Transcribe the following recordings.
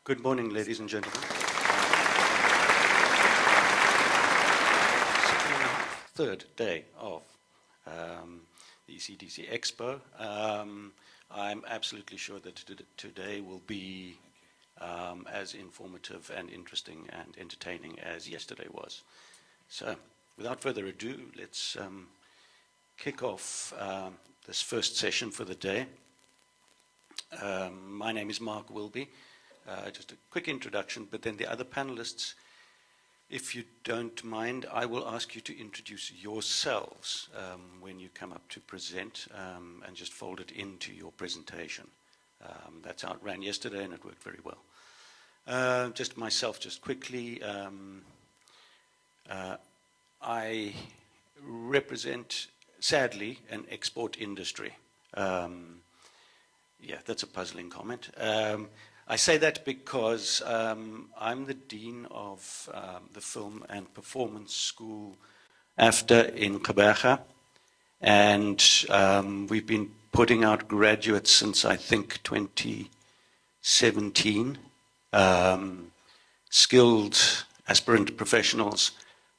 Good morning, ladies and gentlemen. Third day of the ECDC Expo. I'm absolutely sure that today will be as informative and interesting and entertaining as yesterday was. So, without further ado, let's kick off this first session for the day. My name is Mark Wilby. Just a quick introduction, but then the other panelists, if you don't mind, I will ask you to introduce yourselves when you come up to present and just fold it into your presentation. That's how it ran yesterday and it worked very well. Just myself, just quickly, I represent, sadly, an export industry. Yeah, that's a puzzling comment. I say that because I'm the Dean of the Film and Performance School AFTA in Gqeberha, and we've been putting out graduates since I think 2017, skilled aspirant professionals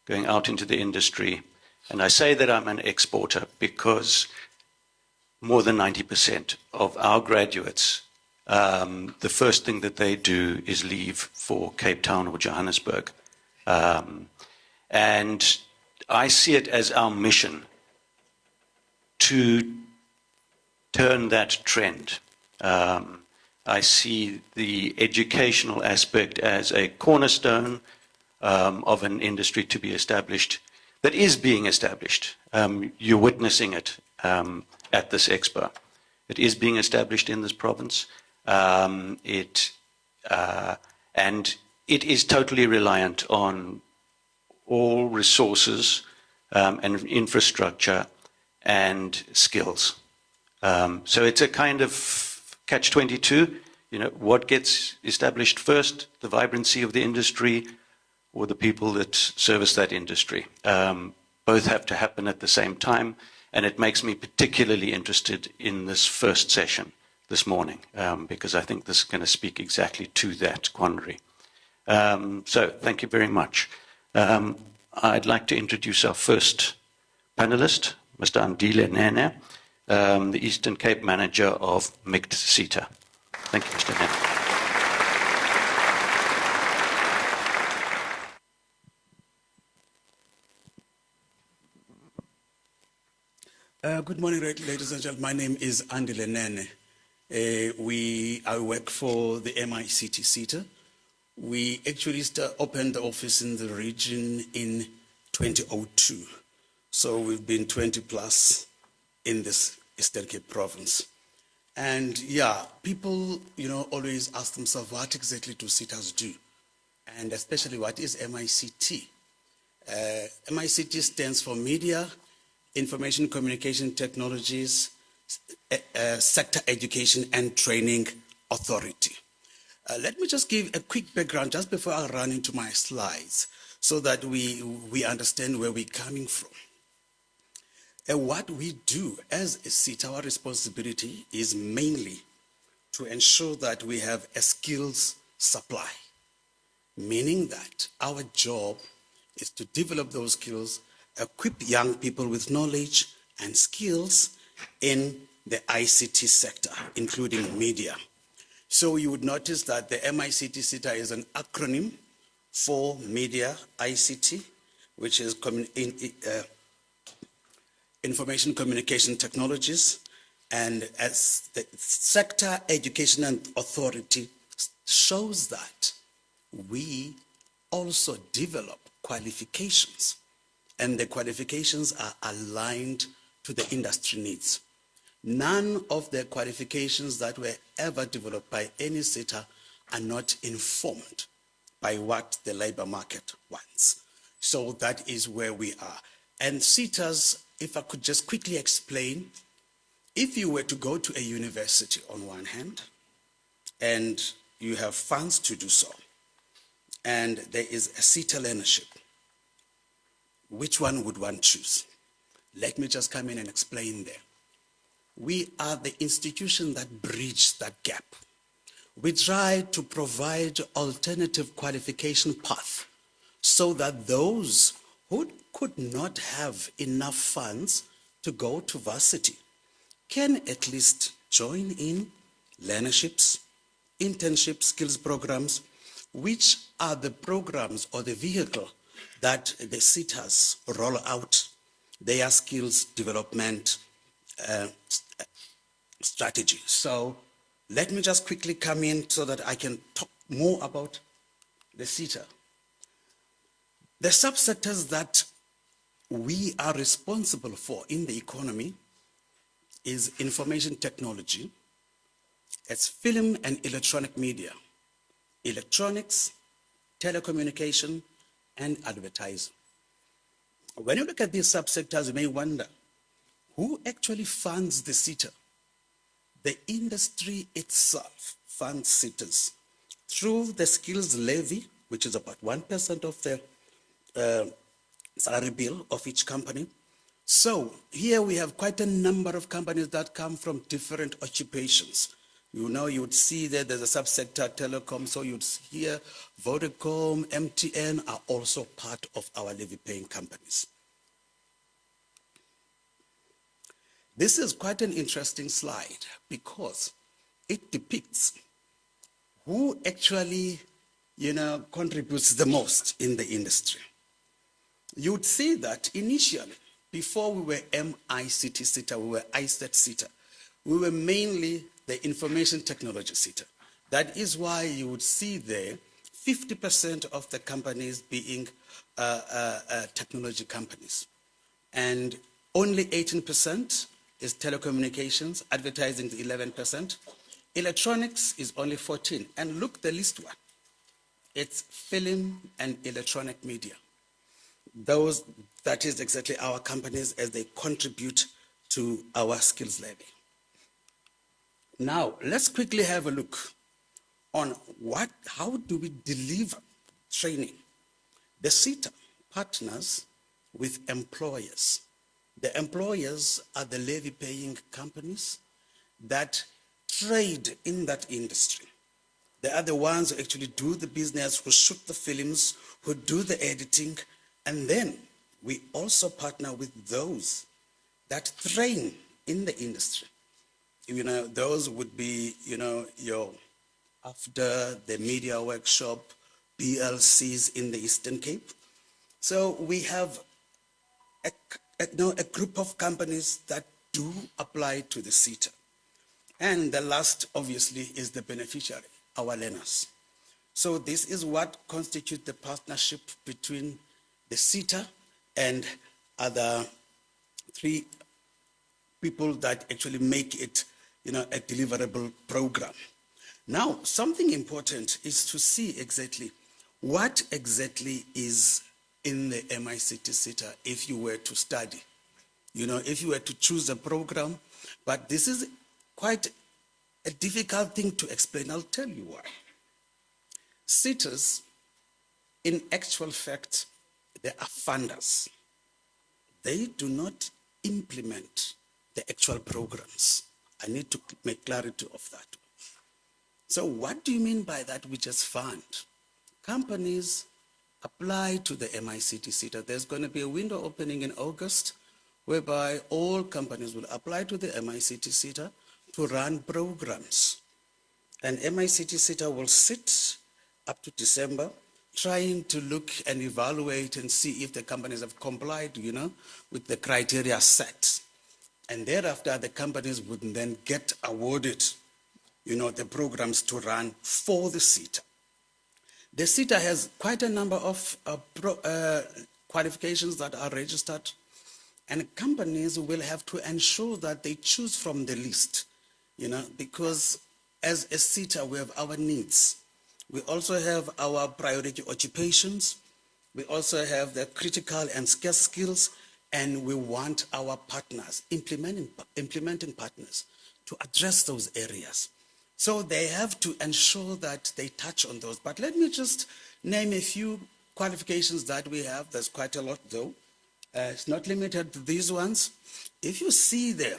going out into the industry. And I say that I'm an exporter because more than 90% of our graduates, the first thing that they do is leave for Cape Town or Johannesburg. And I see it as our mission to turn that trend. I see the educational aspect as a cornerstone of an industry to be established, that is being established. You're witnessing it at this expo. It is being established in this province. And it is totally reliant on all resources and infrastructure and skills. So it's a kind of catch-22. You know, what gets established first, the vibrancy of the industry or the people that service that industry? Both have to happen at the same time, and it makes me particularly interested in this first session this morning, because I think this is going to speak exactly to that quandary. So, thank you very much. I'd like to introduce our first panelist, Mr. Andile Nene, the Eastern Cape Manager of MICT CETA. Thank you, Mr. Nene. Good morning, ladies and gentlemen. My name is Andile Nene. I work for the MICT CETA. We actually opened the office in the region in 2002. So we've been 20 plus in this Eastern Cape province. And yeah, people, always ask themselves, what exactly do CETAs do? And especially, what is MICT? MICT stands for Media, Information Communication Technologies, Sector Education and Training Authority. Let me just give a quick background just before I run into my slides so that we understand where we're coming from. What we do as a CETA, our responsibility is mainly to ensure that we have a skills supply, meaning that our job is to develop those skills, equip young people with knowledge and skills in the ICT sector, including media. So you would notice that the MICT CETA is an acronym for Media ICT, which is Information Communication Technologies, and as the Sector Education and Authority shows that we also develop qualifications, and the qualifications are aligned to the industry needs. None of the qualifications that were ever developed by any CETA are not informed by what the labor market wants. So that is where we are. And CETAs, if I could just quickly explain, if you were to go to a university on one hand, and you have funds to do so, and there is a CETA learnership, which one would one choose? Let me just come in and explain there. We are the institution that bridges that gap. we try to provide alternative qualification path so that those who could not have enough funds to go to varsity can at least join in learnerships, internship skills programs, which are the programs or the vehicle that the SETAs roll out their skills development strategy. So let me just quickly come in so that I can talk more about the SETA. The subsectors that we are responsible for in the economy is information technology, it's film and electronic media, electronics, telecommunication, and advertising. When you look at these subsectors, you may wonder, who actually funds the SETA? The industry itself funds SETAs through the skills levy, which is about 1% of the salary bill of each company. So here we have quite a number of companies that come from different occupations. You know, you would see that there's a subsector, telecom, so you'd see here Vodacom, MTN are also part of our levy-paying companies. This is quite an interesting slide because it depicts who actually, contributes the most in the industry. You would see that initially, before we were MICT SETA, we were ICT SETA, we were mainly the information technology SETA. That is why you would see there 50% of the companies being technology companies. And only 18% is telecommunications, advertising is 11%. Electronics is only 14%. And look, the least one, it's film and electronic media. That is exactly our companies as they contribute to our skills levy. Now, let's quickly have a look on how do we deliver training. The SETA partners with employers. The employers are the levy-paying companies that trade in that industry. They are the ones who actually do the business, who shoot the films, who do the editing, and then we also partner with those that train in the industry. Those would be, your after the media workshop, PLCs in the Eastern Cape. So we have a group of companies that do apply to the SETA. And the last, obviously, is the beneficiary, our learners. So this is what constitutes the partnership between the SETA and other three people that actually make it, a deliverable program. Now, something important is to see exactly what exactly is in the MICT SETA if you were to study, if you were to choose a program. But this is quite a difficult thing to explain. I'll tell you why. SETAs, in actual fact, they are funders. They do not implement the actual programs. I need to make clarity of that. So what do you mean by that, which is fund? Companies apply to the MICT SETA. There's going to be a window opening in August whereby all companies will apply to the MICT SETA to run programs. And MICT SETA will sit up to December trying to look and evaluate and see if the companies have complied, with the criteria set. And thereafter, the companies would then get awarded, the programs to run for the SETA. The SETA has quite a number of qualifications that are registered, and companies will have to ensure that they choose from the list, because as a SETA, we have our needs. We also have our priority occupations. We also have the critical and scarce skills, and we want our partners, implementing partners, to address those areas. So they have to ensure that they touch on those. But let me just name a few qualifications that we have. There's quite a lot, though. It's not limited to these ones. If you see there,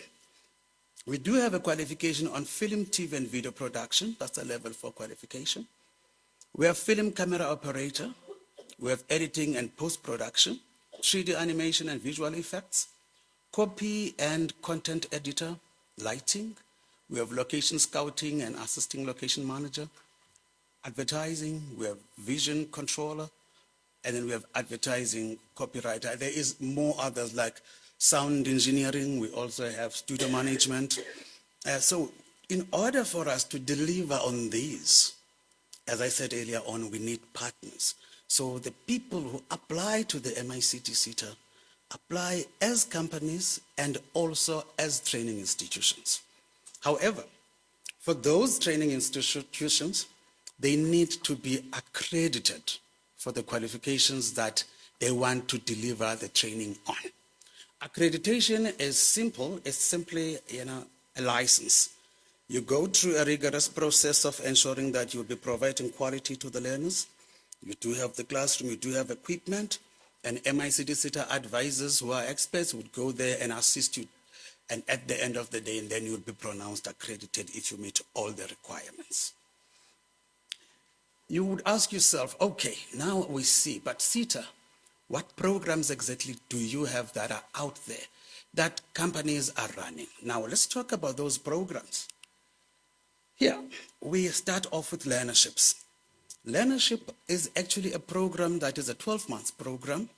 We do have a qualification on film, TV, and video production. That's a level 4 qualification. We have film camera operator. We have editing and post-production, 3D animation and visual effects, copy and content editor, lighting. We have location scouting and assisting location manager, advertising. We have vision controller, and then we have advertising copywriter. There is more others like sound engineering. We also have studio management. So in order for us to deliver on these, as I said earlier on, we need partners. So the people who apply to the MICT SETA apply as companies and also as training institutions. However, for those training institutions, they need to be accredited for the qualifications that they want to deliver the training on. Accreditation is simple. It's simply, a license. You go through a rigorous process of ensuring that you'll be providing quality to the learners. You do have the classroom, you do have equipment, and MICT SETA advisors who are experts would go there and assist you. And at the end of the day, and then you'll be pronounced accredited if you meet all the requirements. You would ask yourself, okay, now we see, but SETA, what programs exactly do you have that are out there that companies are running? Now let's talk about those programs. Here, we start off with learnerships. Learnership is actually a program that is a 12-month program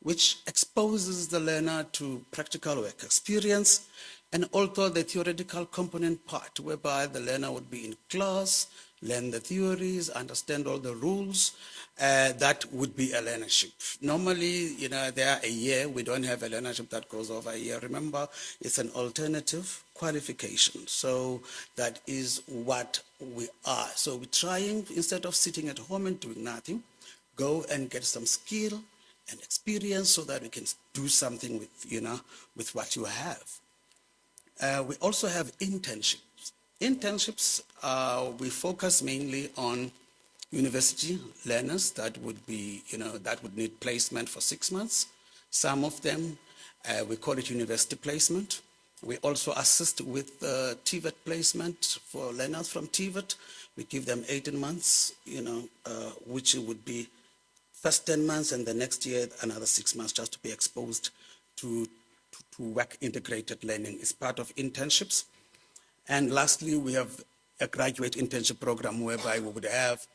which exposes the learner to practical work experience and also the theoretical component part whereby the learner would be in class, learn the theories, understand all the rules. That would be a learnership. Normally, they are a year. We don't have a learnership that goes over a year. Remember, it's an alternative qualification. So that is what we are. So we're trying, instead of sitting at home and doing nothing, go and get some skill and experience so that we can do something with what you have. We also have internships. Internships, we focus mainly on university learners that would be, that would need placement for 6 months. Some of them, we call it university placement. We also assist with TVET placement for learners from TVET. We give them 18 months, which would be first 10 months and the next year another 6 months just to be exposed to work integrated learning. It's part of internships. And lastly, we have a graduate internship program whereby we would have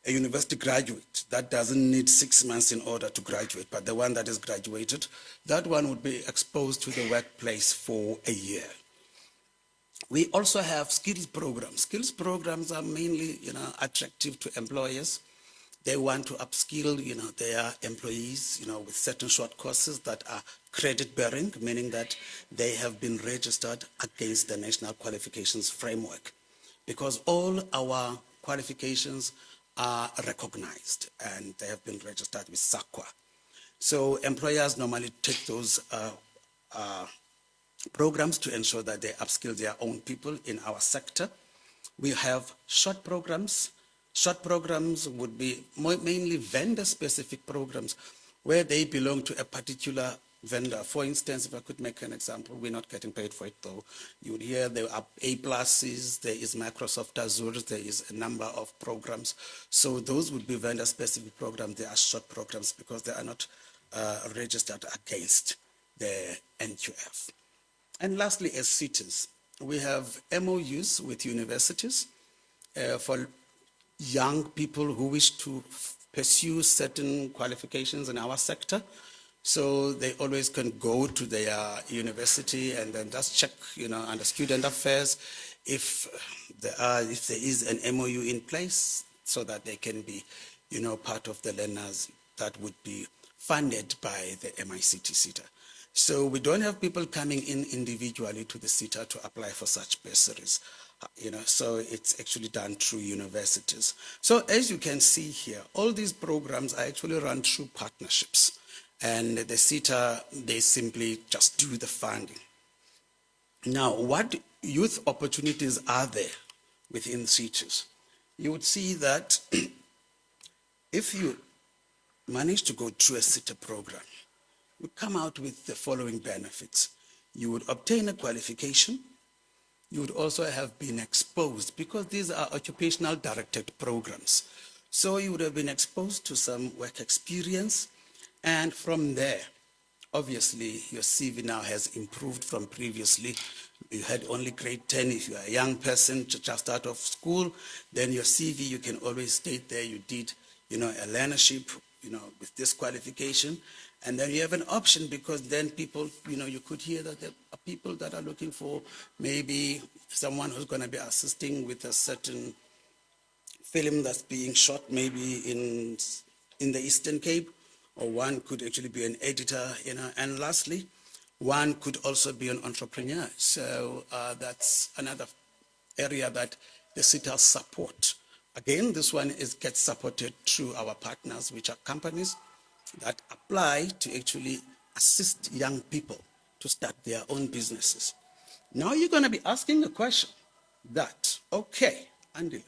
a university graduate that doesn't need 6 months in order to graduate, but the one that is graduated, that one would be exposed to the workplace for a year. We also have skills programs. Skills programs are mainly, attractive to employers. They want to upskill, their employees, with certain short courses that are credit-bearing, meaning that they have been registered against the National Qualifications Framework, because all our qualifications are recognized and they have been registered with SAQA. So employers normally take those programs to ensure that they upskill their own people in our sector. We have short programs. Short programs would be mainly vendor-specific programs where they belong to a particular vendor. For instance, if I could make an example, we're not getting paid for it though. You would hear there are A+, there is Microsoft Azure, there is a number of programs. So those would be vendor-specific programs. They are short programs because they are not registered against the NQF. And lastly, as cities, we have MOUs with universities for young people who wish to pursue certain qualifications in our sector. So they always can go to their university and then just check, under student affairs, if there is an MOU in place so that they can be, part of the learners that would be funded by the MICT SETA. So we don't have people coming in individually to the SETA to apply for such bursaries. So it's actually done through universities. So as you can see here, all these programs are actually run through partnerships. And the SETA, they simply just do the funding. Now, what youth opportunities are there within SETAs? You would see that if you manage to go through a SETA program, you come out with the following benefits. You would obtain a qualification. you would also have been exposed, because these are occupational directed programs. So you would have been exposed to some work experience, and from there, obviously, your CV now has improved from previously. You had only grade 10. If you are a young person just out of school, then your CV, you can always state there you did, a learnership, with this qualification. And then you have an option, because then people, you could hear that there are people that are looking for maybe someone who's going to be assisting with a certain film that's being shot maybe in the Eastern Cape, or one could actually be an editor, and lastly, one could also be an entrepreneur. So that's another area that the CETA support. Again, this one gets supported through our partners, which are companies that apply to actually assist young people to start their own businesses. Now you're going to be asking a question that, okay, Andy,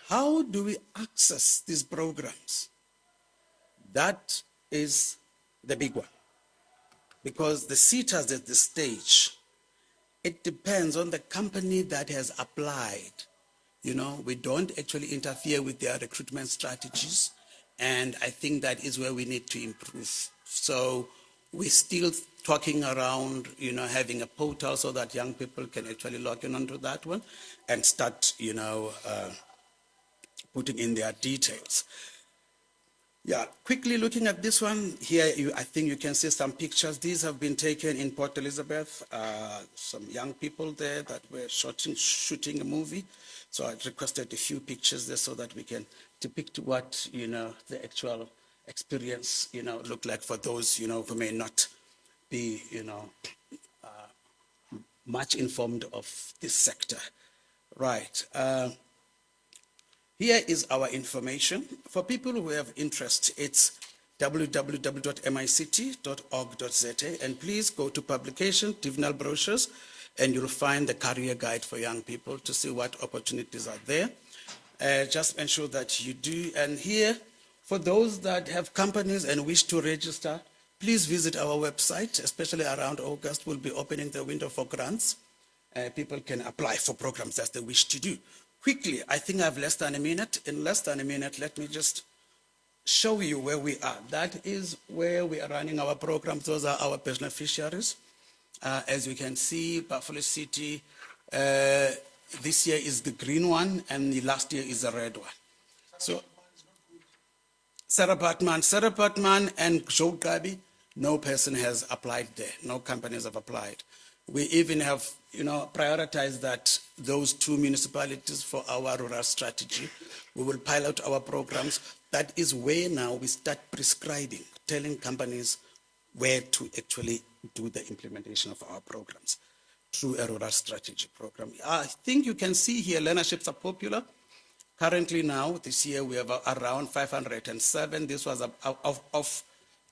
how do we access these programs? That is the big one. Because the CETAs at this stage, it depends on the company that has applied. We don't actually interfere with their recruitment strategies. And I think that is where we need to improve. So we're still talking around, having a portal so that young people can actually log in onto that one and start, putting in their details. Yeah, quickly looking at this one here, I think you can see some pictures. These have been taken in Port Elizabeth. Some young people there that were shooting a movie. So I requested a few pictures there so that we can depict what, the actual experience, look like for those, who may not be, much informed of this sector. Right. Here is our information. For people who have interest, it's www.mict.org.za, and please go to publication, divisional brochures, and you'll find the career guide for young people to see what opportunities are there. Just ensure that you do. And here, for those that have companies and wish to register, please visit our website, especially around August. We'll be opening the window for grants. People can apply for programs that they wish to do. Quickly, I think I have less than a minute. In less than a minute, let me just show you where we are. That is where we are running our programs. Those are our beneficiaries. As you can see, Buffalo City, this year is the green one, and the last year is the red one. So, Sarah Batman and Joe Gabi, no person has applied there. No companies have applied. We even have, prioritized that those two municipalities for our rural strategy. We will pilot our programs. That is where now we start prescribing, telling companies where to actually do the implementation of our programs through a rural strategy program. I think you can see here learnerships are popular. Currently now, this year, we have around 507. This was of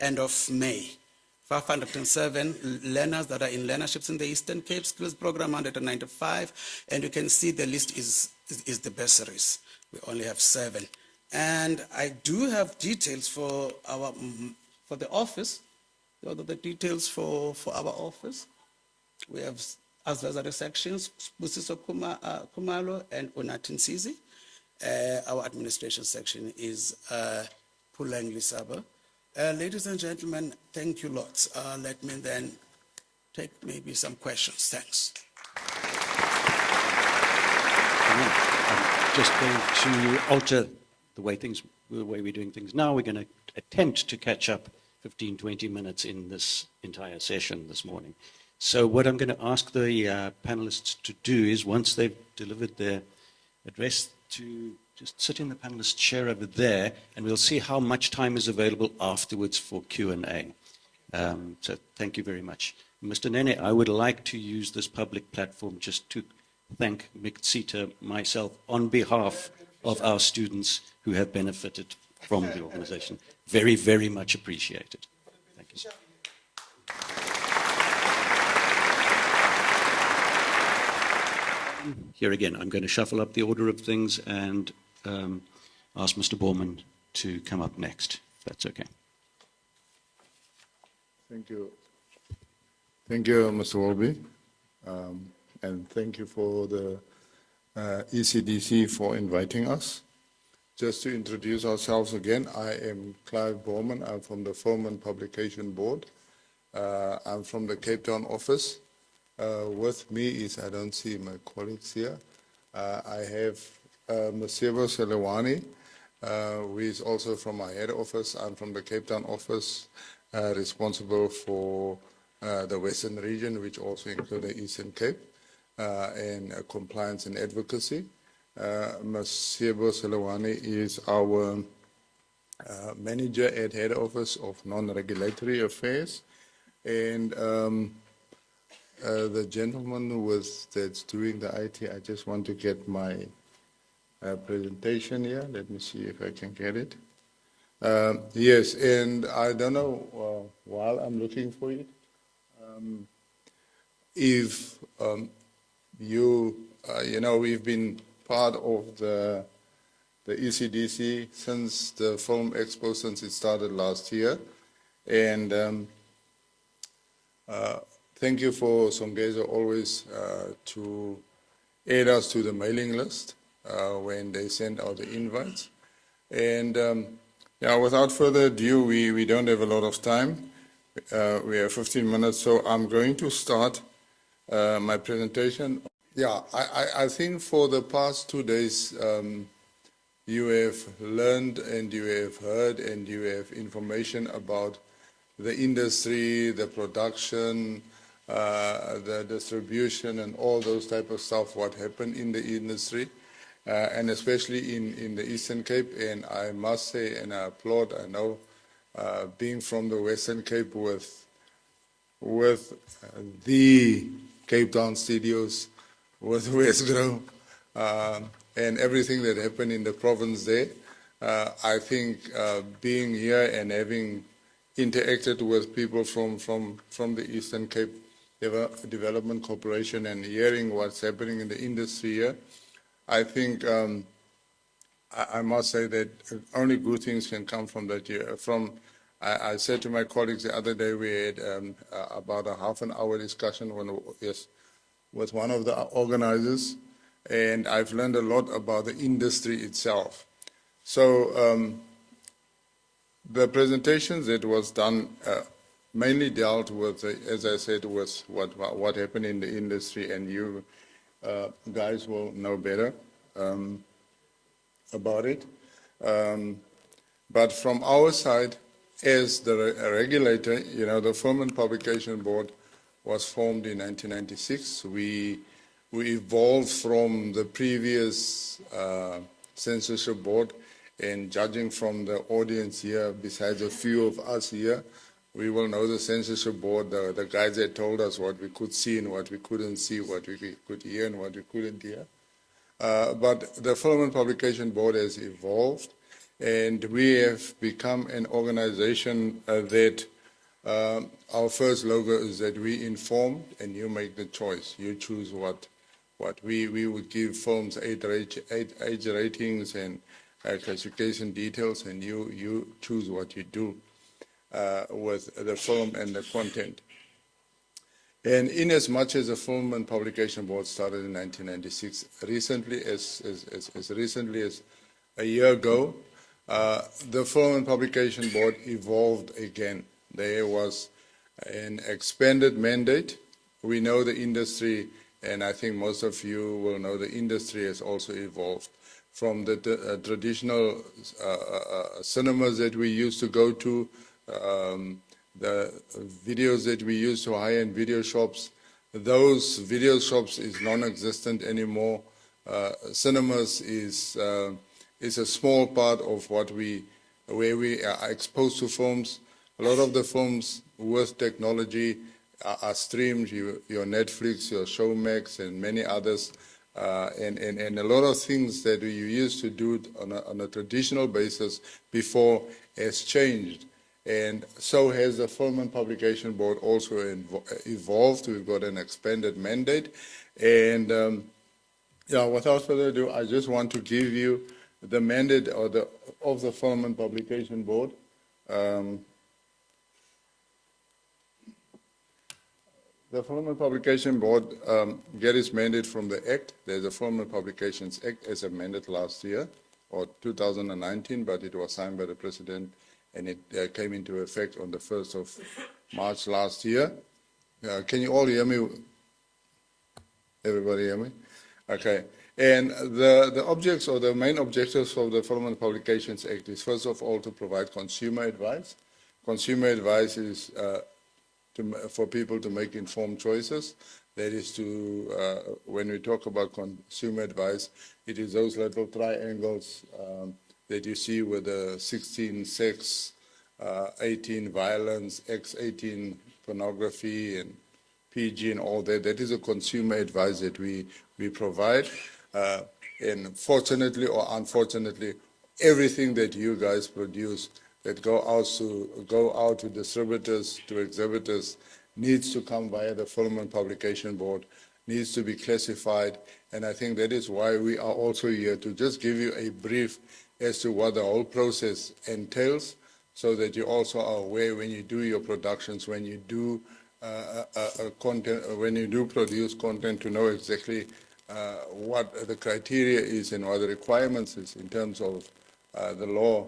end of May. 507 learners that are in learnerships in the Eastern Cape Skills Program, 195, and you can see the list is the bursaries. We only have 7. And I do have details for the office. Those are the details for our office. We have advisory sections, Busiso Kumalo and Unatin Sizi. Our administration section is Pulang Lisaba. Ladies and gentlemen, thank you lots. Let me then take maybe some questions. Thanks. I'm just going to alter the way we're doing things now. We're going to attempt to catch up 15, 20 minutes in this entire session this morning. So what I'm going to ask the panelists to do is, once they've delivered their address, to just sit in the panelist chair over there, and we'll see how much time is available afterwards for Q&A. So thank you very much. Mr. Nene, I would like to use this public platform just to thank MICT-CETA, myself, on behalf of our students who have benefited from the organization. Very, very much appreciated. Thank you. Here again, I'm going to shuffle up the order of things and ask Mr. Borman to come up next, if that's okay. Thank you. Thank you, Mr. Wolby. and thank you for the ECDC for inviting us. Just to introduce ourselves again, I am Clive Bowman. I'm from the Film and Publication Board. I'm from the Cape Town office. With me is, I don't see my colleagues here, I have Masebo Selewani, who is also from my head office. I'm from the Cape Town office, responsible for the Western region, which also includes the Eastern Cape, and compliance and advocacy. Masebo Selewani is our manager at head office of non-regulatory affairs, and the gentleman that's doing the IT, I just want to get my presentation here. Let me see if I can get it. Yes, and I don't know, while I'm looking for it, if you know, we've been part of the ECDC since the Film Expo, since it started last year, and thank you for Songezo always to add us to the mailing list when they send out the invites. And yeah, without further ado, we don't have a lot of time. We have 15 minutes, so I'm going to start my presentation. Yeah, I think for the past 2 days, you have learned and you have heard and you have information about the industry, the production, the distribution, and all those type of stuff, what happened in the industry, and especially in the Eastern Cape. And I must say, and I applaud, I know, being from the Western Cape with the Cape Town studios, with Westgrow, and everything that happened in the province there, I think being here and having interacted with people from the Eastern Cape Development Corporation and hearing what's happening in the industry here, I think I must say that only good things can come from that year. I said to my colleagues the other day, we had about a half an hour discussion with one of the organizers, and I've learned a lot about the industry itself. So the presentations that was done mainly dealt with, as I said, with what happened in the industry, and you guys will know better about it. But from our side, as the regulator, you know, the Film and Publication Board was formed in 1996. We evolved from the previous censorship board, and judging from the audience here, besides a few of us here, we will know the censorship board, the guys that told us what we could see and what we couldn't see, what we could hear and what we couldn't hear. But the Film and Publication Board has evolved, and we have become an organization that our first logo is that we inform and you make the choice. You choose what we would give films age ratings and classification details, and you choose what you do with the film and the content. And in as much as the Film and Publication Board started in 1996, recently, as recently as a year ago, the Film and Publication Board evolved again. There was an expanded mandate. We know the industry, and I think most of you will know the industry has also evolved from the traditional cinemas that we used to go to, the videos that we used to high-end video shops. Those video shops is non-existent anymore. Cinemas is a small part of where we are exposed to films. A lot of the films with technology are streamed, your Netflix, your Showmax, and many others. And a lot of things that you used to do on a traditional basis before has changed. And so has the Film and Publication Board also evolved. We've got an expanded mandate. And yeah, without further ado, I just want to give you the mandate of the Film and Publication Board. The Film and Publication Board get its mandate from the Act. There's a Film and Publications Act as amended last year, or 2019, but it was signed by the President and it came into effect on the 1st of March last year. Can you all hear me? Everybody hear me? Okay. And the objects or the main objectives of the Film and Publications Act is, first of all, to provide consumer advice. Consumer advice is for people to make informed choices. That is to, when we talk about consumer advice, it is those little triangles that you see with the 16 sex, 18 violence, X18 pornography, and PG and all that. That is a consumer advice that we provide. And fortunately or unfortunately, everything that you guys produce that go out to distributors, to exhibitors, needs to come via the Film and Publication Board, needs to be classified, and I think that is why we are also here to just give you a brief as to what the whole process entails, so that you also are aware when you do your productions, when you do content, when you do produce content, to know exactly what the criteria is and what the requirements is in terms of the law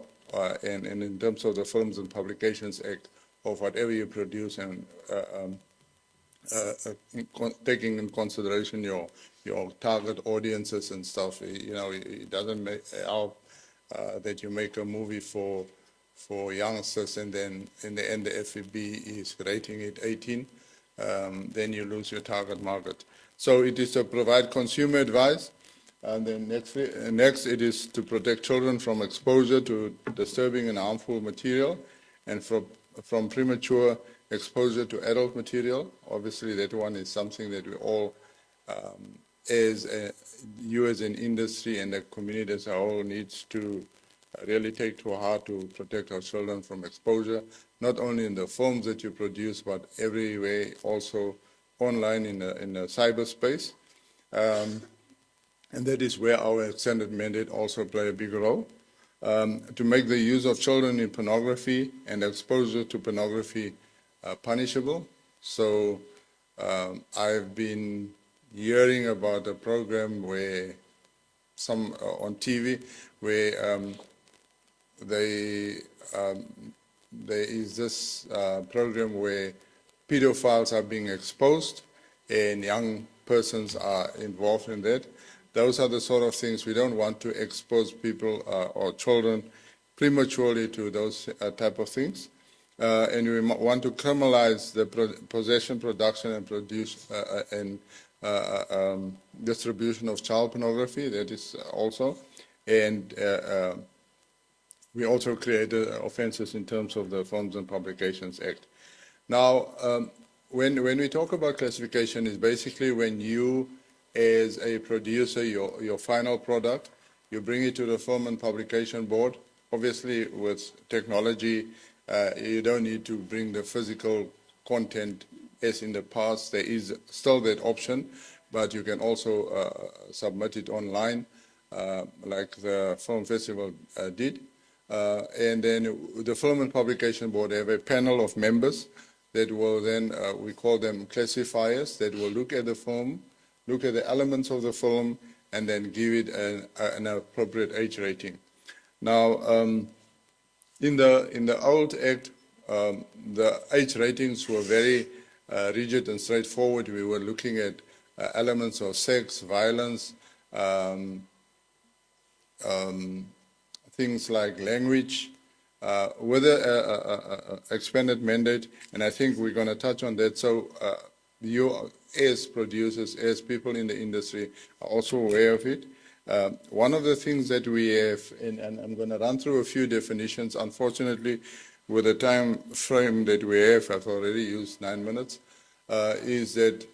and in terms of the Films and Publications Act of whatever you produce, and taking in consideration your target audiences and stuff. You know, it doesn't help that you make a movie for youngsters and then in the end the FEB is rating it 18, then you lose your target market. So it is to provide consumer advice. And then next it is to protect children from exposure to disturbing and harmful material and from premature exposure to adult material. Obviously that one is something that we all, you as an industry and the community as a whole, needs to really take to heart to protect our children from exposure, not only in the films that you produce, but everywhere, also online in the cyberspace. And that is where our extended mandate also play a big role, to make the use of children in pornography and exposure to pornography punishable. So I've been hearing about a program where on TV where there is this program where pedophiles are being exposed and young persons are involved in that. Those are the sort of things we don't want to expose people or children prematurely to those type of things. And we want to criminalize the possession, production, and distribution of child pornography. That is also, and we also created offences in terms of the Films and Publications Act. Now, when we talk about classification, is basically when you, as a producer, your final product, you bring it to the Film and Publication Board. Obviously, with technology, you don't need to bring the physical content as in the past. There is still that option, but you can also submit it online, like the Film Festival did. And then the Film and Publication Board have a panel of members that will then, we call them classifiers, that will look at the film, look at the elements of the film, and then give it an appropriate age rating. Now, in the old Act, the age ratings were very rigid and straightforward. We were looking at elements of sex, violence, things like language, with an expanded mandate, and I think we're going to touch on that. So you, as producers, as people in the industry, are also aware of it. One of the things that we have, and I'm going to run through a few definitions. Unfortunately, with the time frame that we have, I've already used 9 minutes, is that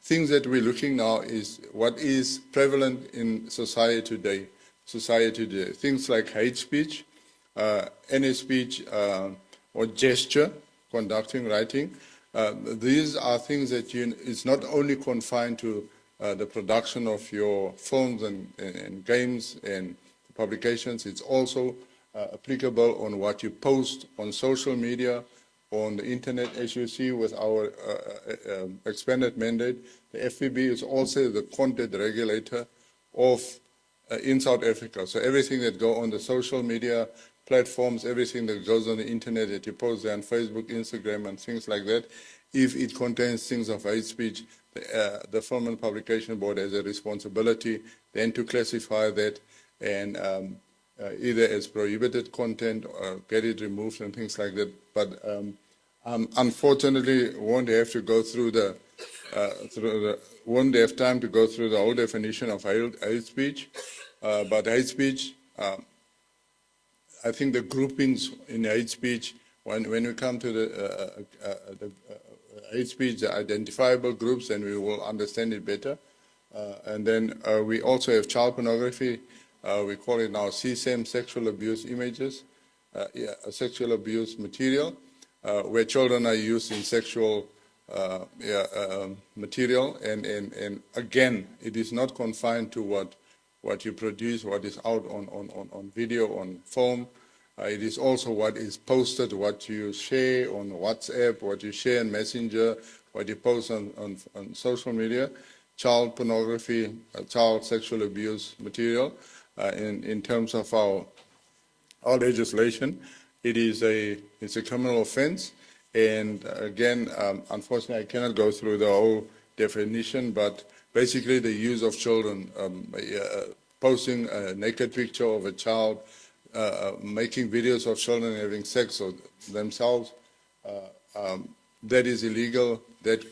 things that we're looking now is what is prevalent in society today. Things like hate speech, any speech or gesture, conducting, writing. These are things that it's not only confined to the production of your films and games and publications, it's also applicable on what you post on social media, on the internet. As you see with our expanded mandate, the FPB is also the content regulator of in South Africa. So everything that goes on the social media platforms, everything that goes on the internet that you post there on Facebook, Instagram, and things like that, if it contains things of hate speech, the Film and Publication Board has a responsibility then to classify that and either as prohibited content or get it removed and things like that. But unfortunately, won't have to go through won't have time to go through the whole definition of hate speech. But hate speech, I think the groupings in hate speech, when we come to the hate speech, the identifiable groups, then we will understand it better. And then we also have child pornography. We call it now CSAM, sexual abuse images, sexual abuse material, where children are used in sexual material. And again, it is not confined to what you produce, what is out on video, on film. It is also what is posted, what you share on WhatsApp, what you share in Messenger, what you post on social media, child pornography, child sexual abuse material. In terms of our legislation, it's a criminal offense. And again, unfortunately, I cannot go through the whole definition, but basically the use of children, posting a naked picture of a child, making videos of children having sex with themselves, that is illegal. That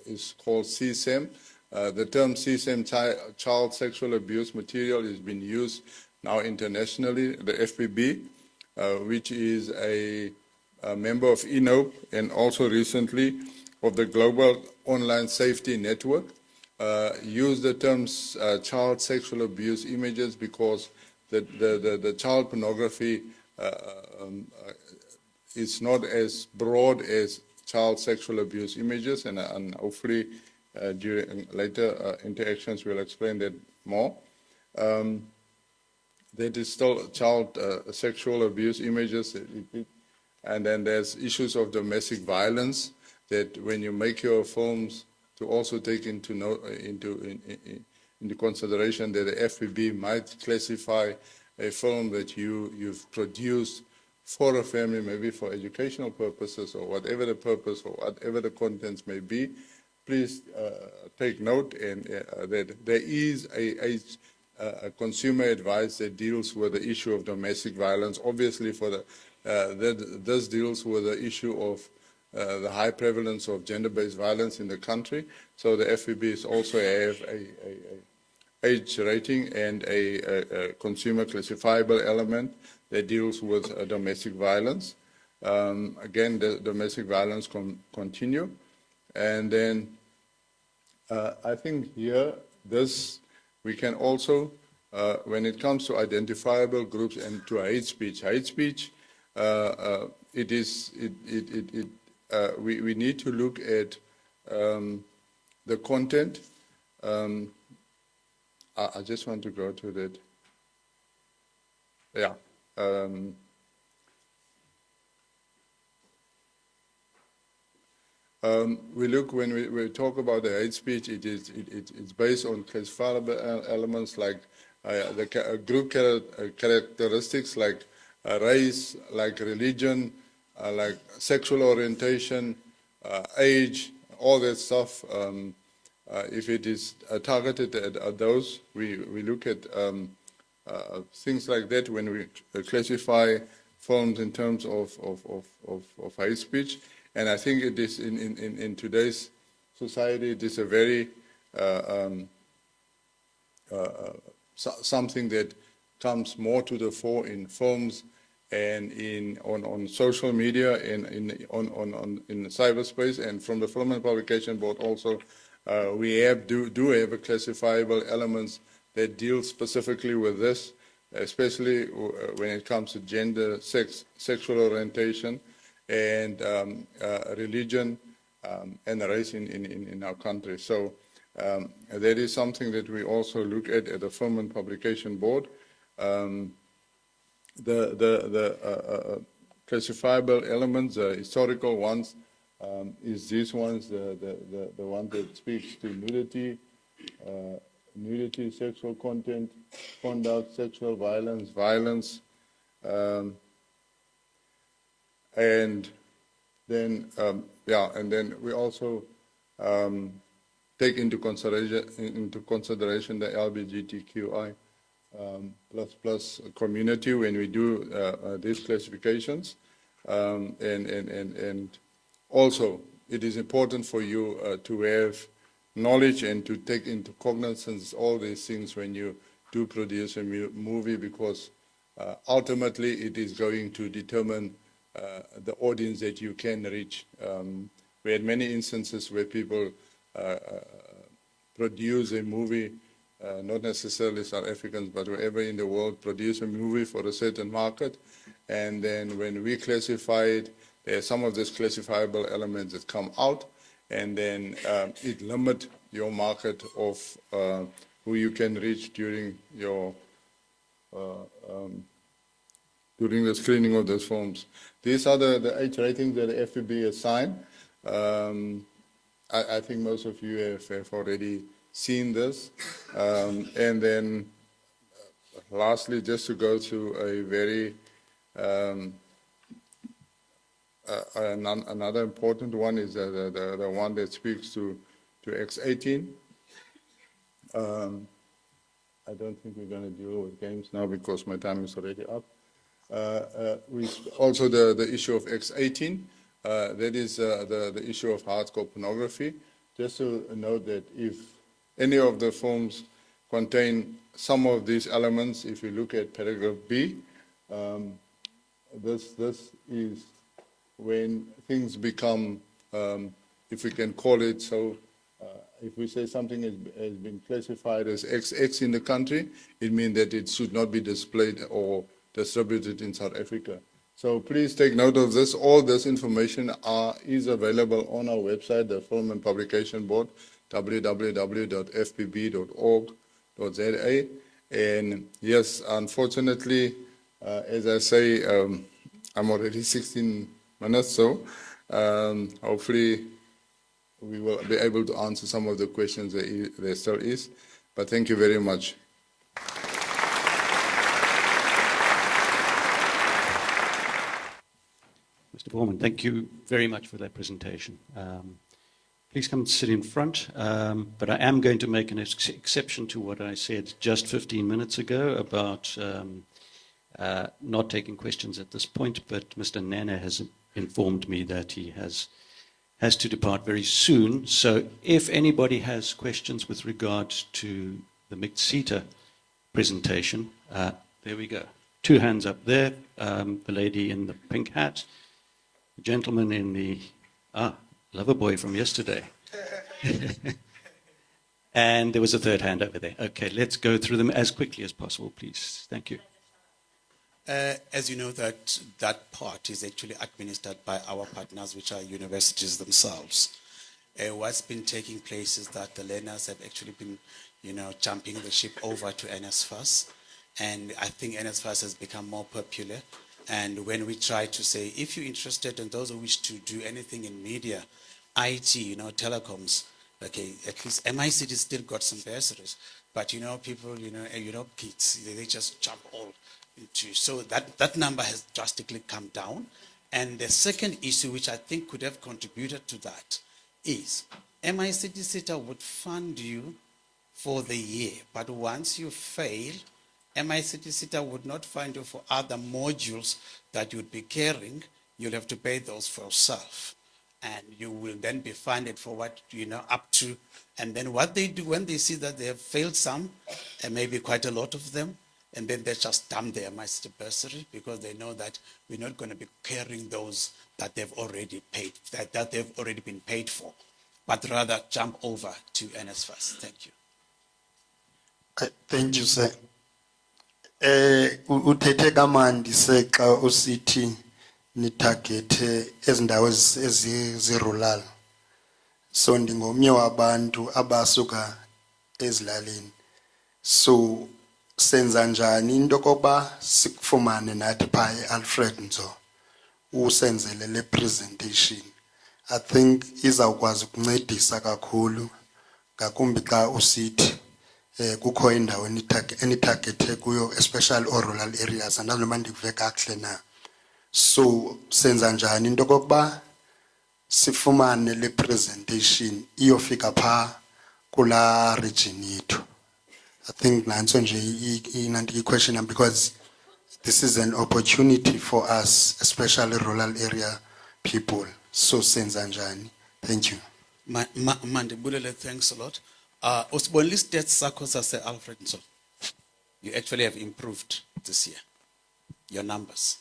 is called CSAM. The term CSAM, child sexual abuse material, has been used now internationally. The FPB, which is a member of ENOPE and also recently of the Global Online Safety Network, use the terms child sexual abuse images because the child pornography is not as broad as child sexual abuse images, and hopefully during later interactions we'll explain that more. That is still child sexual abuse images, and then there's issues of domestic violence that when you make your films to also take into consideration that the FPB might classify a film that you've produced for a family, maybe for educational purposes or whatever the purpose or whatever the contents may be. Please take note and that there is a consumer advice that deals with the issue of domestic violence. Obviously, this deals with the issue of the high prevalence of gender-based violence in the country. So the FPB also have a age rating and a consumer classifiable element that deals with domestic violence. Again, the domestic violence continue. And then I think here, we can also, when it comes to identifiable groups and to hate speech, we need to look at the content. I just want to go to that. Yeah. We look, when we talk about the hate speech, it's based on classifiable elements like the group characteristics like race, like religion, like sexual orientation, age, all that stuff. If it is targeted at those, we look at things like that when we classify films in terms of hate speech. And I think it is in today's society, it is a very something that comes more to the fore in films and on social media and in cyberspace. And from the Film and Publication Board also, we do have a classifiable elements that deal specifically with this, especially when it comes to gender, sex, sexual orientation, and religion and race in our country. So that is something that we also look at the Film and Publication Board. The classifiable elements, historical ones, is these ones, the one that speaks to nudity, nudity, sexual content, conduct, sexual violence, violence, and then, and then we also take into consideration the LGBTQI plus community when we do these classifications, and also it is important for you to have knowledge and to take into cognizance all these things when you do produce a movie, because ultimately it is going to determine the audience that you can reach. We had many instances where people produce a movie, not necessarily South Africans, but wherever in the world, produce a movie for a certain market, and then when we classify it, there are some of these classifiable elements that come out, and then it limits your market of who you can reach during your during the screening of those films. These are the 8 ratings that the FPB assigned. I think most of you have already seen this. And then lastly, just to go to a very, another important one is the one that speaks to X18. I don't think we're going to deal with games now because my time is already up. Also the issue of X18, that is the issue of hardcore pornography. Just to note that if any of the films contain some of these elements, if you look at paragraph B, this is when things become, if we can call it so, if we say something has been classified as XX in the country, it means that it should not be displayed or distributed in South Africa. So please take note of this. All this information is available on our website, the Film and Publication Board, www.fpb.org.za. And yes, unfortunately, as I say, I'm already 16 minutes, so hopefully we will be able to answer some of the questions that there still is. But thank you very much. Mr. Foreman, thank you very much for that presentation. Please come and sit in front, but I am going to make an exception to what I said just 15 minutes ago about not taking questions at this point, but Mr. Nana has informed me that he has to depart very soon. So if anybody has questions with regard to the mixed-seater presentation, there we go. 2 hands up there, the lady in the pink hat, the gentleman in the, lover boy from yesterday. And there was a 3rd hand over there. Okay, let's go through them as quickly as possible, please. Thank you. As you know, that part is actually administered by our partners, which are universities themselves. What's been taking place is that the learners have actually been, jumping the ship over to NSFAS. And I think NSFAS has become more popular. And when we try to say, if you're interested and those who wish to do anything in media, IT, telecoms, okay, at least MICT still got some bursaries. But, people, kids, they just jump all into. So that number has drastically come down. And the second issue, which I think could have contributed to that, is MICT would fund you for the year. But once you fail, MICT would not fund you for other modules that you'd be carrying. You'll have to pay those for yourself. And you will then be funded for what, up to. And then what they do when they see that they have failed some, and maybe quite a lot of them, and then they just dump their MICT bursary because they know that we're not going to be carrying those that they've already paid, that they've already been paid for, but rather jump over to NSFAS. Thank you. Thank you, sir. Uthethe kamandi sexa usithi ni target ezindawo ezirural. So ndingomnye wabantu abasuka ezilalini. So senza njani into kokuba sikufumane nathi pha eAlfred Nzo usenzele le presentation. I think izawukwazi ukuncedisa kakhulu ngakumbi xa usithi kukho indawo enitargethe kuyo especially rural areas andazi noma ndikuve kakuhle na. So senza njani into kokuba sifumane le presentation iyofika pha kula region yethu. I think nanso nje inanti question because this is an opportunity for us, especially rural area people. So senza njani. Thank you. Mandibulele, thanks a lot. Usibonile stats sakho sase Alfred Nzo. You actually have improved this year. Your numbers.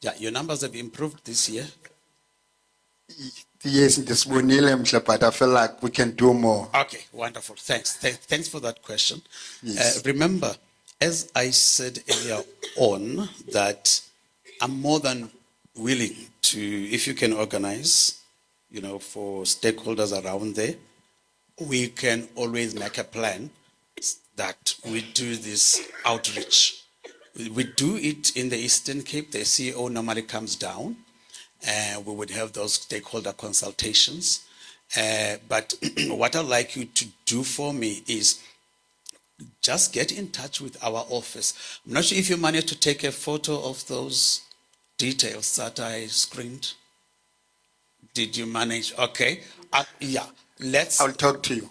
Yeah, your numbers have improved this year. Yes, ndisibonile mhle, but I feel like we can do more. Okay, wonderful. Thanks. Thanks for that question. Yes. Remember, as I said earlier on, that I'm more than willing to, if you can organize, for stakeholders around there, we can always make a plan that we do this outreach. We do it in the Eastern Cape. The CEO normally comes down and we would have those stakeholder consultations. But what I'd like you to do for me is just get in touch with our office. I'm not sure if you managed to take a photo of those details that I screened. Did you manage? Okay. Yeah. I'll talk to you.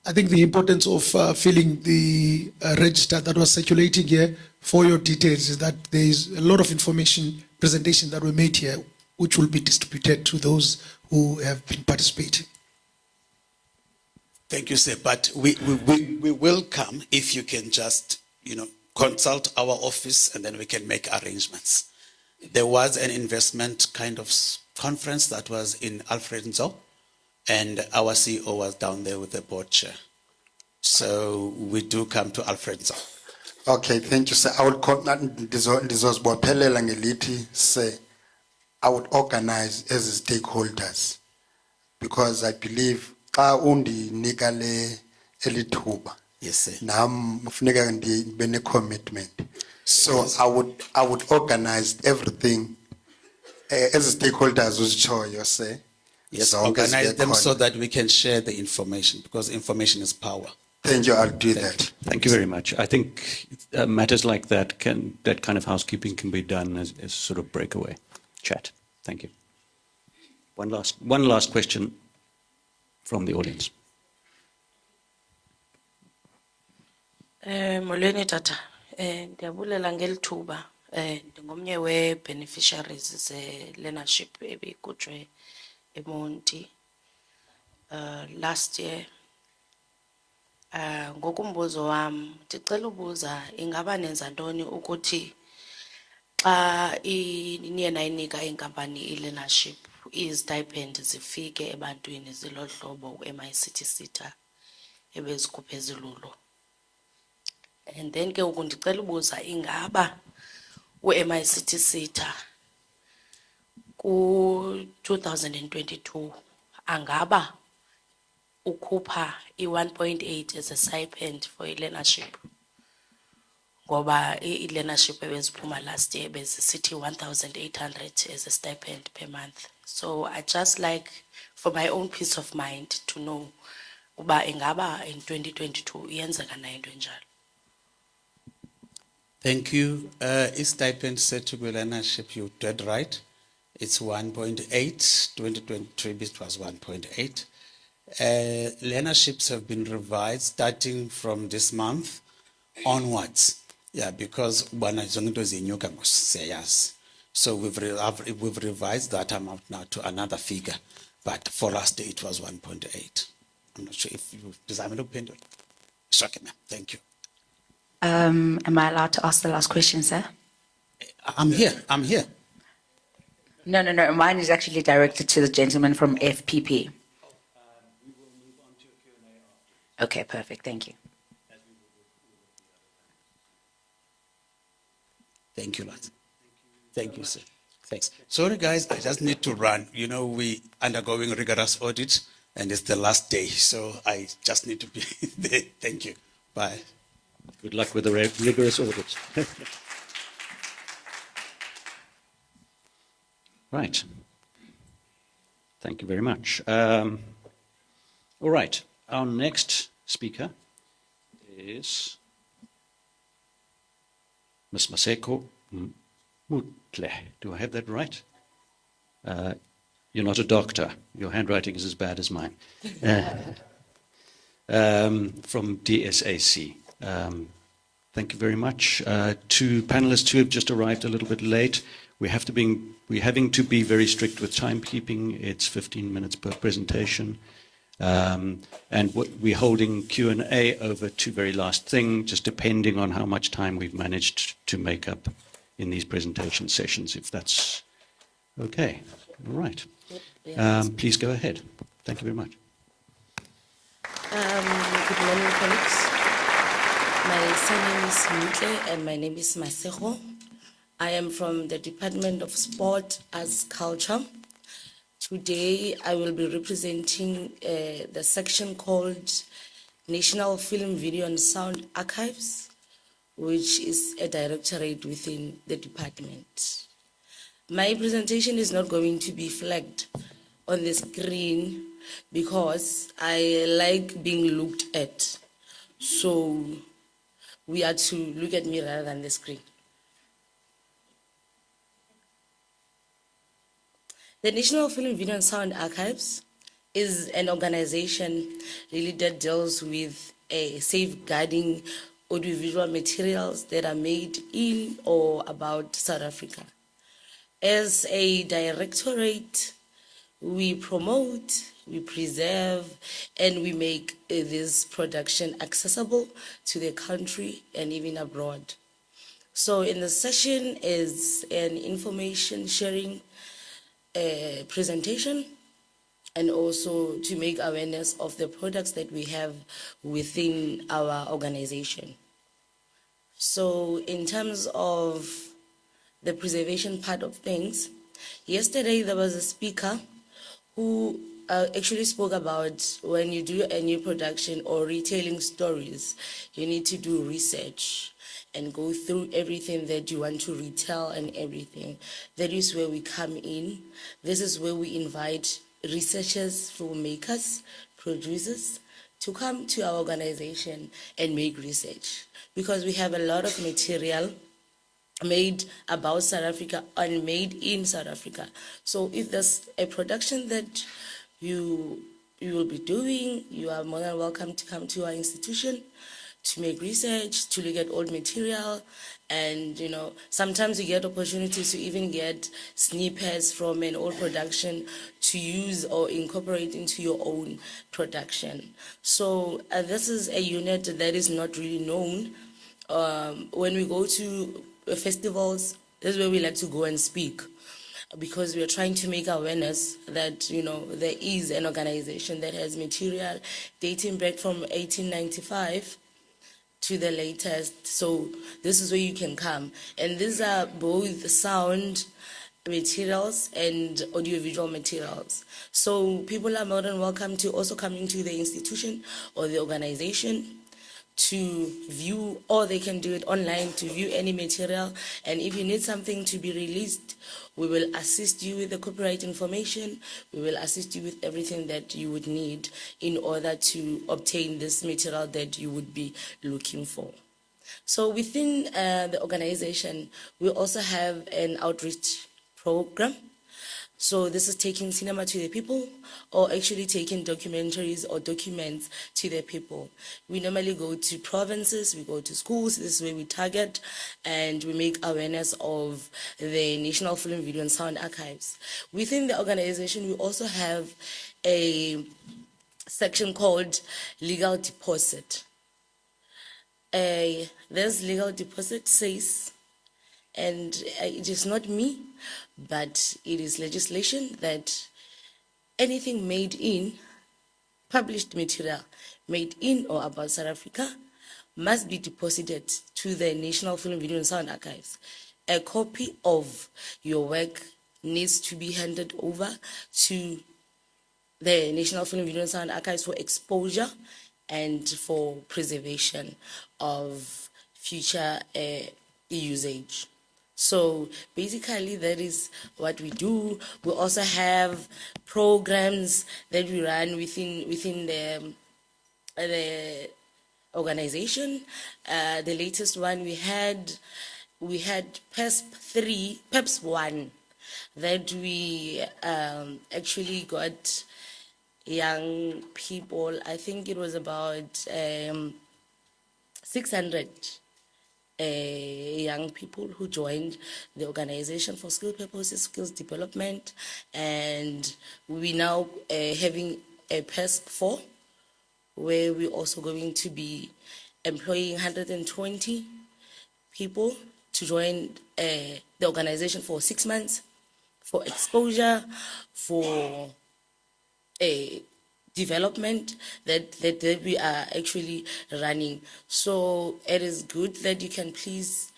I think the importance of filling the register that was circulating here for your details is that there is a lot of information presentation that were made here, which will be distributed to those who have been participating. Thank you, sir. But we will come if you can just, consult our office and then we can make arrangements. There was an investment kind of conference that was in Alfred Nzo, and our CEO was down there with the board chair. So we do come to Alfred Nzo. Okay, thank you, sir. I would ndizozibophelela ngelithi say I would organize as stakeholders because I believe xa undinika le elithuba. Yes, sir. Nam kufuneka ndibe ne commitment. So I would organize everything as stakeholders uzitshoyo say. Yes, organize them so that we can share the information because information is power. Thank you, I'll do that. Thank you very much. I think matters like that that kind of housekeeping can be done as sort of breakaway chat. Thank you. One last question from the audience. Molweni tata, ndiyabulela ngelithuba, ndingomnye we-beneficiaries ze-learnership ebikutshwe eMonti last year. Ngokumbuzo wam, ndicela ubuza ingaba nenza ntoni ukuthi xa niye nayinika inkampani i-learnership, izistipend zifike ebantwini zilo hlobo u-MICT SETA ebezikhuphe ezilulo. And then ke ukundicela ubuza ingaba u-MICT SETA ku-2022 angaba ukhupha i-1.8 as a stipend for i-learnership ngoba i-learnership ebeziphuma last year bezisithi 1,800 as a stipend per month. So I just like for my own peace of mind to know uba ingaba in 2022 iyenzeka na into enjalo. Thank you. Stipend set to be learnership, you did right. It's 1.8. 2023 it was 1.8. Learnerships have been revised starting from this month onwards. Yeah, because so we've revised that amount now to another figure. But for last day it was 1.8. I'm not sure if you design a pendant. It's okay, ma'am. Thank you. Am I allowed to ask the last question, sir? I'm here. No. Mine is actually directed to the gentleman from FPP. We will move on to a Q&A after. Okay, perfect. Thank you. Thank you, lads. Thank you, sir. Thanks. Sorry, guys, I just need to run. We undergoing rigorous audit, and it's the last day, so I just need to be there. Thank you. Bye. Good luck with the rigorous audit. Right. Thank you very much. All right. Our next speaker is Ms. Maseko Mutle. Do I have that right? You're not a doctor. Your handwriting is as bad as mine. From DSAC. Thank you very much. Two panelists who have just arrived a little bit late. We're having to be very strict with timekeeping. It's 15 minutes per presentation. And we're holding Q&A over to very last thing, just depending on how much time we've managed to make up in these presentation sessions, if that's okay. All right. Please go ahead. Thank you very much. Good morning, colleagues. My surname is Mutle and my name is Maseko. I am from the Department of Sport as Culture. Today, I will be representing the section called National Film, Video and Sound Archives, which is a directorate within the department. My presentation is not going to be flagged on the screen because I like being looked at. So we are to look at me rather than the screen. The National Film, Video and Sound Archives is an organization really that deals with safeguarding audiovisual materials that are made in or about South Africa. As a directorate, we promote, we preserve, and we make this production accessible to the country and even abroad. So in the session is an information sharing presentation, and also to make awareness of the products that we have within our organization. So in terms of the preservation part of things, yesterday there was a speaker who actually spoke about when you do a new production or retelling stories, you need to do research and go through everything that you want to retell and everything. That is where we come in. This is where we invite researchers, filmmakers, producers to come to our organization and make research. Because we have a lot of material made about South Africa and made in South Africa. So if there's a production that you will be doing, you are more than welcome to come to our institution to make research, to look at old material, and sometimes you get opportunities to even get snippets from an old production to use or incorporate into your own production. So this is a unit that is not really known. When we go to festivals, this is where we like to go and speak, because we are trying to make awareness that there is an organization that has material dating back from 1895 to the latest. So this is where you can come, and these are both sound materials and audiovisual materials. So people are more than welcome to also come into the institution or the organization to view, or they can do it online to view any material. And if you need something to be released, we will assist you with the copyright information. We will assist you with everything that you would need in order to obtain this material that you would be looking for. So within the organization, we also have an outreach program. So this is taking cinema to the people, or actually taking documentaries or documents to the people. We normally go to provinces, we go to schools. This is where we target and we make awareness of the National Film, Video and Sound Archives. Within the organization, we also have a section called Legal Deposit. This legal deposit says, and it is not me, but it is legislation that anything made in, published material made in or about South Africa must be deposited to the National Film, Video and Sound Archives. A copy of your work needs to be handed over to the National Film, Video and Sound Archives for exposure and for preservation of future usage. So basically that is what we do. We also have programs that we run within the organization. The latest one we had PEPS 1, that we actually got young people. I think it was about 600 young people who joined the organization for skill purposes, skills development, and we now having a PEPS 4, where we're also going to be employing 120 people to join the organization for 6 months, for exposure, for development that we are actually running. So it is good that you can please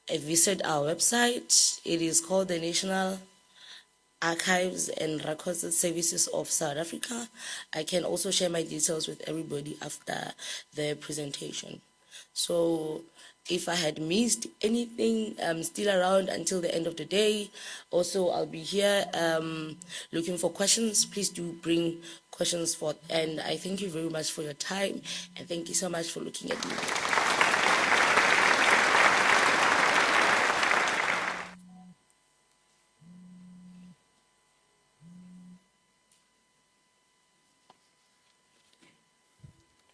visit our website. It is called the National Archives and Records Services of South Africa. I can also share my details with everybody after the presentation. So if I had missed anything, I'm still around until the end of the day. Also, I'll be here looking for questions. Please do bring questions forth. And I thank you very much for your time. And thank you so much for looking at me.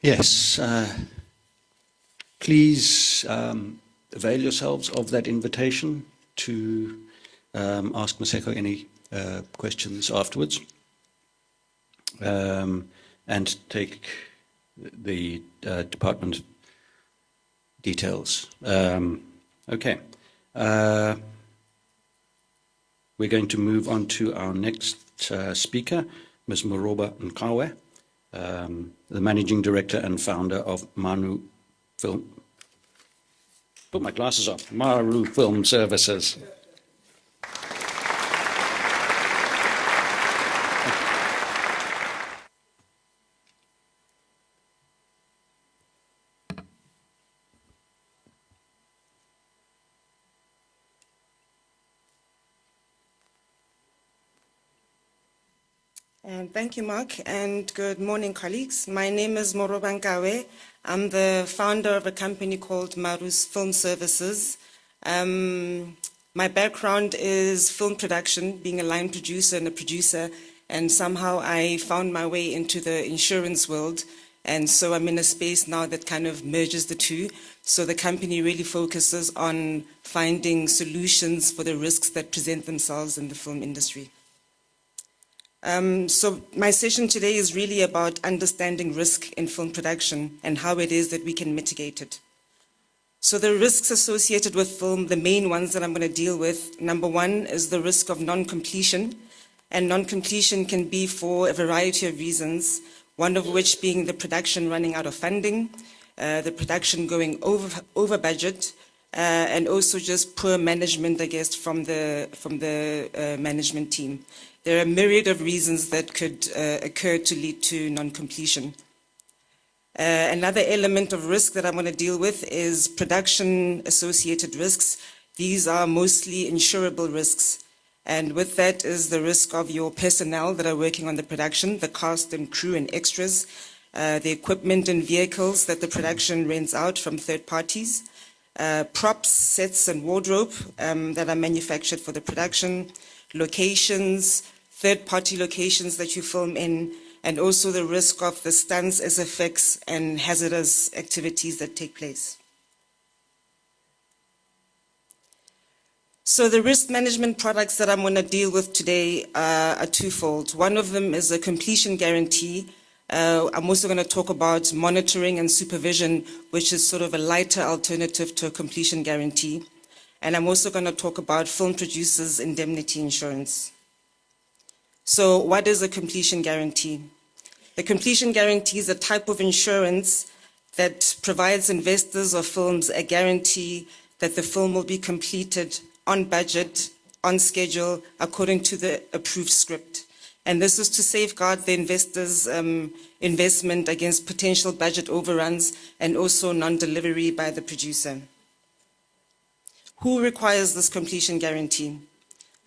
Yes, please avail yourselves of that invitation to ask Maseko any questions afterwards, and take the department details. Okay. We're going to move on to our next speaker, Ms. Moroba Nkawe, the Managing Director and Founder of Maru Film. Put my glasses on. Maru Film Services. Thank you, Mark, and good morning, colleagues. My name is Moroba Nkawe. I'm the founder of a company called Maru's Film Services. My background is film production, being a line producer and a producer, and somehow I found my way into the insurance world, and so I'm in a space now that kind of merges the two. So the company really focuses on finding solutions for the risks that present themselves in the film industry. So my session today is really about understanding risk in film production and how it is that we can mitigate it. So the risks associated with film, the main ones that I'm going to deal with, number one is the risk of non-completion. And non-completion can be for a variety of reasons, one of which being the production running out of funding, the production going over budget, and also just poor management, I guess, from the management team. There are a myriad of reasons that could occur to lead to non-completion. Another element of risk that I'm going to deal with is production-associated risks. These are mostly insurable risks. And with that is the risk of your personnel that are working on the production, the cast and crew and extras, the equipment and vehicles that the production rents out from third parties, props, sets and wardrobe that are manufactured for the production, locations, third-party locations that you film in, and also the risk of the stunts, SFX, and hazardous activities that take place. So the risk management products that I'm going to deal with today are twofold. One of them is a completion guarantee. I'm also going to talk about monitoring and supervision, which is sort of a lighter alternative to a completion guarantee. And I'm also going to talk about film producers' indemnity insurance. So what is a completion guarantee? The completion guarantee is a type of insurance that provides investors of films a guarantee that the film will be completed on budget, on schedule, according to the approved script. And this is to safeguard the investors' investment against potential budget overruns and also non-delivery by the producer. Who requires this completion guarantee?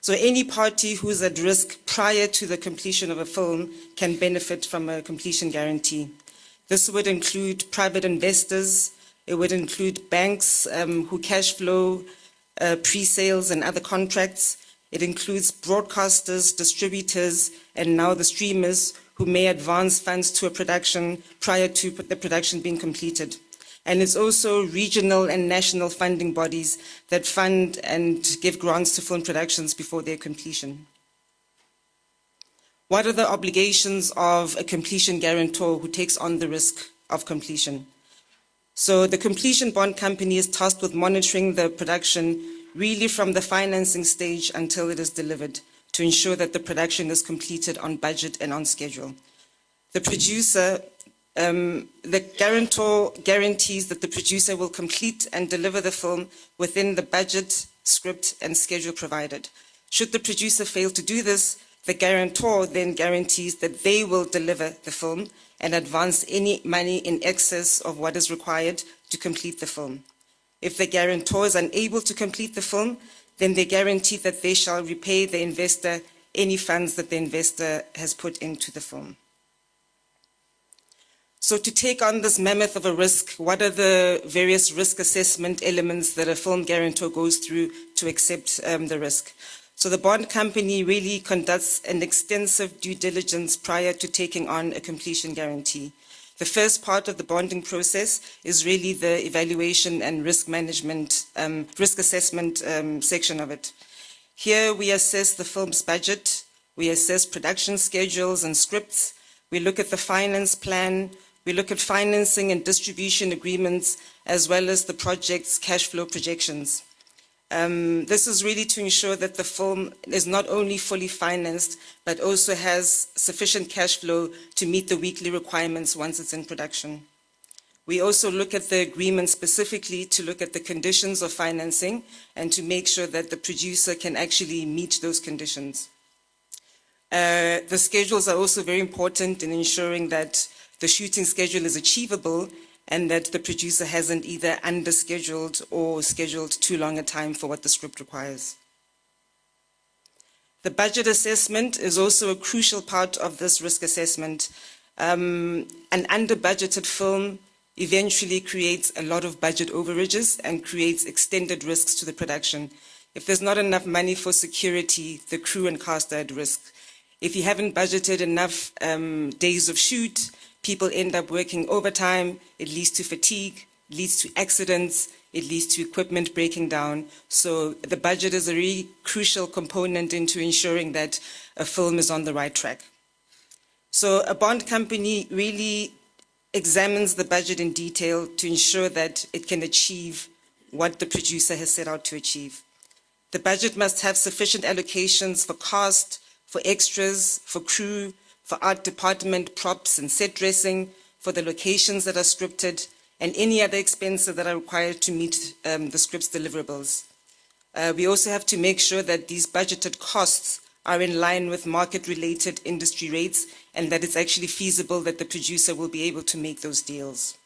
So any party who's at risk prior to the completion of a film can benefit from a completion guarantee. This would include private investors, it would include banks who cash flow pre-sales and other contracts. It includes broadcasters, distributors, and now the streamers who may advance funds to a production prior to the production being completed. And it's also regional and national funding bodies that fund and give grants to film productions before their completion. What are the obligations of a completion guarantor who takes on the risk of completion? So the completion bond company is tasked with monitoring the production really from the financing stage until it is delivered to ensure that the production is completed on budget and on schedule. The producer, the guarantor guarantees that the producer will complete and deliver the film within the budget, script, and schedule provided. Should the producer fail to do this, the guarantor then guarantees that they will deliver the film and advance any money in excess of what is required to complete the film. If the guarantor is unable to complete the film, then they guarantee that they shall repay the investor any funds that the investor has put into the film. So to take on this mammoth of a risk, what are the various risk assessment elements that a film guarantor goes through to accept the risk? So the bond company really conducts an extensive due diligence prior to taking on a completion guarantee. The first part of the bonding process is really the evaluation and risk management, risk assessment section of it. Here we assess the film's budget, we assess production schedules and scripts, we look at the finance plan, we look at financing and distribution agreements, as well as the project's cash flow projections. This is really to ensure that the film is not only fully financed, but also has sufficient cash flow to meet the weekly requirements once it's in production. We also look at the agreement specifically to look at the conditions of financing and to make sure that the producer can actually meet those conditions. The schedules are also very important in ensuring that the shooting schedule is achievable and that the producer hasn't either under-scheduled or scheduled too long a time for what the script requires. The budget assessment is also a crucial part of this risk assessment. An under-budgeted film eventually creates a lot of budget overages and creates extended risks to the production. If there's not enough money for security, the crew and cast are at risk. If you haven't budgeted enough days of shoot, people end up working overtime, it leads to fatigue, it leads to accidents, it leads to equipment breaking down. So the budget is a really crucial component into ensuring that a film is on the right track. So a bond company really examines the budget in detail to ensure that it can achieve what the producer has set out to achieve. The budget must have sufficient allocations for cast, for extras, for crew, for art department, props and set dressing, for the locations that are scripted, and any other expenses that are required to meet the script's deliverables. We also have to make sure that these budgeted costs are in line with market-related industry rates and that it's actually feasible that the producer will be able to make those deals.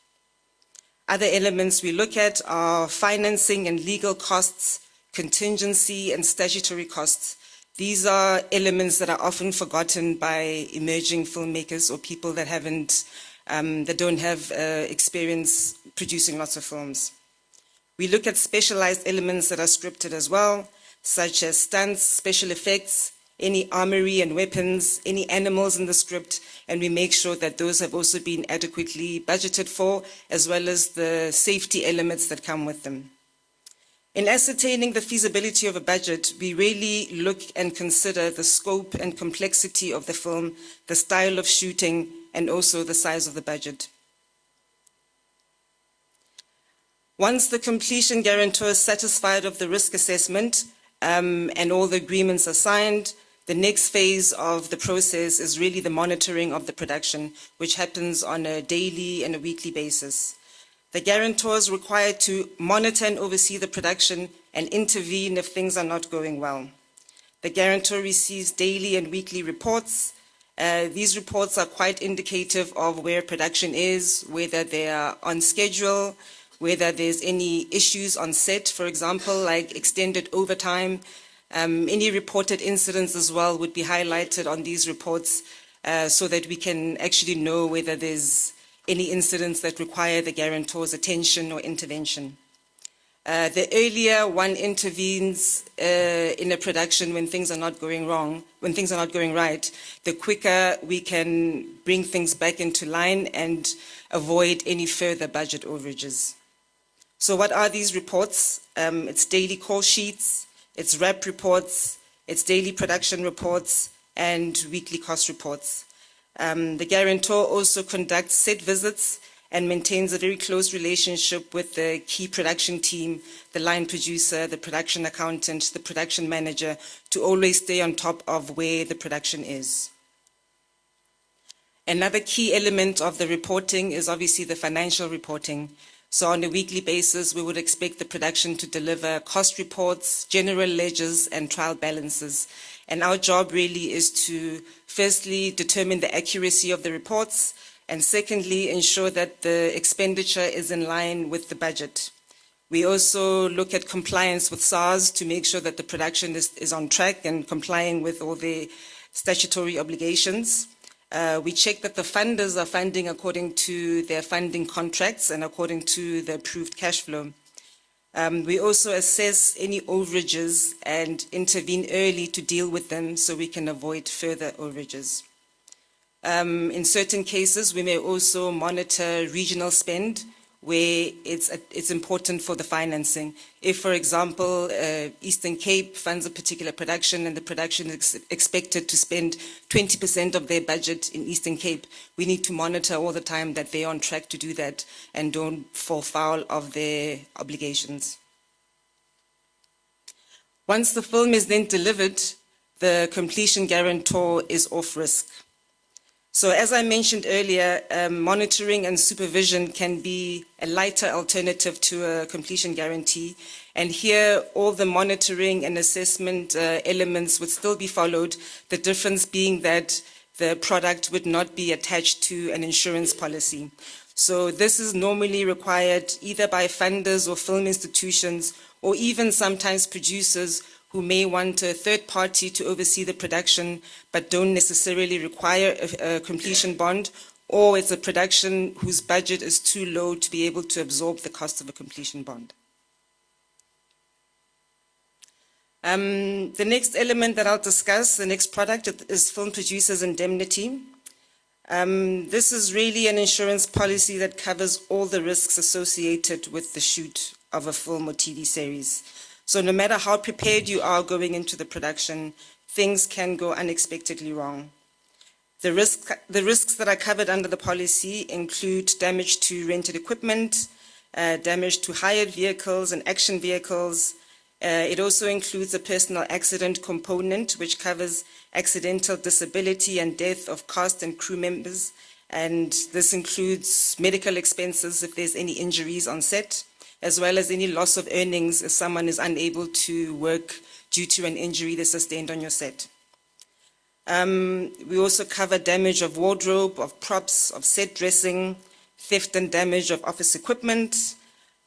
Other elements we look at are financing and legal costs, contingency and statutory costs. These are elements that are often forgotten by emerging filmmakers or people that don't have experience producing lots of films. We look at specialized elements that are scripted as well, such as stunts, special effects, any armory and weapons, any animals in the script, and we make sure that those have also been adequately budgeted for, as well as the safety elements that come with them. In ascertaining the feasibility of a budget, we really look and consider the scope and complexity of the film, the style of shooting, and also the size of the budget. Once the completion guarantor is satisfied of the risk assessment and all the agreements are signed, the next phase of the process is really the monitoring of the production, which happens on a daily and a weekly basis. The guarantor is required to monitor and oversee the production and intervene if things are not going well. The guarantor receives daily and weekly reports, These reports are quite indicative of where production is, whether they are on schedule, whether there's any issues on set, for example, like extended overtime. Any reported incidents as well would be highlighted on these reports so that we can actually know whether there's any incidents that require the guarantor's attention or intervention. The earlier one intervenes in a production when things are not going wrong, when things are not going right, the quicker we can bring things back into line and avoid any further budget overages. So what are these reports? It's daily call sheets, it's rep reports, it's daily production reports, and weekly cost reports. The guarantor also conducts set visits and maintains a very close relationship with the key production team, the line producer, the production accountant, the production manager, to always stay on top of where the production is. Another key element of the reporting is obviously the financial reporting. So on a weekly basis, we would expect the production to deliver cost reports, general ledgers, and trial balances. And our job really is to firstly determine the accuracy of the reports, and secondly, ensure that the expenditure is in line with the budget. We also look at compliance with SARS to make sure that the production is on track and complying with all the statutory obligations. We check that the funders are funding according to their funding contracts and according to the approved cash flow. We also assess any overages and intervene early to deal with them so we can avoid further overages. In certain cases, we may also monitor regional spend where it's important for the financing. If, for example, Eastern Cape funds a particular production and the production is expected to spend 20% of their budget in Eastern Cape, we need to monitor all the time that they're on track to do that and don't fall foul of their obligations. Once the film is then delivered, the completion guarantor is off risk. So as I mentioned earlier, monitoring and supervision can be a lighter alternative to a completion guarantee. And here, all the monitoring and assessment elements would still be followed, the difference being that the product would not be attached to an insurance policy. So this is normally required either by funders or film institutions, or even sometimes producers who may want a third party to oversee the production but don't necessarily require a completion bond, or it's a production whose budget is too low to be able to absorb the cost of a completion bond. The next element that I'll discuss, the next product, is film producers' indemnity. This is really an insurance policy that covers all the risks associated with the shoot of a film or TV series. So no matter how prepared you are going into the production, things can go unexpectedly wrong. The risks that are covered under the policy include damage to rented equipment, damage to hired vehicles and action vehicles. It also includes a personal accident component, which covers accidental disability and death of cast and crew members. And this includes medical expenses if there's any injuries on set, as well as any loss of earnings if someone is unable to work due to an injury they sustained on your set. We also cover damage of wardrobe, of props, of set dressing, theft and damage of office equipment,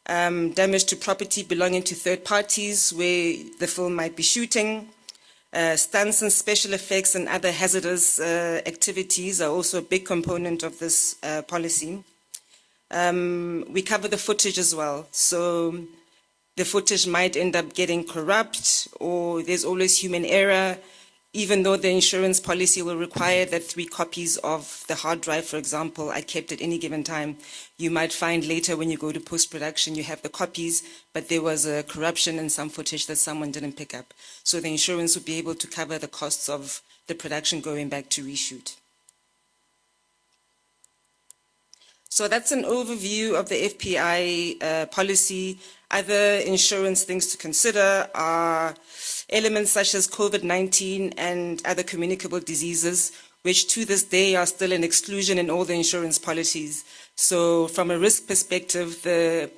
damage to property belonging to third parties where the film might be shooting. Stunts and special effects and other hazardous activities are also a big component of this policy. We cover the footage as well. So the footage might end up getting corrupt, or there's always human error, even though the insurance policy will require that 3 copies of the hard drive, for example, are kept at any given time. You might find later when you go to post-production, you have the copies, but there was a corruption in some footage that someone didn't pick up. So the insurance would be able to cover the costs of the production going back to reshoot. So that's an overview of the FPI policy. Other insurance things to consider are elements such as COVID-19 and other communicable diseases, which to this day are still an exclusion in all the insurance policies. So from a risk perspective, the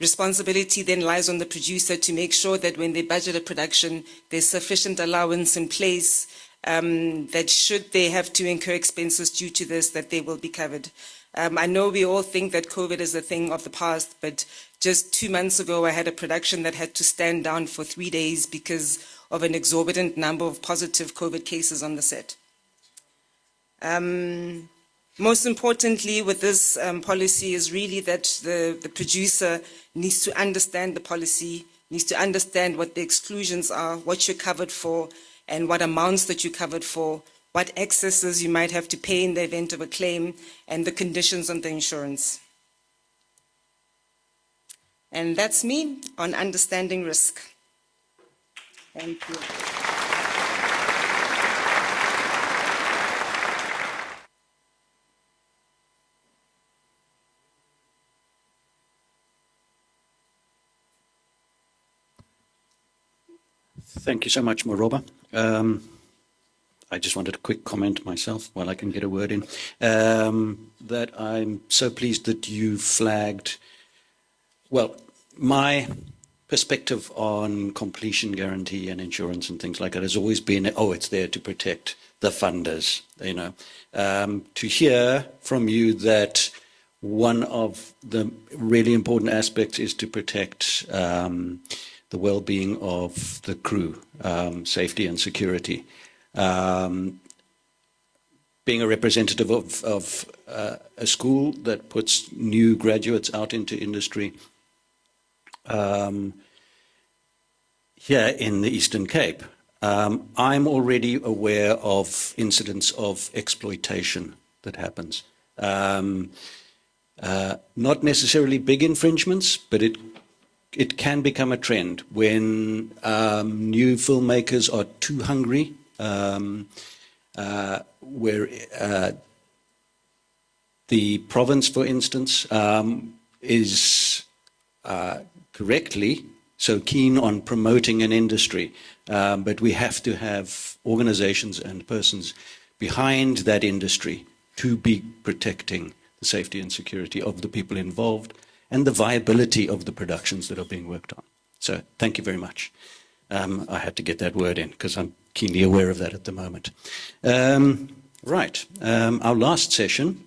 responsibility then lies on the producer to make sure that when they budget a production, there's sufficient allowance in place that should they have to incur expenses due to this, that they will be covered. I know we all think that COVID is a thing of the past, but just 2 months ago, I had a production that had to stand down for 3 days because of an exorbitant number of positive COVID cases on the set. Most importantly with this policy is really that the producer needs to understand the policy, needs to understand what the exclusions are, what you're covered for, and what amounts that you're covered for, what excesses you might have to pay in the event of a claim, and the conditions on the insurance. And that's me on understanding risk. Thank you. Thank you so much, Moroba. I just wanted a quick comment myself while I can get a word in. That I'm so pleased that you flagged, well, my perspective on completion guarantee and insurance and things like that has always been, oh, it's there to protect the funders, you know. To hear from you that one of the really important aspects is to protect the well-being of the crew, safety and security. Being a representative of a school that puts new graduates out into industry here in the Eastern Cape, I'm already aware of incidents of exploitation that happens. Not necessarily big infringements, but it can become a trend when new filmmakers are too hungry, where the province, for instance, is correctly so keen on promoting an industry, but we have to have organizations and persons behind that industry to be protecting the safety and security of the people involved and the viability of the productions that are being worked on. So thank you very much. I had to get that word in because I'm keenly aware of that at the moment. Right, our last session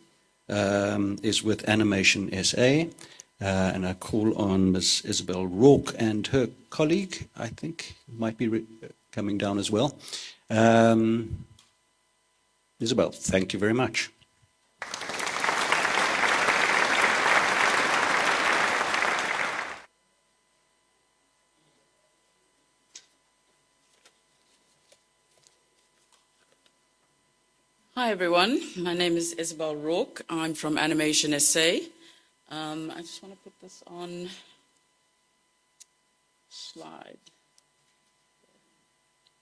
is with Animation SA, and I call on Ms. Isabel Rourke and her colleague, I think, might be coming down as well. Isabel, thank you very much. Hi everyone, my name is Isabel Rourke. I'm from Animation SA. I just want to put this on slide.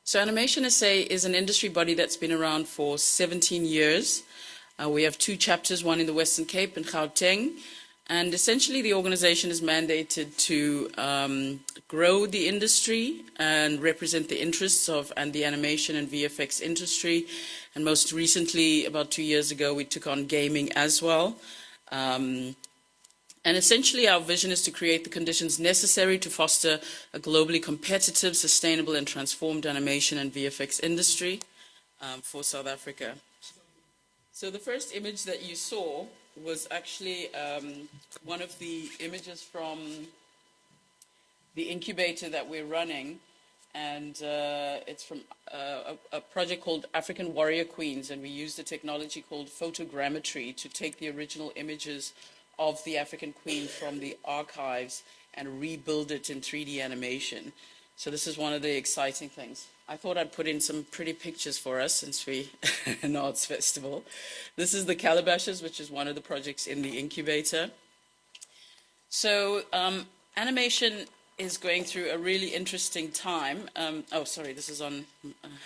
So Animation SA is an industry body that's been around for 17 years. We have 2 chapters, one in the Western Cape and Gauteng. And essentially the organization is mandated to grow the industry and represent the interests of the animation and VFX industry. And most recently, about 2 years ago, we took on gaming as well. And essentially our vision is to create the conditions necessary to foster a globally competitive, sustainable and transformed animation and VFX industry for South Africa. So the first image that you saw was actually one of the images from the incubator that we're running, and it's from a project called African Warrior Queens, and we use the technology called photogrammetry to take the original images of the African Queen from the archives and rebuild it in 3D animation. So this is one of the exciting things. I thought I'd put in some pretty pictures for us since we an arts festival. This is the Calabashes, which is one of the projects in the incubator. So animation is going through a really interesting time. This is on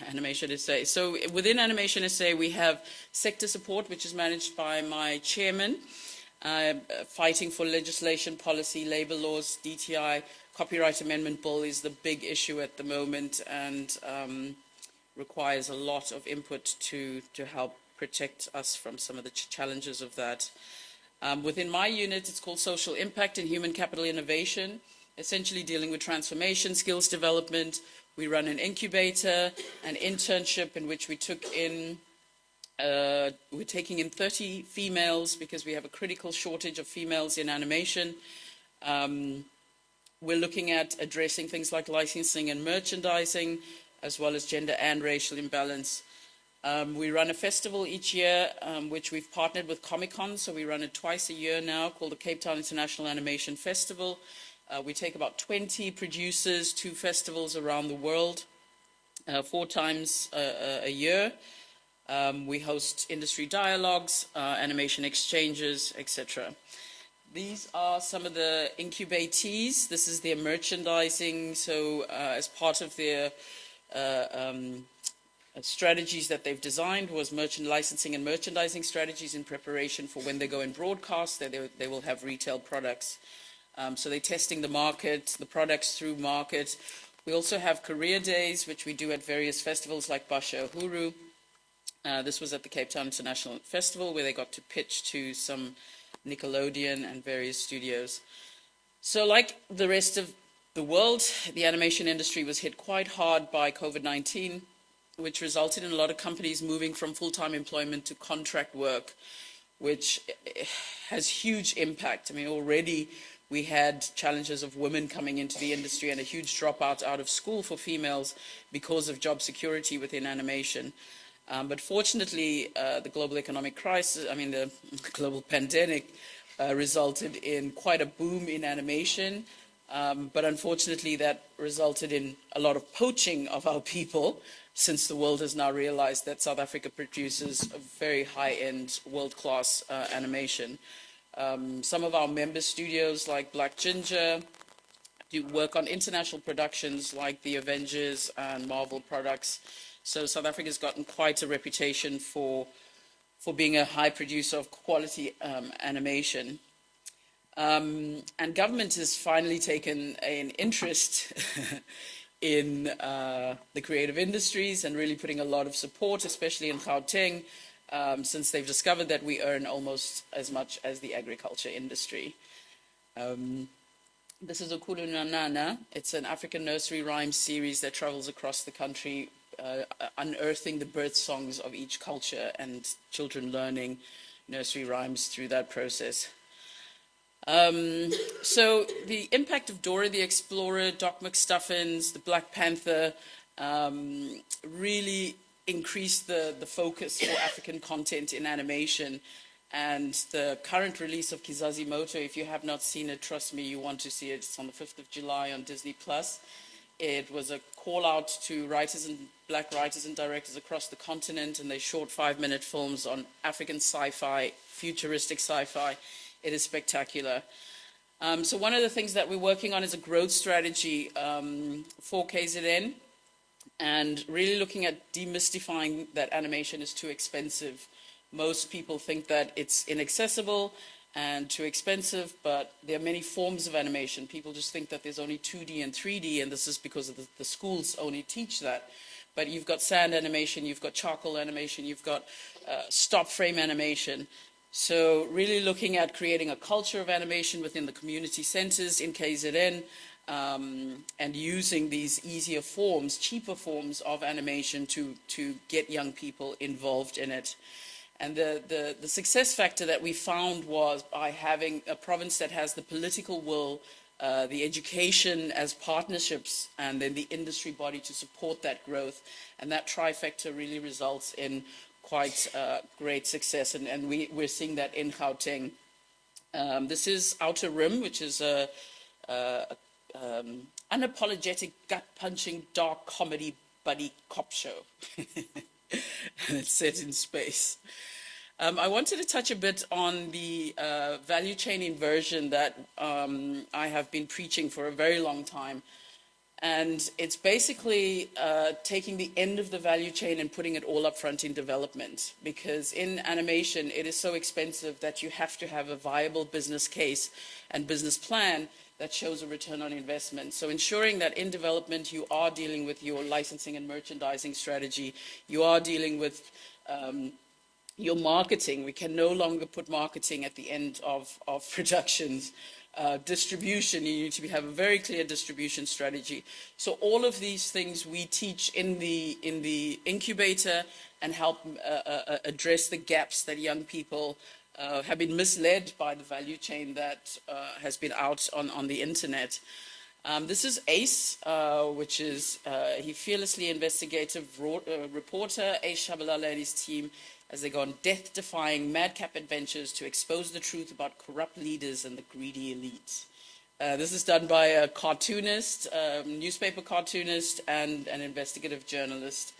Animation SA. So within Animation SA, we have sector support, which is managed by my chairman, fighting for legislation, policy, labor laws, DTI. Copyright Amendment Bill is the big issue at the moment and requires a lot of input to help protect us from some of the challenges of that. Within my unit, it's called Social Impact and Human Capital Innovation, essentially dealing with transformation, skills development, We run an incubator, an internship in which we took in, we're taking in 30 females because we have a critical shortage of females in animation. We're looking at addressing things like licensing and merchandising, as well as gender and racial imbalance. We run a festival each year, which we've partnered with Comic-Con, so we run it twice a year now, called the Cape Town International Animation Festival. We take about 20 producers to festivals around the world, 4 times a year. We host industry dialogues, animation exchanges, etc. These are some of the incubatees. This is their merchandising, so as part of their strategies that they've designed was licensing and merchandising strategies in preparation for when they go in broadcast, that they will have retail products. So they're testing the market, the products through market. We also have career days, which we do at various festivals like Basha Uhuru. This was at the Cape Town International Festival, where they got to pitch to some Nickelodeon and various studios. So like the rest of the world, the animation industry was hit quite hard by COVID-19, which resulted in a lot of companies moving from full-time employment to contract work, which has huge impact. I mean, already we had challenges of women coming into the industry and a huge dropout out of school for females because of job security within animation. But fortunately, the global economic crisis, the global pandemic, resulted in quite a boom in animation. But unfortunately, that resulted in a lot of poaching of our people, since the world has now realized that South Africa produces a very high-end, world-class animation. Some of our member studios, like Black Ginger, do work on international productions like the Avengers and Marvel products. So South Africa has gotten quite a reputation for being a high producer of quality animation. And government has finally taken an interest in the creative industries and really putting a lot of support, especially in Gauteng, since they've discovered that we earn almost as much as the agriculture industry. This is Okulu Nanana. It's an African nursery rhyme series that travels across the country, unearthing the birth songs of each culture and children learning nursery rhymes through that process. So the impact of Dora the Explorer, Doc McStuffins, the Black Panther really increased the focus for African content in animation. And the current release of Kizazi Moto, if you have not seen it, trust me, you want to see it. It's on the 5th of July on Disney+. It was a call out to black writers and directors across the continent, and they short 5-minute films on African sci-fi, futuristic sci-fi. It is spectacular. So one of the things that we're working on is a growth strategy for KZN, and really looking at demystifying that animation is too expensive. Most people think that it's inaccessible and too expensive, but there are many forms of animation. People just think that there's only 2D and 3D, and this is because of the schools only teach that. But you've got sand animation, you've got charcoal animation, you've got stop frame animation. So really looking at creating a culture of animation within the community centers in KZN, and using these easier forms, cheaper forms of animation to get young people involved in it. And the success factor that we found was by having a province that has the political will, the education as partnerships, and then the industry body to support that growth. And that trifecta really results in quite great success. And we're seeing that in Gauteng. This is Outer Rim, which is a unapologetic, gut-punching, dark comedy buddy cop show. And it's set in space. I wanted to touch a bit on the value chain inversion that I have been preaching for a very long time. And it's basically taking the end of the value chain and putting it all up front in development. Because in animation, it is so expensive that you have to have a viable business case and business plan that shows a return on investment. So ensuring that in development, you are dealing with your licensing and merchandising strategy, you are dealing with your marketing. We can no longer put marketing at the end of productions. distribution. You need to have a very clear distribution strategy. So all of these things we teach in the incubator and help address the gaps that young people have been misled by the value chain that has been out on the internet. This is Ace, which is he fearlessly investigative reporter, Ace Shabalala and his team, as they go on death-defying madcap adventures to expose the truth about corrupt leaders and the greedy elite. This is done by a cartoonist, newspaper cartoonist, and an investigative journalist.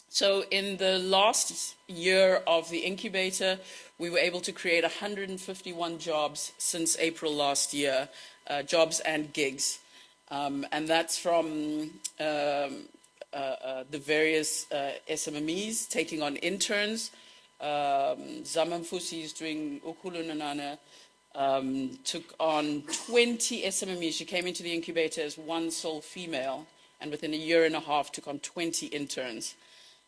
So in the last year of the incubator, we were able to create 151 jobs since April last year, jobs and gigs. And that's from the various SMMEs taking on interns. Zamamfusi is doing Ukulunanana, took on 20 SMMEs. She came into the incubator as one sole female, and within a year and a half took on 20 interns.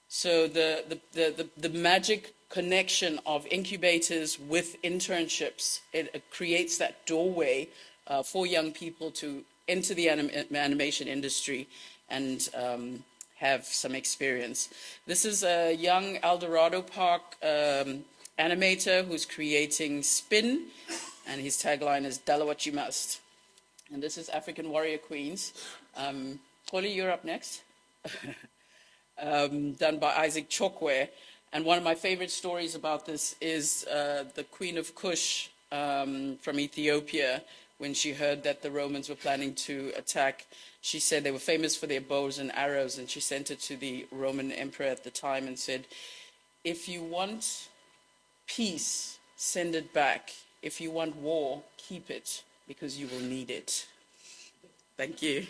So the magic connection of incubators with internships, it creates that doorway for young people to enter the animation industry and have some experience. This is a young Eldorado Park animator who's creating Spin, and his tagline is "Dala what you must." And this is African Warrior Queens. Holly, you're up next. Done by Isaac Chokwe. And one of my favorite stories about this is the Queen of Kush from Ethiopia. When she heard that the Romans were planning to attack, she said they were famous for their bows and arrows, and she sent it to the Roman emperor at the time and said, if you want peace, send it back. If you want war, keep it, because you will need it. Thank you.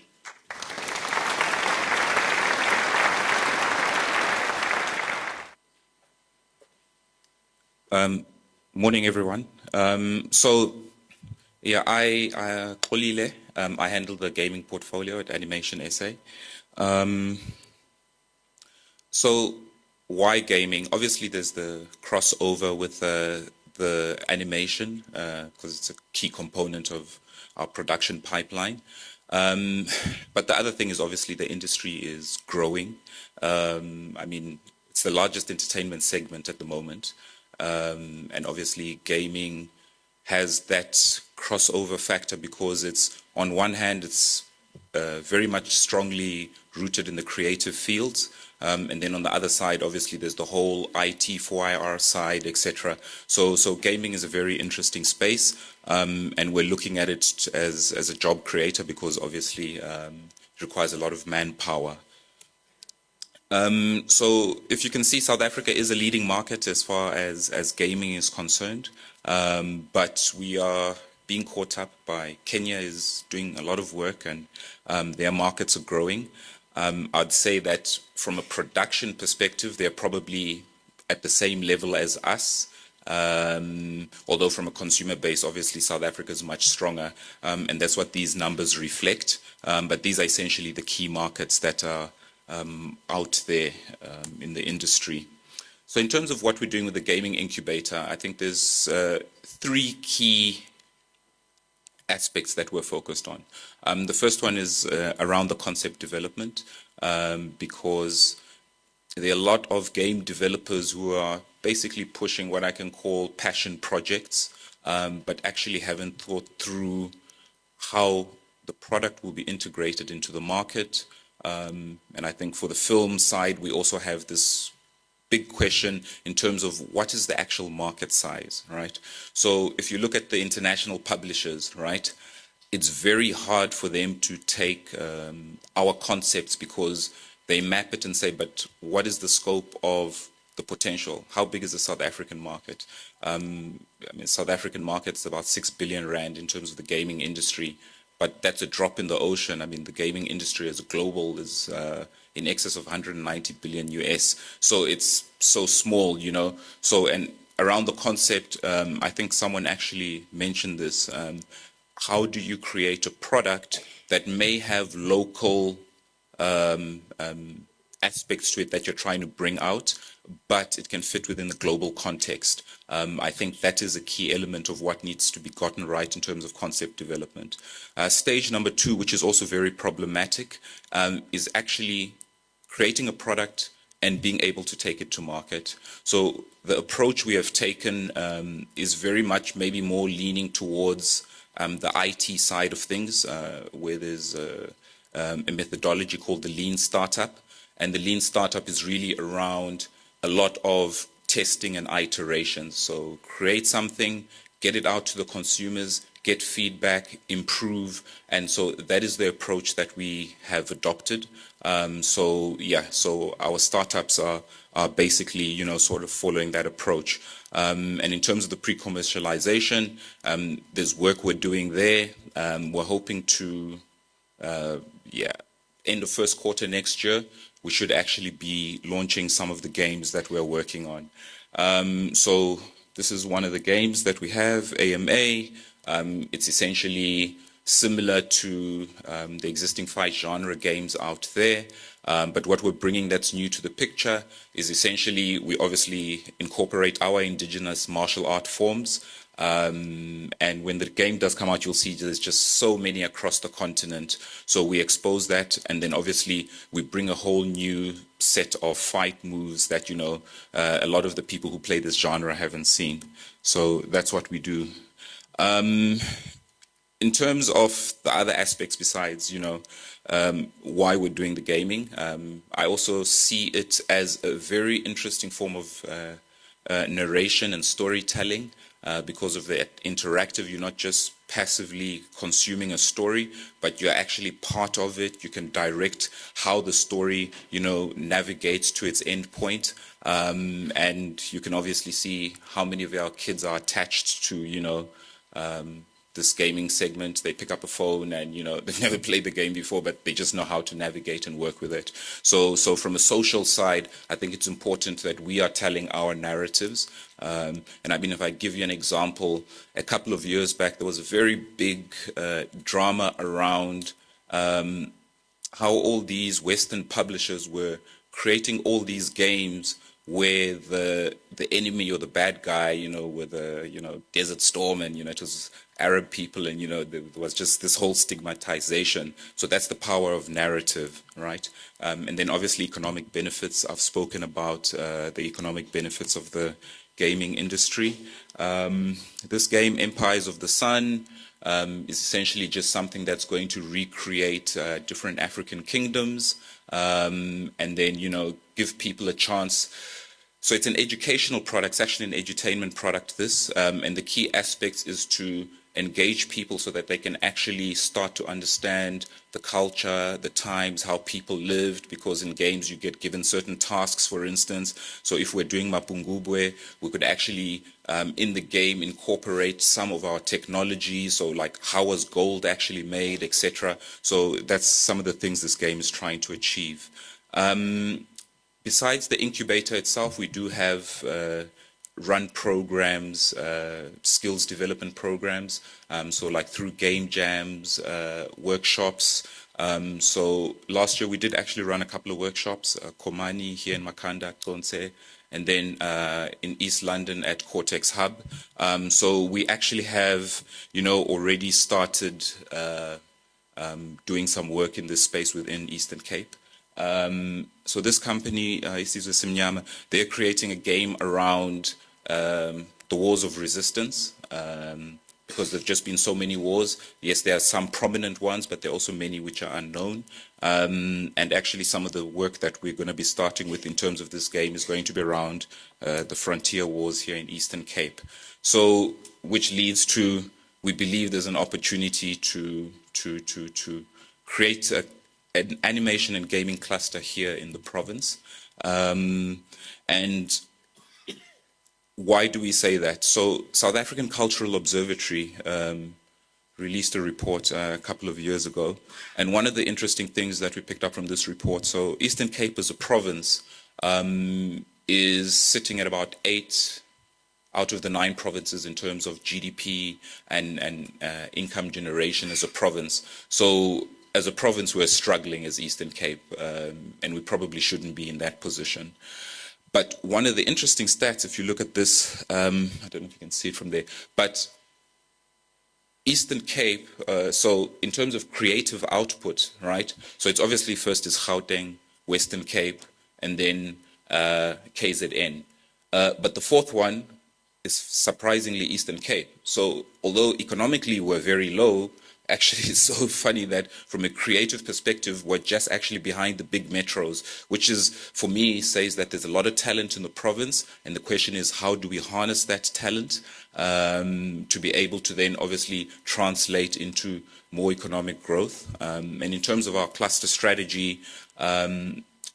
Morning, everyone. Yeah, Kolile, I handle the gaming portfolio at Animation SA. So why gaming? Obviously, there's the crossover with the animation, because it's a key component of our production pipeline. But the other thing is obviously the industry is growing. I mean, it's the largest entertainment segment at the moment. And obviously gaming has that crossover factor because it's, on one hand, it's very much strongly rooted in the creative fields. And then on the other side, obviously, there's the whole IT 4IR side, etc. So gaming is a very interesting space. And we're looking at it as a job creator because obviously it requires a lot of manpower. So if you can see, South Africa is a leading market as far as gaming is concerned, but we are being caught up by Kenya is doing a lot of work and their markets are growing. I'd say that from a production perspective, they're probably at the same level as us. Although from a consumer base, obviously South Africa is much stronger, and that's what these numbers reflect. But these are essentially the key markets that are out there in the industry. So in terms of what we're doing with the gaming incubator, I think there's three key aspects that we're focused on. The first one is around the concept development, because there are a lot of game developers who are basically pushing what I can call passion projects, but actually haven't thought through how the product will be integrated into the market. And I think for the film side, we also have this big question in terms of what is the actual market size, right? So if you look at the international publishers, right, it's very hard for them to take our concepts because they map it and say, but what is the scope of the potential? How big is the South African market? I mean, South African market is about 6 billion rand in terms of the gaming industry, but that's a drop in the ocean. I mean, the gaming industry as a global is in excess of 190 billion US. So it's so small, you know. So, and around the concept, I think someone actually mentioned this. How do you create a product that may have local aspects to it that you're trying to bring out, but it can fit within the global context. I think that is a key element of what needs to be gotten right in terms of concept development. Stage number 2, which is also very problematic, is actually creating a product and being able to take it to market. So the approach we have taken is very much maybe more leaning towards the IT side of things, where there's a methodology called the Lean Startup. And the Lean Startup is really around a lot of testing and iterations. So create something, get it out to the consumers, get feedback, improve. And so that is the approach that we have adopted. So our startups are basically, sort of following that approach. And in terms of the pre-commercialization, there's work we're doing there. We're hoping to, end of first quarter next year, we should actually be launching some of the games that we're working on. So this is one of the games that we have, AMA. It's essentially similar to the existing 5 genre games out there. But what we're bringing that's new to the picture is essentially we obviously incorporate our indigenous martial art forms. And when the game does come out, you'll see there's just so many across the continent. So we expose that, and then obviously we bring a whole new set of fight moves that, a lot of the people who play this genre haven't seen. So that's what we do. In terms of the other aspects besides, why we're doing the gaming, I also see it as a very interesting form of narration and storytelling. Because of the interactive, you're not just passively consuming a story, but you're actually part of it. You can direct how the story, navigates to its end point. And you can obviously see how many of our kids are attached to, this gaming segment. They pick up a phone and, they've never played the game before, but they just know how to navigate and work with it. So from a social side, I think it's important that we are telling our narratives. And if I give you an example, a couple of years back, there was a very big drama around how all these Western publishers were creating all these games where the enemy or the bad guy, were the, Desert Storm, and, it was Arab people, and, there was just this whole stigmatization. So that's the power of narrative, right? And then obviously economic benefits. I've spoken about the economic benefits of the gaming industry. This game, Empires of the Sun, is essentially just something that's going to recreate different African kingdoms, and then, give people a chance. So it's an educational product, it's actually an edutainment product, this, and the key aspect is to engage people so that they can actually start to understand the culture, the times, how people lived, because in games you get given certain tasks, for instance. So if we're doing Mapungubwe, we could actually, in the game, incorporate some of our technology, so like how was gold actually made, etc. So that's some of the things this game is trying to achieve. Besides the incubator itself, we do have run programs, skills development programs, so like through game jams, workshops. So last year we did actually run a couple of workshops, Komani here in Makanda, Tonse, and then in East London at Cortex Hub. So we actually have, already started doing some work in this space within Eastern Cape. So this company, Isizwe Simnyama, they're creating a game around the wars of resistance, because there've just been so many wars. Yes, there are some prominent ones, but there are also many which are unknown. And actually some of the work that we're going to be starting with in terms of this game is going to be around the frontier wars here in Eastern Cape. So, which leads to, we believe there's an opportunity to create an animation and gaming cluster here in the province. And why do we say that? So South African Cultural Observatory released a report a couple of years ago. And one of the interesting things that we picked up from this report, so Eastern Cape as a province is sitting at about 8 out of the 9 provinces in terms of GDP and income generation as a province. So as a province, we're struggling as Eastern Cape, and we probably shouldn't be in that position. But one of the interesting stats, if you look at this, I don't know if you can see it from there, but Eastern Cape, so in terms of creative output, right? So it's obviously first is Gauteng, Western Cape, and then KZN. But the fourth one is surprisingly Eastern Cape. So although economically we're very low, actually it's so funny that from a creative perspective, we're just actually behind the big metros, which is, for me, says that there's a lot of talent in the province. And the question is, how do we harness that talent to be able to then obviously translate into more economic growth? And in terms of our cluster strategy,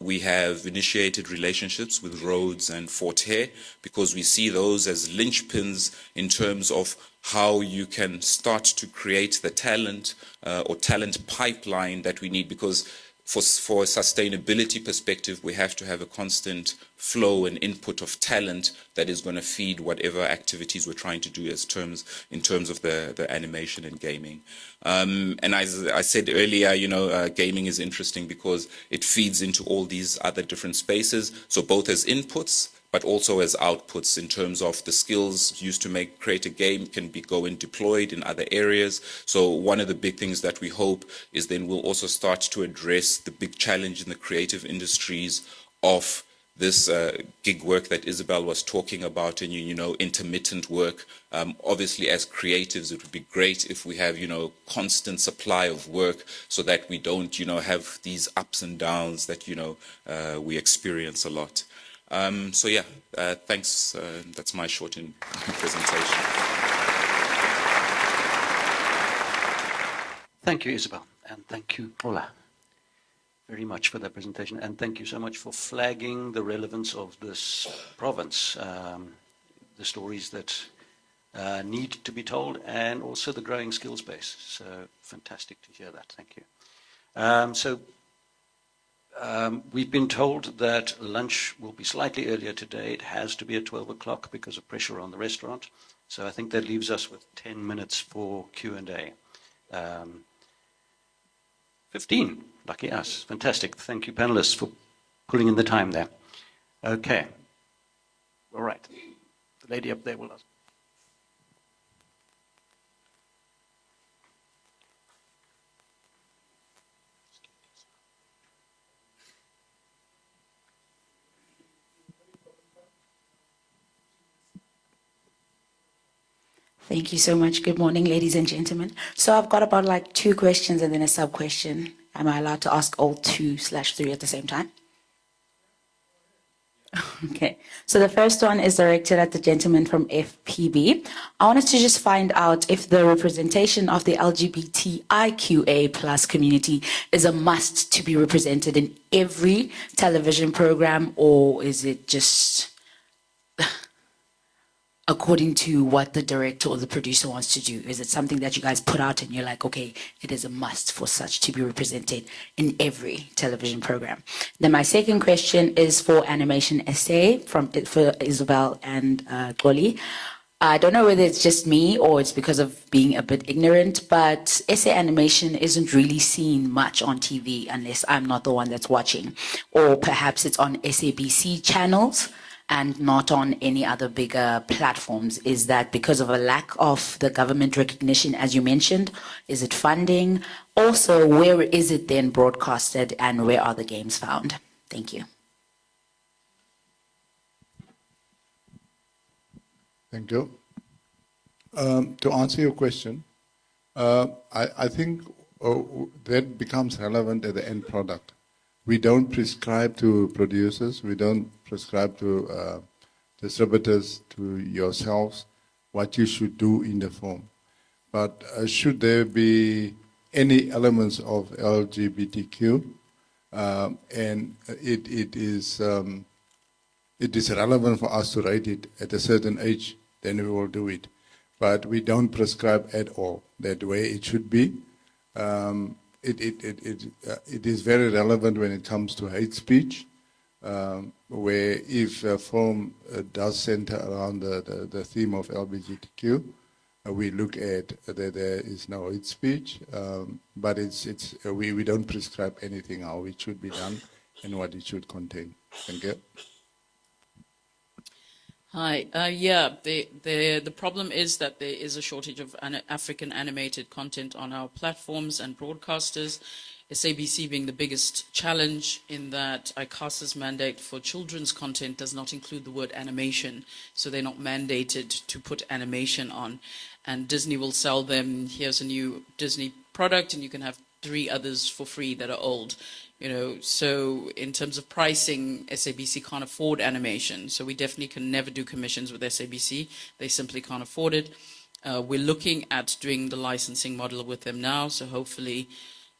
we have initiated relationships with Rhodes and Fort Hare because we see those as linchpins in terms of how you can start to create the talent or talent pipeline that we need, because for a sustainability perspective, we have to have a constant flow and input of talent that is going to feed whatever activities we're trying to do in terms of the animation and gaming. And as I said earlier, gaming is interesting because it feeds into all these other different spaces. So both as inputs, but also as outputs in terms of the skills used to create a game can go and deployed in other areas. So one of the big things that we hope is then we'll also start to address the big challenge in the creative industries of this gig work that Isabel was talking about, and intermittent work. Obviously, as creatives, it would be great if we have constant supply of work, so that we don't have these ups and downs that we experience a lot. So yeah, thanks. That's my short presentation. Thank you, Isabel, and thank you, Ola, very much for that presentation, and thank you so much for flagging the relevance of this province, the stories that need to be told, and also the growing skills base. So fantastic to hear that. Thank you. We've been told that lunch will be slightly earlier today. It has to be at 12 o'clock because of pressure on the restaurant. So I think that leaves us with 10 minutes for Q&A. 15, lucky us. Fantastic. Thank you, panelists, for pulling in the time there. Okay. All right. The lady up there will ask. Thank you so much. Good morning, ladies and gentlemen. So I've got about 2 questions and then a sub-question. Am I allowed to ask all 2/3 at the same time? Okay. So the first one is directed at the gentleman from FPB. I wanted to just find out if the representation of the LGBTIQA plus community is a must to be represented in every television program, or is it just according to what the director or the producer wants to do? Is it something that you guys put out and you're like, okay, it is a must for such to be represented in every television program? Then my second question is for Animation SA for Isabel and Goli. I don't know whether it's just me or it's because of being a bit ignorant, but SA Animation isn't really seen much on TV unless I'm not the one that's watching. Or perhaps it's on SABC channels and not on any other bigger platforms. Is that because of a lack of the government recognition, as you mentioned? Is it funding? Also, where is it then broadcasted and where are the games found? Thank you. Thank you. To answer your question, I think that becomes relevant at the end product. We don't prescribe to producers, we don't prescribe to distributors, to yourselves, what you should do in the film. But should there be any elements of LGBTQ, and it is relevant for us to rate it at a certain age, then we will do it. But we don't prescribe at all that way it should be. It is very relevant when it comes to hate speech, where if a film does center around the theme of LGBTQ, we look at that there is no hate speech, but we don't prescribe anything how it should be done and what it should contain. Thank you. Hi. Yeah, the problem is that there is a shortage of African animated content on our platforms and broadcasters. SABC being the biggest challenge in that ICASA's mandate for children's content does not include the word animation, so they're not mandated to put animation on. And Disney will sell them, here's a new Disney product, and you can have 3 others for free that are old. You know, so in terms of pricing, SABC can't afford animation. So we definitely can never do commissions with SABC. They simply can't afford it. We're looking at doing the licensing model with them now, so hopefully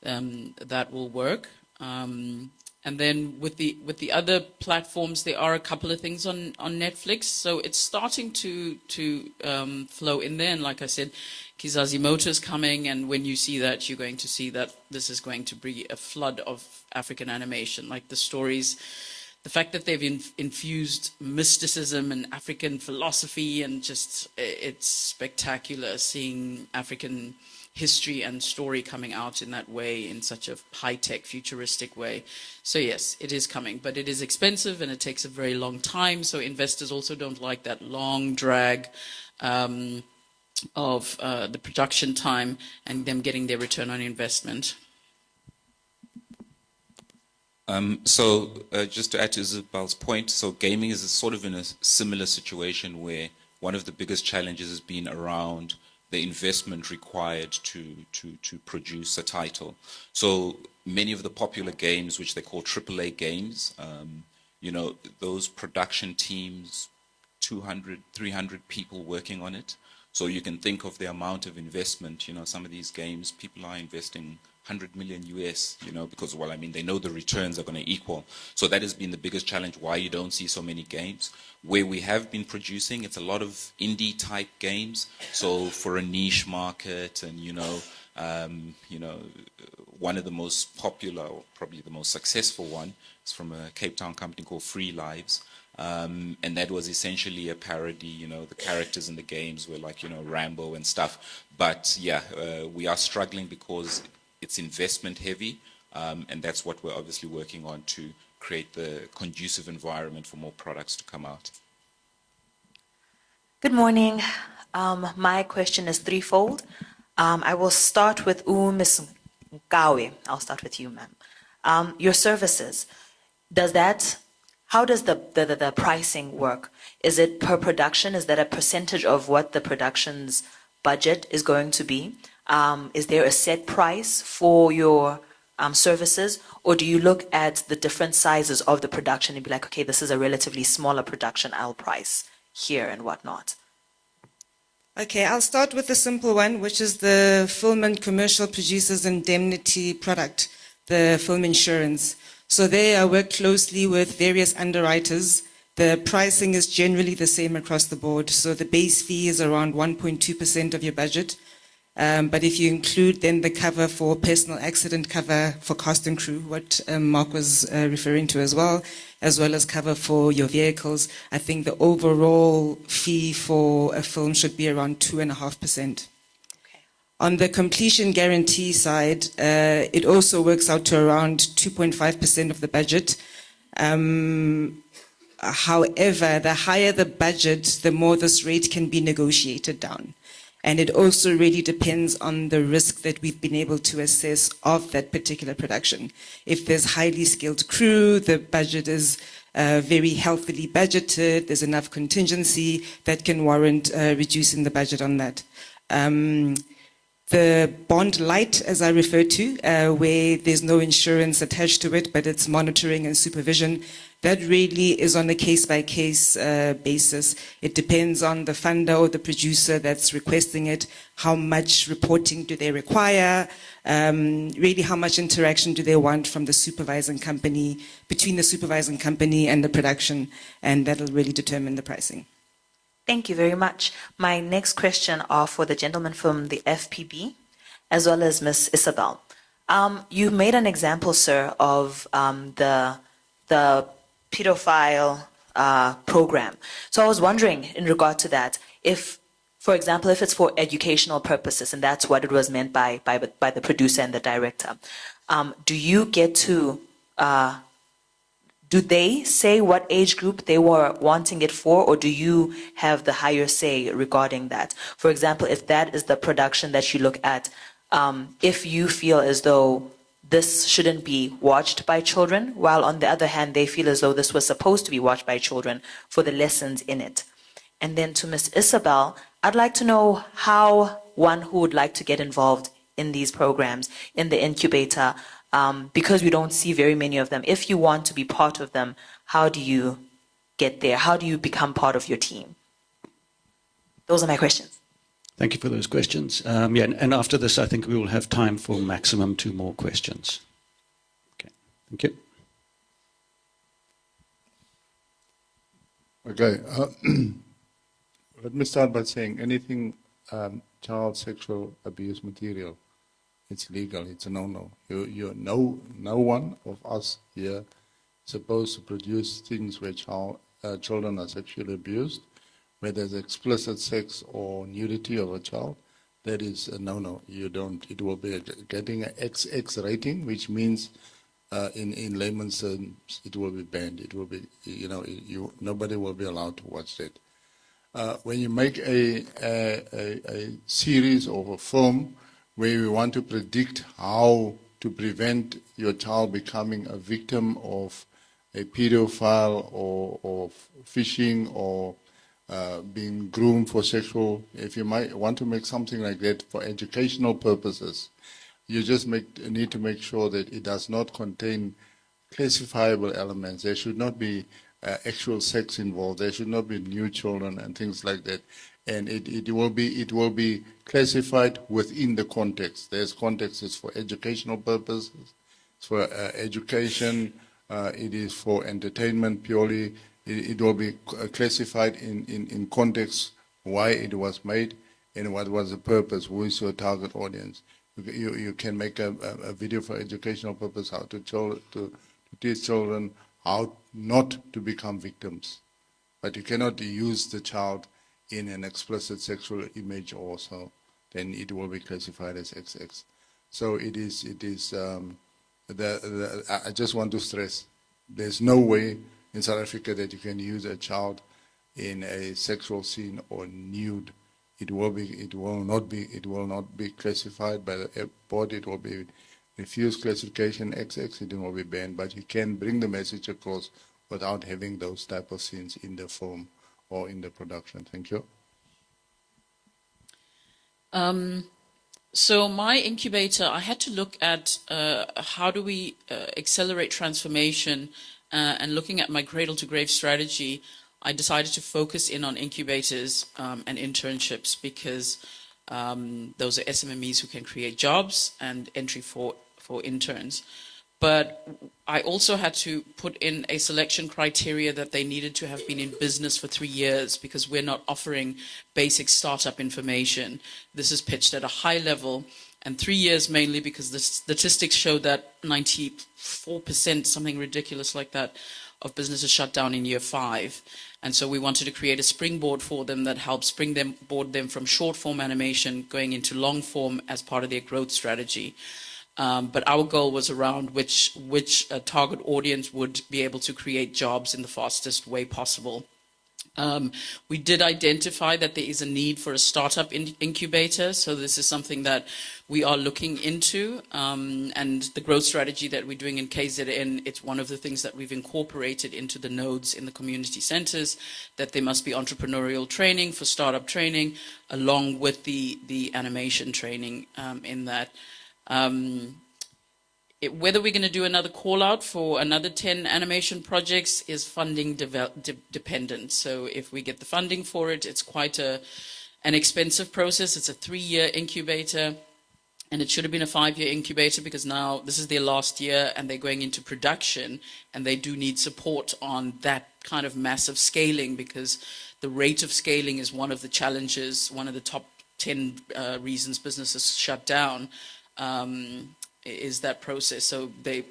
that will work. And then with the other platforms, there are a couple of things on Netflix. So it's starting to flow in there. And like I said, Kizazi Moto's coming, and when you see that, you're going to see that this is going to be a flood of African animation. Like the stories, the fact that they've infused mysticism and African philosophy, and just it's spectacular seeing African history and story coming out in that way, in such a high-tech, futuristic way. So yes, it is coming, but it is expensive and it takes a very long time. So investors also don't like that long drag of the production time and them getting their return on investment. Just to add to Isabel's point, so gaming is sort of in a similar situation where one of the biggest challenges has been around the investment required to produce a title. So many of the popular games, which they call AAA games, you know, those production teams, 200, 300 people working on it. So you can think of the amount of investment. You know, some of these games, people are investing 100 million US, you know, because, well, I mean, they know the returns are going to equal. So that has been the biggest challenge, why you don't see so many games. Where we have been producing, it's a lot of indie type games. So for a niche market, and, you know, one of the most popular, or probably the most successful one, is from a Cape Town company called Free Lives. And that was essentially a parody, you know, the characters in the games were like, you know, Rambo and stuff. But yeah, we are struggling because it's investment heavy, and that's what we're obviously working on, to create the conducive environment for more products to come out. Good morning. My question is threefold. I will start with Ms. Ngawe. I'll start with you, ma'am. Your services, how does the pricing work? Is it per production? Is that a percentage of what the production's budget is going to be? Is there a set price for your services, or do you look at the different sizes of the production and be like, okay, this is a relatively smaller production, I'll price here and whatnot? Okay, I'll start with the simple one, which is the Film and Commercial Producers Indemnity product, the film insurance. So there I work closely with various underwriters. The pricing is generally the same across the board. So the base fee is around 1.2% of your budget. But if you include then the cover for personal accident cover for cast and crew, what Mark was referring to as well as cover for your vehicles, I think the overall fee for a film should be around 2.5%. On the completion guarantee side, it also works out to around 2.5% of the budget. However, the higher the budget, the more this rate can be negotiated down. And it also really depends on the risk that we've been able to assess of that particular production. If there's highly skilled crew, the budget is very healthily budgeted, there's enough contingency that can warrant reducing the budget on that. The bond light, as I referred to, where there's no insurance attached to it, but it's monitoring and supervision, that really is on a case-by-case basis. It depends on the funder or the producer that's requesting it, how much reporting do they require, really how much interaction do they want from the supervising company, between the supervising company and the production, and that'll really determine the pricing. Thank you very much. My next question are for the gentleman from the FPB, as well as Ms. Isabel. You made an example, sir, of the pedophile program. So I was wondering, in regard to that, if for example, if it's for educational purposes, and that's what it was meant by the producer and the director, do you get to, do they say what age group they were wanting it for, or do you have the higher say regarding that? For example, if that is the production that you look at, if you feel as though this shouldn't be watched by children, while on the other hand, they feel as though this was supposed to be watched by children for the lessons in it. And then to Ms. Isabel, I'd like to know how one who would like to get involved in these programs, in the incubator, because we don't see very many of them. If you want to be part of them, how do you get there? How do you become part of your team? Those are my questions. Thank you for those questions. Yeah, and after this, I think we will have time for maximum 2 more questions. Okay, thank you. Okay. Let me start by saying anything child sexual abuse material, it's legal, it's a no-no. No one of us here is supposed to produce things where children are sexually abused, where there's explicit sex or nudity of a child. That is a no-no. You don't. It will be getting an XX rating, which means in layman's terms, it will be banned. It will be, nobody will be allowed to watch that. When you make a series of a film where you want to predict how to prevent your child becoming a victim of a pedophile or phishing or being groomed for sexual, if you might want to make something like that for educational purposes, you just need to make sure that it does not contain classifiable elements. There should not be actual sex involved. There should not be nude children and things like that. And it will be classified within the context. There's context is for educational purposes, it's for education, it is for entertainment purely. It will be classified in context why it was made and what was the purpose, who is your target audience. You can make a video for educational purpose, how to teach children how not to become victims. But you cannot use the child in an explicit sexual image also, then it will be classified as XX. So it is. I just want to stress, there's no way in South Africa that you can use a child in a sexual scene or nude. It will not be classified by the board. It will be refused classification XX. It will be banned. But you can bring the message across without having those type of scenes in the film or in the production. Thank you. So my incubator, I had to look at how do we accelerate transformation, and looking at my cradle to grave strategy, I decided to focus in on incubators and internships because those are SMMEs who can create jobs and entry for interns. But I also had to put in a selection criteria that they needed to have been in business for 3 years because we're not offering basic startup information. This is pitched at a high level, and 3 years mainly because the statistics show that 94%, something ridiculous like that, of businesses shut down in year 5. And so we wanted to create a springboard for them that helps springboard them from short form animation going into long form as part of their growth strategy. But our goal was around which target audience would be able to create jobs in the fastest way possible. We did identify that there is a need for a startup incubator, so this is something that we are looking into, and the growth strategy that we're doing in KZN, it's one of the things that we've incorporated into the nodes in the community centers, that there must be entrepreneurial training for startup training, along with the animation training in that. Whether we're going to do another call out for another 10 animation projects is funding dependent. So if we get the funding for it, it's quite an expensive process. It's a 3-year incubator, and it should have been a 5-year incubator because now this is their last year and they're going into production, and they do need support on that kind of massive scaling because the rate of scaling is one of the challenges, one of the top 10 reasons businesses shut down. is that process. So they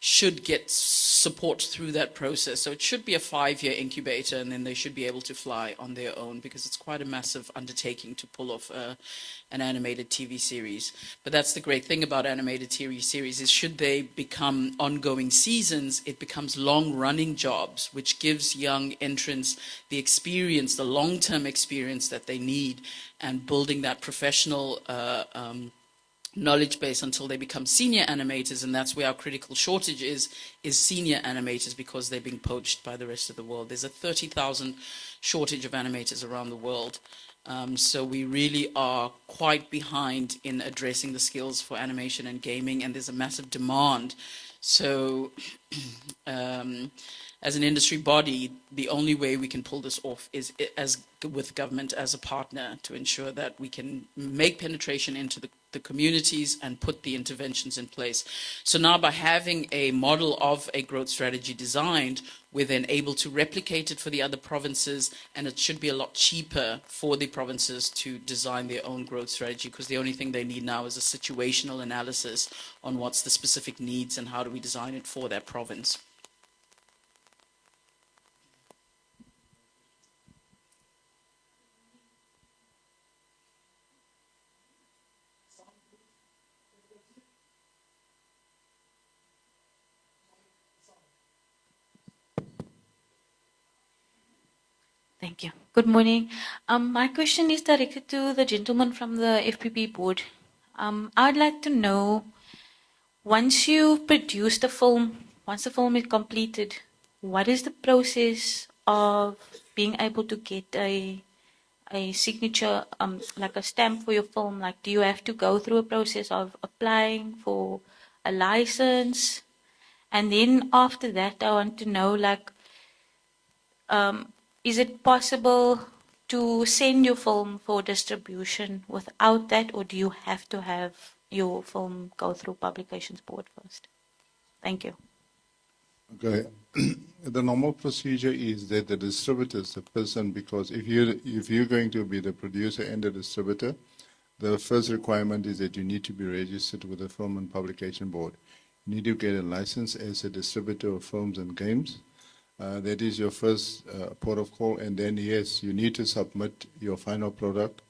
should get support through that process. So it should be a 5-year incubator, and then they should be able to fly on their own, because it's quite a massive undertaking to pull off an animated TV series. But that's the great thing about animated TV series, is should they become ongoing seasons, it becomes long-running jobs, which gives young entrants the experience, the long-term experience that they need, and building that professional knowledge base until they become senior animators. And that's where our critical shortage is senior animators, because they're being poached by the rest of the world. There's a 30,000 shortage of animators around the world. So we really are quite behind in addressing the skills for animation and gaming, and there's a massive demand. So as an industry body, the only way we can pull this off is with government as a partner, to ensure that we can make penetration into the communities and put the interventions in place. So now, by having a model of a growth strategy designed, we're then able to replicate it for the other provinces, and it should be a lot cheaper for the provinces to design their own growth strategy, because the only thing they need now is a situational analysis on what's the specific needs and how do we design it for that province. Thank you. Good morning. My question is directed to the gentleman from the FPP board. I'd like to know, once you produce the film, once the film is completed, what is the process of being able to get a signature, like a stamp for your film? Like, do you have to go through a process of applying for a license? And then after that, I want to know, like, is it possible to send your film for distribution without that, or do you have to have your film go through Publications Board first? Thank you. Okay. The normal procedure is that the distributor is the person, because if you're going to be the producer and the distributor, the first requirement is that you need to be registered with the Film and Publication Board. You need to get a license as a distributor of films and games. That is your first port of call, and then yes, you need to submit your final product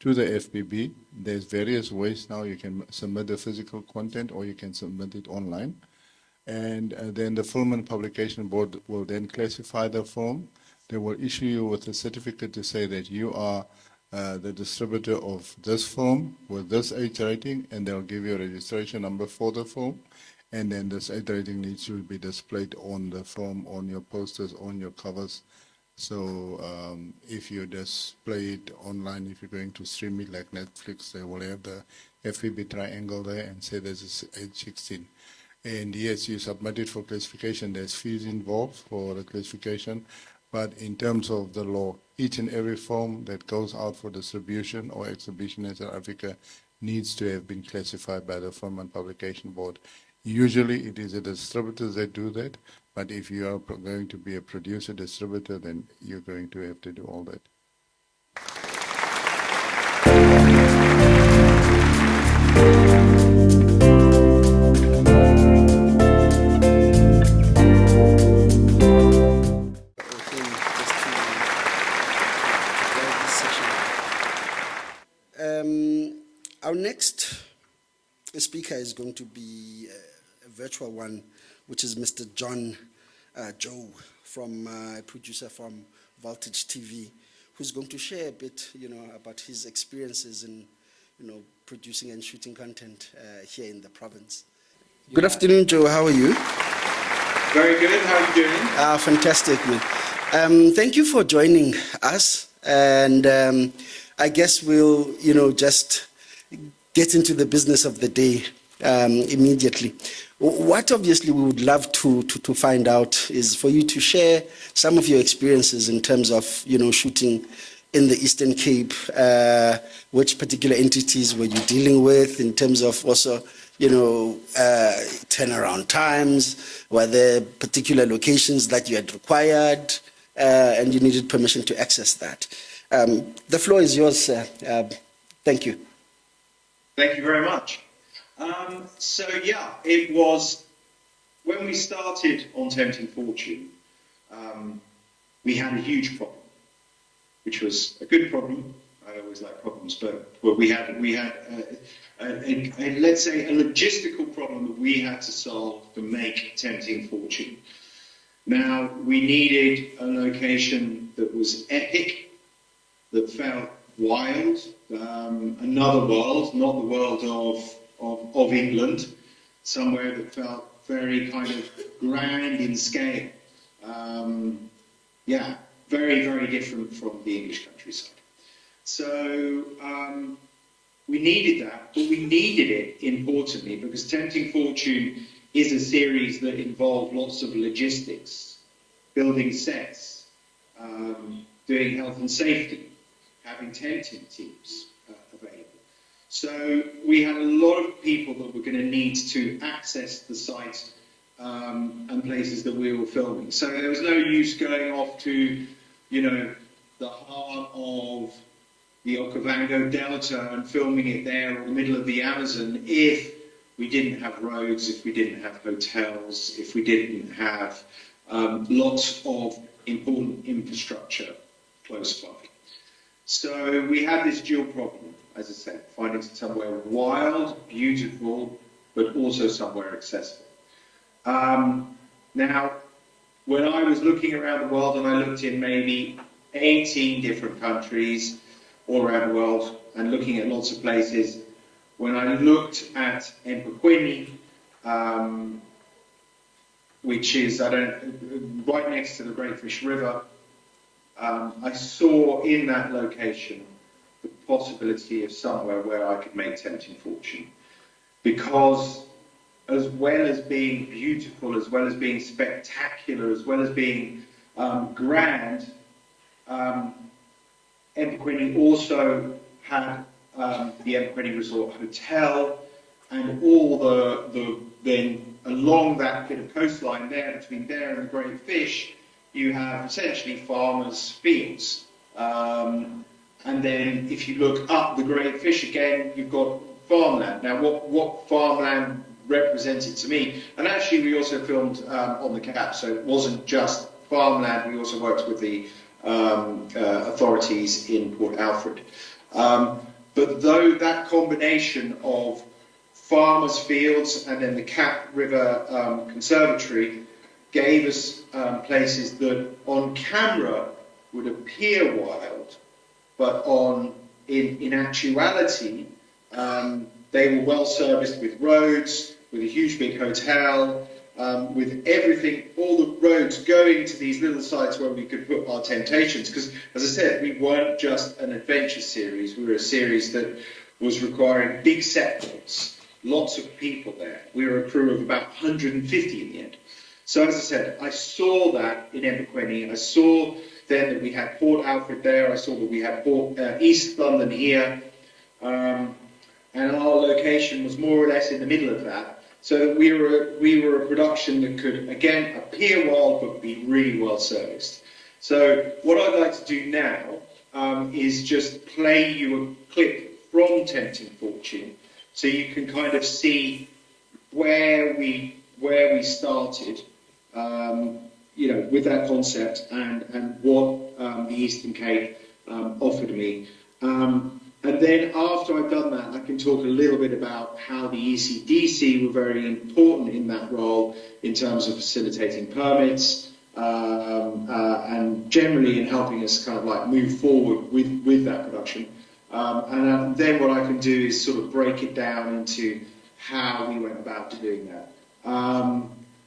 to the FPB. There's various ways now. You can submit the physical content, or you can submit it online. And then the Film and Publication Board will then classify the film. They will issue you with a certificate to say that you are the distributor of this film with this age rating, and they'll give you a registration number for the film. And then this age rating needs to be displayed on the film, on your posters, on your covers. So if you display it online, if you're going to stream it like Netflix, they will have the FPB triangle there and say this is age 16. And yes, you submit it for classification. There's fees involved for the classification. But in terms of the law, each and every film that goes out for distribution or exhibition in South Africa needs to have been classified by the Film and Publication Board. Usually it is the distributors that do that, but if you are going to be a producer distributor, then you're going to have to do all that. Our next speaker is going to be a virtual one, which is Mr. John Joe, from a producer from Voltage TV, who's going to share a bit, about his experiences in, producing and shooting content here in the province. Good afternoon, Joe. How are you? Very good. How are you doing? Fantastic, man. Thank you for joining us, and I guess we'll, just get into the business of the day immediately. What obviously we would love to find out is for you to share some of your experiences in terms of, shooting in the Eastern Cape. Which particular entities were you dealing with in terms of also, turnaround times? Were there particular locations that you had required and you needed permission to access that? The floor is yours, sir. Thank you. Thank you very much. So yeah, it was when we started on Tempting Fortune. We had a huge problem, which was a good problem. I always like problems, but we had let's say a logistical problem that we had to solve to make Tempting Fortune. Now we needed a location that was epic, that felt wild, another world, not the world of England, somewhere that felt very kind of grand in scale. Yeah, very, very different from the English countryside. So we needed that, but we needed it importantly because Tempting Fortune is a series that involved lots of logistics, building sets, doing health and safety, having tenting teams available. So we had a lot of people that were going to need to access the site and places that we were filming. So there was no use going off to, you know, the heart of the Okavango Delta and filming it there in the middle of the Amazon if we didn't have roads, if we didn't have hotels, if we didn't have lots of important infrastructure close by. So we had this dual problem, as I said, finding somewhere wild, beautiful, but also somewhere accessible. Now, when I was looking around the world and I looked in maybe 18 different countries all around the world and looking at lots of places, when I looked at Empequeni, which is right next to the Great Fish River, I saw in that location the possibility of somewhere where I could make Tempting Fortune. Because as well as being beautiful, as well as being spectacular, as well as being grand, Empequeni also had the Empequeni Resort Hotel and all then along that bit of coastline there, between there and the Great Fish, you have essentially farmers' fields. And then if you look up the Great Fish again, you've got farmland. Now what farmland represented to me, and actually we also filmed on the Cap, so it wasn't just farmland, we also worked with the authorities in Port Alfred. But though that combination of farmers' fields and then the Cap River Conservatory gave us places that on camera would appear wild, but in actuality they were well serviced with roads, with a huge big hotel, with everything, all the roads going to these little sites where we could put our temptations. Because, as I said, we weren't just an adventure series, we were a series that was requiring big set points, lots of people there. We were a crew of about 150 in the end. So, as I said, I saw that in Empequeni. I saw then that we had Port Alfred there. I saw that we had East London here. And our location was more or less in the middle of that. So we were a production that could, again, appear wild but be really well serviced. So what I'd like to do now is just play you a clip from Tempting Fortune so you can kind of see where we started, you know, with that concept and what the Eastern Cape offered me. And then after I've done that, I can talk a little bit about how the ECDC were very important in that role in terms of facilitating permits and generally in helping us kind of like move forward with that production. And then what I can do is sort of break it down into how we went about doing that.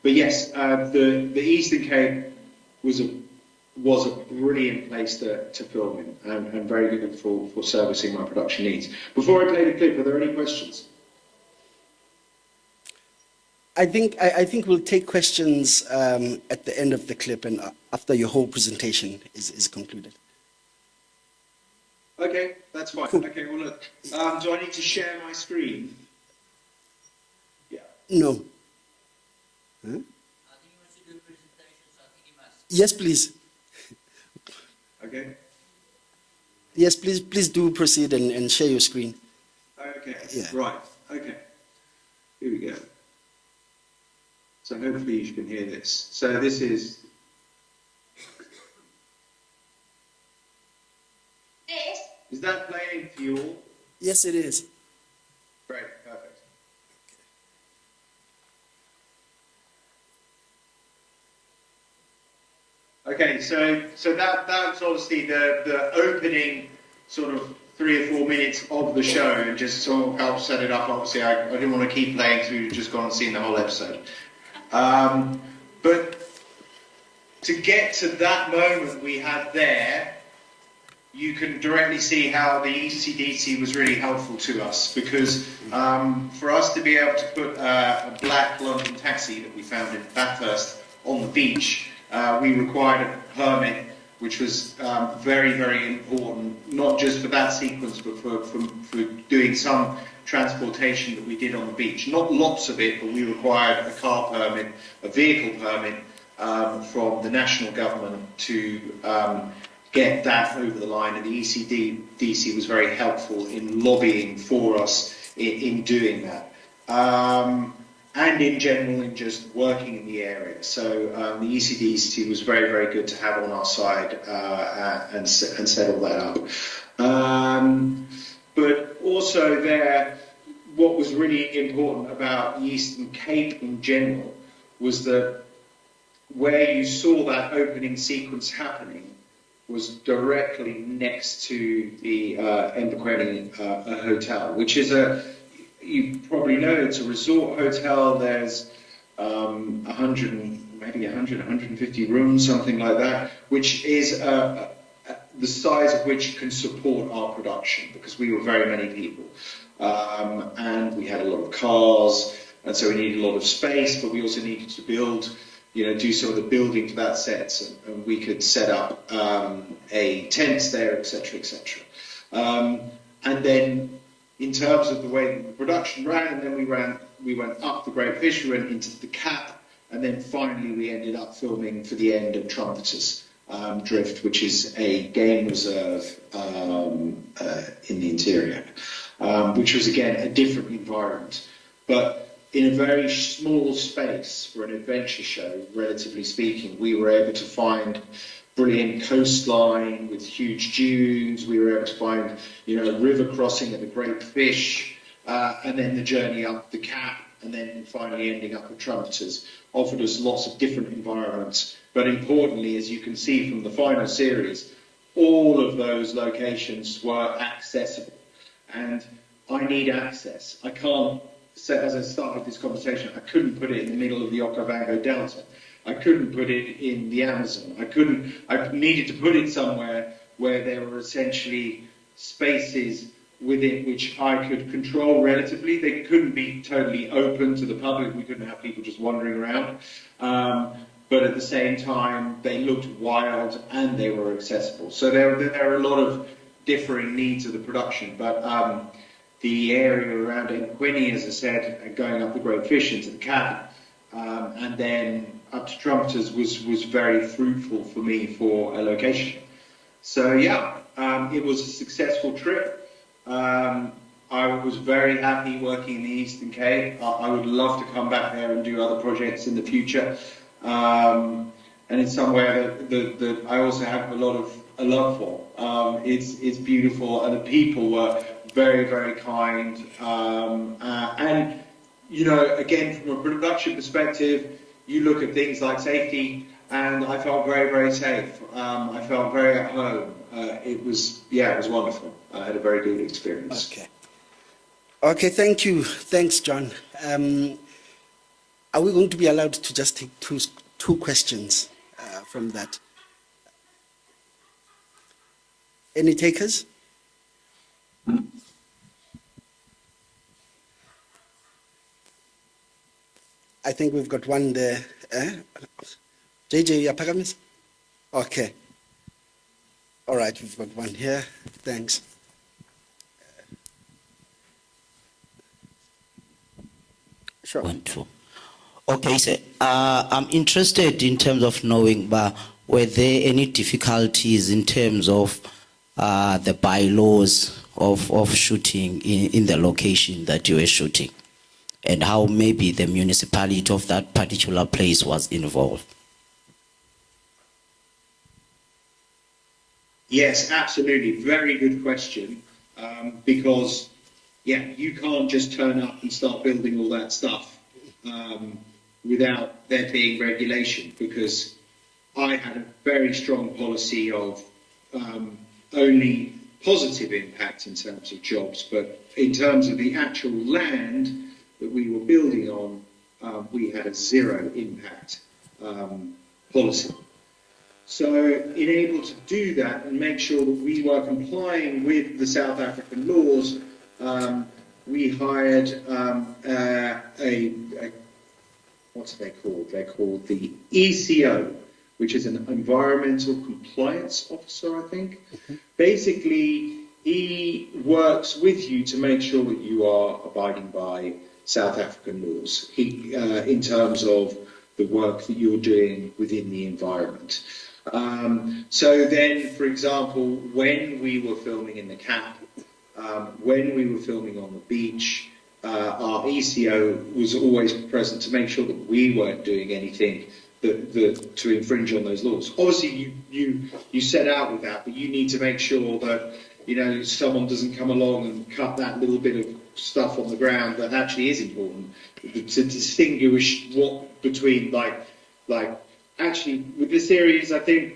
But yes, the Eastern Cape was a brilliant place to film in and very good for servicing my production needs. Before I play the clip, are there any questions? I think we'll take questions at the end of the clip and after your whole presentation is concluded. Okay, that's fine. Cool. Okay, well look, do I need to share my screen? Yeah. No. Huh? Yes, please. Okay. Yes, please do proceed and share your screen. Okay. Yeah. Right. Okay. Here we go. So hopefully you can hear this. So this is. Is that playing for you all? Yes, it is. Great, perfect. Okay, so that's obviously the opening sort of 3 or 4 minutes of the show, and just sort of help set it up. Obviously, I didn't want to keep playing through, just gone and seen the whole episode. But to get to that moment we had there, you can directly see how the ECDC was really helpful to us, because for us to be able to put a black London taxi that we found in Bathurst on the beach, we required a permit, which was very, very important, not just for that sequence, but for doing some transportation that we did on the beach. Not lots of it, but we required a car permit, a vehicle permit from the national government to get that over the line, and the ECDC was very helpful in lobbying for us in doing that. And in general, in just working in the area. So the ECDC was very, very good to have on our side and set all that up. But also there, what was really important about the Eastern Cape in general was that where you saw that opening sequence happening was directly next to the Embakweli Hotel, which is you probably know, it's a resort hotel. There's 150 rooms, something like that, which is the size of which can support our production, because we were very many people. And we had a lot of cars, and so we needed a lot of space, but we also needed to build, do some of the building for that set, and we could set up a tent there, etc., etc. And then, in terms of the way the production ran, and then we went up the Great Fish, we went into the Cap, and then finally we ended up filming for the end of Trumpeters Drift, which is a game reserve in the interior, which was again a different environment, but in a very small space for an adventure show, relatively speaking. We were able to find brilliant coastline with huge dunes. We were able to find, a river crossing at the Great Fish, and then the journey up the Cap, and then finally ending up at Trumpeters. Offered us lots of different environments, but importantly, as you can see from the final series, all of those locations were accessible. And I need access. I can't, as I started this conversation, I couldn't put it in the middle of the Okavango Delta. I couldn't put it in the Amazon. I needed to put it somewhere where there were essentially spaces within which I could control relatively. They couldn't be totally open to the public. We couldn't have people just wandering around. But at the same time, they looked wild and they were accessible. So there are a lot of differing needs of the production. But the area around Embakweli, as I said, going up the Great Fish into the Cap, and then up to Trumpeters was very fruitful for me for a location. So yeah, it was a successful trip. I was very happy working in the Eastern Cape. I would love to come back there and do other projects in the future. And it's somewhere that I also have a lot of a love for. It's beautiful, and the people were very, very kind. And again, from a production perspective, you look at things like safety, and I felt very, very safe. I felt very at home. It was wonderful. I had a very good experience. Okay, thank you. Thanks, John. Are we going to be allowed to just take two questions from that? Any takers? I think we've got one there. JJ Yapagamis? Okay. All right, we've got one here. Thanks. Sure. 1, 2. Okay, so I'm interested in terms of knowing, but were there any difficulties in terms of the bylaws of shooting in the location that you were shooting? and how maybe the municipality of that particular place was involved? Yes, absolutely. Very good question. Because, yeah, you can't just turn up and start building all that stuff without there being regulation, because I had a very strong policy of only positive impact in terms of jobs, but in terms of the actual land that we were building on, we had a zero impact policy. So in able to do that and make sure that we were complying with the South African laws, we hired what's they called? They're called the ECO, which is an Environmental Compliance Officer, I think. Basically, he works with you to make sure that you are abiding by South African laws in terms of the work that you're doing within the environment. So then, for example, when we were filming in the Cap, when we were filming on the beach, our ECO was always present to make sure that we weren't doing anything to infringe on those laws. Obviously, you set out with that, but you need to make sure that, you know, someone doesn't come along and cut that little bit of stuff on the ground that actually is important to distinguish what between like actually with this series, I think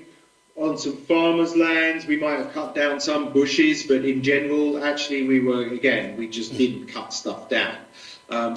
on some farmers' lands we might have cut down some bushes, but in general, actually we just didn't cut stuff down.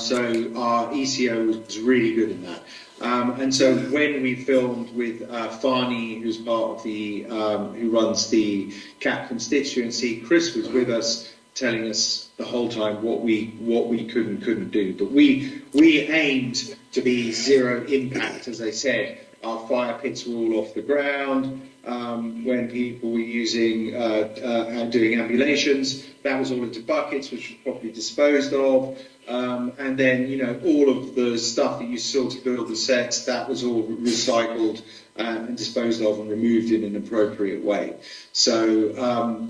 So our ECO was really good in that. And so when we filmed with Fani, who's part of the, who runs the CAP constituency, Chris was with us, telling us the whole time what we could and couldn't do. But we aimed to be zero impact, as I said. Our fire pits were all off the ground. When people were using and doing ambulations, that was all into buckets, which was properly disposed of. And then, you know, all of the stuff that you saw to build the sets, that was all recycled and disposed of and removed in an appropriate way. So,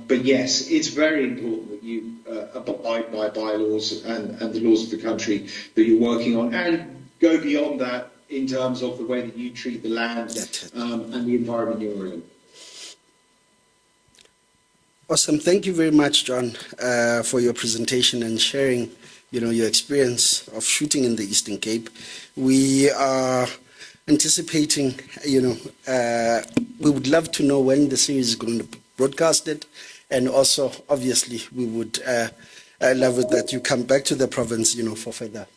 but yes, it's very important that you abide by bylaws and the laws of the country that you're working on, and go beyond that in terms of the way that you treat the land and the environment you're in. Awesome. Thank you very much, John, for your presentation and sharing, you know, your experience of shooting in the Eastern Cape. We are anticipating, you know, we would love to know when the series is going to be broadcasted, and also, obviously, we would love it that you come back to the province, you know, for further,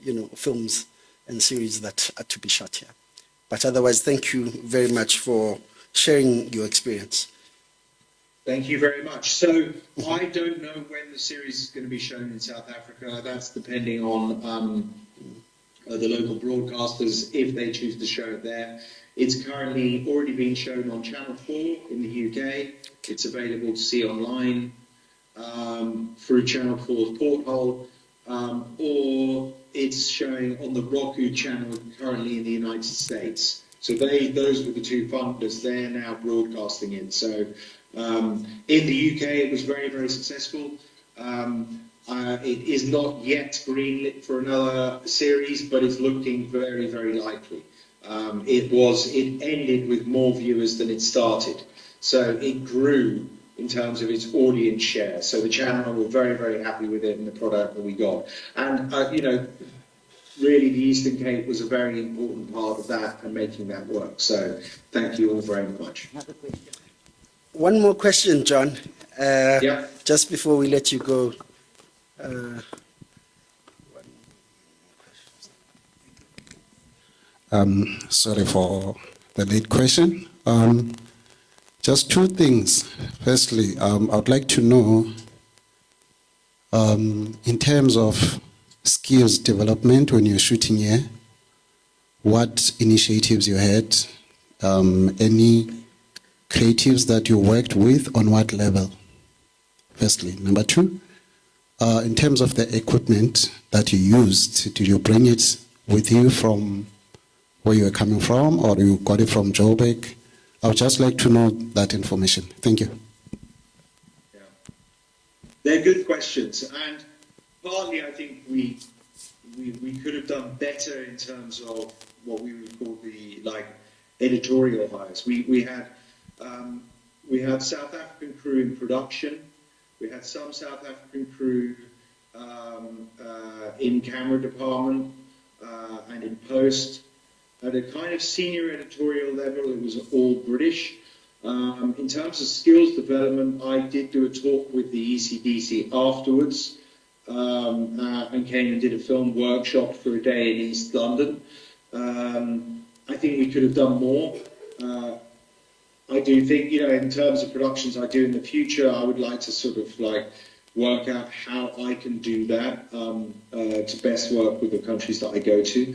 you know, films and series that are to be shot here. But otherwise, thank you very much for sharing your experience. Thank you very much. So I don't know when the series is going to be shown in South Africa. That's depending on the local broadcasters, if they choose to show it there. It's currently already been shown on Channel 4 in the UK. It's available to see online through Channel 4's porthole, or it's showing on the Roku channel currently in the United States. So those were the two funders. They're now broadcasting it. So in the UK, it was very, very successful. It is not yet greenlit for another series, but it's looking very, very likely. It ended with more viewers than it started. So it grew in terms of its audience share. So the channel were very, very happy with it and the product that we got. And, you know, really the Eastern Cape was a very important part of that and making that work. So thank you all very much. One more question, John. Yeah. Just before we let you go. Sorry for the late question. Just two things. Firstly, I would like to know, in terms of skills development when you're shooting here, what initiatives you had, any creatives that you worked with, on what level? Firstly. Number two, in terms of the equipment that you used, did you bring it with you from where you were coming from, or you got it from Joburg? I would just like to know that information. Thank you. Yeah. They're good questions, and partly I think we we could have done better in terms of what we would call the editorial hires. We had South African crew in production. We had some South African crew in camera department and in post. At a kind of senior editorial level, it was all British. In terms of skills development, I did do a talk with the ECDC afterwards and came and did a film workshop for a day in East London. I think we could have done more. I do think, in terms of productions I do in the future, I would like to sort of work out how I can do that to best work with the countries that I go to.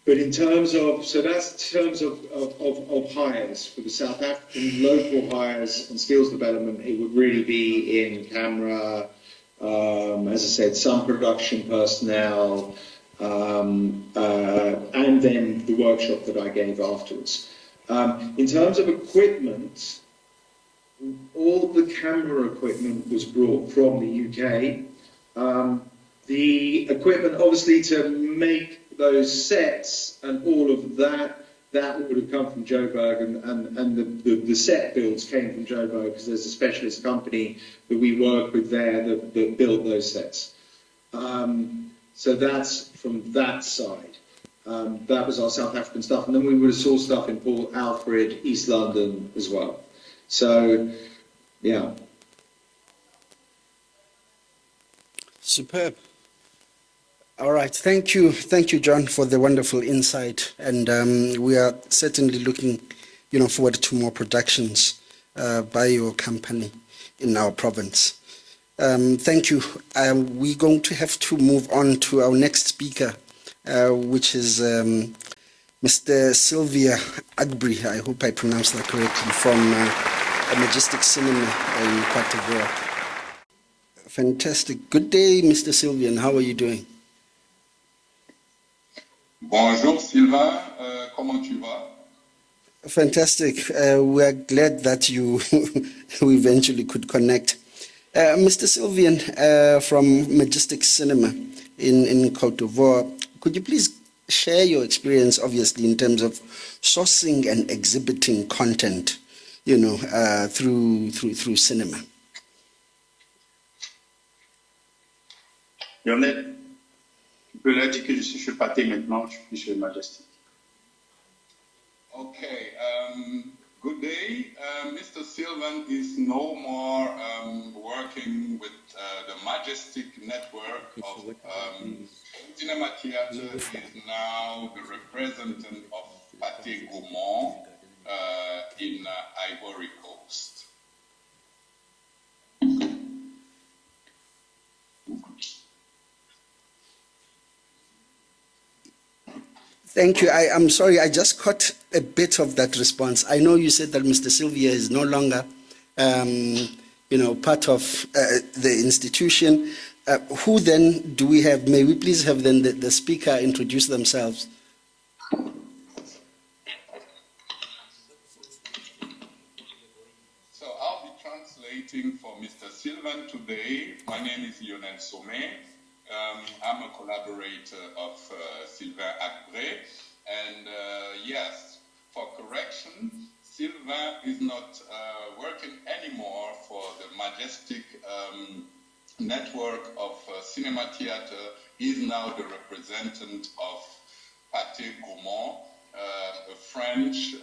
But in terms of, that's in terms of hires. For the South African local hires and skills development, it would really be in camera, as I said, some production personnel, and then the workshop that I gave afterwards. In terms of equipment, all the camera equipment was brought from the UK. The equipment, obviously, to make those sets and all of that would have come from Joburg, and the set builds came from Joburg because there's a specialist company that we work with there that built those sets. So that's from that side. That was our South African stuff, and then we would have sourced stuff in Port Alfred, East London as well. So, yeah. Superb. All right, thank you, John, for the wonderful insight, and we are certainly looking, forward to more productions by your company in our province. Thank you. We're going to have to move on to our next speaker, which is Mr. Sylvia Agbrey. I hope I pronounced that correctly, from Majestic Cinema in Cote d'Ivoire. Fantastic. Good day, Mr. Sylvian. How are you doing? Bonjour Sylvain, comment tu vas? Fantastic. We are glad that we eventually could connect. Mr. Sylvian from Majestic Cinema in Cote d'Ivoire, could you please share your experience, obviously, in terms of sourcing and exhibiting content, through cinema? Lionel, tu peux leur dire que je suis chez Pathé maintenant, je suis plus chez Majestic. Okay, good day. Mr. Sylvan is no more working with the Majestic network of Cinema Theatre. He is now the representative of Pathé Gaumont in Ivory Coast. Thank you. I'm sorry, I just caught a bit of that response. I know you said that Mr. Sylvia is no longer, part of the institution. Who then do we have? May we please have then the speaker introduce themselves? So I'll be translating for Mr. Sylvan today. My name is Lionel Sommet. I'm a collaborator of Sylvain Agbré, and yes, for correction, Sylvain is not working anymore for the Majestic network of Cinema Theatre. He's now the representative of Pathé Gaumont, a French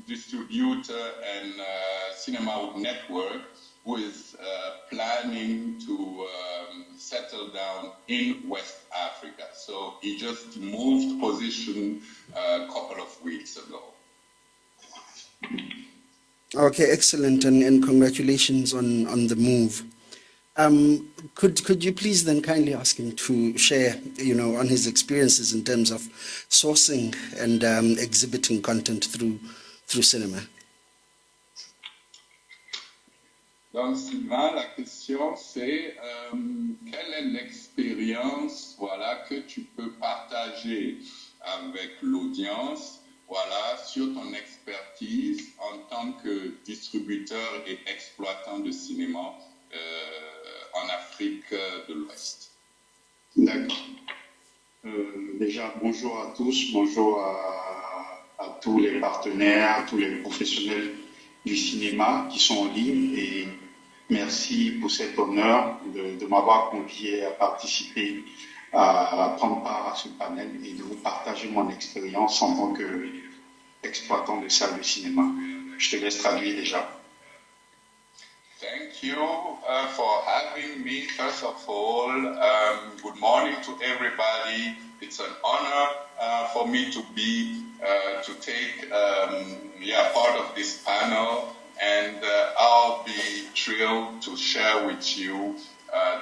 distributor and cinema network who is planning to settle down in West Africa. So he just moved position a couple of weeks ago. Okay, excellent, and congratulations on the move. Could you please then kindly ask him to share, on his experiences in terms of sourcing and exhibiting content through cinema? Donc Sylvain, la question c'est quelle est l'expérience que tu peux partager avec l'audience sur ton expertise en tant que distributeur et exploitant de cinéma en Afrique de l'Ouest. D'accord. Déjà, bonjour à tous, bonjour à tous les partenaires, tous les professionnels du cinéma qui sont en ligne et merci pour cet honneur de m'avoir convié à participer, à prendre part à ce panel et de vous partager mon expérience en tant qu'exploitant de salle de cinéma. Je te laisse traduire déjà. Thank you for having me. First of all, good morning to everybody. It's an honor for me to take part of this panel, and I'll be thrilled to share with you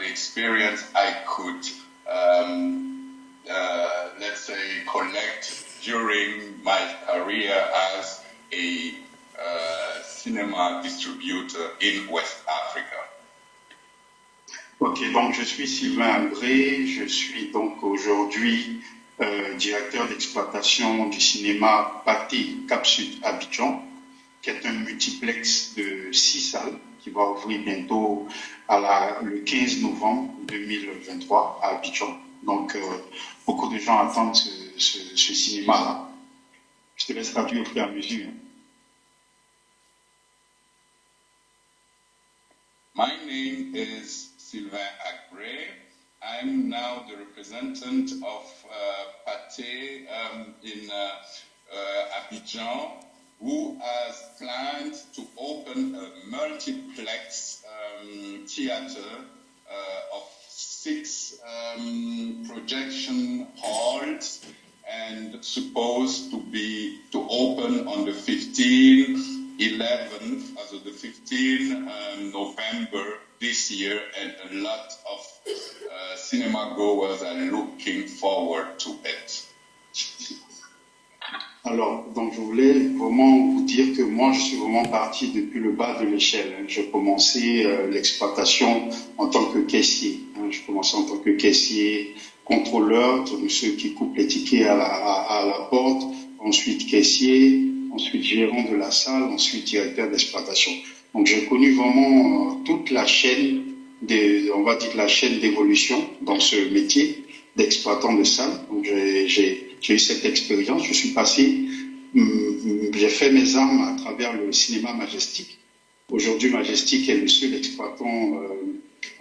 the experience I could, let's say, collect during my career as a cinema distributor in West Africa. Ok, donc je suis Sylvain Agré, je suis donc aujourd'hui directeur d'exploitation du cinéma Pathé Cap Sud Abidjan, qui est un multiplex de 6 salles qui va ouvrir bientôt le 15 novembre 2023 à Abidjan. Donc beaucoup de gens attendent ce cinéma-là. Je te laisse traduire au fur et à mesure. My name is Sylvain Agré. I'm now the representative of Pathé in Abidjan, who has planned to open a multiplex theater of 6 projection halls and supposed to open on the 11th, also the 15th November this year, and a lot of cinema goers are looking forward to it. Alors, donc je voulais vraiment vous dire que moi, je suis vraiment parti depuis le bas de l'échelle. J'ai commencé l'exploitation en tant que caissier. Je commençais en tant que caissier, contrôleur, de ceux qui coupent les tickets à la porte, ensuite caissier, ensuite gérant de la salle, ensuite directeur d'exploitation. Donc j'ai connu vraiment toute la chaîne, on va dire la chaîne d'évolution dans ce métier d'exploitant de salle. Donc j'ai eu cette expérience, je suis passé, j'ai fait mes armes à travers le cinéma Majestic. Aujourd'hui, Majestic est le seul exploitant,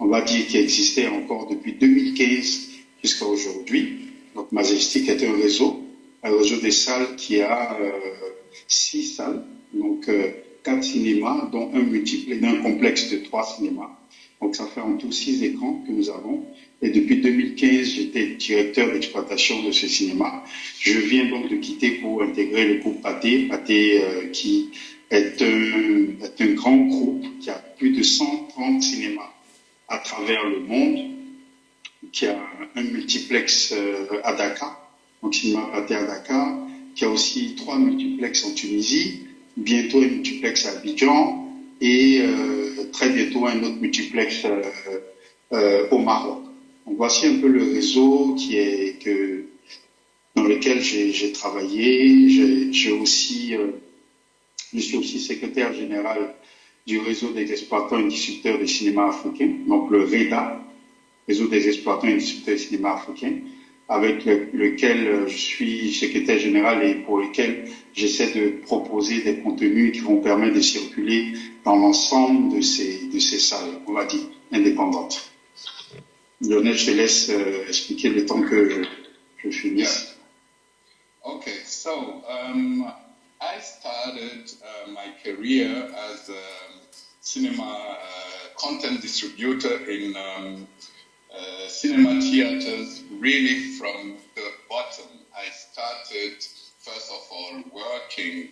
on va dire, qui existait encore depuis 2015 jusqu'à aujourd'hui. Donc Majestic est un réseau des salles qui a 6 salles, donc 4 cinémas, dont un complexe de 3 cinémas. Donc ça fait en tout 6 écrans que nous avons. Et depuis 2015, j'étais directeur d'exploitation de ce cinéma. Je viens donc de quitter pour intégrer le groupe Pathé, qui est un grand groupe qui a plus de 130 cinémas à travers le monde, qui a un multiplex à Dakar, donc cinéma Pathé à Dakar, qui a aussi 3 multiplex en Tunisie, bientôt un multiplex à Abidjan et très bientôt un autre multiplex au Maroc. Donc voici un peu le réseau dans lequel j'ai travaillé. Je suis aussi secrétaire général du réseau des exploitants et distributeurs de cinéma africain, donc le REDA, réseau des exploitants et distributeurs de cinéma africain, avec lequel je suis secrétaire général et pour lequel j'essaie de proposer des contenus qui vont permettre de circuler dans l'ensemble de ces salles, on va dire, indépendantes. Lionel, je te laisse expliquer le temps que je finisse. Okay, so I started my career as a cinema content distributor in cinema theaters really from the bottom. I started, first of all, working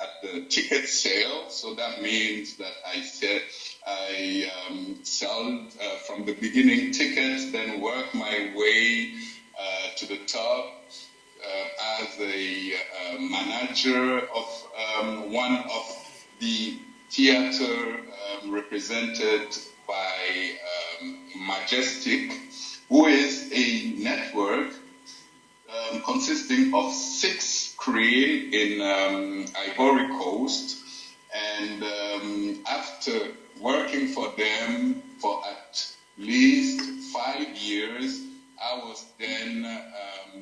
at the ticket sale. So that means that I sell from the beginning tickets, then work my way to the top as a manager of one of the theater represented by Majestic, who is a network consisting of 6 screens in Ivory Coast And after working for them for at least 5 years, I was then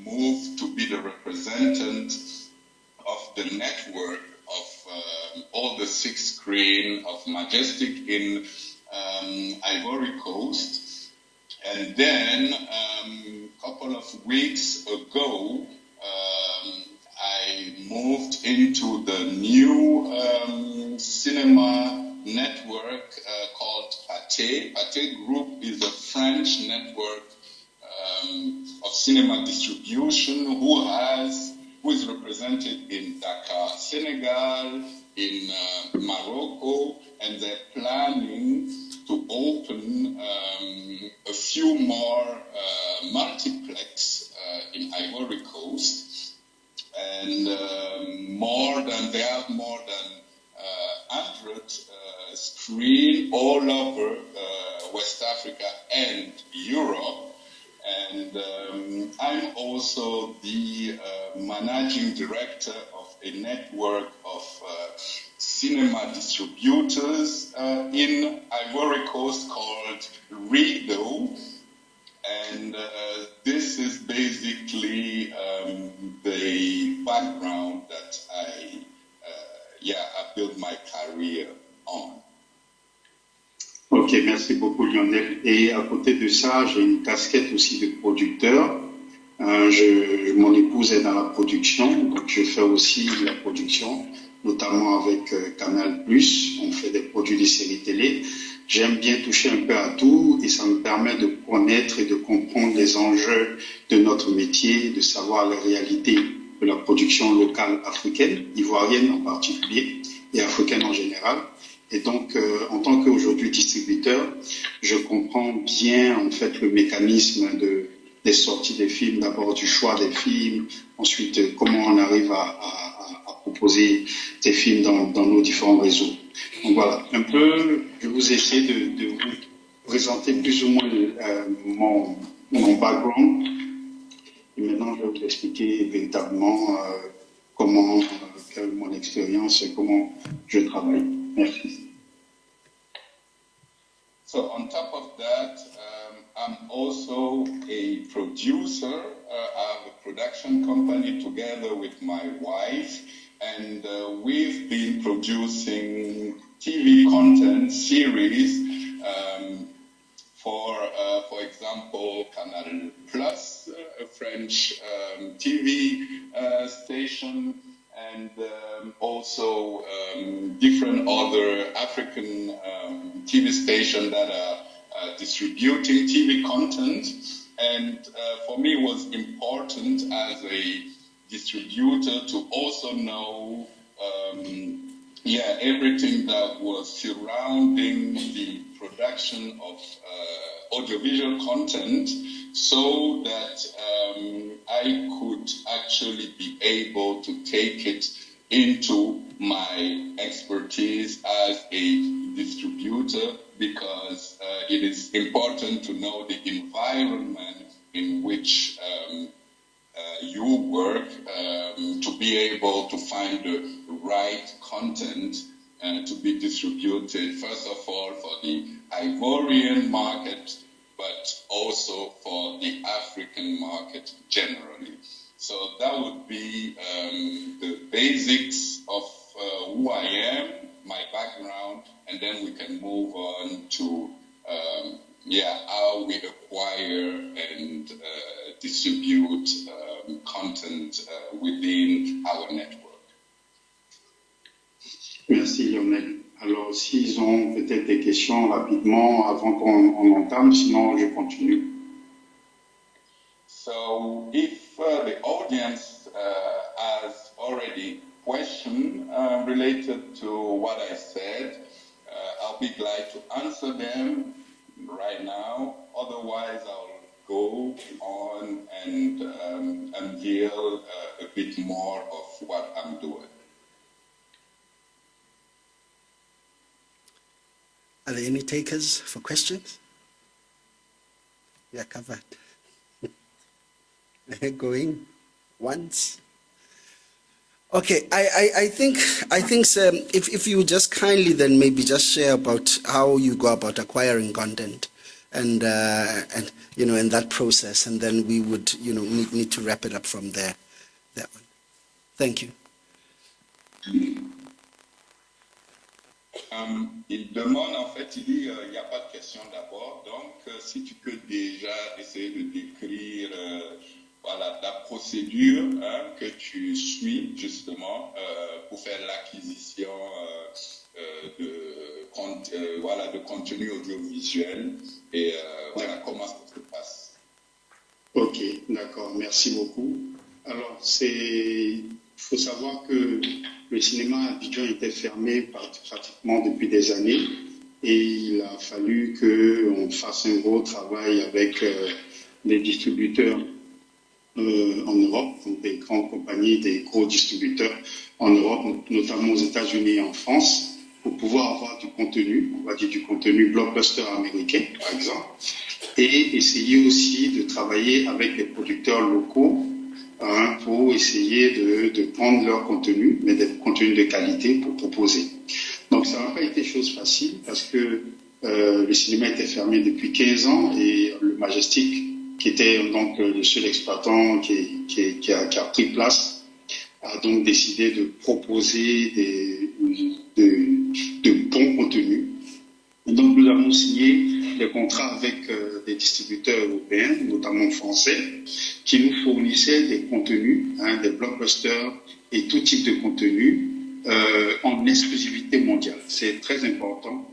moved to be the representative of the network of all the 6 screen of Majestic in Ivory Coast. And then a couple of weeks ago, I moved into the new cinema network called Pathé. Pathé Group is a French network of cinema distribution who is represented in Dakar, Senegal, in Morocco, and they're planning to open a few more multiplex in Ivory Coast, and they have more than 100 screens all over West Africa and Europe. And I'm also the managing director of a network of cinema distributors in Ivory Coast called Rideau. And this is basically the background that I built my career on. Ok, merci beaucoup Lionel. Et à côté de ça, j'ai une casquette aussi de producteur. Mon épouse est dans la production, donc je fais aussi la production, notamment avec Canal+. On fait des produits de séries télé. J'aime bien toucher un peu à tout et ça me permet de connaître et de comprendre les enjeux de notre métier, de savoir les réalités de la production locale africaine, ivoirienne en particulier et africaine en général. Et donc, en tant qu'aujourd'hui distributeur, je comprends bien en fait le mécanisme des sorties des films, d'abord du choix des films, ensuite comment on arrive à proposer des films dans nos différents réseaux. Donc voilà, un peu, je vous essaie de vous présenter plus ou moins mon background. Et maintenant, je vais vous expliquer véritablement comment, quelle est mon expérience et comment je travaille. Merci. So on top of that, I'm also a producer. I have a production company together with my wife, and we've been producing TV content series for example, Canal Plus, a French TV station, and also different other African TV stations that are distributing TV content. And for me, it was important as a distributor to also know everything that was surrounding the production of audiovisual content, so that I could actually be able to take it into my expertise as a distributor, because it is important to know the environment in which you work to be able to find the right content to be distributed, first of all, for the Ivorian market, but also for the African market generally. So that would be the basics of who I am, my background, and then we can move on to how we acquire and distribute content within our network. Merci Lionel. Alors, s'ils ont peut-être des questions rapidement avant qu'on entame, sinon je continue. So, if the audience has already questions related to what I said, I'll be glad to answer them right now. Otherwise, I'll go on and unveil a bit more of what I'm doing. Are there any takers for questions? We are covered. Going once. Okay, I think, sir, if you just kindly then maybe just share about how you go about acquiring content and and that process, and then we would, need to wrap it up from there. That one. Thank you. Il demande, en fait, il dit, il n'y a pas de question d'abord. Donc, si tu peux déjà essayer de décrire voilà, la procédure que tu suis, justement, pour faire l'acquisition de contenu audiovisuel et voilà, comment ça se passe. Ok, d'accord, merci beaucoup. Alors, il faut savoir que le cinéma à Abidjan était fermé pratiquement depuis des années et il a fallu qu'on fasse un gros travail avec les distributeurs en Europe, donc des grandes compagnies, des gros distributeurs en Europe, notamment aux États-Unis et en France, pour pouvoir avoir du contenu, on va dire du contenu blockbuster américain, par exemple, et essayer aussi de travailler avec des producteurs locaux pour essayer de prendre leur contenu, mais des contenus de qualité pour proposer. Donc ça n'a pas été chose facile parce que le cinéma était fermé depuis 15 ans et le Majestic, qui était donc le seul exploitant qui a pris place, a donc décidé de proposer de bons contenus. Et donc nous avons signé des contrats avec des distributeurs européens, notamment français, qui nous fournissaient des contenus, des blockbusters et tout type de contenu en exclusivité mondiale. C'est très important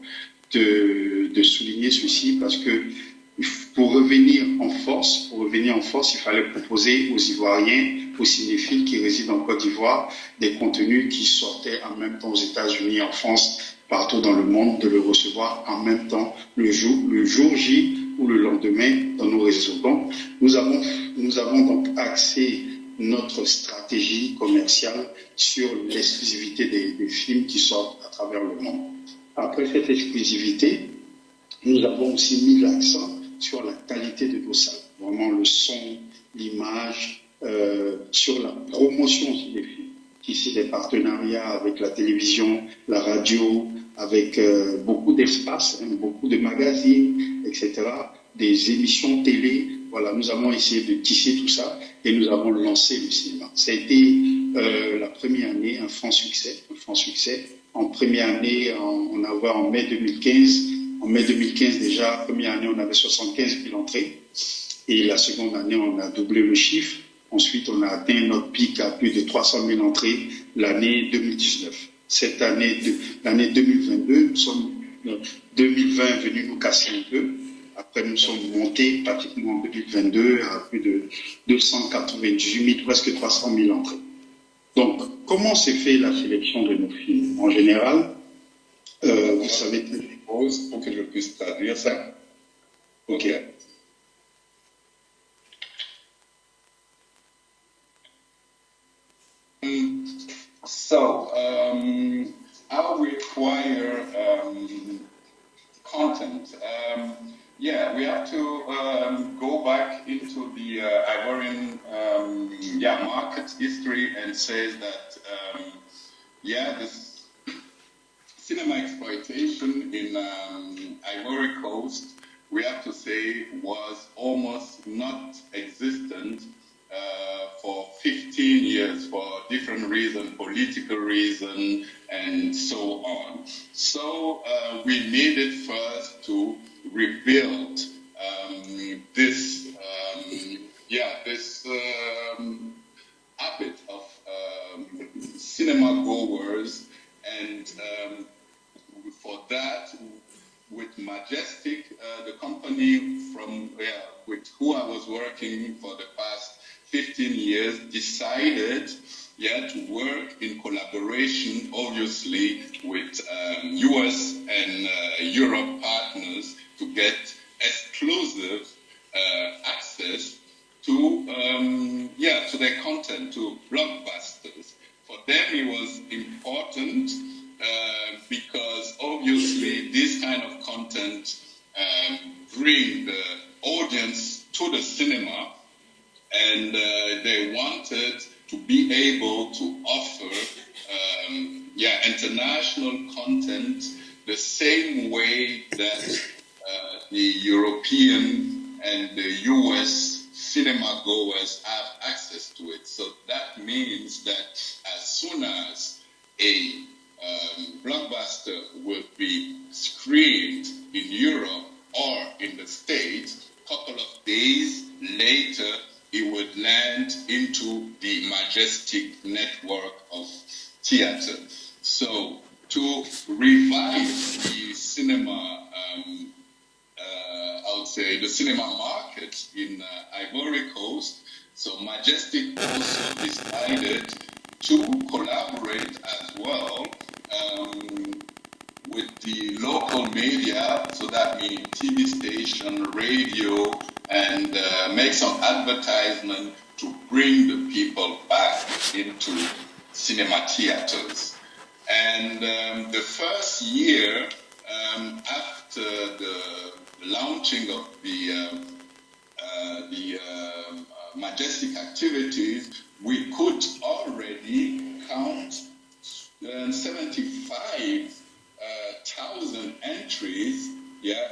de souligner ceci parce que pour revenir en force, il fallait proposer aux Ivoiriens, aux cinéphiles qui résident en Côte d'Ivoire, des contenus qui sortaient en même temps aux États-Unis, en France, partout dans le monde, de le recevoir en même temps le jour J ou le lendemain dans nos réseaux. Donc, nous avons donc axé notre stratégie commerciale sur l'exclusivité des films qui sortent à travers le monde. Après cette exclusivité, nous avons aussi mis l'accent sur la qualité de nos salles, vraiment le son, l'image, sur la promotion aussi des films. Ici, des partenariats avec la télévision, la radio, avec beaucoup d'espace, beaucoup de magazines, etc., des émissions télé. Voilà, nous avons essayé de tisser tout ça et nous avons lancé le cinéma. Ça a été la première année un franc succès. En première année, on avait en mai 2015. En mai 2015, déjà, première année, on avait 75 000 entrées. Et la seconde année, on a doublé le chiffre. Ensuite, on a atteint notre pic à plus de 300 000 entrées l'année 2019. Cette année, l'année 2022, 2020 est venu nous casser un peu. Après, nous sommes montés pratiquement en 2022 à plus de 298 000, presque 300 000 entrées. Donc, comment s'est fait la sélection de nos films? En général, vous savez que... Pour que je puisse traduire ça. OK. So, how we acquire content? We have to go back into the Ivorian market history and say that this cinema exploitation in Ivory Coast, we have to say, was almost not existent for 15 years for different reasons, political reasons, and so on. So we needed first to rebuild this habit of cinema goers, and for that, with Majestic, the company with who I was working for the past 15 years, decided to work in collaboration, obviously, with US and Europe partners to get exclusive access to their content, to blockbusters. For them, it was important because obviously this kind of content bring the audience to the cinema, and they wanted to be able to offer the same way that the European and the US cinema goers have access to it. So that means that as soon as a blockbuster will be screened in Europe or in the States, a couple of days later, it would land into the majestic network of theater. So to revive the cinema, I would say the cinema market in Ivory Coast, so Majestic also decided to collaborate as well with the local media, so that means TV station, radio, and make some advertisement to bring the people back into cinema theaters. And the first year after the launching of the Majestic activities, we could already count 75,000 entries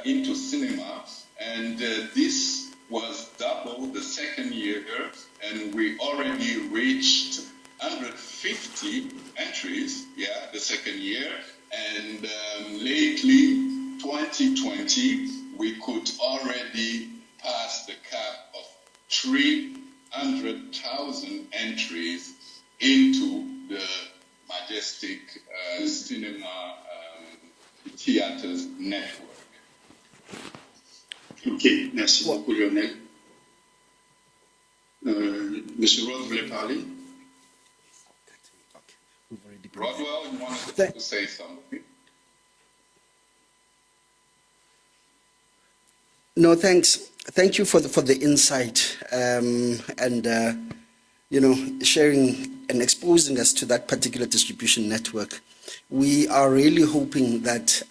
into cinema, and this was double the second year, and we already reached 150 entries the second year, and lately 2020 we could already pass the cap of 300,000 entries into the Majestic Cinema Theaters Network. Ok, merci beaucoup Lionel. Monsieur Rod voulait parler? Rodwell, you wanted to say something? No, thanks. Thank you for the insight and sharing and exposing us to that particular distribution network. We are really hoping that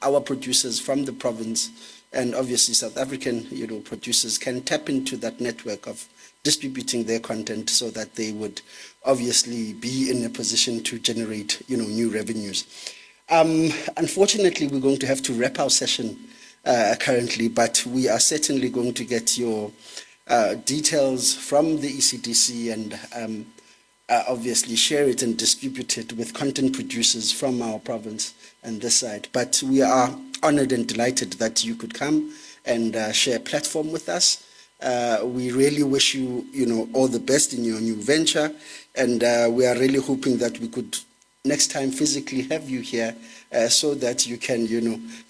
our producers from the province and obviously South African producers can tap into that network of distributing their content so that they would obviously be in a position to generate new revenues. Unfortunately, we're going to have to wrap our session currently, but we are certainly going to get your details from the ECDC and obviously share it and distribute it with content producers from our province and this side. But we are honored and delighted that you could come and share a platform with us. We really wish you, all the best in your new venture, and we are really hoping that we could next time physically have you here so that you can,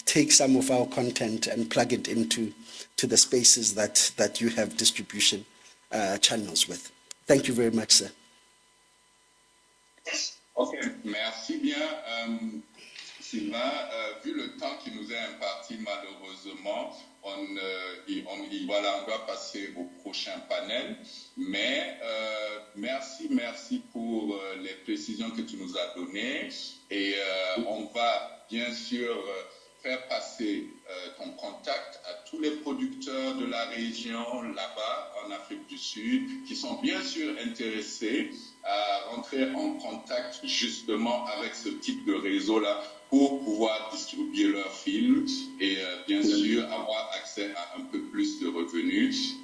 take some of our content and plug it into the spaces that you have distribution channels with. Thank you very much, sir. Ok, merci bien. Sylvain, vu le temps qui nous est imparti, malheureusement, on doit passer au prochain panel. Mais merci pour les précisions que tu nous as données. Et on va bien sûr faire passer ton contact à tous les producteurs de la région là-bas en Afrique du Sud qui sont bien sûr intéressés à rentrer en contact justement avec ce type de réseau-là pour pouvoir distribuer leurs films et bien sûr avoir accès à un peu plus de revenus.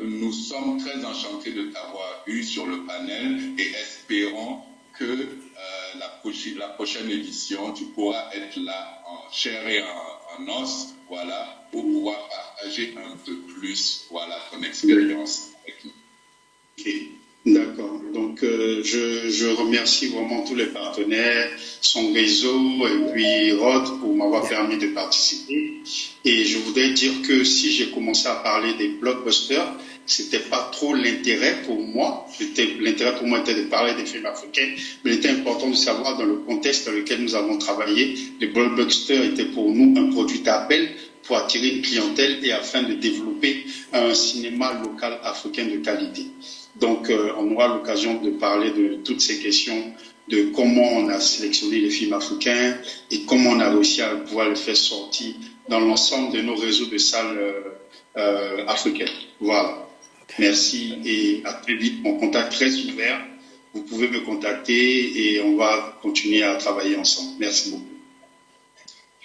Nous sommes très enchantés de t'avoir eu sur le panel et espérons que la prochaine édition, tu pourras être là en chair et en os, voilà, pour pouvoir partager un peu plus, ton expérience avec nous. Okay. D'accord. Donc, je remercie vraiment tous les partenaires, son réseau et puis Rod pour m'avoir permis de participer. Et je voudrais dire que si j'ai commencé à parler des blockbusters, c'était pas trop l'intérêt pour moi. L'intérêt pour moi était de parler des films africains, mais il était important de savoir dans le contexte dans lequel nous avons travaillé, les blockbusters étaient pour nous un produit d'appel pour attirer une clientèle et afin de développer un cinéma local africain de qualité. Donc, on aura l'occasion de parler de toutes ces questions, de comment on a sélectionné les films africains et comment on a réussi à pouvoir les faire sortir dans l'ensemble de nos réseaux de salles africaines. Voilà. Merci et à très vite. Mon contact très ouvert. Vous pouvez me contacter et on va continuer à travailler ensemble. Merci beaucoup.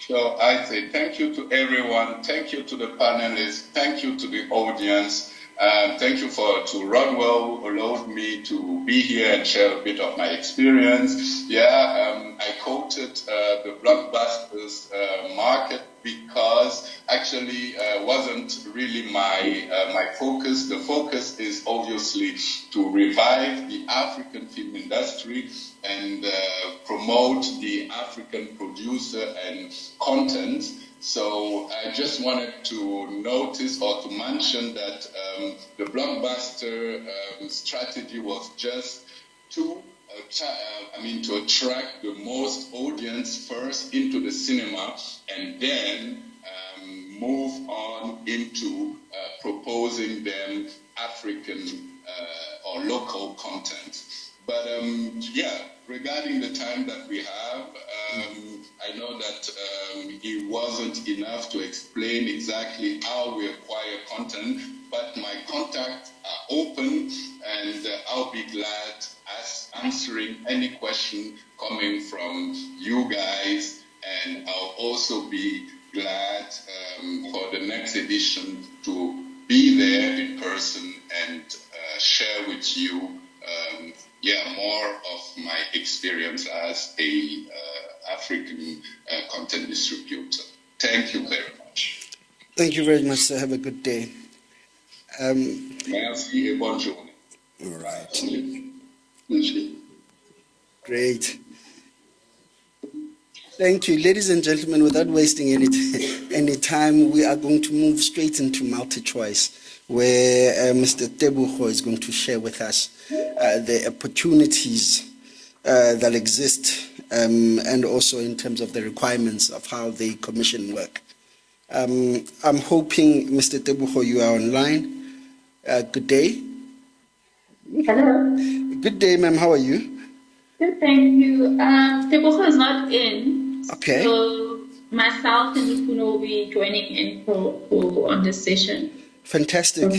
So I say thank you to everyone, thank you to the panelists, thank you to the audience, thank you to Rodwell, who allowed me to be here and share a bit of my experience. I quoted the blockbusters market because actually wasn't really my focus. The focus is obviously to revive the African film industry and promote the African producer and content. So I just wanted to notice or to mention that the blockbuster strategy was just to attract the most audience first into the cinema and then move on into proposing them African or local content. But regarding the time that we have, I know that it wasn't enough to explain exactly how we acquire content, but my contacts are open and I'll be glad answering any question coming from you guys, and I'll also be glad for the next edition to be there in person and share with you more of my experience as a African content distributor. Thank you very much. Thank you very much, sir. Have a good day. Merci et bonne journée. All right. Merci. Great. Thank you. Ladies and gentlemen, without wasting any time, we are going to move straight into multi-choice, where Mr. Tebogo is going to share with us the opportunities that exist and also in terms of the requirements of how they commission work. I'm hoping, Mr. Tebogo, you are online. Good day. Hello. Good day, ma'am. How are you? Good, thank you. Tebogo is not in. Okay. So myself and Lupuna will be joining in on this session. Fantastic.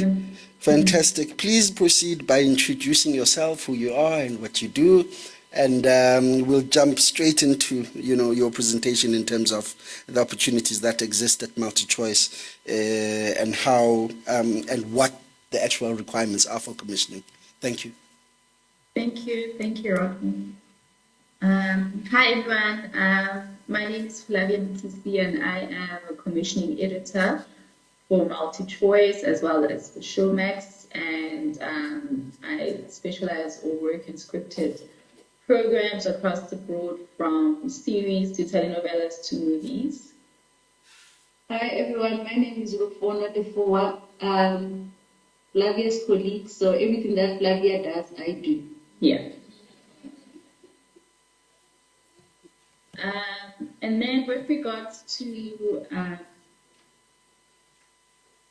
Fantastic. Please proceed by introducing yourself, who you are and what you do, and we'll jump straight into your presentation in terms of the opportunities that exist at MultiChoice and how and what the actual requirements are for commissioning. Thank you. Thank you, Rodney. Hi everyone. My name is Flavia Mtisi and I am a commissioning editor for MultiChoice as well as for Showmax, and I specialize or work in scripted programs across the board, from series to telenovelas to movies. Hi everyone, my name is Rufona Defoa, Flavia's colleague, so everything that Flavia does, I do. Yeah. And then with regards to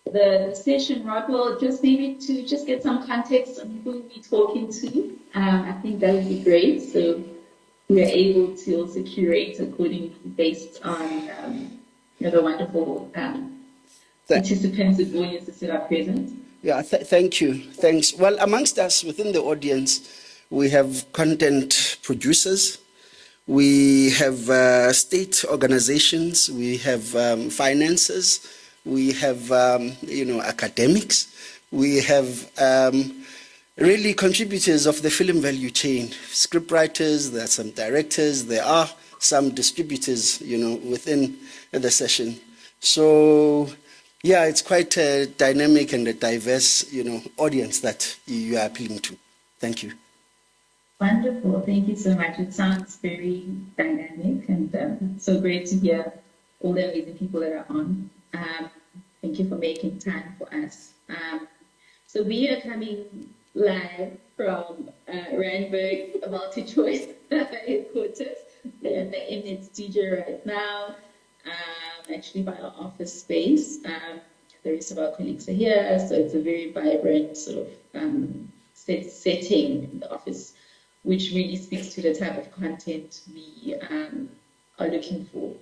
the session, Rodwell, just maybe to just get some context on who we're talking to, I think that would be great. So we're able to also curate accordingly based on the wonderful participants and audiences that are present. Yeah, thank you. Thanks. Well, amongst us within the audience, we have content producers, we have state organizations, we have finances, we have academics, we have really contributors of the film value chain, scriptwriters, there are some directors, there are some distributors, within the session. So yeah, it's quite a dynamic and a diverse, audience that you are appealing to. Thank you. Wonderful. Thank you so much. It sounds very dynamic and so great to hear all the amazing people that are on. Thank you for making time for us. So we are coming live from Randburg MultiChoice headquarters. They're in the Immerse DJ right now, actually by our office space. The rest of our colleagues are here, so it's a very vibrant sort of setting in the office, which really speaks to the type of content we are looking for.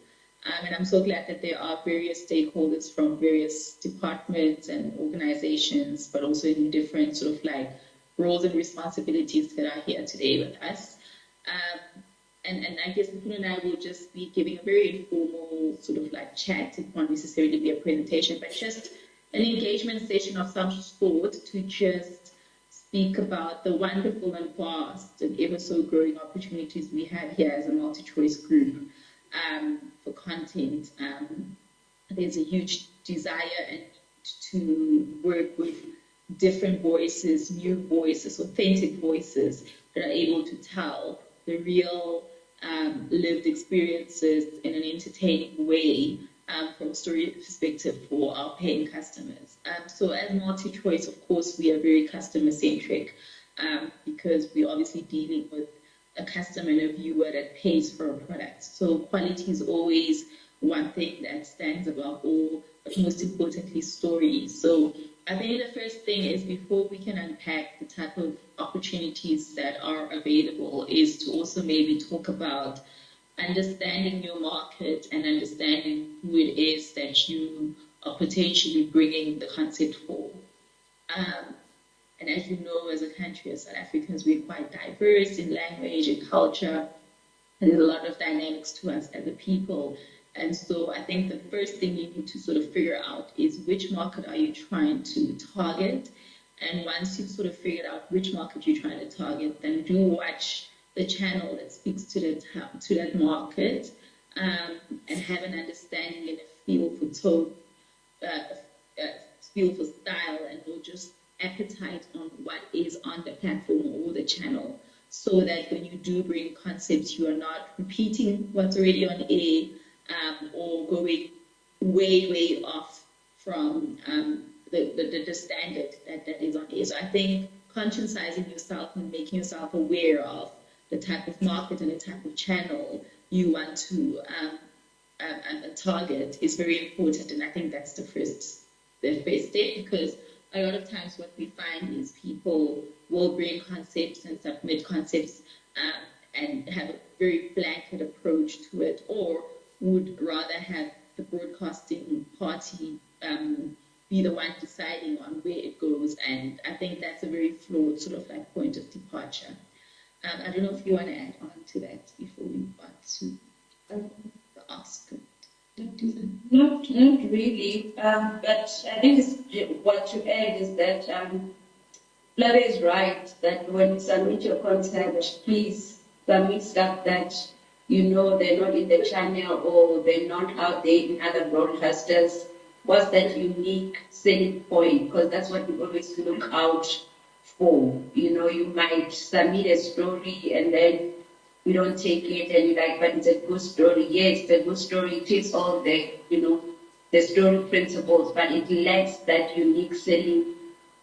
And I'm so glad that there are various stakeholders from various departments and organizations, but also in different sort of like roles and responsibilities that are here today with us. and I guess Mkhulu and I will just be giving a very informal sort of like chat. It won't necessarily be a presentation, but just an engagement session of some sort to just speak about the wonderful and vast and ever so growing opportunities we have here as a multi-choice group for content. There's a huge desire to work with different voices, new voices, authentic voices that are able to tell the real lived experiences in an entertaining way from a story perspective for our paying customers. So as multi-choice, of course, we are very customer-centric because we're obviously dealing with a customer and a viewer that pays for a product. So quality is always one thing that stands above all, but most importantly, stories. So I think the first thing is, before we can unpack the type of opportunities that are available, is to also maybe talk about understanding your market and understanding who it is that you are potentially bringing the concept for. And as you know, as a country, as South Africans, we're quite diverse in language and culture, and there's a lot of dynamics to us as a people. And so I think the first thing you need to sort of figure out is, which market are you trying to target? And once you've sort of figured out which market you're trying to target, then do watch the channel that speaks to that market, and have an understanding and a feel for tone, feel for style, and or just appetite on what is on the platform or the channel, so that when you do bring concepts, you are not repeating what's already on air, or going way off from the standard that is on air. So I think conscientizing yourself and making yourself aware of the type of market and the type of channel you want to target is very important, and I think that's the first step, because a lot of times what we find is people will bring concepts and submit concepts and have a very blanket approach to it, or would rather have the broadcasting party be the one deciding on where it goes, and I think that's a very flawed sort of like point of departure. I don't know if you want to add on to that before we move on to the ask. Not really, but I think what to add is that Flavia is right, that when you submit your content, please submit stuff that you know they're not in the channel or they're not out there in other broadcasters. What's that unique selling point? Because that's what we always look out for. You know, you might submit a story and then we don't take it, and you're like, but it's a good story. Yes, it's a good story. It takes all the, the story principles, but it lacks that unique selling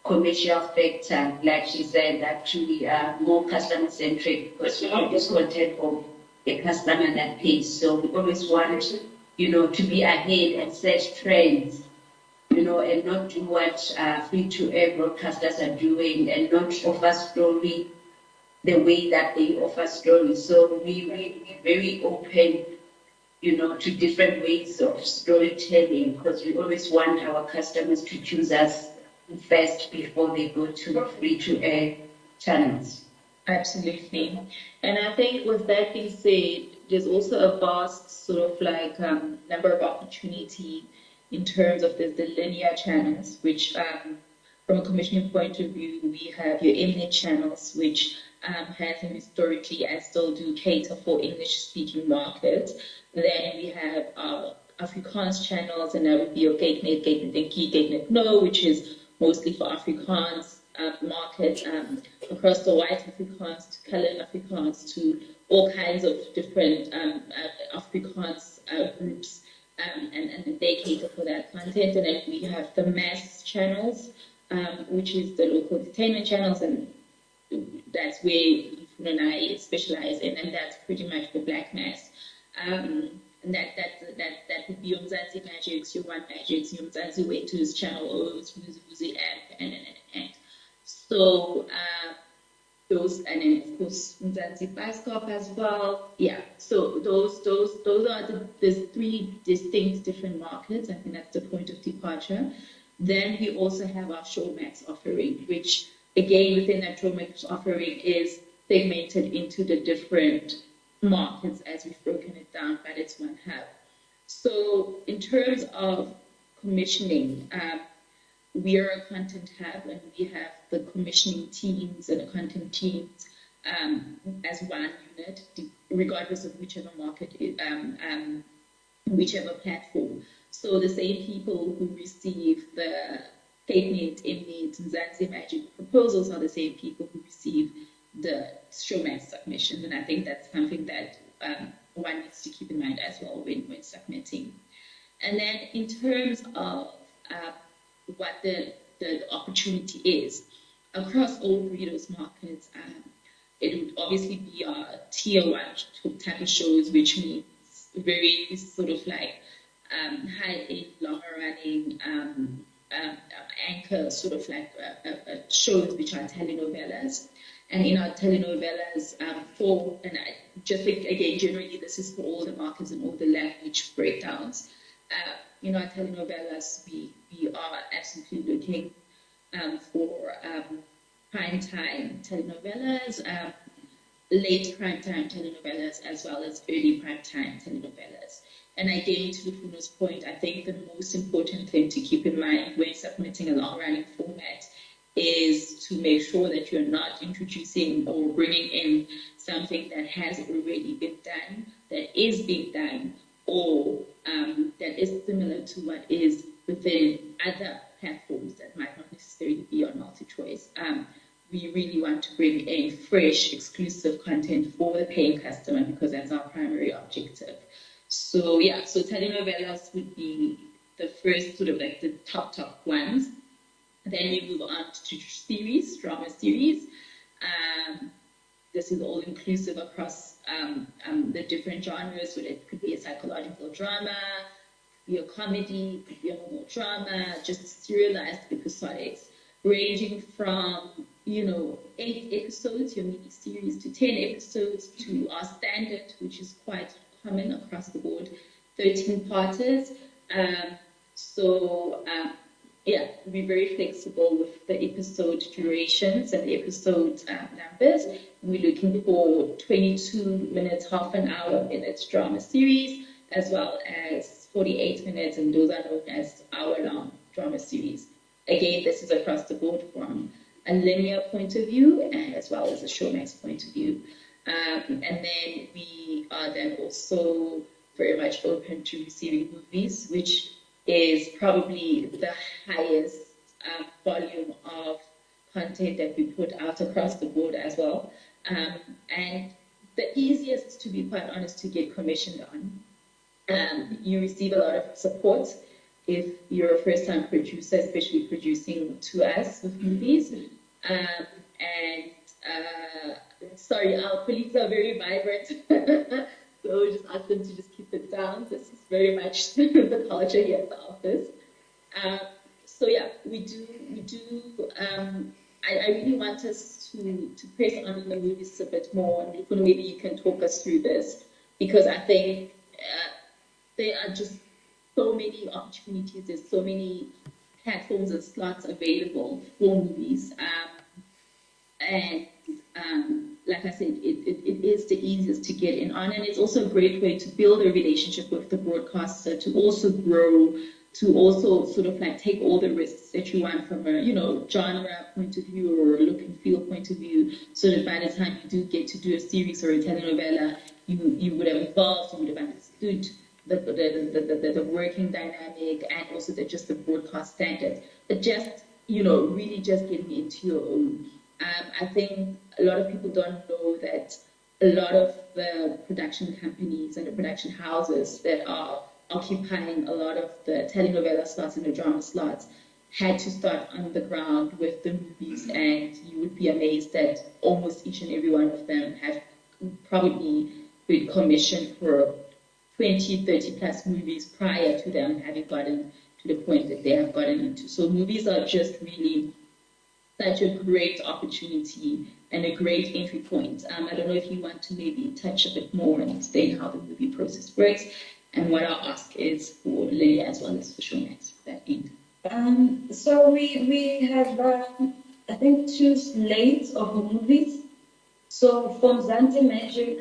commercial factor, like she said, actually more customer-centric, because we have this content for a customer that pays. So we always want, to be ahead and set trends, and not do what free-to-air broadcasters are doing, and not offer story the way that they offer stories. So we're very open, to different ways of storytelling, because we always want our customers to choose us first before they go to free-to-air channels. Absolutely. And I think with that being said, there's also a vast sort of like number of opportunity in terms of the linear channels, which from a commissioning point of view, we have your Mnet channels, which has historically and still do cater for English-speaking markets. Then we have our Afrikaans channels, and that would be your Gatenet, Gatenet Denki, Gatenet No, which is mostly for Afrikaans market, across the white Afrikaans to colored Afrikaans to all kinds of different Afrikaans groups, and they cater for that content. And then we have the mass channels, which is the local entertainment channels, and that's where Ifuna and I specialize in, and that's pretty much the black mass. And that would be your Mzansi Magics, your One Magics, your Mzansi Waiters channel, or Mzansi app, and. So those, and then of course Mzansi Bioscope as well. Yeah. So those are the three distinct different markets. I think that's the point of departure. Then we also have our Showmax offering, which again within that Showmax offering is segmented into the different markets as we've broken it down, but it's one hub. So in terms of commissioning, we are a content hub, and we have the commissioning teams and the content teams as one unit, regardless of whichever market, whichever platform. So the same people who receive the FakeNet, Mnet, and Zanzibar Magic proposals are the same people who receive the Showmax submissions, and I think that's something that one needs to keep in mind as well when submitting. And then in terms of what the opportunity is, across all three of those markets, it would obviously be our tier one type of shows, which means very sort of like high-end, longer-running anchor sort of like shows, which are telenovelas. And in our telenovelas, again, generally this is for all the markets and all the language breakdowns. In our telenovelas, we are absolutely looking for primetime telenovelas, late primetime telenovelas, as well as early primetime telenovelas. And again, to Lufuno's point, I think the most important thing to keep in mind when submitting a long-running format is to make sure that you're not introducing or bringing in something that has already been done, that is being done, or that is similar to what is within other platforms that might not necessarily be on MultiChoice. We really want to bring in fresh, exclusive content for the paying customer because that's our primary objective. So yeah, so telenovelas would be the first sort of like the top ones. Then you move on to series, drama series. This is all inclusive across the different genres. So it could be a psychological drama, could be a comedy, could be a normal drama, just serialized episodics, ranging from 8 episodes, your mini series, to 10 episodes, to our standard, which is quite common across the board, 13-parters. We're very flexible with the episode durations and the episode numbers. We're looking for 22 minutes, half an hour minutes drama series, as well as 48 minutes, and those are known as hour-long drama series. Again, this is across the board from a linear point of view and as well as a Showmax point of view. And then we are then also very much open to receiving movies, which is probably the highest volume of content that we put out across the board as well. And the easiest, to be quite honest, to get commissioned on. You receive a lot of support if you're a first-time producer, especially producing to us with movies. Sorry, our colleagues are very vibrant. So we just ask them to just keep it down. This is very much the culture here at the office. We do. I really want us to press on the movies a bit more, and maybe you can talk us through this, because I think there are just so many opportunities. There's so many platforms and slots available for movies, like I said, it is the easiest to get in on, and it's also a great way to build a relationship with the broadcaster, to also grow, to also sort of like take all the risks that you want from a genre point of view or look and feel point of view, so that by the time you do get to do a series or a telenovela, you would have evolved, you would have understood the working dynamic and also just the broadcast standard. But just really just getting into your own. I think a lot of people don't know that a lot of the production companies and the production houses that are occupying a lot of the telenovela slots and the drama slots had to start on the ground with the movies, and you would be amazed that almost each and every one of them have probably been commissioned for 20, 30 plus movies prior to them having gotten to the point that they have gotten into. So movies are just really such a great opportunity and a great entry point. I don't know if you want to maybe touch a bit more and explain how the movie process works and what our ask is for Lily as well as for Showmax for that end. So we have, I think, 2 slates of movies. So from Zante Magic,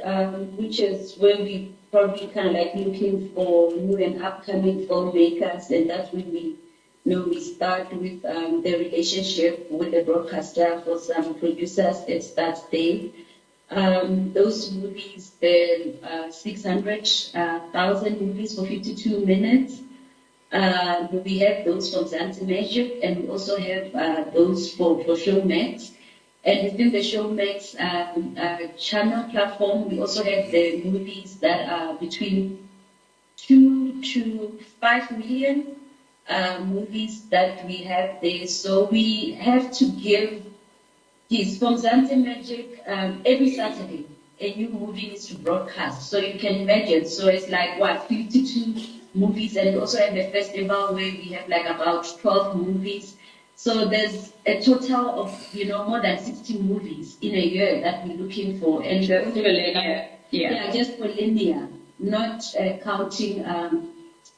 which is where we probably kind of like looking for new and upcoming filmmakers, and that's when we we start with the relationship with the broadcaster. For some producers, it starts there. Those movies, the 600,000 movies for 52 minutes. We have those from Zante Magic, and we also have those for Showmax. And within the Showmax channel platform, we also have the movies that are between 2 to 5 million movies that we have there. So we have to give this from Zante Magic every Saturday. A new movie is to broadcast. So you can imagine. So it's like what, 52 movies, and we also have a festival where we have like about 12 movies. So there's a total of, more than 60 movies in a year that we're looking for. And just for linear. Yeah, just for linear, not counting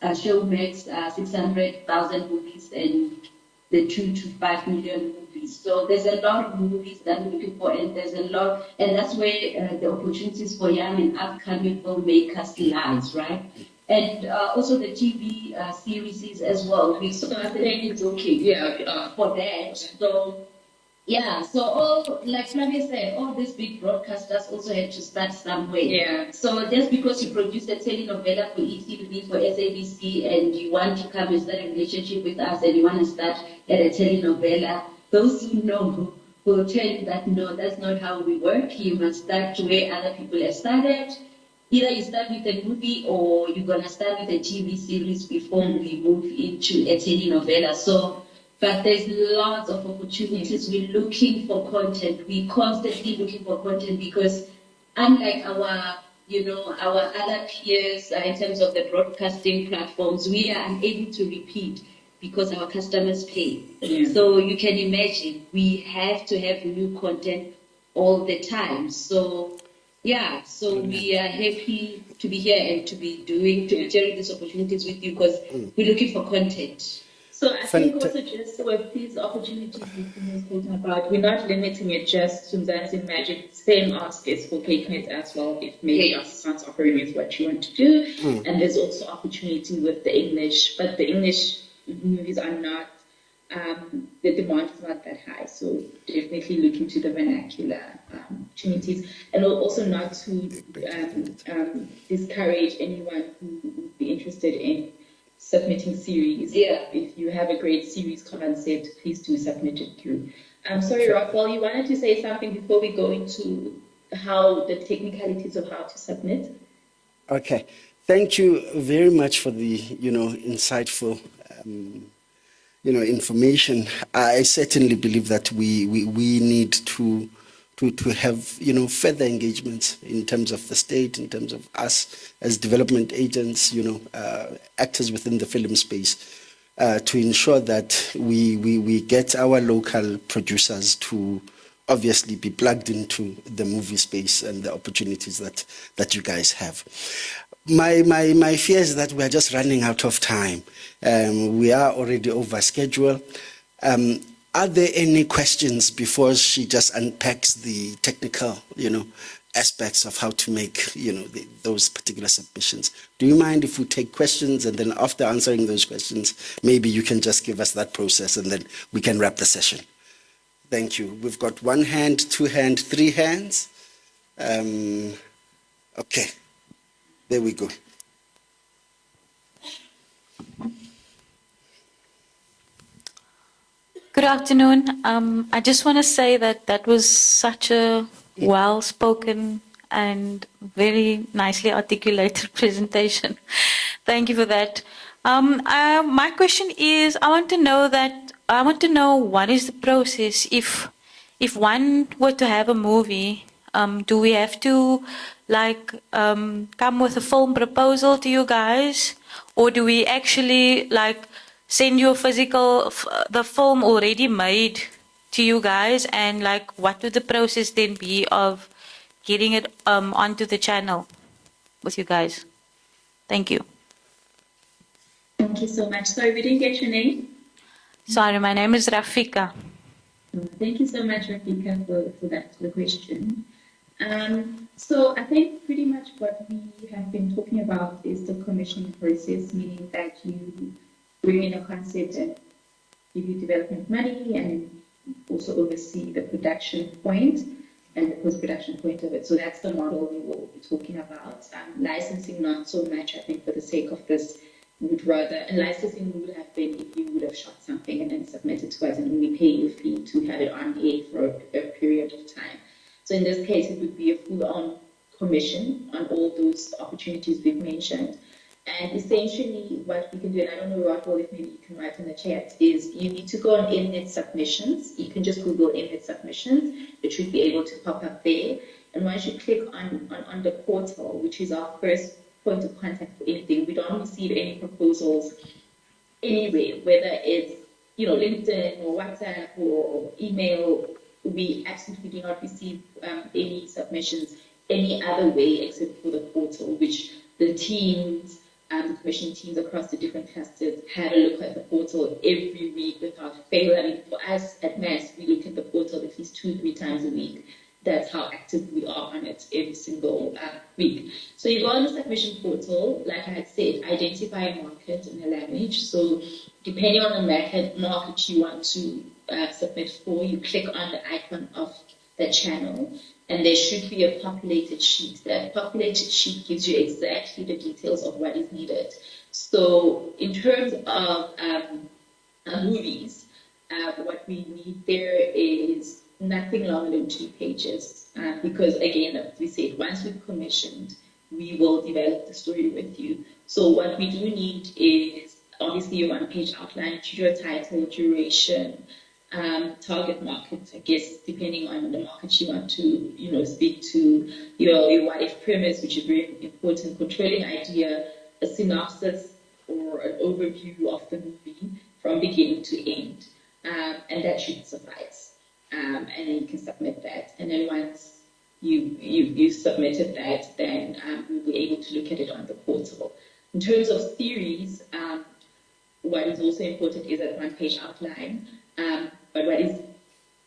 Showmax 600,000 movies and the 2 to 5 million movies. So there's a lot of movies that we're looking for, and there's a lot, and that's where the opportunities for young and upcoming filmmakers lies, right? And also the TV series as well. We started looking for that. So yeah, so all, like Flavia said, all these big broadcasters also had to start somewhere. Yeah. So just because you produce a telenovela for ECTV, for SABC, and you want to come and start a relationship with us, and you want to start at a telenovela, those who know will tell you that no, that's not how we work. You must start where other people have started. Either you start with a movie, or you're gonna start with a TV series before we move into a telenovela. So, but there's lots of opportunities. We're looking for content. We're constantly looking for content, because unlike our other peers in terms of the broadcasting platforms, we are unable to repeat because our customers pay. Yeah. So you can imagine we have to have new content all the time. So yeah, so we are happy to be here and to be sharing these opportunities with you, because we're looking for content. So I think also just with these opportunities we're talking about, we're not limiting it just to Zante Magic. Same ask is for KCNet as well, if maybe us can't offering is what you want to do. And there's also opportunity with the English, but the English movies are not, the demand is not that high. So definitely looking to the vernacular opportunities, and also not to discourage anyone who would be interested in submitting series. Yeah. If you have a great series concept, please do submit it through. Sorry, Rockwell, you wanted to say something before we go into how the technicalities of how to submit? Okay. Thank you very much for the, insightful, information. I certainly believe that we need to have, further engagements in terms of the state, in terms of us as development agents, actors within the film space, to ensure that we get our local producers to obviously be plugged into the movie space and the opportunities that you guys have. My fear is that we are just running out of time. We are already over schedule. Are there any questions before she just unpacks the technical, aspects of how to make, those particular submissions? Do you mind if we take questions, and then after answering those questions, maybe you can just give us that process, and then we can wrap the session? Thank you. We've got 1 hand, 2 hands, 3 hands. Okay, there we go. Good afternoon. I just want to say that was such a well-spoken and very nicely articulated presentation. Thank you for that. My question is, I want to know what is the process if one were to have a movie. Do we have to come with a film proposal to you guys, or do we actually send you a physical, the film already made to you guys, and what would the process then be of getting it onto the channel with you guys? Thank you. Thank you so much. Sorry, we didn't get your name. Sorry, my name is Rafika. Thank you so much, Rafika, for the question. So I think pretty much what we have been talking about is the commissioning process, meaning that you bring in a concept and give you development money and also oversee the production point and the post-production point of it. So that's the model we will be talking about. Licensing, not so much, I think, for the sake of this, would rather, and licensing would have been if you would have shot something and then submitted to us and we pay you a fee to have it on air for a period of time. So in this case, it would be a full-on commission on all those opportunities we've mentioned. And essentially what we can do, and I don't know, Rothwell, if maybe you can write in the chat, is you need to go on Mnet submissions. You can just Google Mnet submissions. It should be able to pop up there. And once you click on the portal, which is our first point of contact for anything, we don't receive any proposals anywhere, whether it's, you know, LinkedIn or WhatsApp or email. We absolutely do not receive any submissions any other way except for the portal, which the teams, the commission teams across the different clusters have a look at the portal every week without fail. I mean, for us at MAS, we look at the portal at least 2-3 times a week. That's how active we are on it every single week. So you go on the submission portal, like I had said, identify a market and a language. So depending on the market you want to submit for, you click on the icon of the channel and there should be a populated sheet. That populated sheet gives you exactly the details of what is needed. So in terms of movies, what we need there is nothing longer than 2 pages. Because again, as we said, once we've commissioned, we will develop the story with you. So what we do need is obviously your 1-page outline, your title, duration, target market, I guess, depending on the market you want to, you know, speak to, your what if premise, which is very important, controlling idea, a synopsis or an overview of the movie from beginning to end. And that should suffice. And then you can submit that. And then once you submitted that, then we'll be able to look at it on the portal. In terms of theories, what is also important is that 1-page outline. But what is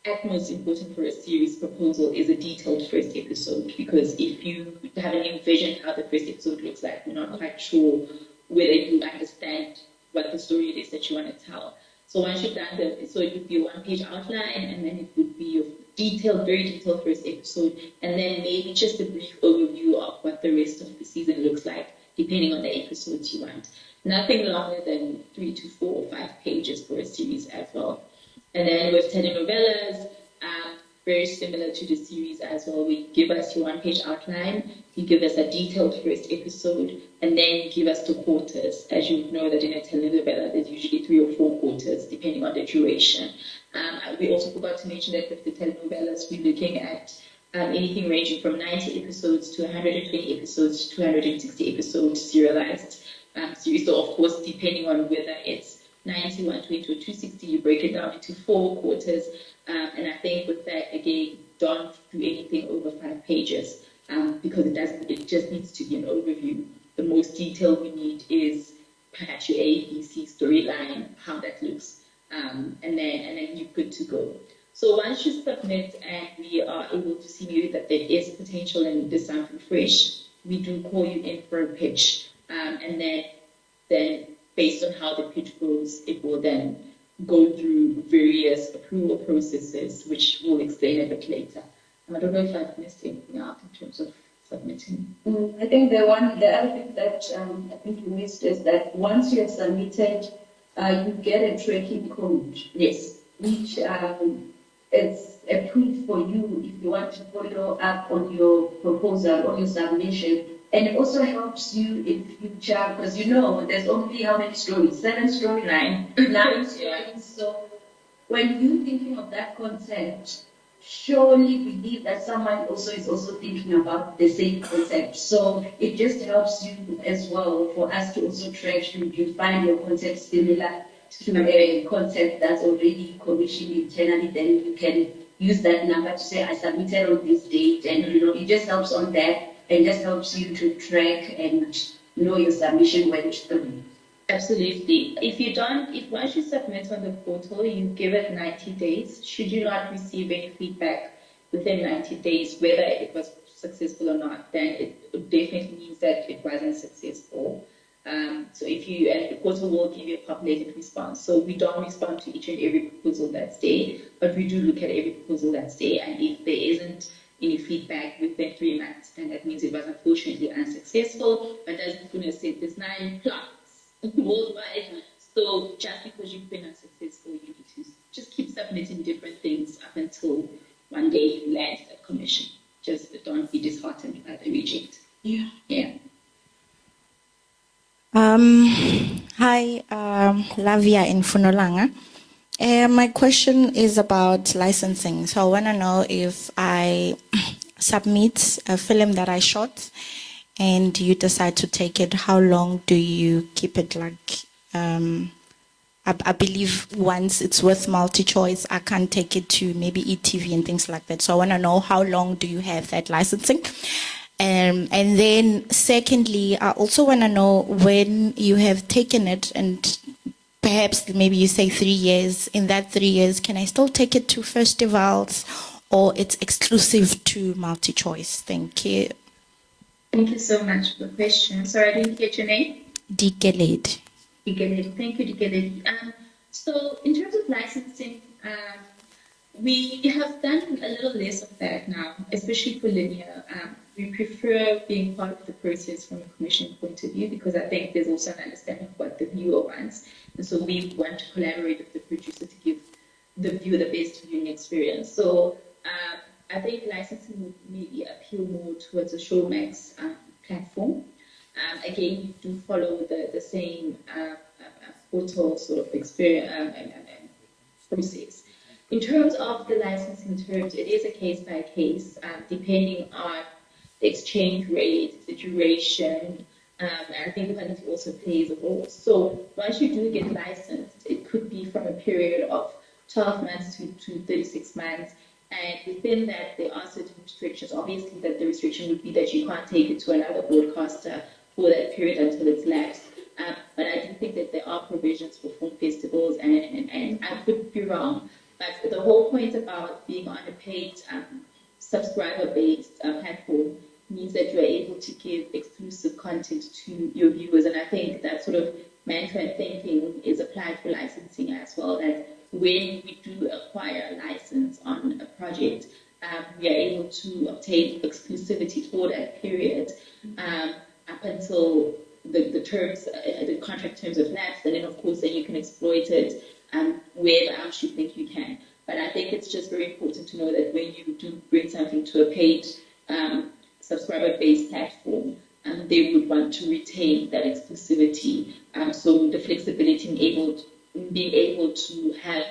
at most important for a series proposal is a detailed first episode, because if you haven't envisioned how the first episode looks like, you're not quite sure whether you understand what the story it is that you want to tell. So once you've done so it would be a 1-page outline, and then it would be a detailed, very detailed first episode, and then maybe just a brief overview of what the rest of the season looks like, depending on the episodes you want. Nothing longer than 3 to 4 or 5 pages for a series as well. And then with telenovelas, very similar to the series as well. We give us your 1-page outline, you give us a detailed first episode, and then you give us the quarters. As you know that in a telenovela, there's usually 3 or 4 quarters, depending on the duration. We also forgot to mention that with the telenovelas, we're looking at anything ranging from 90 episodes to 120 episodes to 260 episodes serialized series. So of course, depending on whether it's 90, 120, or 260, you break it down into 4 quarters. And I think with that, again, don't do anything over 5 pages because it just needs to be an overview. The most detail we need is perhaps your A, B, C storyline, how that looks, and then you're good to go. So once you submit and we are able to see maybe that there is potential and there's something fresh, we do call you in for a pitch. And then based on how the pitch goes, it will then go through various approval processes, which we'll explain a bit later. I don't know if I've missed anything out in terms of submitting. I think the other thing that I think you missed is that once you have submitted, you get a tracking code. Yes. Which it's a proof for you if you want to follow up on your proposal, on your submission. And it also helps you in future, because you know there's only how many stories? 7 storylines, 9 stories. So when you're thinking of that concept, surely believe that someone also is also thinking about the same concept. So it just helps you as well for us to also track should you find your concept similar to a concept that's already commissioned internally, then you can use that number to say I submitted on this date, and you know it just helps on that. It just helps you to track and know your submission went through. Absolutely. If once you submit on the portal, you give it 90 days. Should you not receive any feedback within 90 days, whether it was successful or not, then it definitely means that it wasn't successful. So if you, and the portal will give you a populated response. So we don't respond to each and every proposal that's there, but we do look at every proposal that's there. And if there isn't any feedback within 3 months, then that means it was unfortunately unsuccessful. But as Mfuna said, there's 9 plots worldwide. So just because you've been unsuccessful, you need to just keep submitting different things up until one day you land that commission. Just don't be disheartened by the reject. Yeah. Yeah. Hi, Lavia in Funolanga. My question is about licensing. So I want to know if I submit a film that I shot and you decide to take it, how long do you keep it? Like, I believe once it's with multi-choice, I can take it to maybe ETV and things like that. So I want to know how long do you have that licensing? And then secondly, I also want to know when you have taken it and perhaps maybe you say 3 years, in that 3 years, can I still take it to festivals or it's exclusive to multi-choice? Thank you. Thank you so much for the question. Sorry, I didn't get your name. Dikeled. Dikeled. Thank you, Dikeled. So in terms of licensing, we have done a little less of that now, especially for linear. We prefer being part of the process from a commission point of view because I think there's also an understanding of what the viewer wants. And so we want to collaborate with the producer to give the viewer the best viewing experience. So I think licensing would maybe appeal more towards a Showmax platform. Again, you do follow the same portal sort of experience and process. In terms of the licensing terms, it is a case by case, depending on the exchange rate, the duration, and I think quality also plays a role. So once you do get licensed, it could be from a period of 12 months to 36 months. And within that, there are certain restrictions. Obviously, that the restriction would be that you can't take it to another broadcaster for that period until it's lapsed. But I do think that there are provisions for film festivals, and I could be wrong. But the whole point about being on a paid subscriber-based platform means that you are able to give exclusive content to your viewers. And I think that sort of mantra and thinking is applied for licensing as well, that when we do acquire a license on a project, we are able to obtain exclusivity for that period up until the terms, the contract terms have lapsed, and then of course then you can exploit it wherever else you think you can. But I think it's just very important to know that when you do bring something to a paid subscriber-based platform, they would want to retain that exclusivity. So the flexibility in being able to have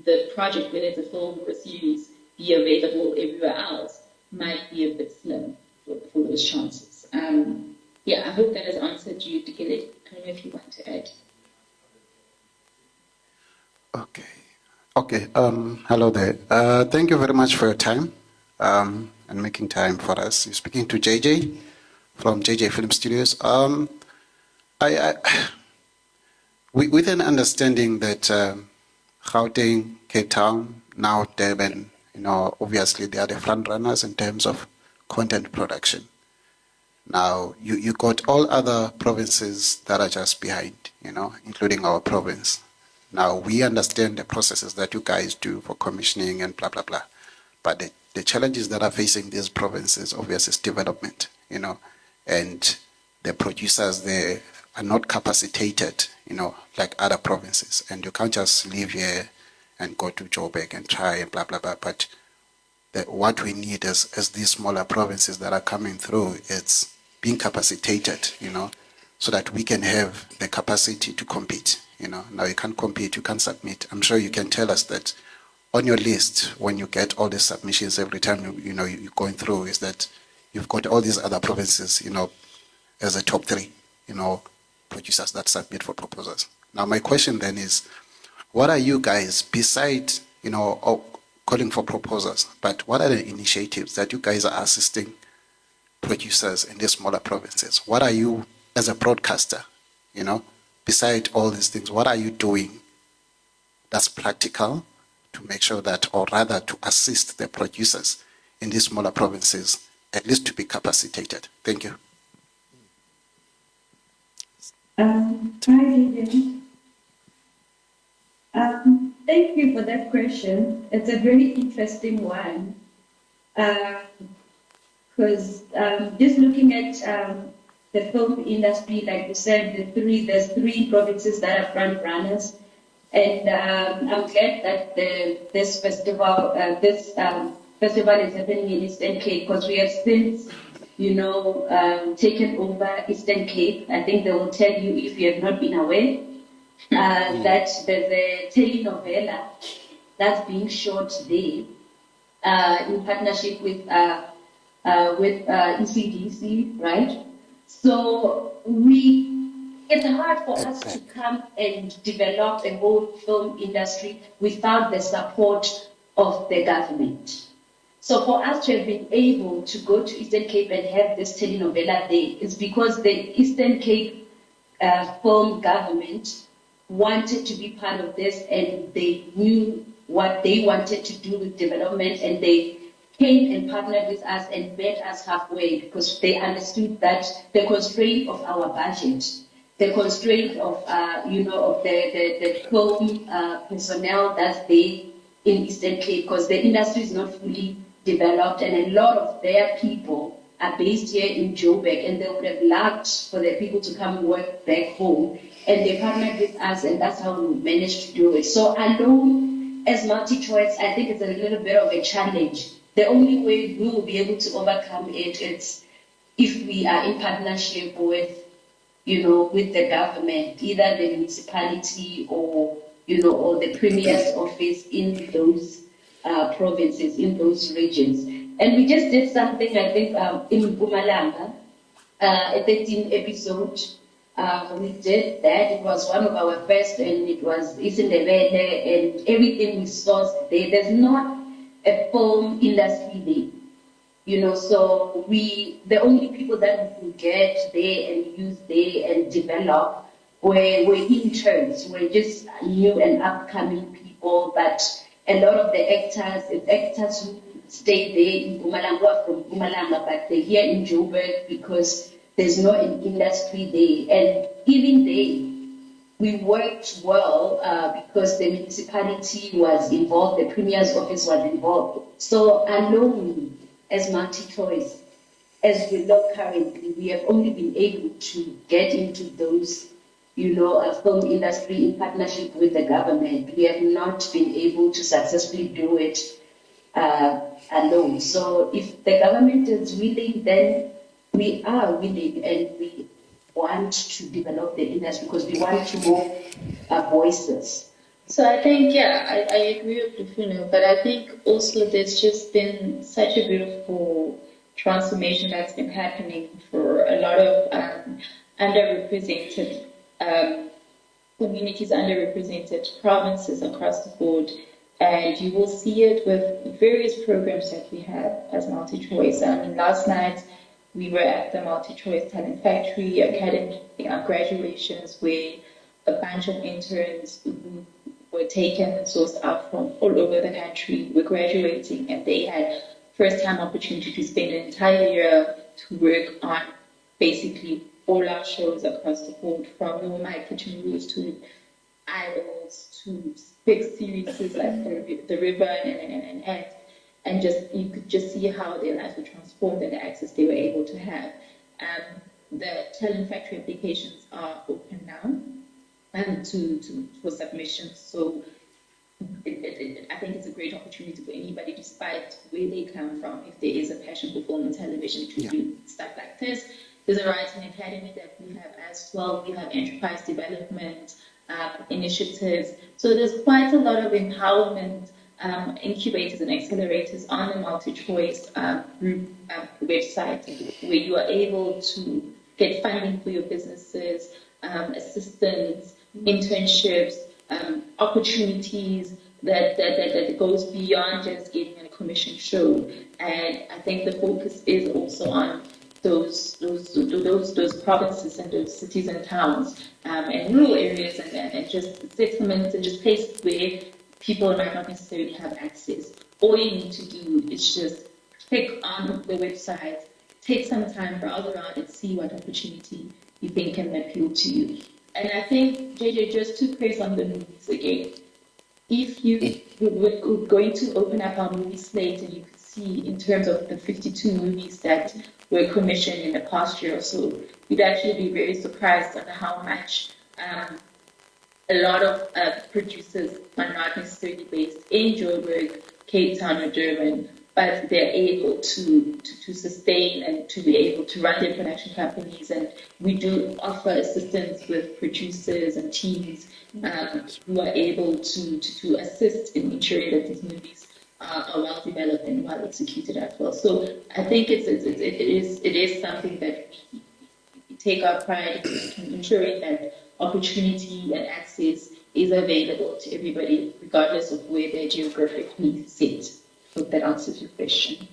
the project, whether it's a film or a series, be available everywhere else might be a bit slim for those chances. Yeah, I hope that has answered you, Dikele. I don't know if you want to add. Okay. Hello there. Thank you very much for your time and making time for us. You're speaking to JJ from JJ Film Studios. With an understanding that Gauteng, Cape Town, now Durban, obviously they are the front runners in terms of content production. Now, you got all other provinces that are just behind, including our province. Now, we understand the processes that you guys do for commissioning and blah, blah, blah. But the challenges that are facing these provinces, obviously, is development, and the producers there are not capacitated, like other provinces. And you can't just live here and go to Joburg and try and blah, blah, blah. But what we need as these smaller provinces that are coming through, it's being capacitated, so that we can have the capacity to compete. Now you can't compete, you can't submit. I'm sure you can tell us that on your list, when you get all these submissions every time, you're going through, is that you've got all these other provinces, as a top 3, producers that submit for proposals. Now my question then is, what are you guys, besides, calling for proposals, but what are the initiatives that you guys are assisting producers in these smaller provinces? What are you, as a broadcaster, beside all these things, what are you doing that's practical to make sure that, or rather to assist the producers in these smaller provinces at least to be capacitated? Thank you. Hi, Vivian. Thank you for that question. It's a very interesting one. Because just looking at the film industry, like you said, there's three provinces that are front runners. And I'm glad that this festival is happening in Eastern Cape, because we have since, taken over Eastern Cape. I think they will tell you, if you have not been aware, that there's a telenovela that's being shot there in partnership with ECDC, right? So it's hard for us to come and develop a whole film industry without the support of the government. So for us to have been able to go to Eastern Cape and have this telenovela there is because the Eastern Cape film government wanted to be part of this, and they knew what they wanted to do with development, and they came and partnered with us and met us halfway, because they understood that the constraint of our budget, the constraint of of the film personnel that's there in Eastern Cape, because the industry is not fully developed, and a lot of their people are based here in Joburg, and they would have loved for their people to come and work back home, and they partnered with us, and that's how we managed to do it. So alone, as multi-choice, I think it's a little bit of a challenge. The only way we will be able to overcome it is if we are in partnership with, with the government, either the municipality or, or the premier's office in those provinces, in those regions. And we just did something, I think, in Mpumalanga, a 13 episode. We did that. It was one of our first, and it's in the and everything we sourced there. There's not a film industry there, so the only people that we could get there and use there and develop were interns, were just new and upcoming people, but a lot of the actors who stay there in Mpumalanga from Mpumalanga, but they're here in Joburg because there's no industry there. And even there, we worked well because the municipality was involved, the premier's office was involved. So alone, as multi-choice, as we look currently, we have only been able to get into those, film industry in partnership with the government. We have not been able to successfully do it alone. So if the government is willing, then we are willing, and we want to develop the industry because we want more voices. So I think, I agree with Lufuno, but I think also there's just been such a beautiful transformation that's been happening for a lot of underrepresented communities, underrepresented provinces across the board. And you will see it with various programs that we have as multi-choice. Last night, we were at the Multi-Choice Talent Factory Academy graduations, where a bunch of interns who were taken and sourced out from all over the country were graduating, and they had first-time opportunity to spend an entire year to work on basically all our shows across the board, from No My Kitchen Rules to Idols to big series like The River and just you could just see how their lives were transformed and the access they were able to have. The Talent Factory applications are open now for submissions. So I think it's a great opportunity for anybody, despite where they come from, if there is a passion for film and television, to do stuff like this. There's a writing academy that we have as well. We have enterprise development initiatives. So there's quite a lot of empowerment incubators and accelerators on the multi-choice group website, where you are able to get funding for your businesses, assistance, internships, opportunities that goes beyond just getting a commission show. And I think the focus is also on those provinces and those cities and towns and rural areas and just settlements and just places where people might not necessarily have access. All you need to do is just click on the website, take some time, browse around and see what opportunity you think can appeal to you. And I think, JJ, just to press on the movies again, if we're going to open up our movie slate and you could see in terms of the 52 movies that were commissioned in the past year or so, you'd actually be very surprised on how much a lot of producers are not necessarily based in Joburg, Cape Town, or Durban, but they're able to sustain and to be able to run their production companies. And we do offer assistance with producers and teams who are able to assist in ensuring that these movies are well developed and well executed as well. So I think it is something that we take our pride in ensuring that opportunity and access is available to everybody, regardless of where they're geographically sit. Hope that answers your question.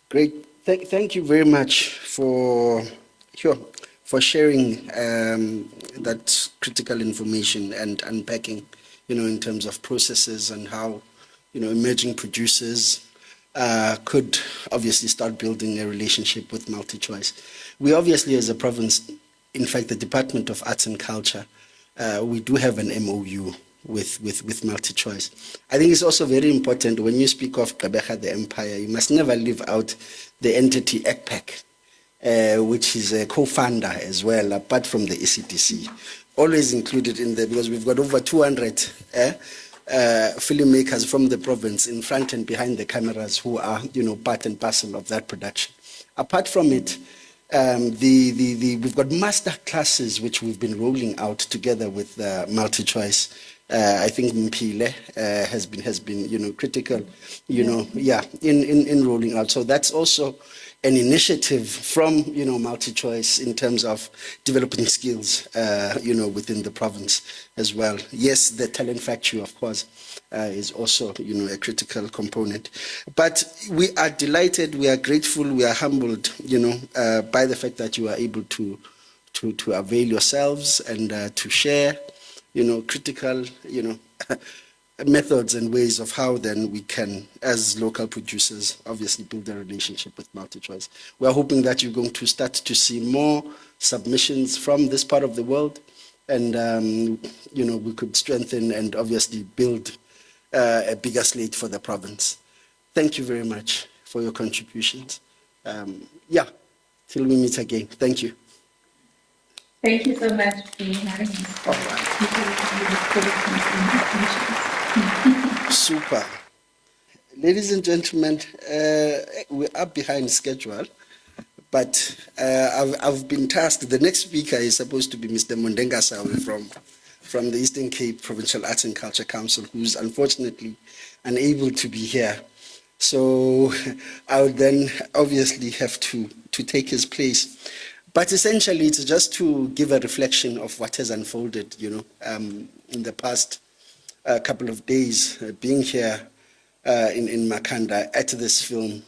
Great. Thank you very much for sharing that critical information and unpacking, in terms of processes and how, emerging producers could obviously start building a relationship with MultiChoice. We obviously, as a province, in fact, the Department of Arts and Culture, we do have an MOU with MultiChoice. I think it's also very important when you speak of Gqeberha, the empire, you must never leave out the entity ECPAC, which is a co-founder as well, apart from the ECDC. Always included in there because we've got over 200 filmmakers from the province in front and behind the cameras who are, part and parcel of that production. Apart from it, we've got master classes which we've been rolling out together with MultiChoice. I think Mpile has been critical, in rolling out. So that's also an initiative from MultiChoice in terms of developing skills, within the province as well. Yes, the talent factory, of course, is also a critical component. But we are delighted, we are grateful, we are humbled, by the fact that you are able to avail yourselves and to share, critical, methods and ways of how then we can, as local producers, obviously build a relationship with MultiChoice. We are hoping that you're going to start to see more submissions from this part of the world, and we could strengthen and obviously build a bigger slate for the province. Thank you very much for your contributions. Till we meet again. Thank you. Thank you so much for having us. All right. Super. Ladies and gentlemen, we are behind schedule, but I've been tasked. The next speaker is supposed to be Mr. Mondenga Sawe from the Eastern Cape Provincial Arts and Culture Council, who's unfortunately unable to be here. So I would then obviously have to take his place. But essentially, it's just to give a reflection of what has unfolded, in the past couple of days, being here in Makhanda at this film,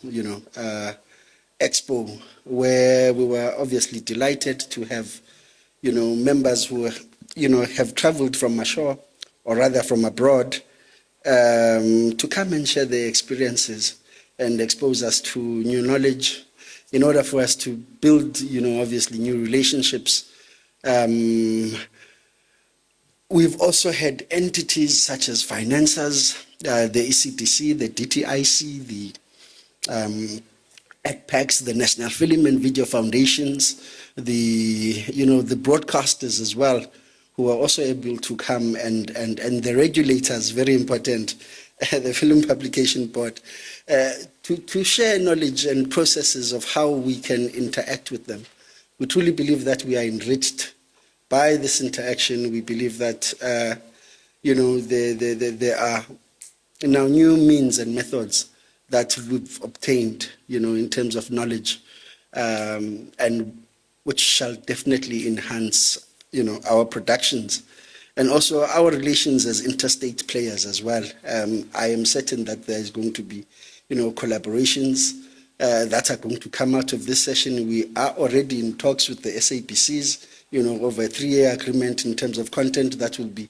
expo, where we were obviously delighted to have, members who, have traveled from ashore, or rather from abroad, to come and share their experiences and expose us to new knowledge, in order for us to build, obviously new relationships. We've also had entities such as financiers, the ECDC, the DTIC, the ECPACs, the National Film and Video Foundations, the broadcasters as well, who are also able to come, and the regulators, very important, the Film Publication Board, to share knowledge and processes of how we can interact with them. We truly believe that we are enriched by this interaction. We believe that, there are now new means and methods that we've obtained, in terms of knowledge, and which shall definitely enhance, our productions and also our relations as interstate players as well. I am certain that there is going to be, collaborations that are going to come out of this session. We are already in talks with the SABCs, of a 3-year agreement in terms of content that will be,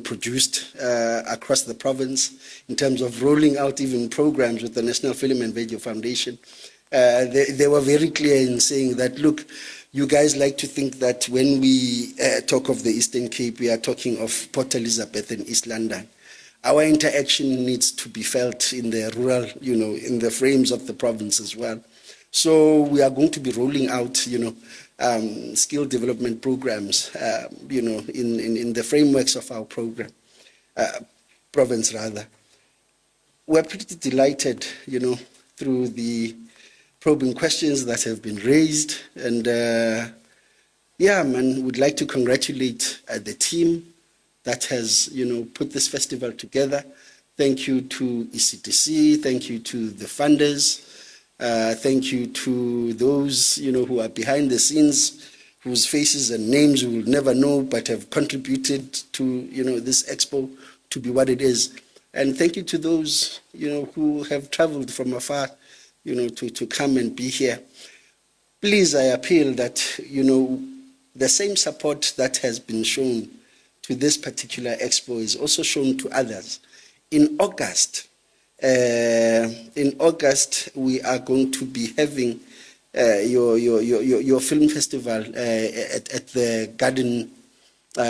produced across the province, in terms of rolling out even programs with the National Film and Video Foundation. They were very clear in saying that, look, you guys like to think that when we talk of the Eastern Cape, we are talking of Port Elizabeth and East London. Our interaction needs to be felt in the rural, in the frames of the province as well. So we are going to be rolling out, skill development programs, in the frameworks of our province rather. We're pretty delighted, through the probing questions that have been raised, and would like to congratulate the team that has, put this festival together. Thank you to ECTC, thank you to the funders, thank you to those, who are behind the scenes, whose faces and names we will never know, but have contributed to, this expo to be what it is. And thank you to those, who have traveled from afar, to come and be here. Please, I appeal that, the same support that has been shown to this particular expo is also shown to others. In August, we are going to be having your film festival at the Garden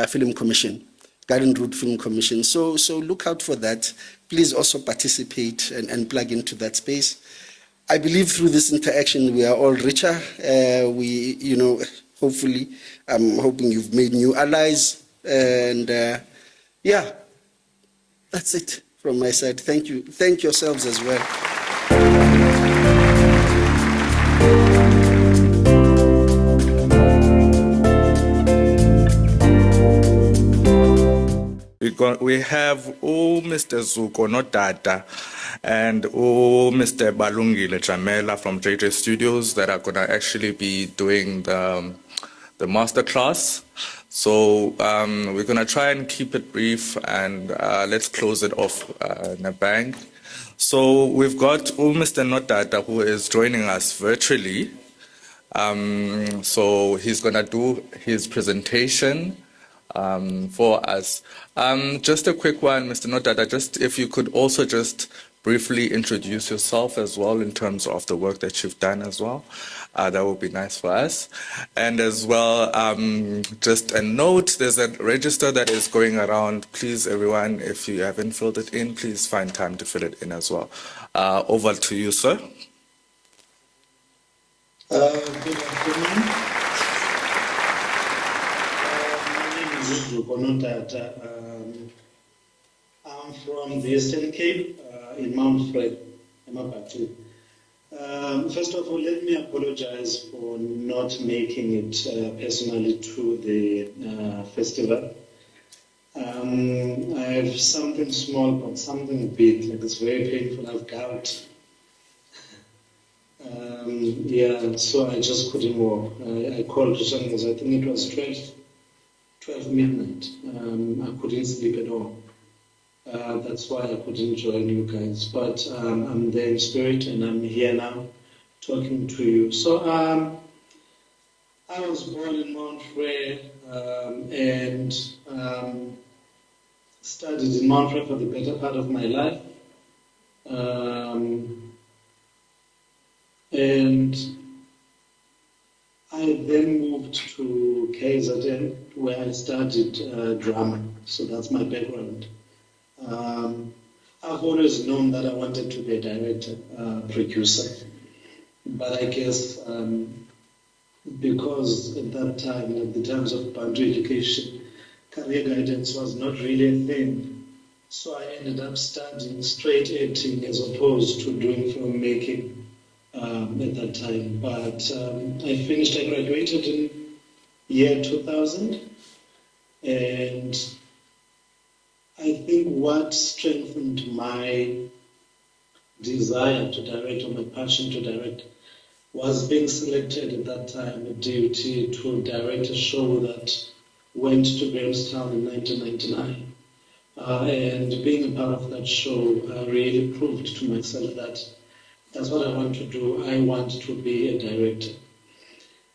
Film Commission, Garden Route Film Commission. So look out for that. Please also participate and plug into that space. I believe through this interaction we are all richer. Hopefully, I'm hoping you've made new allies. And that's it from my side. Thank you. Thank yourselves as well. We have Mr. Zuko Notata and Mr. Balungile Jamela from JJ Studios that are going to actually be doing the master class. So we're going to try and keep it brief, and let's close it off in a bang. So we've got Mr. Notata, who is joining us virtually. So he's going to do his presentation for us. Just a quick one, Mr. Notata, just if you could also just briefly introduce yourself as well in terms of the work that you've done as well. That would be nice for us. And as well, just a note, there's a register that is going around. Please, everyone, if you haven't filled it in, please find time to fill it in as well. Over to you, sir. Good afternoon. My name is Zuko Notata. I'm from the Eastern Cape in Mount Fred, Emapatu. First of all, let me apologize for not making it personally to the festival. I have something small but something big, like it's very painful. I've gout. So I just couldn't walk. I called Rishan because I think it was 12 midnight. I couldn't sleep at all. That's why I couldn't join you guys. But I'm there in spirit and I'm here now talking to you. So I was born in Mount Fred and studied in Mount Fred for the better part of my life. And I then moved to KZN where I studied drama. So that's my background. I've always known that I wanted to be a director, producer. But I guess because at that time, at the times of Bantu education, career guidance was not really a thing. So I ended up studying straight acting as opposed to doing filmmaking at that time. But I graduated in year 2000. And I think what strengthened my desire to direct, or my passion to direct, was being selected at that time at DUT to direct a show that went to Grahamstown in 1999. And being a part of that show really proved to myself that that's what I want to do. I want to be a director.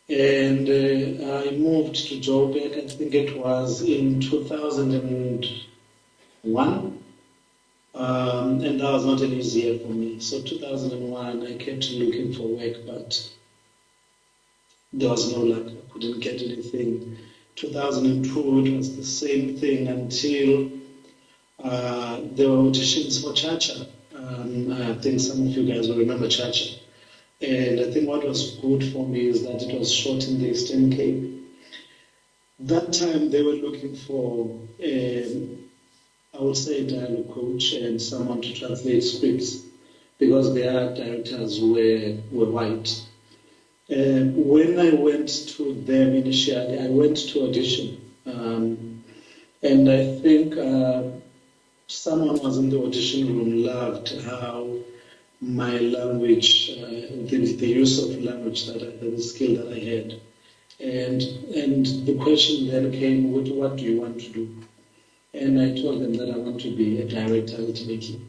And I moved to Joburg, I think it was in 2001. And that was not an easy year for me. So 2001, I kept looking for work, but there was no luck. I couldn't get anything. 2002, it was the same thing until there were auditions for Chacha. I think some of you guys will remember Chacha. And I think what was good for me is that it was shot in the Eastern Cape. That time they were looking for, I would say, a dialogue coach and someone to translate scripts because their directors were white. When I went to them initially, I went to audition. And I think someone was in the audition room loved how my language, the use of language, the skill that I had. And the question then came, what do you want to do? And I told them that I want to be a director ultimately.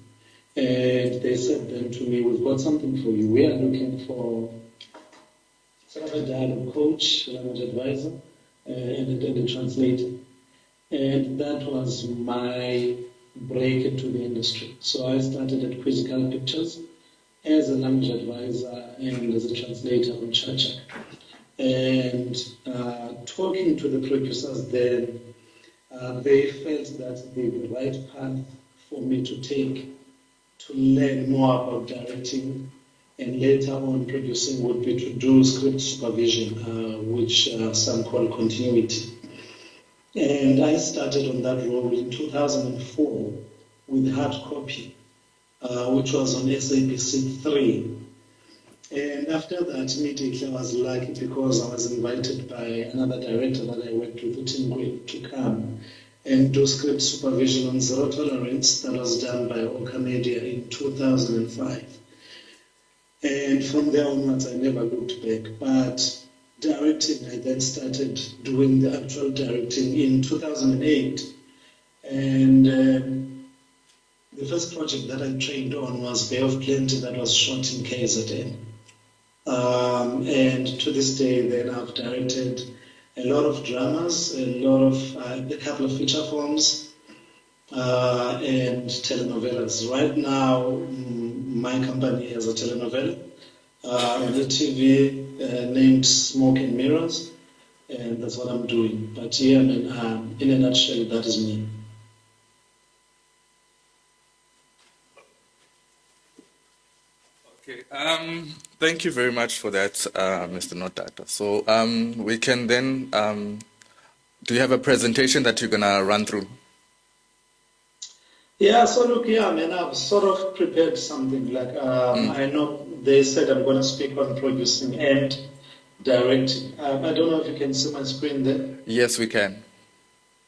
And they said then to me, we've got something for you. We are looking for sort of a dialogue coach, language advisor, and a translator. And that was my break into the industry. So I started at Quizzical Pictures as a language advisor and as a translator on Chacha. And talking to the producers then, they felt that the right path for me to take to learn more about directing and later on producing would be to do script supervision, which some call continuity. And I started on that role in 2004 with hard copy, which was on SABC 3. And after that, immediately I was lucky because I was invited by another director that I worked with, to come and do script supervision on Zero Tolerance that was done by Oka Media in 2005. And from there onwards, I never looked back. But directing, I then started doing the actual directing in 2008. And the first project that I trained on was Bay of Plenty that was shot in KZN. And to this day, then I've directed a lot of dramas, a couple of feature films, and telenovelas. Right now, my company has a telenovela on the TV named Smoke and Mirrors, and that's what I'm doing. But yeah, in a nutshell, that is me. Okay, thank you very much for that, Mr. Notata. So we can then, do you have a presentation that you're going to run through? Yeah, so look, yeah, man, I've sort of prepared something. Like, I know they said I'm going to speak on producing and directing. I don't know if you can see my screen there. Yes, we can.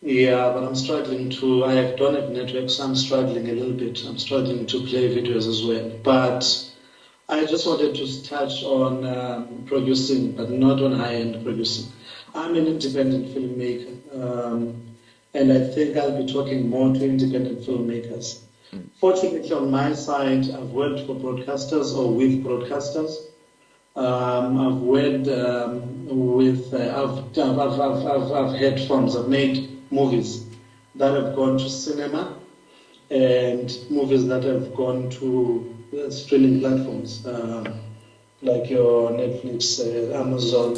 Yeah, but I'm struggling to, I don't have network, so I'm struggling a little bit. I'm struggling to play videos as well. But I just wanted to touch on producing, but not on high-end producing. I'm an independent filmmaker, and I think I'll be talking more to independent filmmakers. Fortunately, on my side, I've worked for broadcasters or with broadcasters. I've worked with, I've had films, I've made movies that have gone to cinema and movies that have gone to streaming platforms like your Netflix, Amazon.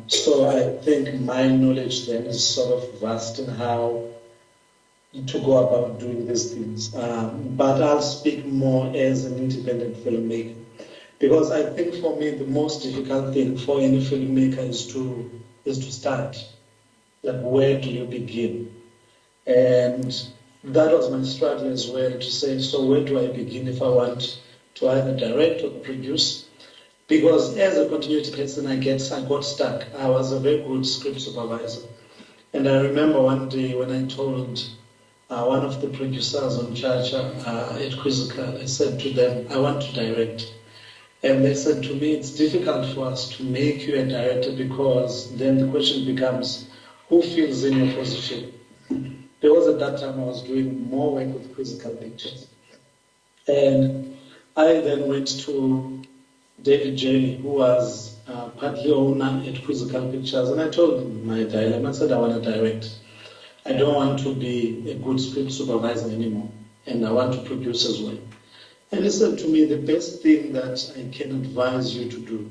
So I think my knowledge then is sort of vast in how to go about doing these things. But I'll speak more as an independent filmmaker. Because I think for me the most difficult thing for any filmmaker is to start. Like, where do you begin? And that was my struggle as well, to say, so where do I begin if I want to either direct or produce? Because as a continuity person, I got stuck. I was a very good script supervisor. And I remember one day when I told one of the producers on Chacha at Quizzical, I said to them, I want to direct. And they said to me, it's difficult for us to make you a director because then the question becomes, who fills in your position? Because at that time I was doing more work with Quizzical Pictures. And I then went to David Jenny, who was partly owner at Quizzical Pictures, and I told him my dilemma. I said I want to direct. I don't want to be a good script supervisor anymore, and I want to produce as well. And he said to me, the best thing that I can advise you to do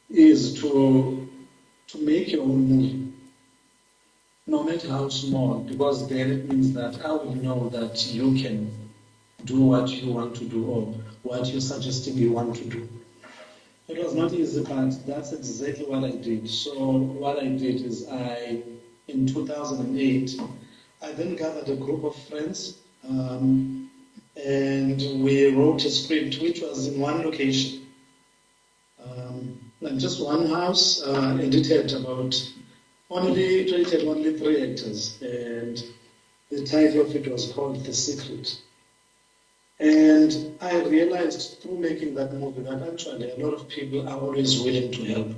is to make your own movie, no matter how small, because then it means that I will know that you can do what you want to do or what you're suggesting you want to do. It was not easy, but that's exactly what I did. So what I did is in 2008, I then gathered a group of friends and we wrote a script which was in one location. Like just one house, and it had only 3 actors, and the title of it was called The Secret. And I realized through making that movie that actually a lot of people are always willing to help.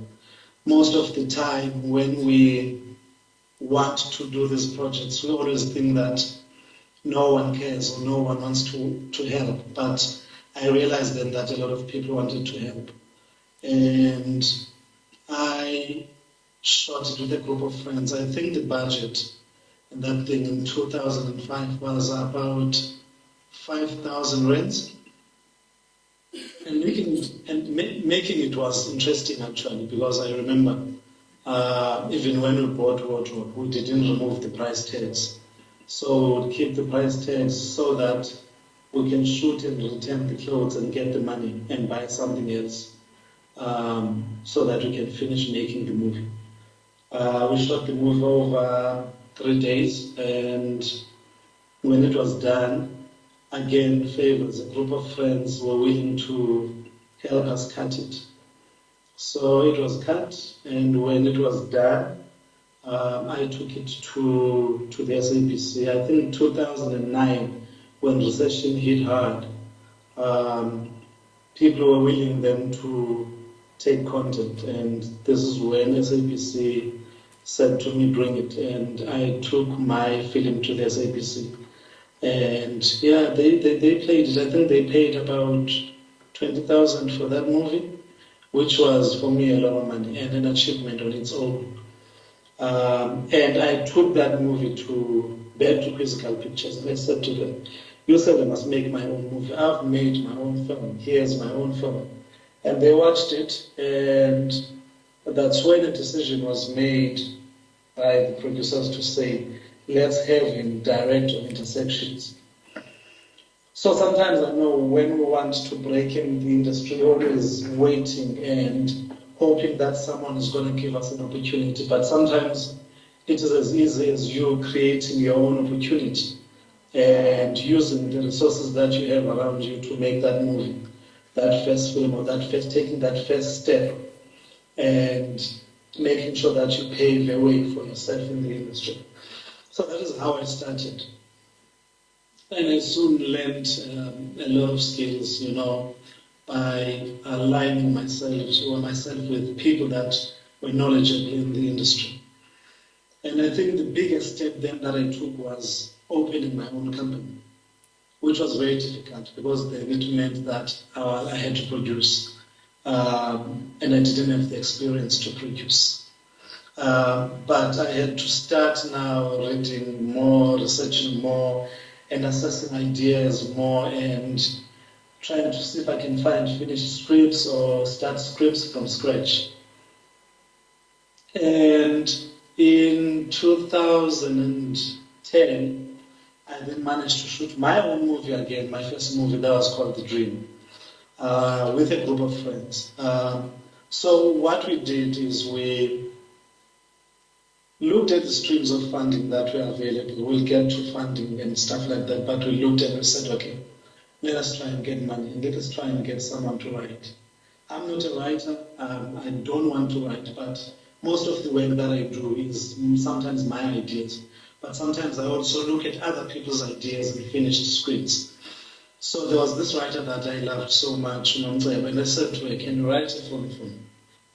Most of the time when we want to do these projects, we always think that no one cares or no one wants to help. But I realized then that a lot of people wanted to help. And I shot it with a group of friends. I think the budget in that thing in 2005 was about 5,000 rands. And making it was interesting actually, because I remember even when we bought wardrobe, we didn't remove the price tags. So we'd keep the price tags so that we can shoot and return the clothes and get the money and buy something else, so that we can finish making the movie. We shot the movie over 3 days, and when it was done, again, favors, a group of friends were willing to help us cut it. So it was cut, and when it was done, I took it to the SABC. I think in 2009, when recession hit hard, people were willing then to take content, and this is when SABC said to me, bring it, and I took my film to the SABC. And yeah, they played it. I think they paid about 20,000 for that movie, which was for me a lot of money and an achievement on its own. And I took that movie back to Quizzical Pictures, and I said to them, you said I must make my own movie. I've made my own film. Here's my own film. And they watched it, and that's when a decision was made by the producers to say, let's have him direct on intersections. So sometimes I know when we want to break in the industry, always waiting and hoping that someone is going to give us an opportunity. But sometimes it is as easy as you creating your own opportunity and using the resources that you have around you to make that movie, that first film, or taking that first step and making sure that you pave the way for yourself in the industry. So that is how I started. And I soon learned a lot of skills, by aligning myself with people that were knowledgeable in the industry. And I think the biggest step then that I took was opening my own company, which was very difficult because then it meant that I had to produce, and I didn't have the experience to produce. But I had to start now reading more, researching more, and assessing ideas more, and trying to see if I can find finished scripts or start scripts from scratch. And in 2010, I then managed to shoot my own movie again, my first movie that was called The Dream, with a group of friends. So what we did is we looked at the streams of funding that were available. We'll get to funding and stuff like that, but we looked and we said, okay, let us try and get money, and let us try and get someone to write. I'm not a writer, I don't want to write, but most of the work that I do is sometimes my ideas, but sometimes I also look at other people's ideas and finished scripts. So there was this writer that I loved so much, and I said to her, can you write a film for me?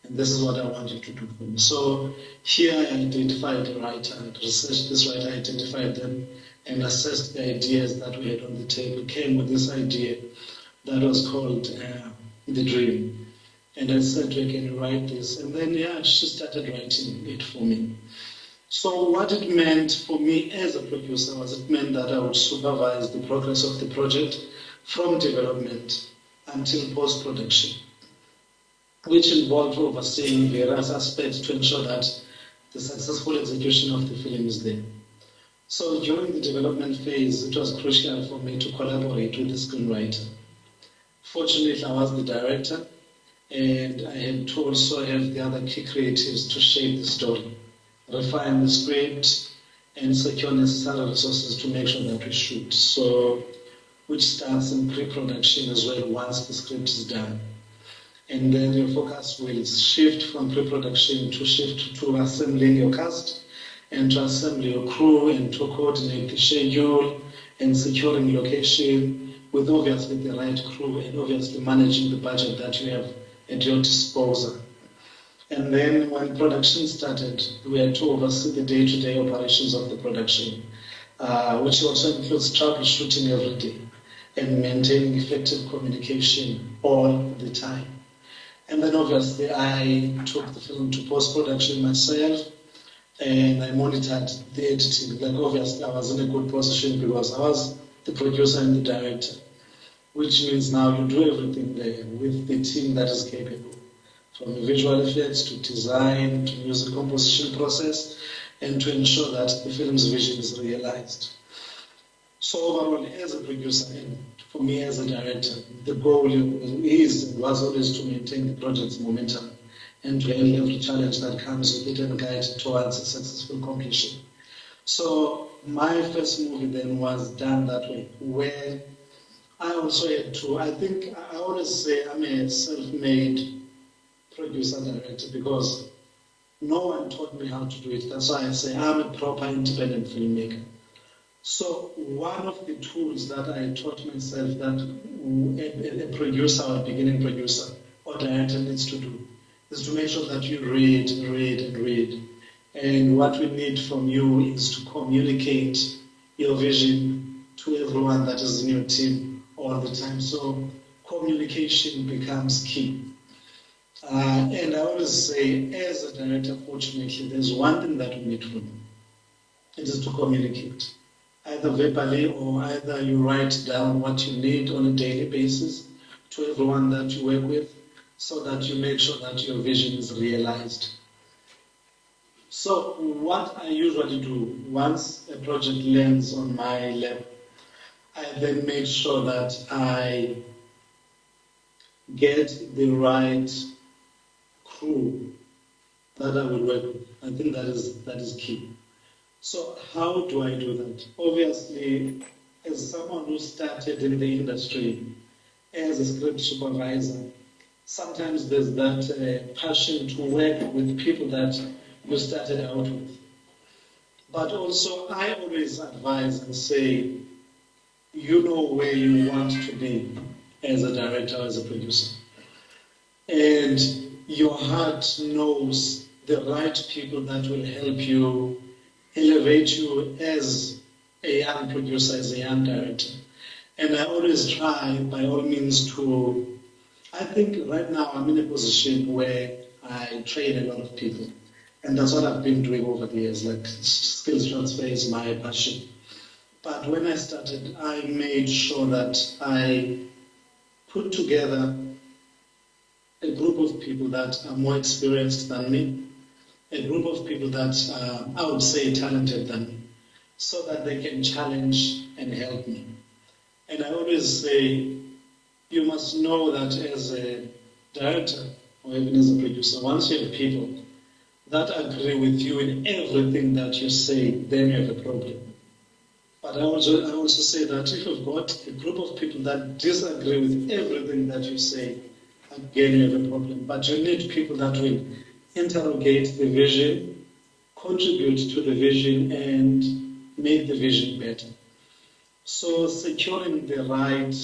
And this is what I want you to do for me. So here I identified a writer, I researched this writer, identified them, and assessed the ideas that we had on the table, came with this idea that was called The Dream. And I said, "We can write this." And then, yeah, she started writing it for me. So what it meant for me as a producer was it meant that I would supervise the progress of the project from development until post-production, which involved overseeing various aspects to ensure that the successful execution of the film is there. So during the development phase, it was crucial for me to collaborate with the screenwriter. Fortunately, I was the director, and I had to also have the other key creatives to shape the story, refine the script, and secure necessary resources to make sure that we shoot. So, which starts in pre-production as well once the script is done. And then your focus will shift from pre-production to assembling your cast and to assemble your crew and to coordinate the schedule and securing location with obviously the right crew and obviously managing the budget that you have at your disposal. And then when production started, we had to oversee the day-to-day operations of the production, which also includes troubleshooting every day and maintaining effective communication all the time. And then obviously I took the film to post-production myself and I monitored the editing. Like obviously I was in a good position because I was the producer and the director, which means now you do everything there with the team that is capable, from visual effects to design to music composition process, and to ensure that the film's vision is realized. So overall, as a producer and for me as a director, the goal is and was always to maintain the project's momentum and to handle every challenge that comes with it and guide towards a successful completion. So my first movie then was done that way, where I also had to, I think I always say I'm a self-made producer director because no one taught me how to do it. That's why I say I'm a proper independent filmmaker. So one of the tools that I taught myself that a producer or a beginning producer or director needs to do is to make sure that you read. And what we need from you is to communicate your vision to everyone that is in your team all the time. So communication becomes key. And I always say, as a director, fortunately, there's one thing that we need from you. It is to communicate, either verbally or either you write down what you need on a daily basis to everyone that you work with so that you make sure that your vision is realized. So what I usually do, once a project lands on my lap, I then make sure that I get the right crew that I will work with. I think that is key. So how do I do that? Obviously, as someone who started in the industry as a script supervisor, sometimes there's that passion to work with people that you started out with. But also, I always advise and say, you know where you want to be as a director, as a producer. And your heart knows the right people that will help you elevate you as a young producer, as a young director. And I always try, by all means, to, I think right now I'm in a position where I train a lot of people. And that's what I've been doing over the years, like skills transfer is my passion. But when I started, I made sure that I put together a group of people that are more experienced than me, a group of people that I would say talented than me, so that they can challenge and help me. And I always say, you must know that as a director or even as a producer, once you have people that agree with you in everything that you say, then you have a problem. But I also say that if you've got a group of people that disagree with everything that you say, again you have a problem. But you need people that will interrogate the vision, contribute to the vision, and make the vision better. So securing the right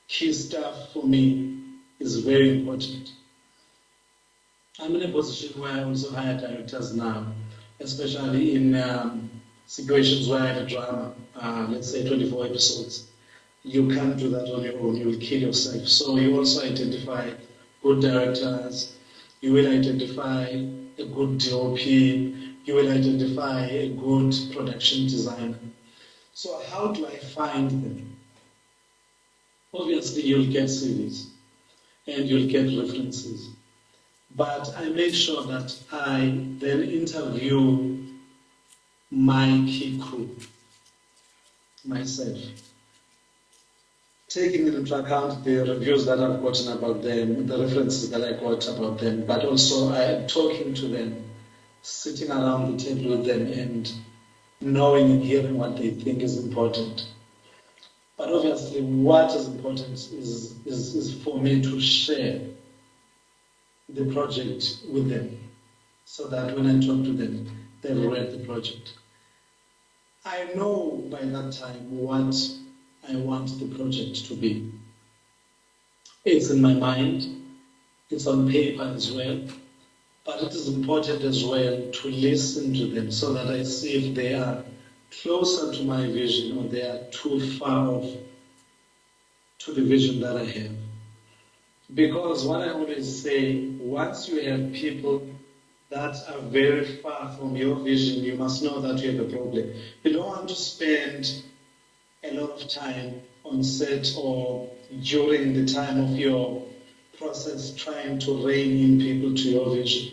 key staff for me is very important. I'm in a position where I also hire directors now, especially in situations where I have a drama, let's say 24 episodes. You can't do that on your own, you'll kill yourself. So you also identify good directors, you will identify a good DOP, you will identify a good production designer. So how do I find them? Obviously, you'll get CVs and you'll get references. But I make sure that I then interview my key crew myself, taking into account the reviews that I've gotten about them, the references that I got about them, but also I am talking to them, sitting around the table with them and knowing and hearing what they think is important. But obviously what is important is for me to share the project with them so that when I talk to them, they've read the project. I know by that time what I want the project to be. It's in my mind, it's on paper as well, but it is important as well to listen to them so that I see if they are closer to my vision or they are too far off to the vision that I have. Because what I always say, once you have people that are very far from your vision, you must know that you have a problem. You don't want to spend a lot of time on set or during the time of your process trying to rein in people to your vision.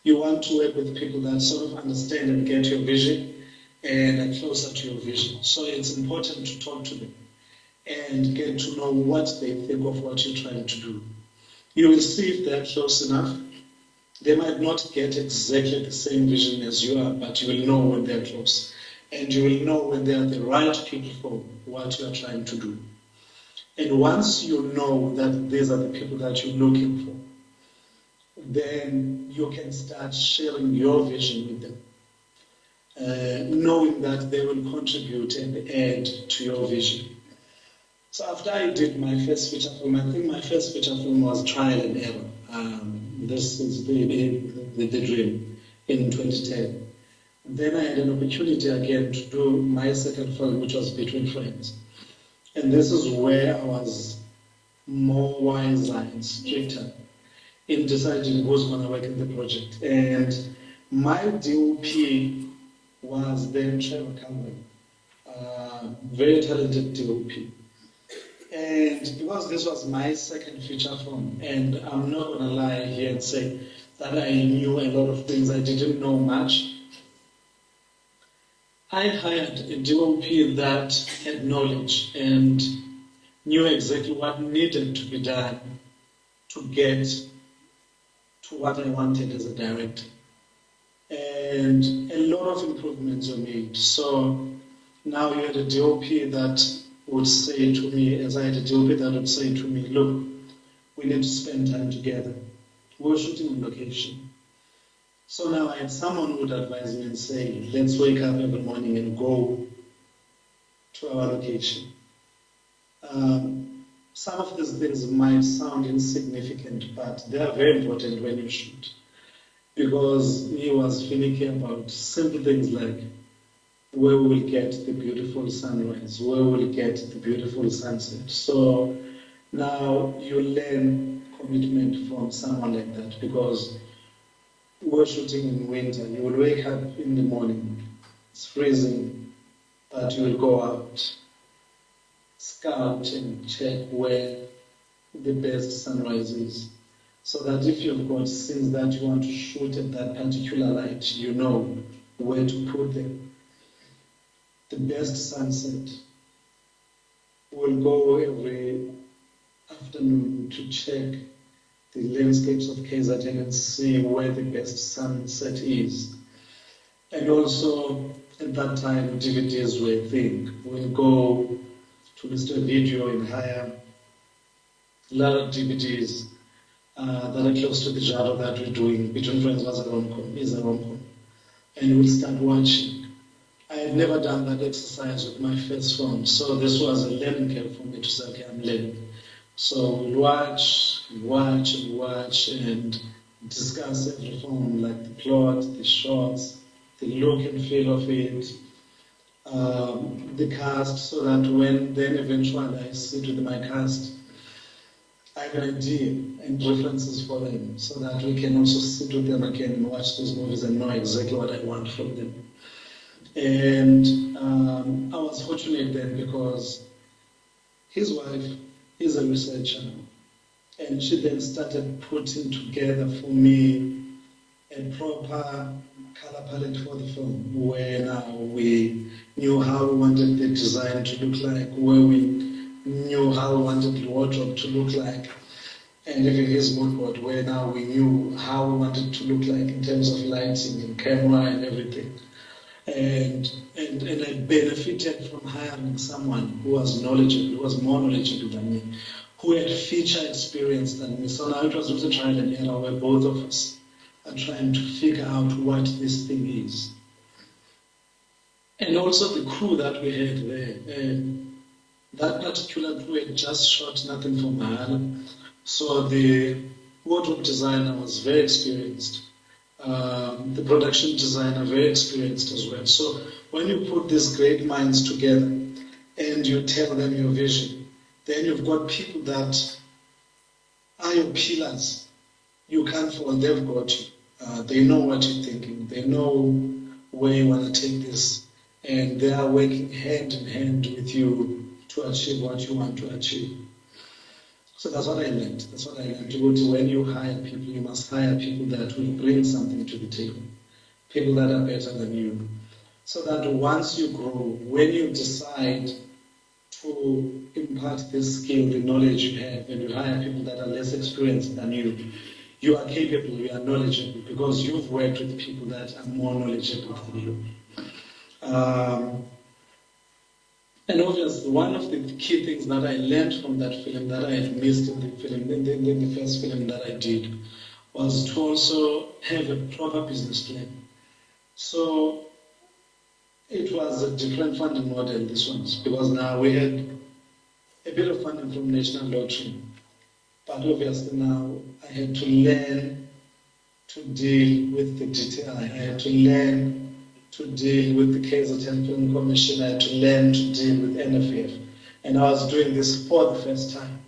You want to work with people that sort of understand and get your vision and are closer to your vision. So it's important to talk to them and get to know what they think of what you're trying to do. You will see if they're close enough. They might not get exactly the same vision as you are, but you will know when they're close. And you will know when they're the right people for what you are trying to do. And once you know that these are the people that you're looking for, then you can start sharing your vision with them, knowing that they will contribute and add to your vision. So after I did my first feature film, I think my first feature film was Trial and Error. This is the dream in 2010. Then I had an opportunity again to do my second film, which was Between Friends. And this is where I was more wiser and stricter in deciding who's going to work in the project. And my DOP was then Trevor Cameron, very talented DOP. And because this was my second feature film, and I'm not going to lie here and say that I knew a lot of things, I didn't know much. I hired a DOP that had knowledge and knew exactly what needed to be done to get to what I wanted as a director. And a lot of improvements were made. So now you had a DOP that would say to me, as I had a DOP that would say to me, look, we need to spend time together. We're shooting on location. So now I had someone who would advise me and say, let's wake up every morning and go to our location. Some of these things might sound insignificant, but they are very important when you shoot. Because he was finicky about simple things like where we will get the beautiful sunrise, where we will get the beautiful sunset. So now you learn commitment from someone like that, because we're shooting in winter. You will wake up in the morning, it's freezing, but you will go out, scout and check where the best sunrise is. So that if you've got scenes that you want to shoot at that particular light, you know where to put them. The best sunset. We'll go every afternoon to check the landscapes of KZN and see where the best sunset is. And also, at that time, DVDs were a thing. We'll go to Mr. Video and hire a lot of DVDs that are close to the genre that we're doing. Between Friends was a rom-com, is a rom-com. And we'll start watching. I had never done that exercise with my first film, so this was a learning curve for me to say, okay, I'm learning. So we'll watch and discuss every film, like the plot, the shots, the look and feel of it, the cast, so that when then eventually I sit with my cast, I have an idea and references for them so that we can also sit with them again and watch those movies and know exactly what I want from them. And I was fortunate then because his wife is a researcher, and she then started putting together for me a proper color palette for the film, where now we knew how we wanted the design to look like, where we knew how we wanted the wardrobe to look like, and even his mood board, where now we knew how we wanted to look like in terms of lighting and camera and everything. And I benefited from hiring someone who was knowledgeable, who was more knowledgeable than me, who had feature experience than me. So now it was also trial and error where both of us are trying to figure out what this thing is. And also the crew that we had there. That particular crew had just shot Nothing for Mahala. So the wardrobe designer was very experienced. The production designer very experienced as well. So when you put these great minds together and you tell them your vision, then you've got people that are your pillars. You can't fall, they've got you. They know what you're thinking. They know where you want to take this. And they are working hand in hand with you to achieve what you want to achieve. So that's what I learned. That's what I learned. When you hire people, you must hire people that will bring something to the table. People that are better than you. So that once you grow, when you decide to impart this skill, the knowledge you have, and you hire people that are less experienced than you are capable, you are knowledgeable, because you've worked with people that are more knowledgeable than you. And obviously, one of the key things that I learned from that film that I had missed in the film, in the first film that I did, was to also have a proper business plan. So it was a different funding model, this one, because now we had a bit of funding from National Lottery. But obviously now I had to learn to deal with the DTI. I had to learn to deal with the KZN Film Commission. I had to learn to deal with NFF. And I was doing this for the first time.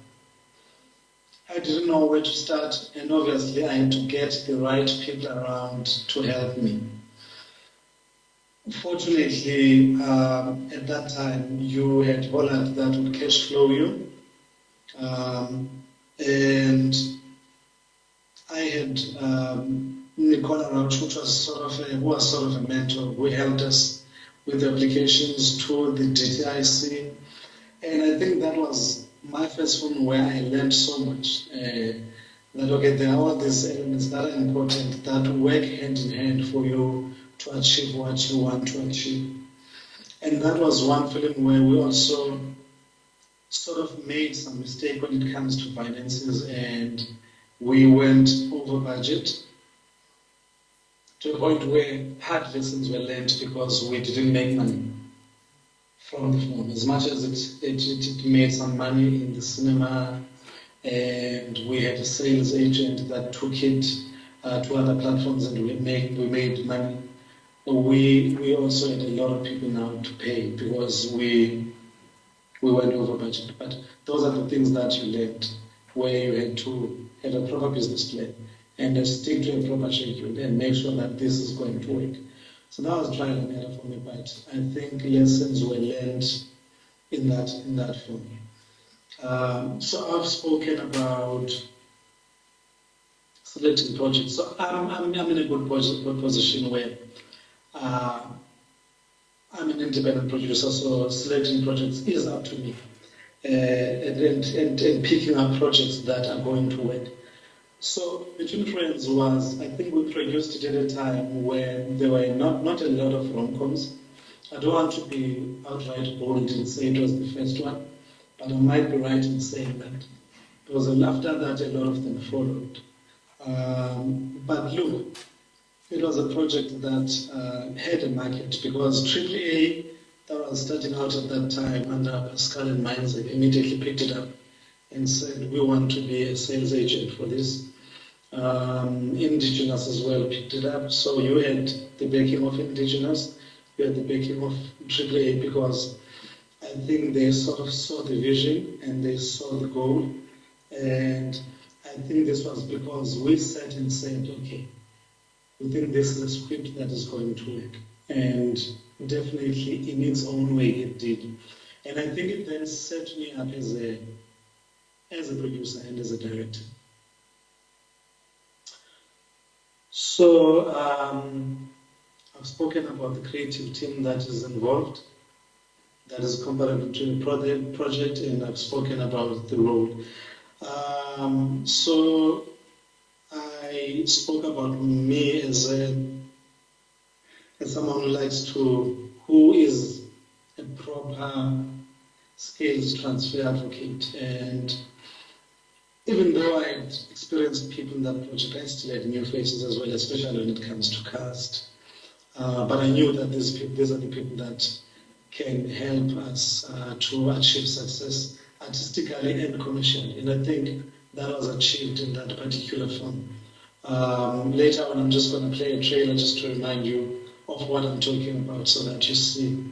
I didn't know where to start, and obviously I had to get the right people around to help me. Fortunately, at that time, you had Holland that would cash flow you. And I had Nicola Rauch, who was sort of a mentor, who helped us with the applications to the DTIC. And I think that was my first film where I learned so much. That, okay, there are all these elements that are important that work hand in hand for you to achieve what you want to achieve. And that was one film where we also sort of made some mistake when it comes to finances, and we went over budget to a point where hard lessons were learned because we didn't make money from the film. As much as it made some money in the cinema, and we had a sales agent that took it to other platforms, and we made money. We also had a lot of people now to pay because we went over budget. But those are the things that you learned, where you had to have a proper business plan and stick to a proper schedule and make sure that this is going to work. So that was trial and error for me, but I think lessons were learned in that film. So I've spoken about selecting projects. So I'm in a good position where I'm an independent producer, so selecting projects is up to me, and picking up projects that are going to work. So Between Friends was, I think we produced it at a time when there were not a lot of rom-coms. I don't want to be outright bold and say it was the first one, but I might be right in saying that. Because after that, a lot of them followed. But look, it was a project that had a market because AAA, that was starting out at that time under Pascal and Mainz, immediately picked it up and said, we want to be a sales agent for this. Indigenous as well picked it up. So you had the backing of Indigenous, you had the backing of AAA, because I think they sort of saw the vision and they saw the goal, And I think this was because we sat and said, okay, we think this is a script that is going to work. And definitely in its own way it did. And I think it then set me up as a producer and as a director. So I've spoken about the creative team that is involved, that is comparable to the project, and I've spoken about the role. So I spoke about me as someone who is a proper skills transfer advocate. And even though I experienced people in that project, I still had new faces as well, especially when it comes to cast. But I knew that these are the people that can help us to achieve success artistically and commercially. And I think that was achieved in that particular film. Later on, I'm just going to play a trailer just to remind you of what I'm talking about so that you see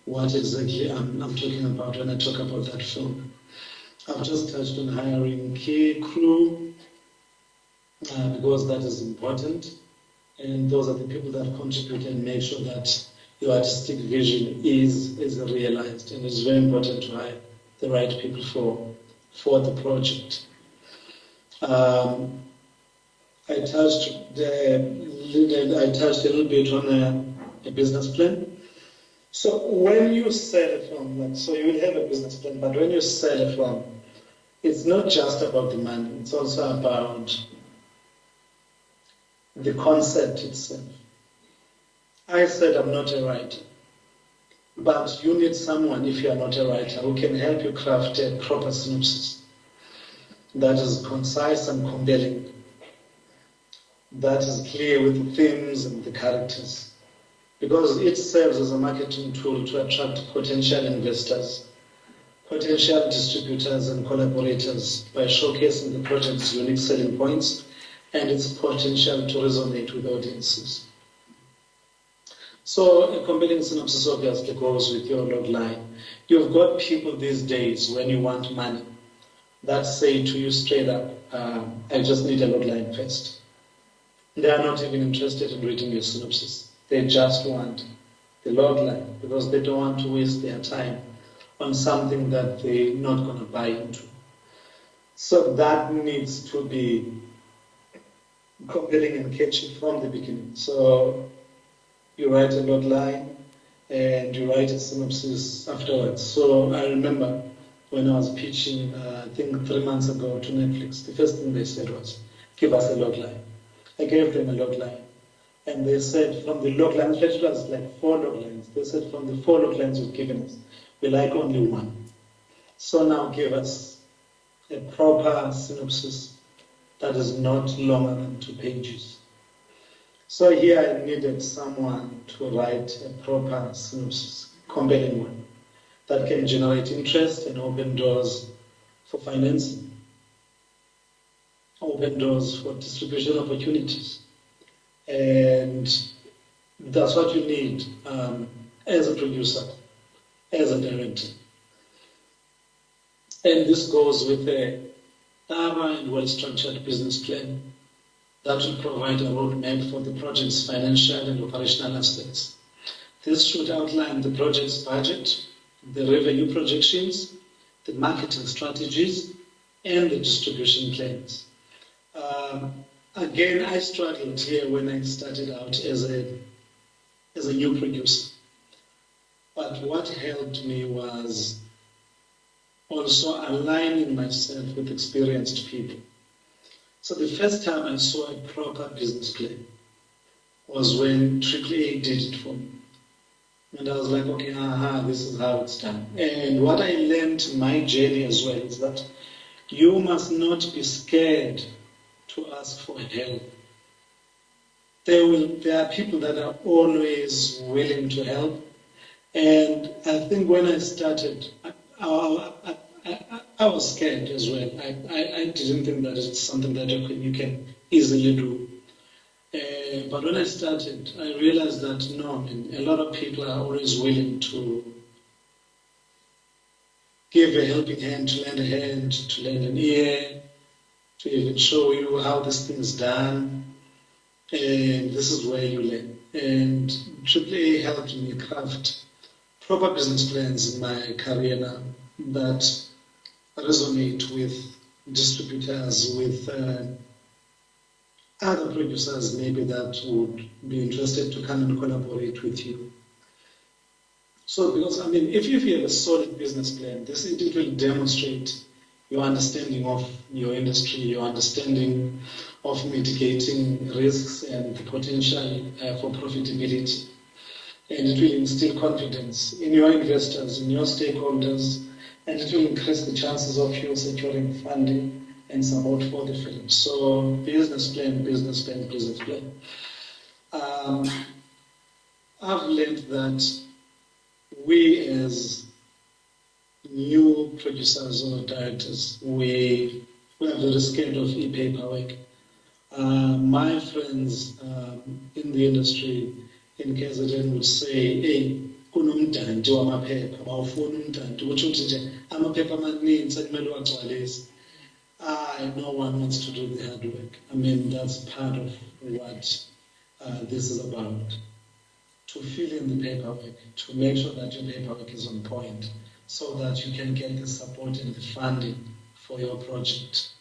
what exactly I'm talking about when I talk about that film. I've just touched on hiring key crew because that is important, and those are the people that contribute and make sure that your artistic vision is realized, and it's very important to hire the right people for the project. I touched a little bit on a business plan. So when you sell a film, so you will have a business plan, but when you sell a film, it's not just about the money, it's also about the concept itself. I said I'm not a writer, but you need someone, if you are not a writer, who can help you craft a proper synopsis that is concise and compelling, that is clear with the themes and the characters. Because it serves as a marketing tool to attract potential investors, potential distributors and collaborators by showcasing the project's unique selling points and its potential to resonate with audiences. So a compelling synopsis obviously goes with your logline. You've got people these days, when you want money, that say to you straight up, I just need a logline first. They are not even interested in reading your synopsis. They just want the logline because they don't want to waste their time on something that they're not going to buy into. So that needs to be compelling and catchy from the beginning. So you write a logline and you write a synopsis afterwards. So I remember when I was pitching, I think 3 months ago to Netflix, the first thing they said was, give us a logline. I gave them a logline. And they said from the loglines, it was like 4 loglines. They said from the 4 loglines you've given us, we like only 1. So now give us a proper synopsis that is not longer than 2 pages. So here I needed someone to write a proper synopsis, compelling one, that can generate interest and open doors for financing, open doors for distribution opportunities. And that's what you need as a producer, as a director. And this goes with a thorough and well-structured business plan that will provide a roadmap for the project's financial and operational aspects. This should outline the project's budget, the revenue projections, the marketing strategies, and the distribution plans. Again, I struggled here when I started out as a new producer. But what helped me was also aligning myself with experienced people. So the first time I saw a proper business plan was when AAA did it for me. And I was like, okay, this is how it's done. And what I learned in my journey as well is that you must not be scared to ask for help. There are people that are always willing to help. And I think when I started, I was scared as well. I didn't think that it's something that you can easily do. But when I started, I realized that no, a lot of people are always willing to give a helping hand, to lend a hand, to lend an ear, to even show you how this thing is done. And this is where you learn. And AAA helped me craft proper business plans in my career now that resonate with distributors, with other producers maybe that would be interested to come and collaborate with you. So, because I mean, if you have a solid business plan, it will demonstrate your understanding of your industry, your understanding of mitigating risks and the potential for profitability. And it will instill confidence in your investors, in your stakeholders, and it will increase the chances of you securing funding and support for the film. So, business plan, business plan, business plan. I've learned that we as new producers or directors, we are very scared of e-paperwork. My friends in the industry in KZN would say, hey, kunomdanti wamaphepha, bawufuna umdanti, utsho ukuthi nje amaphepha amaninzi akumele uwagcwalise. No one wants to do the hard work. I mean, that's part of what this is about. To fill in the paperwork, to make sure that your paperwork is on point, so that you can get the support and the funding for your project.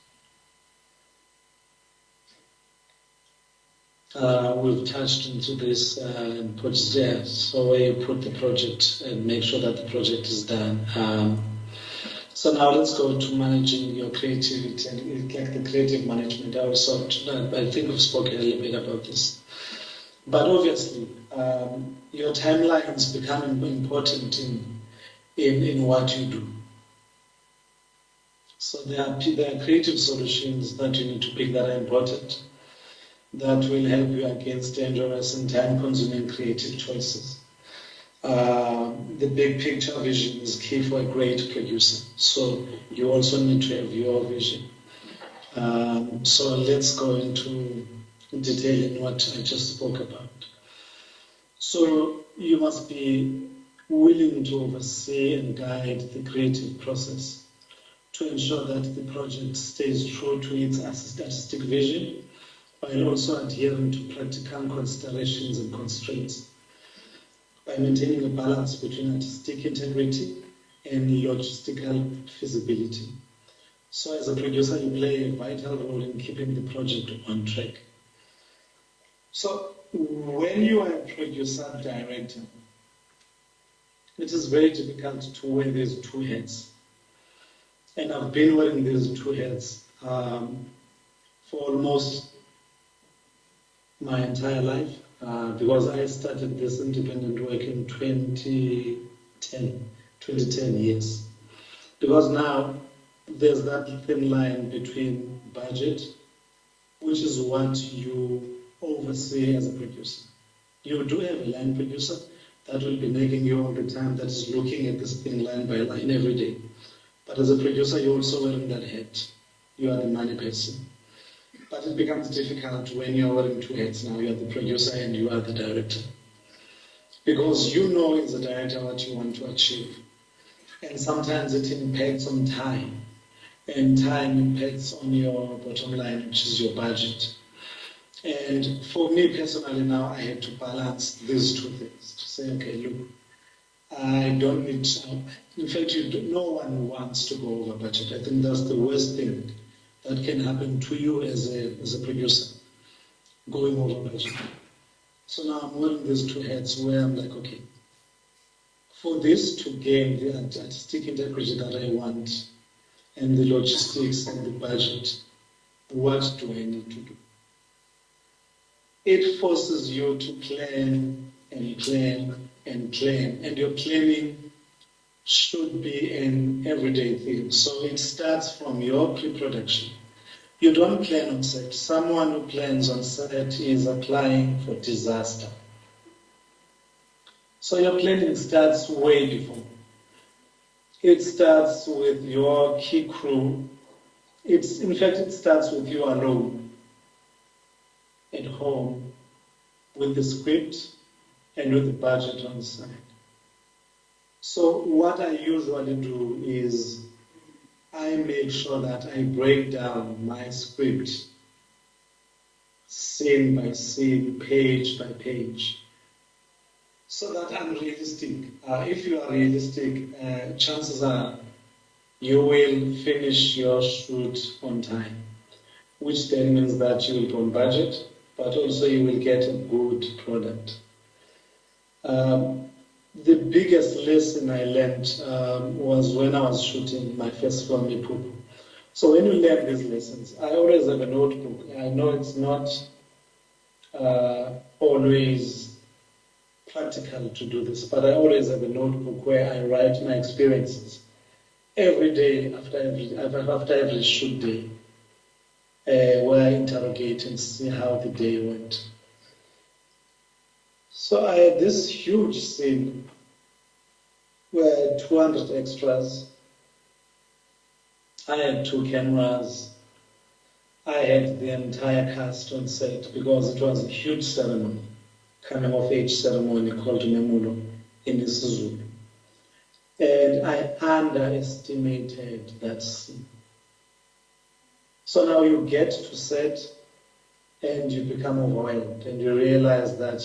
We've touched into this and put it there, so where you put the project and make sure that the project is done. So now let's go to managing your creativity and like the creative management. I think we've spoken a little bit about this. But obviously, your timelines become important in what you do. So there are creative solutions that you need to pick that are important, that will help you against dangerous and time-consuming creative choices. The big picture vision is key for a great producer. So you also need to have your vision. So let's go into detail in what I just spoke about. So you must be willing to oversee and guide the creative process to ensure that the project stays true to its artistic vision, while also adhering to practical considerations and constraints, by maintaining a balance between artistic integrity and logistical feasibility. So as a producer, you play a vital role in keeping the project on track. So when you are a producer director, it is very difficult to wear these two hats. And I've been wearing these two hats for almost my entire life, because I started this independent work in 2010 years. Because now there's that thin line between budget, which is what you oversee as a producer. You do have a line producer that will be nagging you all the time, that is looking at this thing line by line every day. But as a producer, you're also wearing that hat. You are the money person. But it becomes difficult when you're wearing two hats now. You are the producer and you are the director. Because you know as a director what you want to achieve. And sometimes it impacts on time. And time impacts on your bottom line, which is your budget. And for me personally now, I had to balance these two things. To say, okay, look, I don't need to, in fact, no one wants to go over budget. I think that's the worst thing that can happen to you as a producer, going over budget. So now I'm wearing these two hats where I'm like, okay, for this to gain the artistic integrity that I want and the logistics and the budget, what do I need to do? It forces you to plan and plan and plan, and your planning should be an everyday thing. So it starts from your pre-production. You don't plan on set. Someone who plans on set is applying for disaster. So your planning starts way before. It starts with your key crew. In fact, it starts with you alone at home with the script and with the budget on the side. So what I usually do is I make sure that I break down my script scene by scene, page by page, so that I'm realistic. If you are realistic, chances are you will finish your shoot on time, which then means that you will be on budget, but also you will get a good product. The biggest lesson I learned was when I was shooting my first film, Ipupu. So when you learn these lessons, I always have a notebook. I know it's not always practical to do this, but I always have a notebook where I write my experiences every day after every shoot day, where I interrogate and see how the day went. So I had this huge scene where I had 200 extras. I had 2 cameras. I had the entire cast on set because it was a huge ceremony, coming of age ceremony called Memulo in isiZulu. And I underestimated that scene. So now you get to set and you become overwhelmed and you realize that,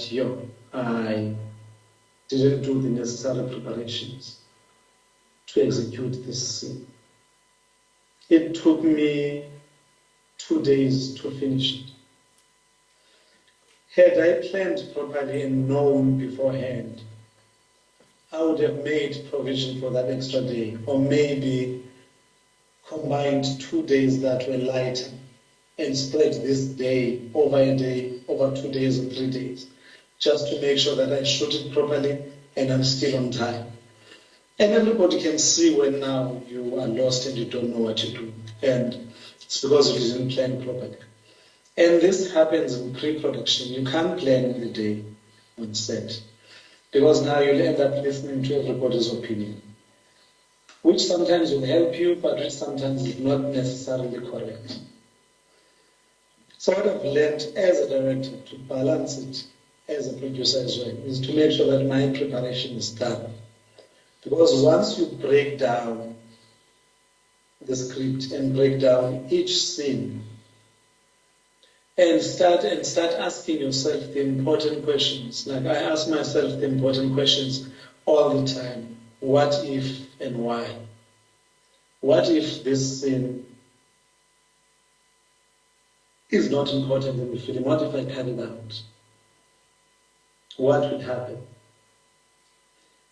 I didn't do the necessary preparations to execute this scene. It took me 2 days to finish it. Had I planned properly and known beforehand, I would have made provision for that extra day, or maybe combined 2 days that were lighter and spread this day, over 2 days or 3 days, just to make sure that I shoot it properly and I'm still on time. And everybody can see when now you are lost and you don't know what you're doing. And it's because you didn't plan properly. And this happens in pre-production. You can't plan in the day on set, because now you'll end up listening to everybody's opinion, which sometimes will help you, but which sometimes is not necessarily correct. So what I've learned as a director to balance it as a producer as well is to make sure that my preparation is done. Because once you break down the script and break down each scene and start asking yourself the important questions, like I ask myself the important questions all the time. What if and why? What if this scene is not important in the film? What if I cut it out? What would happen?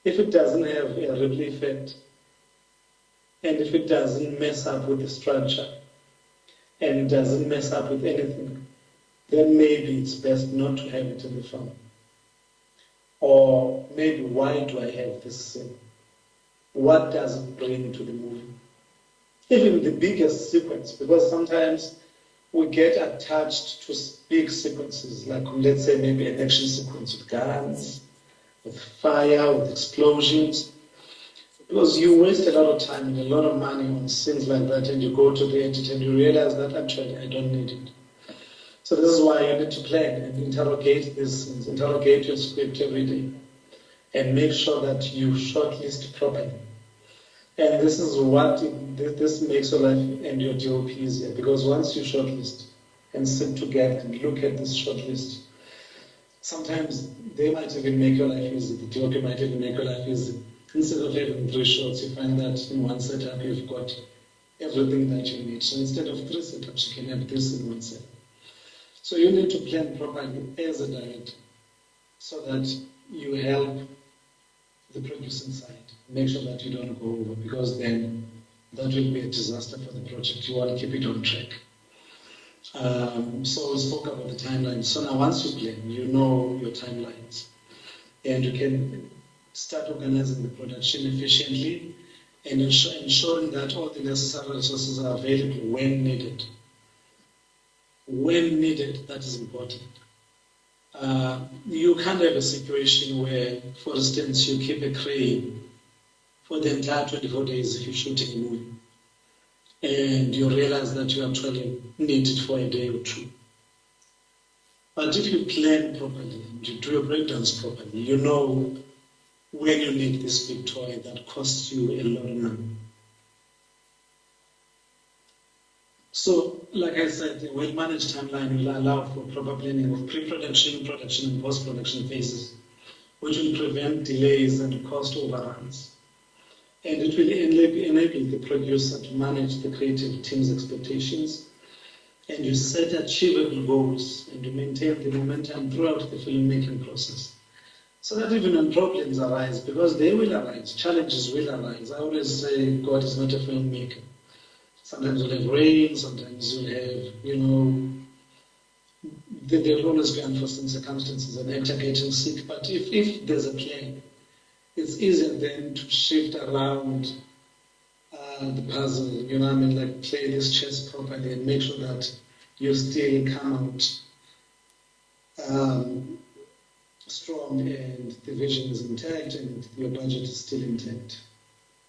If it doesn't have a ripple effect, and if it doesn't mess up with the structure, and it doesn't mess up with anything, then maybe it's best not to have it in the film. Or maybe, why do I have this scene? What does it bring to the movie? Even the biggest sequence, because sometimes we get attached to big sequences, like let's say maybe an action sequence with guns, with fire, with explosions, because you waste a lot of time and a lot of money on scenes like that, and you go to the edit and you realize that actually I don't need it. So this is why you need to plan and interrogate these scenes, interrogate your script every day, and make sure that you shortlist properly. And this is what this makes your life and your DOP easier, because once you shortlist and sit together and look at this shortlist, sometimes they might even make your life easy. The DOP might even make your life easy. Instead of having 3 shots, you find that in one setup you've got everything that you need. So instead of 3 setups, you can have this in one setup. So you need to plan properly as a director so that you help the producing side. Make sure that you don't go over, because then that will be a disaster for the project. You want to keep it on track. So we spoke about the timelines. So now once you plan, you know your timelines, and you can start organizing the production efficiently and ensuring that all the necessary resources are available when needed. When needed, that is important. You can't have a situation where, for instance, you keep a crane for the entire 24 days if you're shooting a movie, and you realize that you actually need it for a day or 2. But if you plan properly, and you do your breakdowns properly, you know when you make this big toy that costs you a lot of money. So, like I said, the well-managed timeline will allow for proper planning of pre-production, production, and post-production phases, which will prevent delays and cost overruns. And it will enable the producer to manage the creative team's expectations, and you set achievable goals, and you maintain the momentum throughout the filmmaking process. So that even when problems arise, because they will arise, challenges will arise. I always say God is not a filmmaker. Sometimes you'll have rain, sometimes you'll have, there will always be unforeseen circumstances, an actor getting sick. But if there's a plan, it's easier then to shift around the puzzle, like play this chess properly and make sure that you still come out strong and the vision is intact and your budget is still intact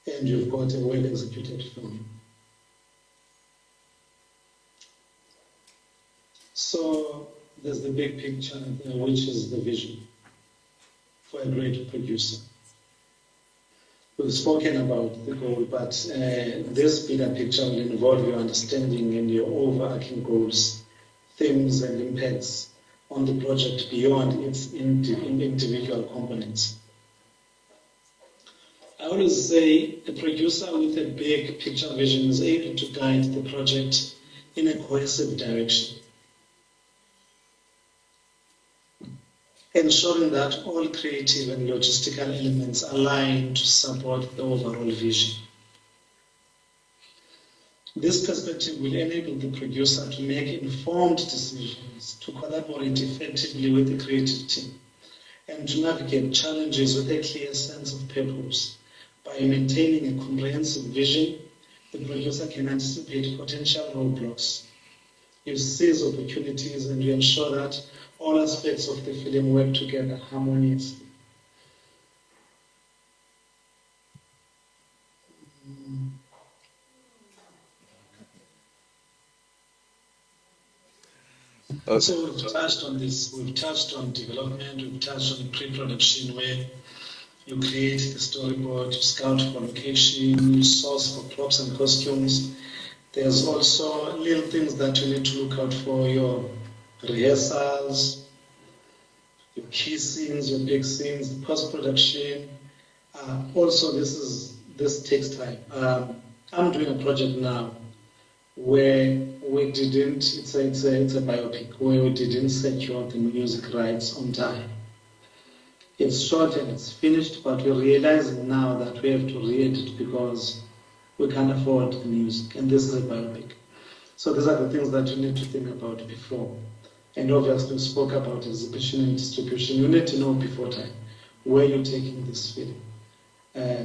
and you've got a well-executed film. So there's the big picture, which is the vision for a great producer. We've spoken about the goal, but this bigger picture will involve your understanding and your overarching goals, themes, and impacts on the project beyond its individual components. I always say a producer with a big picture vision is able to guide the project in a cohesive direction, ensuring that all creative and logistical elements align to support the overall vision. This perspective will enable the producer to make informed decisions, to collaborate effectively with the creative team, and to navigate challenges with a clear sense of purpose. By maintaining a comprehensive vision, the producer can anticipate potential roadblocks, you seize opportunities, and you ensure that all aspects of the film work together harmoniously. So we've touched on this. We've touched on development. We've touched on pre-production, where you create the storyboard, you scout for location, you source for props and costumes. There's also little things that you need to look out for: your rehearsals, your key scenes, your big scenes, post-production. Also, this takes time. I'm doing a project now where we didn't. It's a biopic where we didn't secure the music rights on time. It's short and it's finished, but we're realizing now that we have to re-edit because we can't afford the music, and this is a biopic. So these are the things that you need to think about before. And obviously, we spoke about exhibition and distribution. You need to know before time where you're taking this film,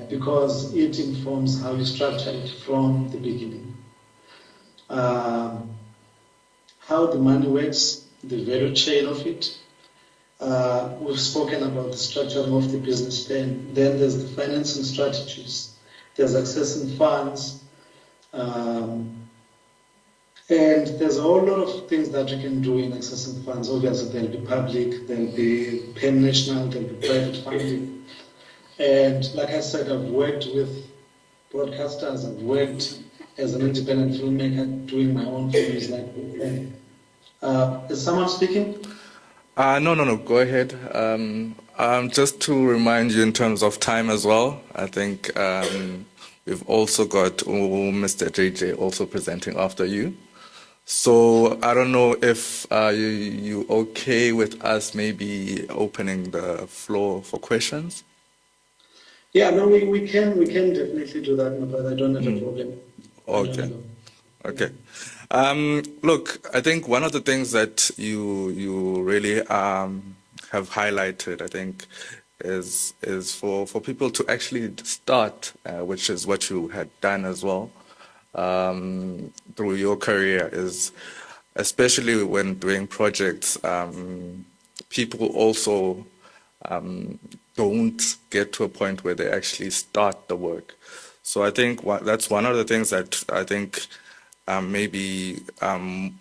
because it informs how you structure it from the beginning. How the money works, the value chain of it. We've spoken about the structuring of the business plan. Then there's the financing strategies. There's accessing funds. And there's a whole lot of things that you can do in accessing funds. Obviously, there'll be public, there'll be pan-national, there'll be private funding. And like I said, I've worked with broadcasters, I've worked as an independent filmmaker doing my own films like that. Is someone speaking? No, go ahead. Just to remind you in terms of time as well, I think we've also got Mr. JJ also presenting after you. So I don't know if you okay with us maybe opening the floor for questions? Yeah, no, we can definitely do that, but I don't have a problem. Okay. Look, I think one of the things that you really have highlighted, I think, is for people to actually start, which is what you had done as well through your career, is especially when doing projects, people also don't get to a point where they actually start the work. So I think that's one of the things that I think maybe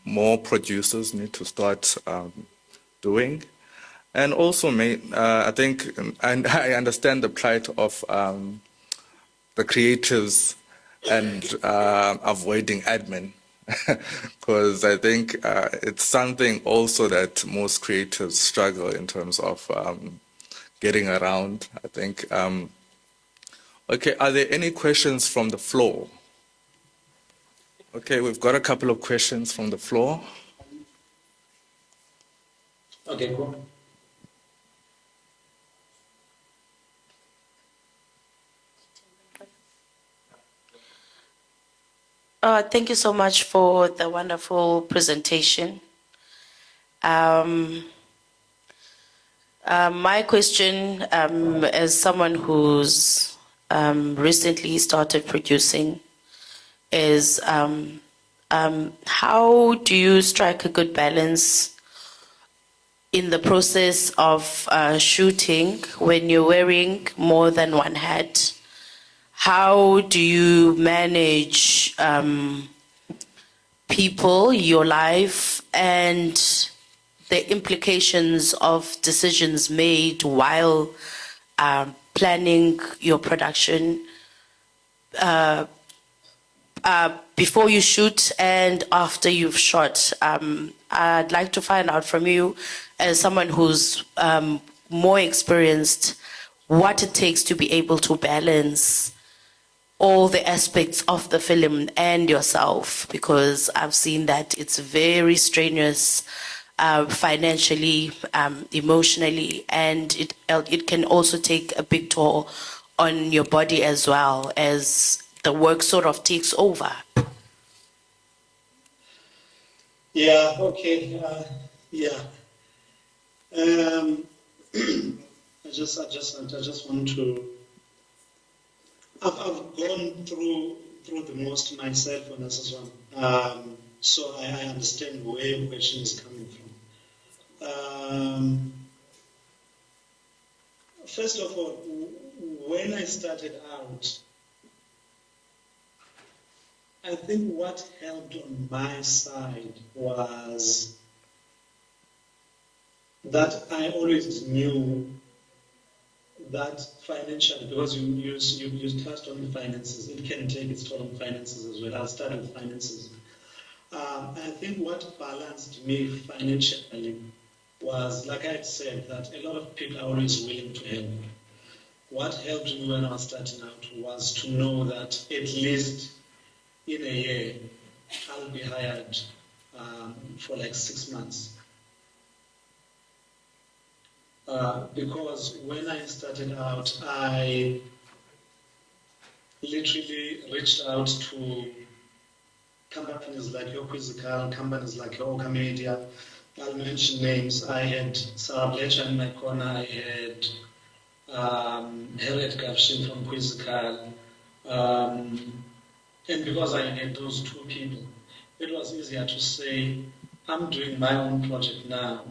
more producers need to start doing. And also, I think, and I understand the plight of the creatives and avoiding admin, because I think it's something also that most creatives struggle in terms of getting around, I think. Okay, are there any questions from the floor? Okay, we've got a couple of questions from the floor. Okay, cool. Thank you so much for the wonderful presentation. My question, as someone who's recently started producing, is how do you strike a good balance in the process of shooting when you're wearing more than one hat? How do you manage people, your life, and the implications of decisions made while planning your production before you shoot and after you've shot? I'd like to find out from you, as someone who's more experienced, what it takes to be able to balance all the aspects of the film and yourself, because I've seen that it's very strenuous financially, emotionally, and it can also take a big toll on your body as well, as the work sort of takes over. Yeah, okay. Yeah. I just want to. I've gone through the most myself on this one, so I understand where your question is coming from. First of all, when I started out, I think what helped on my side was that I always knew that financially, because you touched on the finances, it can take its toll on finances as well. I'll start with finances. I think what balanced me financially was, like I had said, that a lot of people are always willing to help. What helped me when I was starting out was to know that at least in a year, I'll be hired for like 6 months. Because when I started out, I literally reached out to companies like your Quizzical, companies like your Oka Media. I'll mention names. I had Sarah Blecher in my corner. I had Harriet Gavshin from Quizzical. And because I had those two people, it was easier to say, I'm doing my own project now,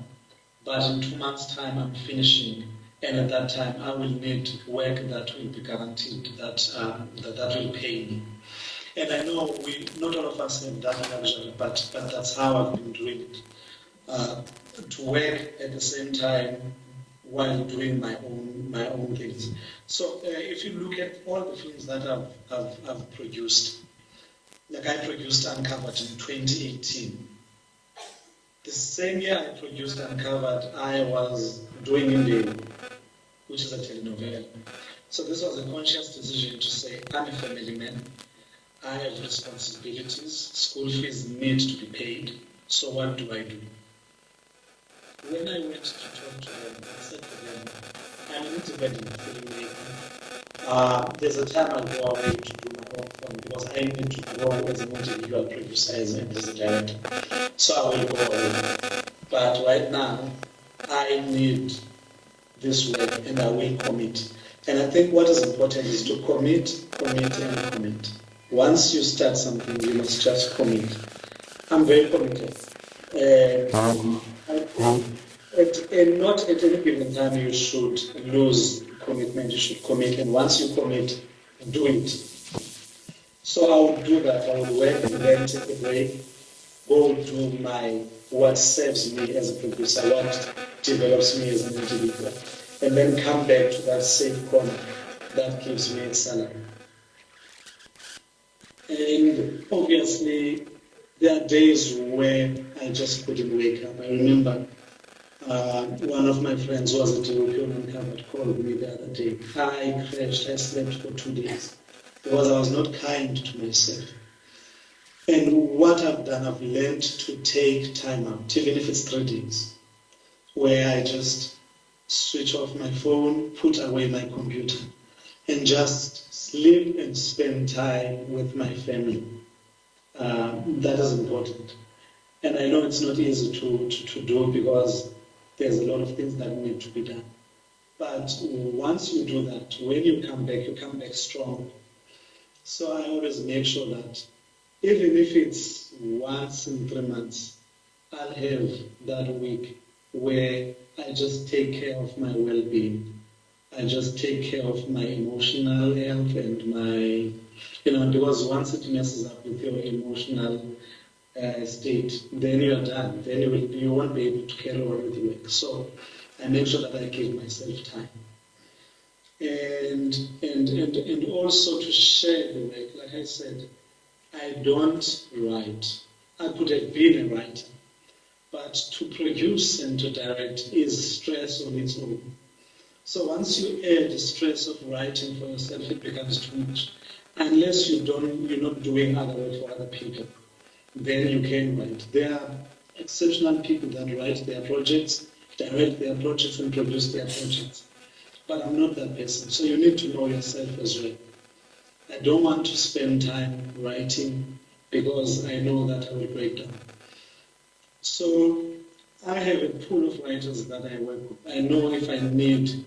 but in 2 months' time I'm finishing, and at that time I will need work that will be guaranteed, that will pay me. And I know not all of us have that luxury, but that's how I've been doing it. To work at the same time while doing my own things. So if you look at all the films that I've produced, like I produced Uncovered in 2018. The same year I produced Uncovered, I was doing India, which is a telenovela. So this was a conscious decision to say, I'm a family man, I have responsibilities, school fees need to be paid, so what do I do? When I went to talk to them, I said to them, I'm an independent filmmaker. There's a time I'll go away to do my own film because I need to grow as an individual producer and as a director. So I will go away. But right now, I need this work and I will commit. And I think what is important is to commit, and commit. Once you start something, you must just commit. I'm very committed. And not at any given time you should lose commitment, you should commit, and once you commit, do it. So I would do that, I would work and then take a break, go do what serves me as a producer, what develops me as an individual, and then come back to that safe corner that gives me a salary. And obviously, there are days where I just couldn't wake up. I remember one of my friends who was a DOP on Uncovered called me the other day. I crashed, I slept for 2 days because I was not kind to myself. And what I've done, I've learned to take time out, even if it's 3 days, where I just switch off my phone, put away my computer, and just sleep and spend time with my family. That is important. And I know it's not easy to do because there's a lot of things that need to be done. But once you do that, when you come back strong. So I always make sure that even if it's once in 3 months, I'll have that week where I just take care of my well-being. I just take care of my emotional health and my, because once it messes up with your emotional state, then you're done. Then you won't be able to carry on with the work. So I make sure that I give myself time. And also to share the work. Like I said, I don't write. I could have been a writer. But to produce and to direct is stress on its own. So once you add the stress of writing for yourself, it becomes too much. Unless you're not doing other work for other people, then you can write. There are exceptional people that write their projects, direct their projects, and produce their projects. But I'm not that person. So you need to know yourself as well. I don't want to spend time writing because I know that I will break down. So I have a pool of writers that I work with. I know if I need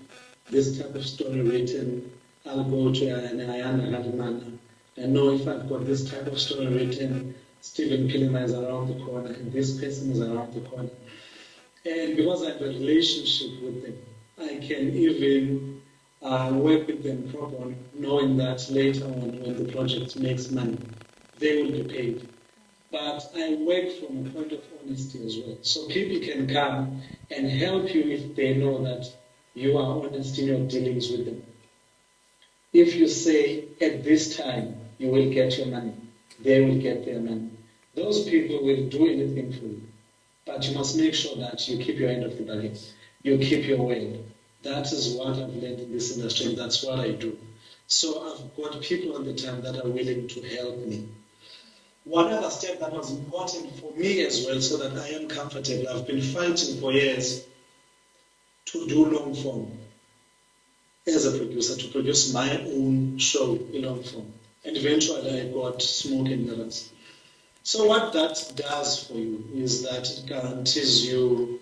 this type of story written, I'll go to Ayana Halimana. I know if I've got this type of story written, Stephen Pilima is around the corner, and this person is around the corner. And because I have a relationship with them, I can even work with them properly, knowing that later on when the project makes money, they will be paid. But I work from a point of honesty as well. So people can come and help you if they know that you are honest in your dealings with them. If you say, at this time, you will get your money, they will get their money. Those people will do anything for you. But you must make sure that you keep your end of the bargain. You keep your word. That is what I've learned in this industry, and that's what I do. So I've got people on the time that are willing to help me. One other step that was important for me as well, so that I am comfortable, I've been fighting for years to do long form as a producer, to produce my own show in long form. And eventually I got Smoke and Mirrors. So what that does for you is that it guarantees you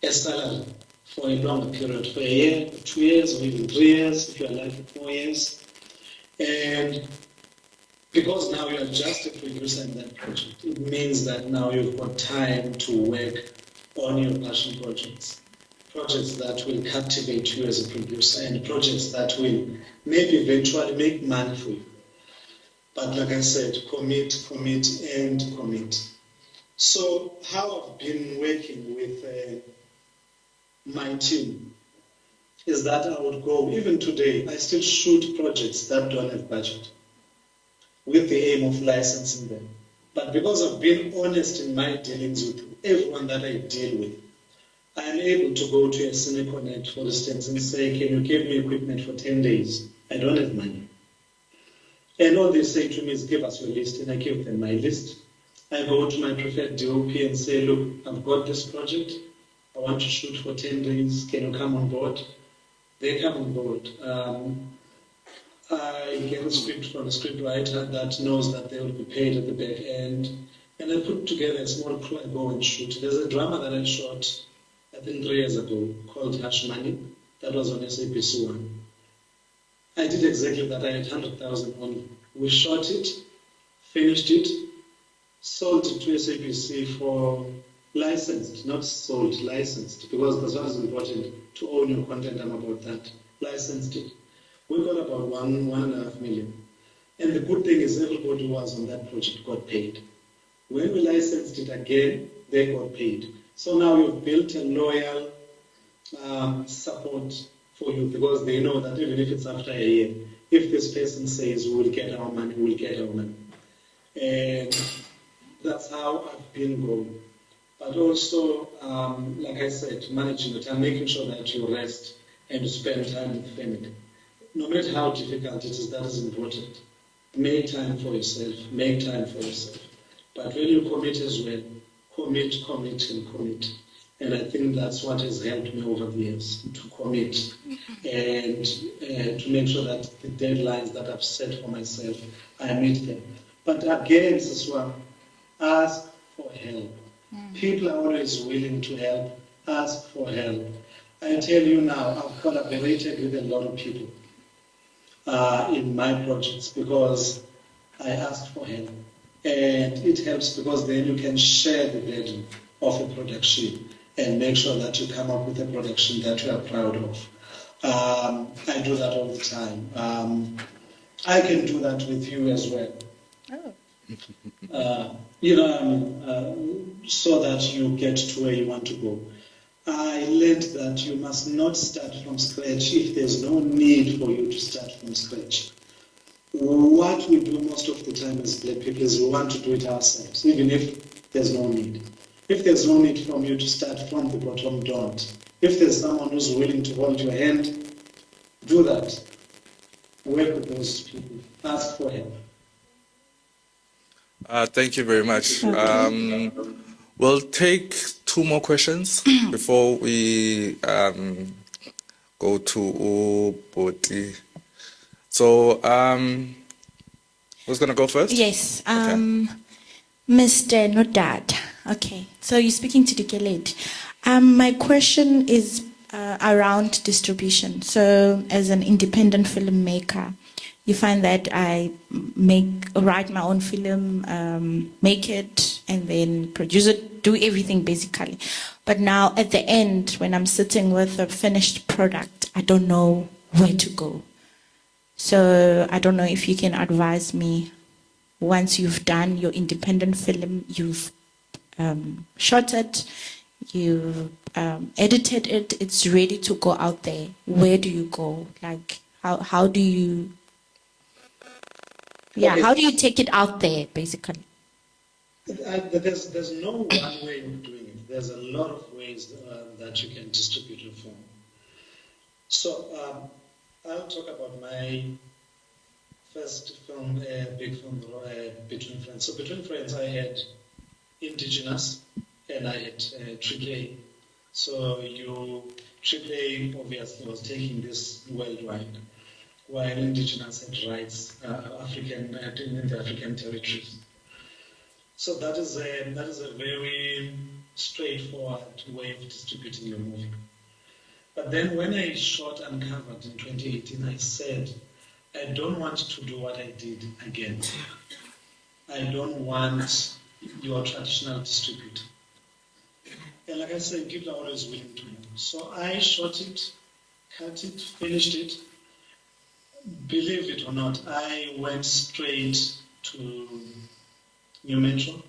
a salary for a longer period, for a year, 2 years, or even 3 years, if you are lucky, 4 years. And because now you are just a producer in that project, it means that now you've got time to work on your passion projects. Projects that will captivate you as a producer and projects that will maybe eventually make money for you. But like I said, commit, and commit. So how I've been working with my team is that I would go, even today, I still shoot projects that don't have budget with the aim of licensing them. But because I've been honest in my dealings with everyone that I deal with, I am able to go to a Cineconnect, for instance, and say, can you give me equipment for 10 days? I don't have money. And all they say to me is, give us your list, and I give them my list. I go to my preferred DOP and say, look, I've got this project. I want to shoot for 10 days. Can you come on board? They come on board. I get a script from a script writer that knows that they will be paid at the back end. And I put together a small crew and go and shoot. There's a drama that I shot, I think 3 years ago, called Hush Money. That was on SABC 1. I did exactly that. I had 100,000 only. We shot it, finished it, sold it to SABC for licensed, not sold, licensed, because that's what is important, to own your content. I'm about that. Licensed it. We got about 1.5 million. And the good thing is everybody who was on that project got paid. When we licensed it again, they got paid. So now we've built a loyal support for you, because they know that even if it's after a year, if this person says we will get our money, we'll get our money. And that's how I've been going. But also, like I said, managing it and making sure that you rest and you spend time with family. No matter how difficult it is, that is important. Make time for yourself, make time for yourself. But when you commit as well, commit, and commit. And I think that's what has helped me over the years, to commit and to make sure that the deadlines that I've set for myself, I meet them. But again, Siswa, ask for help. People are always willing to help. Ask for help. I tell you now, I've collaborated with a lot of people in my projects because I asked for help. And it helps because then you can share the burden of a production and make sure that you come up with a production that you are proud of. I do that all the time. I can do that with you as well. So that you get to where you want to go. I learned that you must not start from scratch if there's no need for you to start from scratch. What we do most of the time as black people is we want to do it ourselves, even if there's no need. If there's no need from you to start from the bottom, don't. If there's someone who's willing to hold your hand, do that. Work with those people. Ask for help. Thank you very much. We'll take 2 more questions before we go to Uboti. So, who's going to go first? Yes, Mr. Nodad. Okay, so you're speaking to Dikeled. My question is around distribution. So, as an independent filmmaker, you find that I write my own film, make it, and then produce it, do everything basically. But now at the end, when I'm sitting with a finished product, I don't know where to go. So I don't know if you can advise me, once you've done your independent film, you've shot it, you've edited it, it's ready to go out there. Where do you go? Like, how do you... Yeah, how do you take it out there, basically? There's no one way of doing it. There's a lot of ways that you can distribute your film. So I'll talk about my first film, big film, Between Friends. So Between Friends, I had Indigenous and I had AAA. So AAA obviously was taking this worldwide, while Indigenous had rights in the African territories. So that is a very straightforward way of distributing your movie. But then when I shot Uncovered in 2018, I said, I don't want to do what I did again. I don't want your traditional distributor. And like I said, people are always willing to move. So I shot it, cut it, finished it. Believe it or not, I went straight to New Metro.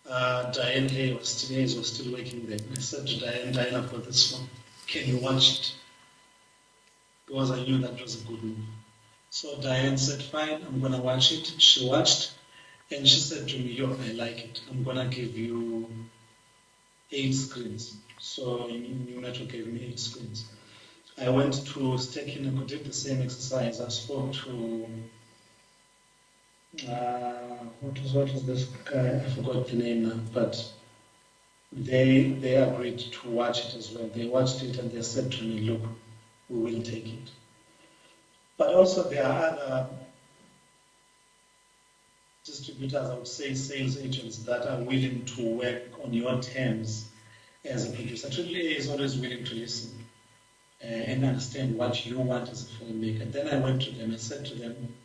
Diane Hayes was still working there. I said to Diane, I've got this film. Can you watch it? Because I knew that was a good move. So Diane said, fine, I'm going to watch it. She watched, and she said to me, yo, I like it. I'm going to give you 8 screens. So New Metro gave me 8 screens. I went to Stekin and did the same exercise. I spoke to, what was this guy? I forgot the name now, but they agreed to watch it as well. They watched it and they said to me, look, we will take it. But also there are other distributors, I would say sales agents, that are willing to work on your terms as a producer. AAA is always willing to listen and understand what you want as a filmmaker. Then I went to them, I said to them,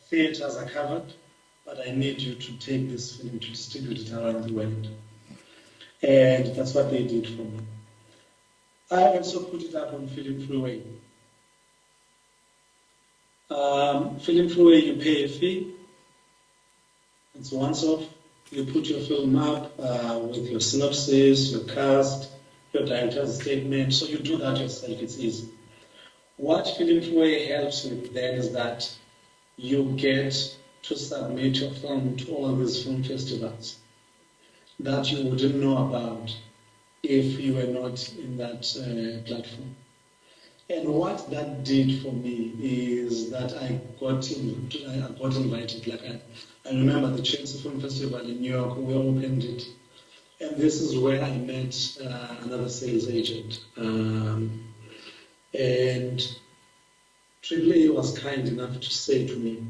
theaters are covered, but I need you to take this film to distribute it around the world. And that's what they did for me. I also put it up on Film Freeway. Film Fluway, you pay a fee. It's once off. You put your film up with your synopsis, your cast, your director's statement. So you do that yourself. It's easy. What Film Fluway helps with then is that you get to submit your film to all these film festivals that you wouldn't know about if you were not in that platform. And what that did for me is that I got invited. Like I remember the Chelsea Film Festival in New York, we opened it. And this is where I met another sales agent. And AAA was kind enough to say to me,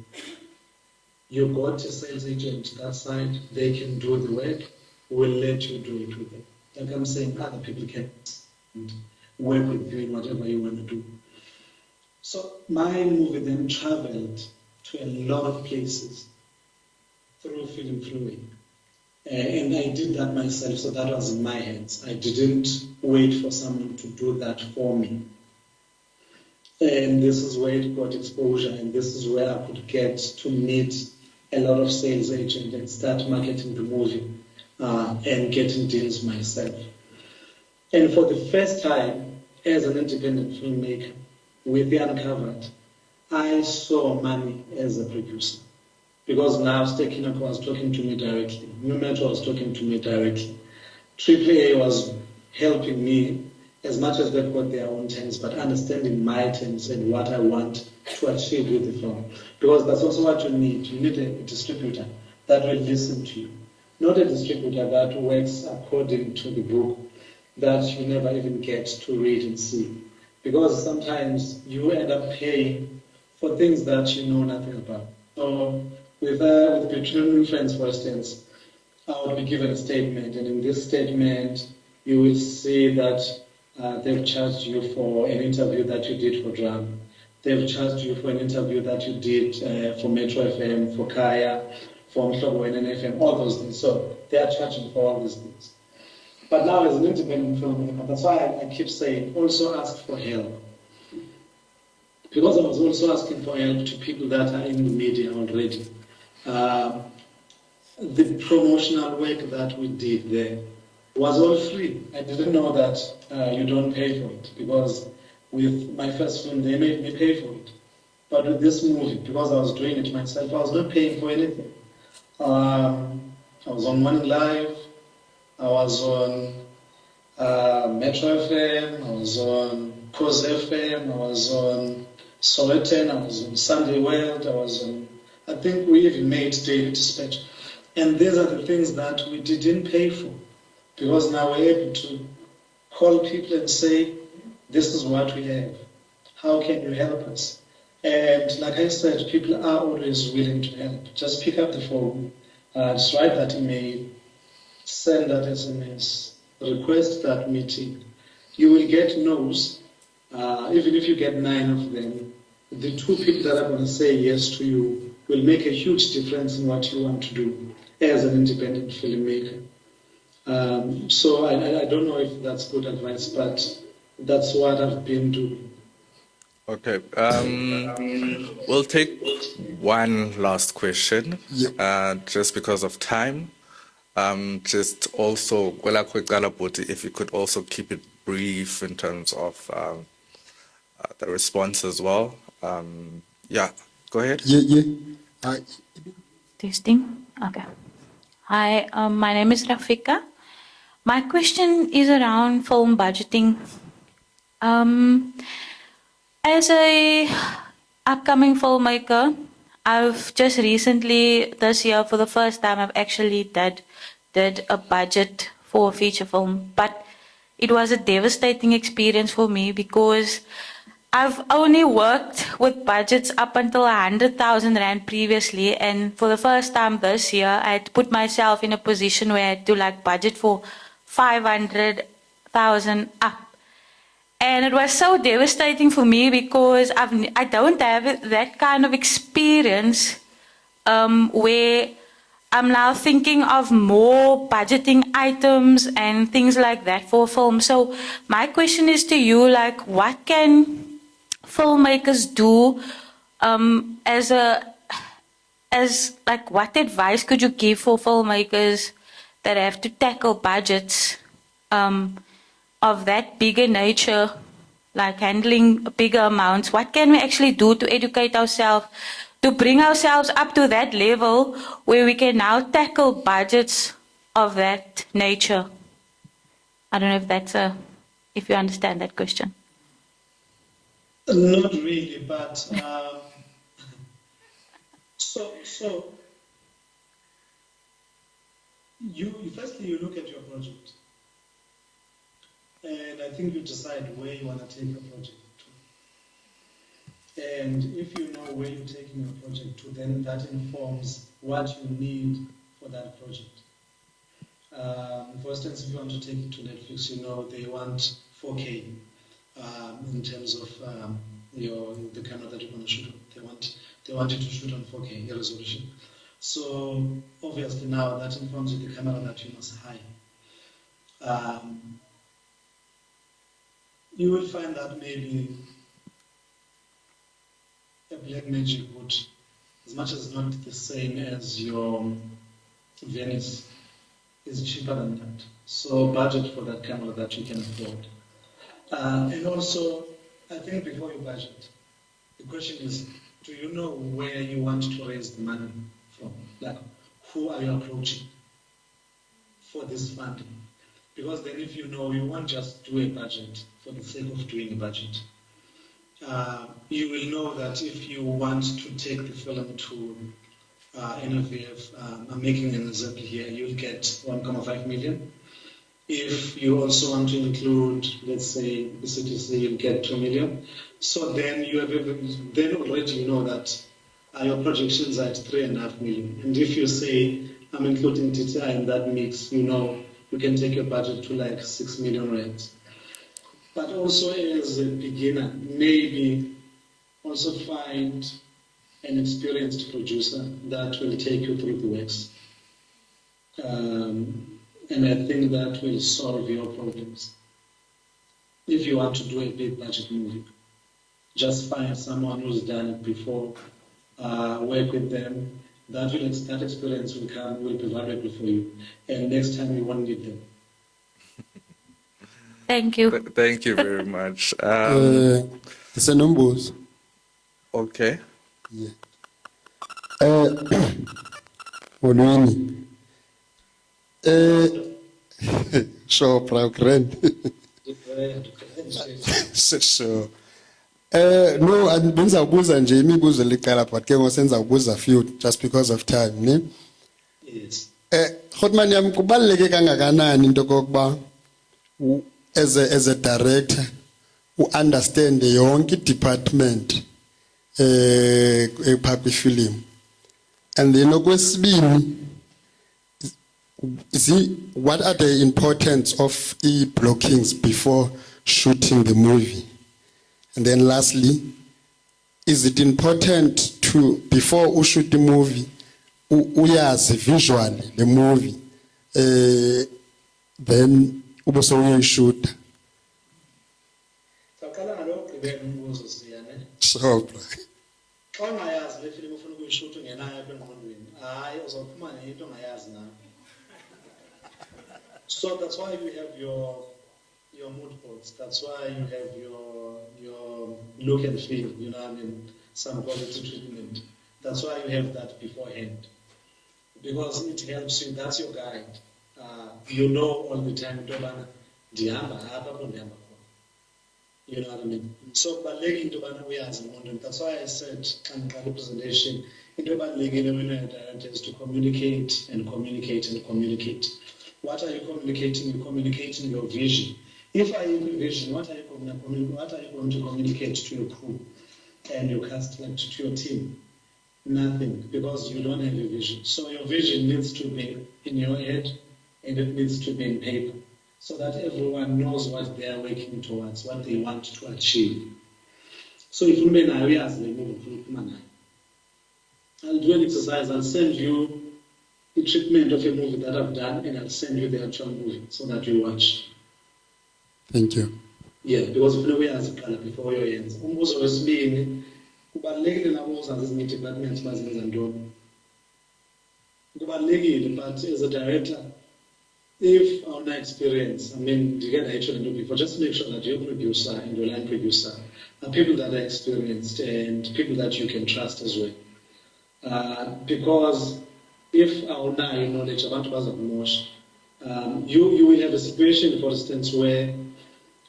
you got a sales agent that side, they can do the work, we'll let you do it with them. Like I'm saying, other people can work with you in whatever you want to do. So my movie then traveled to a lot of places through Film Fluway. And I did that myself, so that was in my hands. I didn't wait for someone to do that for me. And this is where it got exposure, and this is where I could get to meet a lot of sales agents and start marketing the movie and getting deals myself. And for the first time, as an independent filmmaker, with the Uncovered, I saw money as a producer. Because now Stekinako was talking to me directly, New Metro was talking to me directly. AAA was helping me as much as they've got their own terms, but understanding my terms and what I want to achieve with the film. Because that's also what you need. You need a distributor that will listen to you. Not a distributor that works according to the book that you never even get to read and see. Because sometimes you end up paying for things that you know nothing about. So with Patreon Influence, for instance, I would be given a statement, and in this statement, you will see that they've charged you for an interview that you did for Drum. They've charged you for an interview that you did for Metro FM, for Kaya, for Mhlobo and FM, all those things. So they are charging for all these things. But now as an independent filmmaker, that's why I keep saying, also ask for help. Because I was also asking for help to people that are in the media already. The promotional work that we did there was all free. I didn't know that you don't pay for it, because with my first film, they made me pay for it. But with this movie, because I was doing it myself, I was not paying for anything. I was on Morning Live, I was on Metro FM, I was on Cause FM, I was on Sowetan, I was on Sunday World, I was on, I think we even made Daily Dispatch. And these are the things that we didn't pay for, because now we're able to call people and say, this is what we have. How can you help us? And like I said, people are always willing to help. Just pick up the phone, just write that email, send that SMS, request that meeting. You will get no's. Even if you get 9 of them, the 2 people that are going to say yes to you will make a huge difference in what you want to do as an independent filmmaker. So I don't know if that's good advice, but that's what I've been doing. Okay. We'll take one last question, just because of time. Just also, if you could also keep it brief in terms of the response as well. Yeah, go ahead. Testing. Okay. Hi, my name is Rafika. My question is around film budgeting. As a upcoming filmmaker, I've just recently, this year, for the first time, I've actually did a budget for a feature film. But it was a devastating experience for me, because I've only worked with budgets up until 100,000 Rand previously, and for the first time this year, I had to put myself in a position where I had to budget for 500,000 up. And it was so devastating for me, because I don't have that kind of experience where I'm now thinking of more budgeting items and things like that for film. So my question is to you, what can filmmakers do like what advice could you give for filmmakers that have to tackle budgets of that bigger nature, like handling bigger amounts? What can we actually do to educate ourselves, to bring ourselves up to that level where we can now tackle budgets of that nature? I don't know if that's if you understand that question. Not really, but so firstly you look at your project, and I think you decide where you want to take your project to. And if you know where you're taking your project to, then that informs what you need for that project. For instance, if you want to take it to Netflix, you know they want 4K in terms of the camera that you're going to shoot on. They want you to shoot on 4K resolution. So obviously now that informs you the camera that you must hire. You will find that maybe a Blackmagic would, as much as not the same as your Venice, is cheaper than that. So budget for that camera that you can afford. And also, I think before you budget, the question is, do you know where you want to raise the money from? Like, who are you approaching for this funding? Because then if you know, you won't just do a budget for the sake of doing a budget. You will know that if you want to take the film to NFVF, I'm making an example here, you'll get 1.5 million. If you also want to include, let's say, the CTC, you'll get 2 million. So then then already you know that your projections are at 3.5 million. And if you say, I'm including TTI in that mix, you know you can take your budget to like 6 million rands. But also as a beginner, maybe also find an experienced producer that will take you through the works. And I think that will solve your problems. If you want to do a big budget movie, just find someone who's done it before, work with them. That experience will be valuable for you. And next time you won't need them. Thank you. Thank you very much. It's a numbers. Okay. Yeah. Onwini. Sure, Pravkren. Sure. No, benzakubuza nje imibuzo liqala but ke ngosenza ukubuza few just because of time, ne? Yes. Khotman yam kubaleke kangakanani into kokuba as a director who understand yonke department ephapha film. And then okwesibini, what are the importance of e-blockings before shooting the movie? And then lastly, is it important to, before you shoot the movie, uyazi visually the movie, then uboso shoot? Sure. So that's why you have your mood boards. That's why you have your look and feel. You know, I mean, some quality treatment. That's why you have that beforehand, because it helps you. That's your guide. You know all the time. You know what I mean? So, that's why I said in the presentation, is to communicate and communicate and communicate. What are you communicating? You're communicating your vision. If I have a vision, what are you going to communicate to your crew and your cast, like to your team? Nothing, because you don't have a vision. So your vision needs to be in your head and it needs to be in paper, so that everyone knows what they are working towards, what they want to achieve. So if you may now, I'll do an exercise, I'll send you the treatment of a movie that I've done, and I'll send you the actual movie so that you watch. Thank you. Yeah, because if we as color before your hands, umbuzo wesibini kubalulekile nabo uzazi ezinye ii-departments bazenza ntoni. Kubalulekile, but as a director, if on experience, I mean, you get actually before, just make sure that your producer and your line producer are people that are experienced and people that you can trust as well. Because if our knowledge about bazakumosha, you will have a situation, for instance, where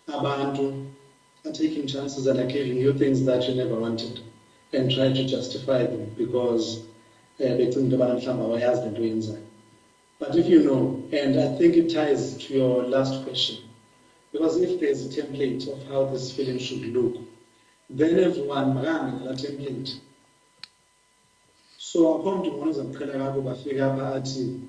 abantu are taking chances and are giving you things that you never wanted and try to justify them because becinga into yobana mhlawumbi awayazi le nto yenzayo. But if you know, and I think it ties to your last question, because if there's a template of how this film should look, then everyone makanga ngala template. So akho mntu mona uzamqhela kakuba afika apha athi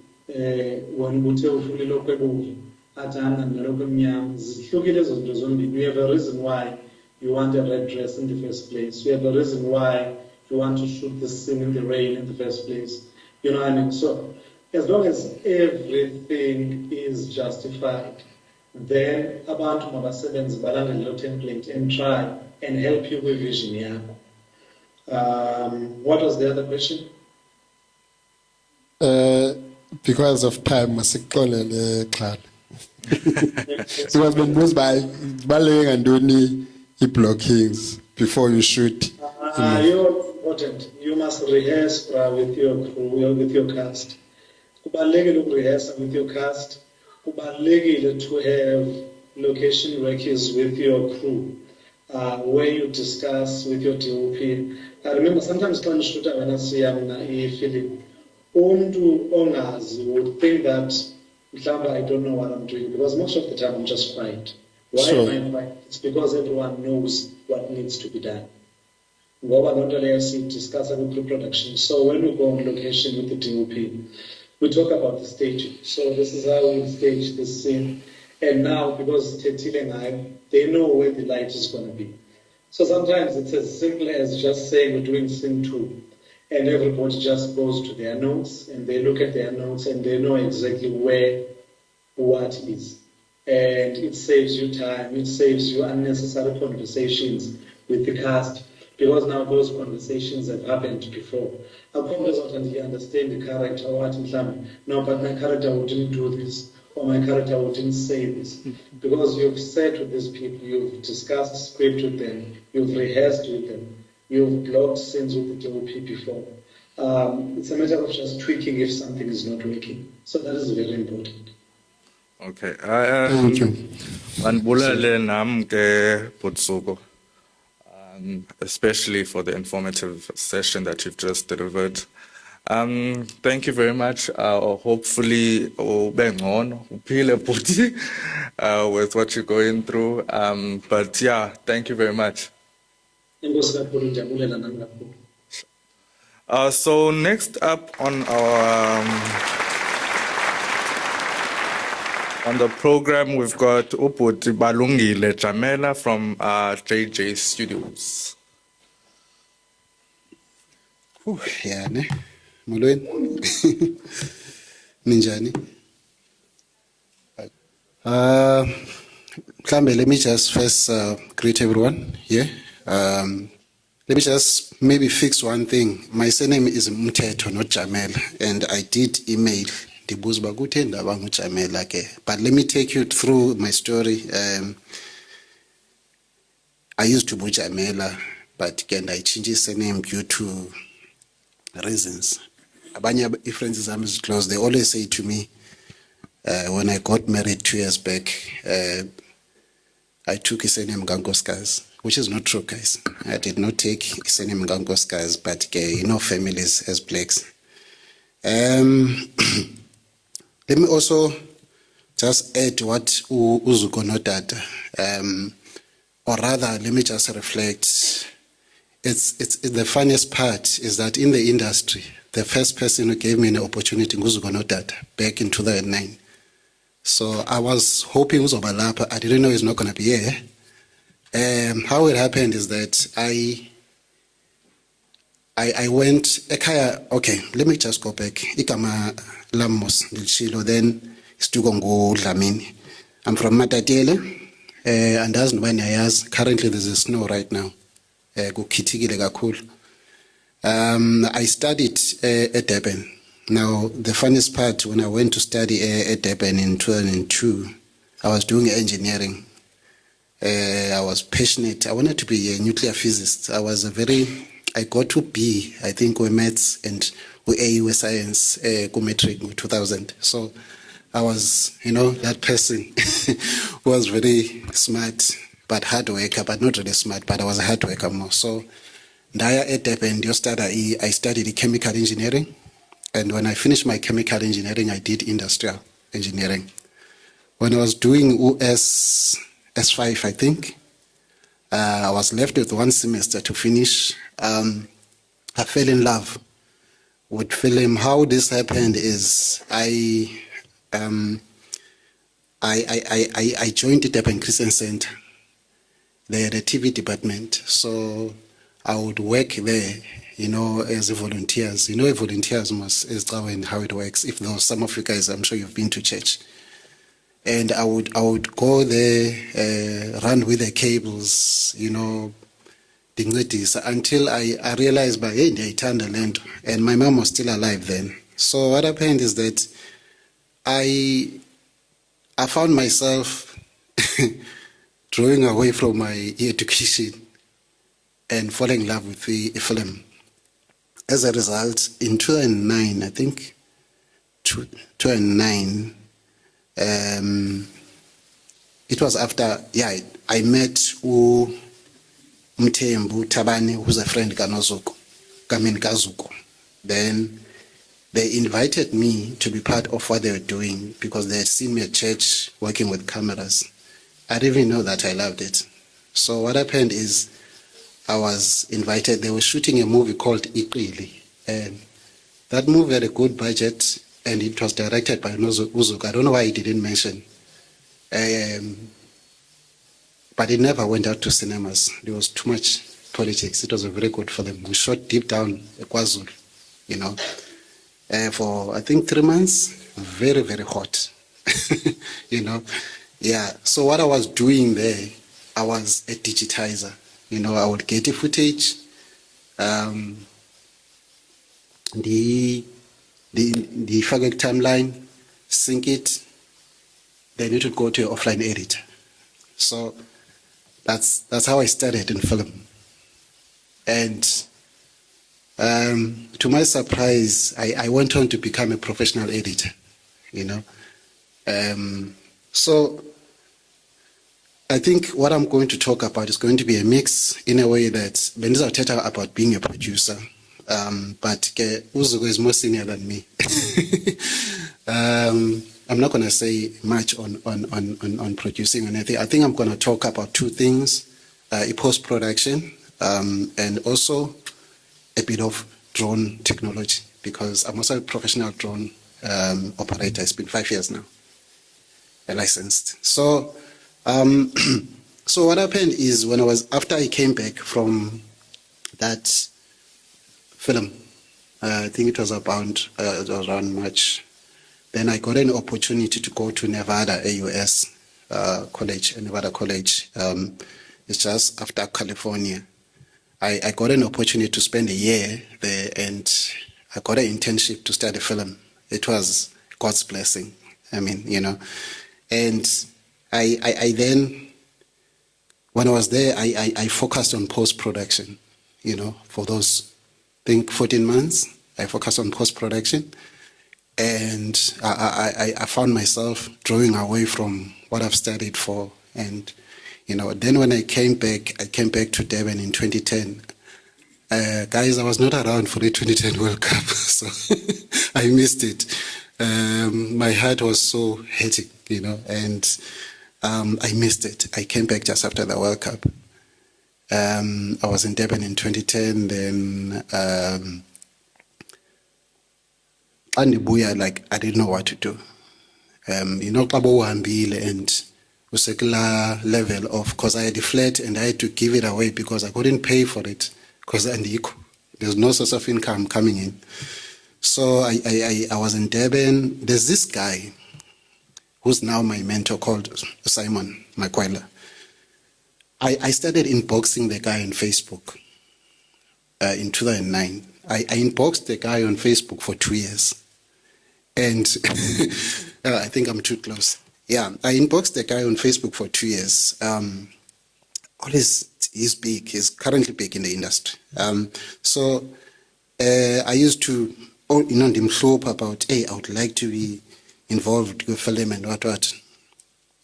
wena ubuthe ufuna ilokhu ebomvu athi hamba nalokhu emnyama. Zihlukile ezo zinto zombini. You have a reason why you want a red dress in the first place. You have a reason why you want to shoot this scene in the rain in the first place. You know what I mean? So as long as everything is justified, then abantu mabasebenzi balandele lo template and try and help you with vision yakho. What was the other question? Because of time, masixolele xhala. Because benbuza by baleka ntoni i-blockings before you shoot. You're important. You must rehearse with your crew, with your cast. Kubalulekile ukurehearse with your cast. Kubalulekile to have location recce's with your crew, where you discuss with your DOP. I remember sometimes when shoot when I see film, umuntu ongazi would think that I don't know what I'm doing because most of the time I'm just quiet. Why am I quiet? It's because everyone knows what needs to be done. Ngoba lonto leyo discuss with pre-production. So when we go on location with the DOP, we talk about the staging. So this is how we stage this scene. And now, because they know where the light is going to be. So sometimes it's as simple as just saying we're doing scene 2. And everybody just goes to their notes and they look at their notes and they know exactly where what is. And it saves you time, it saves you unnecessary conversations with the cast because now those conversations have happened before. I'll come out and you understand the character, no, but my character wouldn't do this or my character wouldn't say this. Because you've said with these people, you've discussed script with them, you've rehearsed with them. You've blocked scenes with the DOP before. It's a matter of just tweaking if something is not working. So that is very important. Okay. Thank you. Manibulele nam ke Butsuko, especially for the informative session that you've just delivered. Thank you very much. Hopefully, uphile bhuti, with what you're going through. But yeah, thank you very much. So next up on our on the program, we've got Uputi Balungile Jamela from JJ Studios. Yeah, ne? Molweni. Ninjani? Mhlambe, let me just first greet everyone here. Let me just maybe fix one thing. My surname is Mteto, not Jamela, and I did email ndibuza uba kutheni ndaba nguJamela ke. But let me take you through my story. I used to be Jamela, but again I changed his surname due to reasons. Abanye friends zami is close. They always say to me, when I got married 2 years back, I took his name Gangoskaz, which is not true, guys. I did not take his name Gangoskaz, but families as blacks. Let me also just add what Uzuko noted, or rather, let me just reflect. It's the funniest part is that in the industry, the first person who gave me an opportunity, Uzuko noted, back in 2009. So I was hoping Uzobalapa. I didn't know he's not going to be here. How it happened is that I went Ekaya. Okay, let me just go back. Ikama Lamos Nilshilo, then Stugongo Lamini. I'm from Matatele, and as when I ask, currently there's a snow right now. kukhithikile kakhulu. I studied at Durban. Now, the funniest part, when I went to study at Durban in 2002, I was doing engineering. I was passionate. I wanted to be a nuclear physicist. I got to B, I think, with maths and with A with science, metric with 2000. So I was, that person who was very smart, but hard worker, but not really smart, but I was a hard worker more. So Ndaya at Durban, I studied chemical engineering. And when I finished my chemical engineering, I did industrial engineering. When I was doing S5, I think, I was left with 1 semester to finish. I fell in love with film. How this happened is I joined the Durban Christian Center. They had a TV department, so I would work there, as a volunteers. Volunteers is how it works. If there some of you guys, I'm sure you've been to church. And I would go there, run with the cables, until I realized by hey, I turned the land, and my mom was still alive then. So what happened is that I found myself drawing away from my education and falling in love with the film. As a result, in 2009, I think, 2009, it was after, I met Mthembu Tabane, who's a friend Kazuko. Then they invited me to be part of what they were doing because they had seen me at church working with cameras. I didn't even know that I loved it. So what happened is I was invited. They were shooting a movie called Iqili. And that movie had a good budget and it was directed by Uzuka. I don't know why he didn't mention. But it never went out to cinemas. There was too much politics. It was a very good film. We shot deep down KwaZulu, for I think 3 months. Very, very hot, Yeah. So what I was doing there, I was a digitizer. I would get the footage, the faggot timeline, sync it, then it would go to an offline editor. So that's how I started in film. And to my surprise, I went on to become a professional editor, So I think what I'm going to talk about is going to be a mix in a way that Bendiza Teta about being a producer, but Uzuko is more senior than me. I'm not going to say much on producing or anything. I think I'm going to talk about 2 things, post-production and also a bit of drone technology, because I'm also a professional drone operator. It's been 5 years now, licensed. So what happened is after I came back from that film, I think it was around March, then I got an opportunity to go to Nevada, AUS college, Nevada College. It's just after California. I got an opportunity to spend a year there, and I got an internship to study film. It was God's blessing. And I then, when I was there, I focused on post-production, for those, I think, 14 months, I focused on post-production. And I found myself drawing away from what I've studied for. And, then when I came back to Durban in 2010. Guys, I was not around for the 2010 World Cup, so I missed it. My heart was so hectic, and I missed it. I came back just after the World Cup. I was in Durban in 2010, then I didn't know what to do. And secular level of, because I had a flat and I had to give it away because I couldn't pay for it because there's no source of income coming in. So I was in Durban. There's this guy who's now my mentor called Simon Makwela. I started inboxing the guy on Facebook, in 2009. I inboxed the guy on Facebook for 2 years. And I think I'm too close. Yeah, I inboxed the guy on Facebook for 2 years. He's big. He's currently big in the industry. So I used to, about, hey, I would like to be involved with film and what.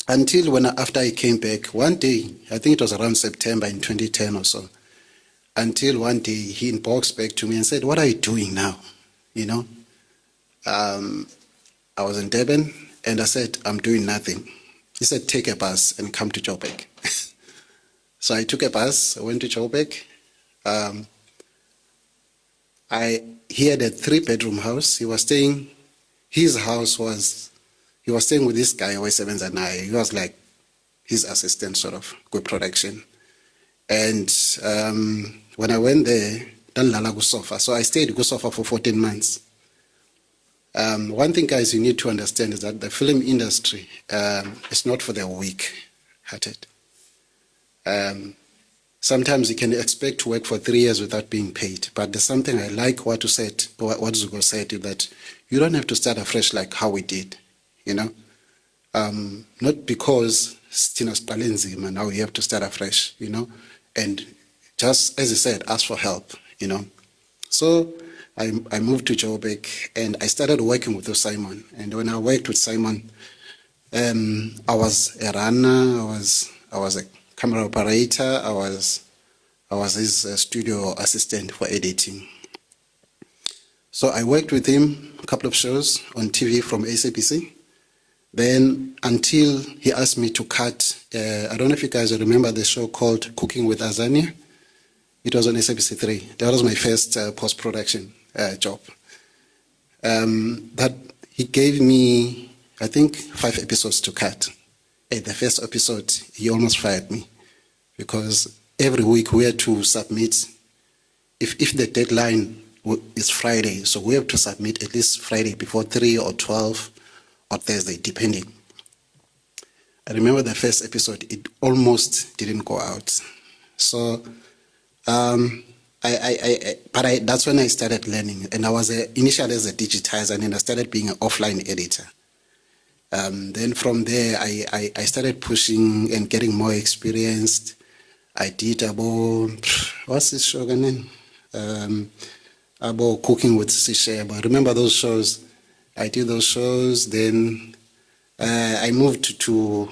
Until after I came back, one day, I think it was around September in 2010 or so, until one day he inboxed back to me and said, "What are you doing now?" I was in Durban and I said, "I'm doing nothing." He said, "Take a bus and come to Joburg." So I took a bus, I went to Joburg. He had a 3-bedroom house. He was staying with this guy, and he was like his assistant, sort of, with production. And when I went there, so I stayed in Sofa for 14 months. One thing, guys, you need to understand is that the film industry is not for the weak-hearted. Sometimes you can expect to work for 3 years without being paid. But there's something I like what Zugo said, is that you don't have to start afresh like how we did, not because now you have to start afresh, and just, as I said, ask for help, So I moved to Joburg and I started working with Simon. And when I worked with Simon, I was a runner, I was a camera operator, I was his studio assistant for editing. So I worked with him a couple of shows on TV from SABC. Then until he asked me to cut, I don't know if you guys remember the show called Cooking with Azania. It was on SABC 3. That was my first post-production job. That he gave me, I think, 5 episodes to cut. At the first episode, he almost fired me because every week we had to submit, if the deadline is Friday, so we have to submit at least Friday before 3 or 12 or Thursday, depending. I remember the first episode, it almost didn't go out. So, that's when I started learning, and I was initially as a digitizer, and then I started being an offline editor. Then from there, I started pushing and getting more experienced. I did what's this show again? About Cooking with Sisheba. Remember those shows? I did those shows. Then I moved to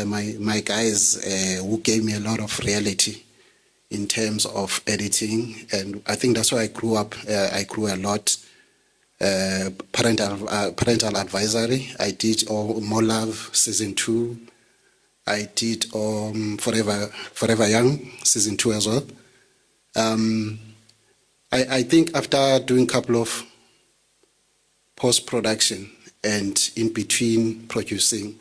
my guys who gave me a lot of reality in terms of editing, and I think that's why I grew up. I grew a lot. Parental advisory. I did More Love season 2. I did Forever Young season 2 as well. I think after doing a couple of post-production and in between producing,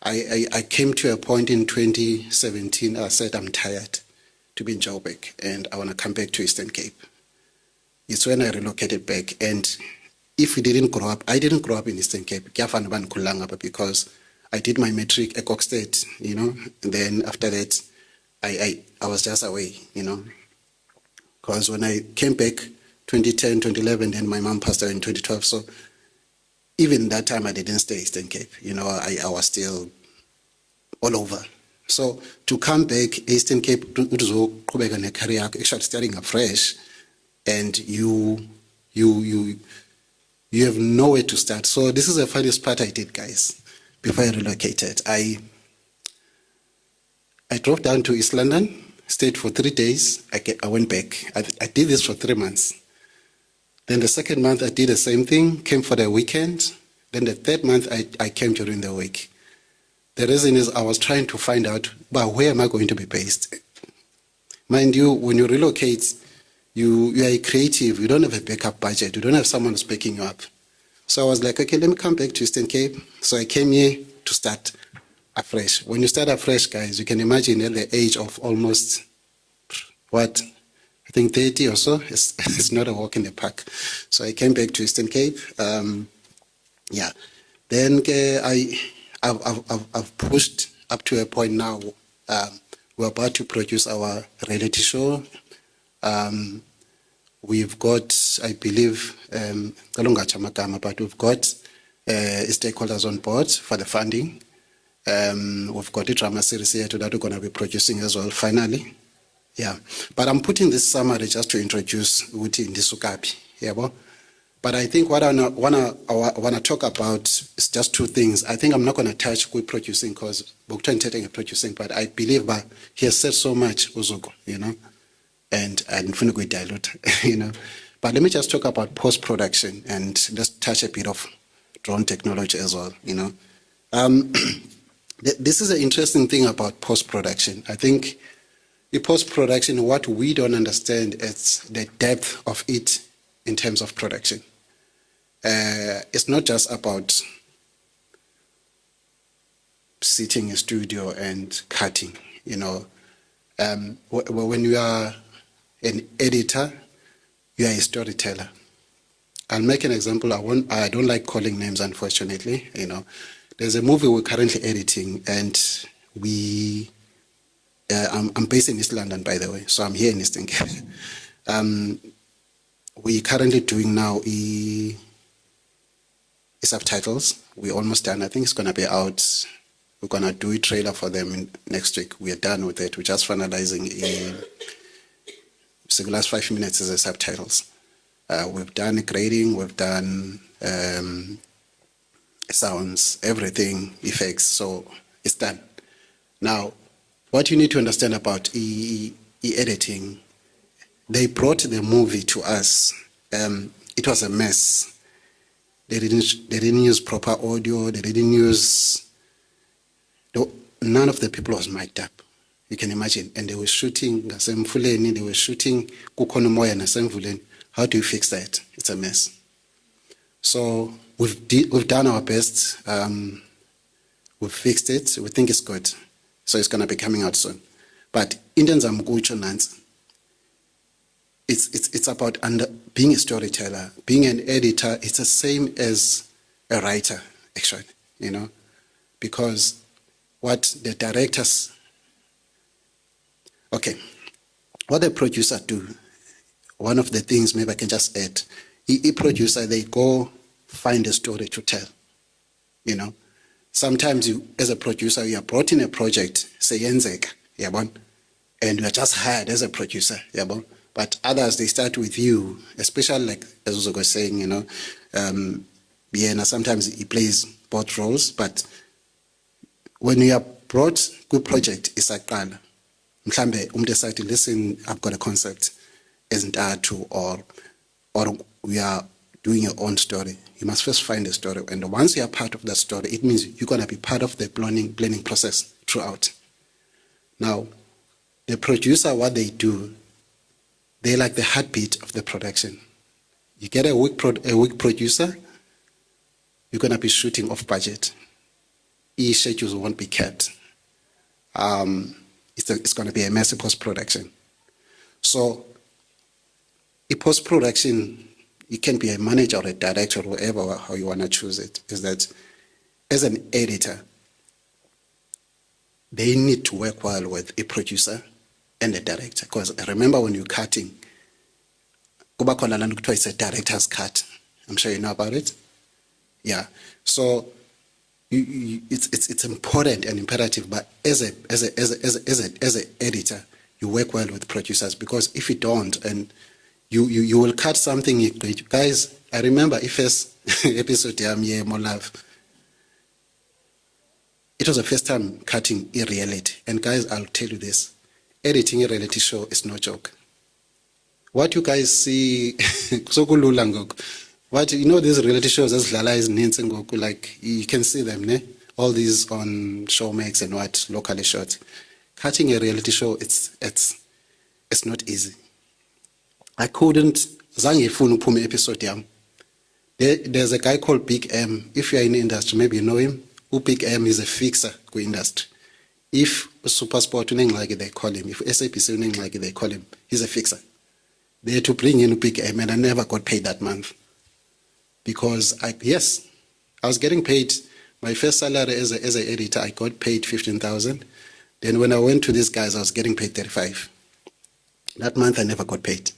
I came to a point in 2017. I said I'm tired to be in Joburg and I want to come back to Eastern Cape. It's when I relocated back, and if we didn't grow up, I didn't grow up in Eastern Cape, because I did my matric at Cox State, and then after that, I was just away, because when I came back 2010, 2011, then my mom passed away in 2012, so even that time I didn't stay Eastern Cape, I was still all over. So to come back Eastern Cape, actually starting afresh, and you have nowhere to start. So this is the funniest part I did, guys. Before I relocated, I drove down to East London, stayed for 3 days. I went back. I did this for 3 months. Then the second month I did the same thing, came for the weekend. Then the third month I came during the week. The reason is I was trying to find out, but where am I going to be based? Mind you, when you relocate, you are a creative, you don't have a backup budget, you don't have someone who's backing you up. So I was like, okay, let me come back to Eastern Cape. So I came here to start afresh. When you start afresh, guys, you can imagine at the age of almost, I think 30 or so, it's not a walk in the park. So I came back to Eastern Cape. Then I've pushed up to a point now. We're about to produce our reality show. we've got, I believe, but we've got stakeholders on board for the funding. We've got a drama series here that we're going to be producing as well, finally. Yeah, but I'm putting this summary just to introduce Uti Ndisukapi. Yeah, but I think what I want to talk about is just two things. I think I'm not going to touch quick producing because we're producing, but I believe that he has said so much, Uzuko, you know, and we dilute, you know. But let me just talk about post-production and just touch a bit of drone technology as well, you know. This is an interesting thing about post-production. I think the post-production, what we don't understand is the depth of it in terms of production. It's not just about sitting in a studio and cutting, you know. When you are an editor, you are a storyteller. I'll make an example. I don't like calling names, unfortunately, you know. There's a movie we're currently editing, and I'm based in East London, by the way, so I'm here in Eastern Cape. We're currently doing now subtitles. We're almost done. I think it's going to be out. We're going to do a trailer for them next week. We are done with it. We're just finalizing so the last 5 minutes is the subtitles. We've done grading. We've done sounds, everything, effects. So it's done. Now, what you need to understand about editing, they brought the movie to us. It was a mess. They didn't use proper audio. They didn't use. None of the people was mic'd up. You can imagine. And they were shooting. They were shooting. How do you fix that? It's a mess. So we've done our best. We've fixed it. We think it's good. So it's going to be coming out soon. But Indians are mucho nans. It's about being a storyteller, being an editor. It's the same as a writer, actually, you know, because what the directors, what the producer do, one of the things maybe I can just add, a producer, they go find a story to tell, you know. Sometimes you, as a producer, you are brought in a project, say Yenzeka, and you are just hired as a producer, but others, they start with you, especially like, as Uzo was saying, you know, Biena, sometimes he plays both roles, but when you are brought to a project, it's like, mhlambe, decide, listen, I've got a concept, isn't that true, or we are doing your own story. You must first find a story, and once you are part of that story, it means you're going to be part of the planning process throughout. Now, the producer, what they do, they're like the heartbeat of the production. You get a weak producer, you're going to be shooting off budget. Schedules won't be kept. It's going to be a messy post-production. So, a post-production, you can be a manager or a director or whatever, how you want to choose it, is that as an editor, they need to work well with a producer and a director. Because remember, when you're cutting, it's a director's cut. I'm sure you know about it. Yeah. So it's important and imperative. But as an editor, you work well with producers, because if you don't, and you will cut something, guys. I remember first episode More Love. It was the first time cutting a reality, and guys, I'll tell you this. Editing a reality show is no joke. What you guys see, what you know, these reality shows as Lala is Ninsengoku, like you can see them, ne? All these on Showmax and what locally shot. Cutting a reality show, it's not easy. I couldn't zange episode. There's a guy called Big M. If you're in the industry, maybe you know him. Big M is a fixer in the industry. If SuperSport like they call him, if SAPC like they call him, he's a fixer. They had to bring in Big M, and I never got paid that month. Because I was getting paid, my first salary as an editor, I got paid 15,000. Then when I went to these guys, I was getting paid 35. That month I never got paid.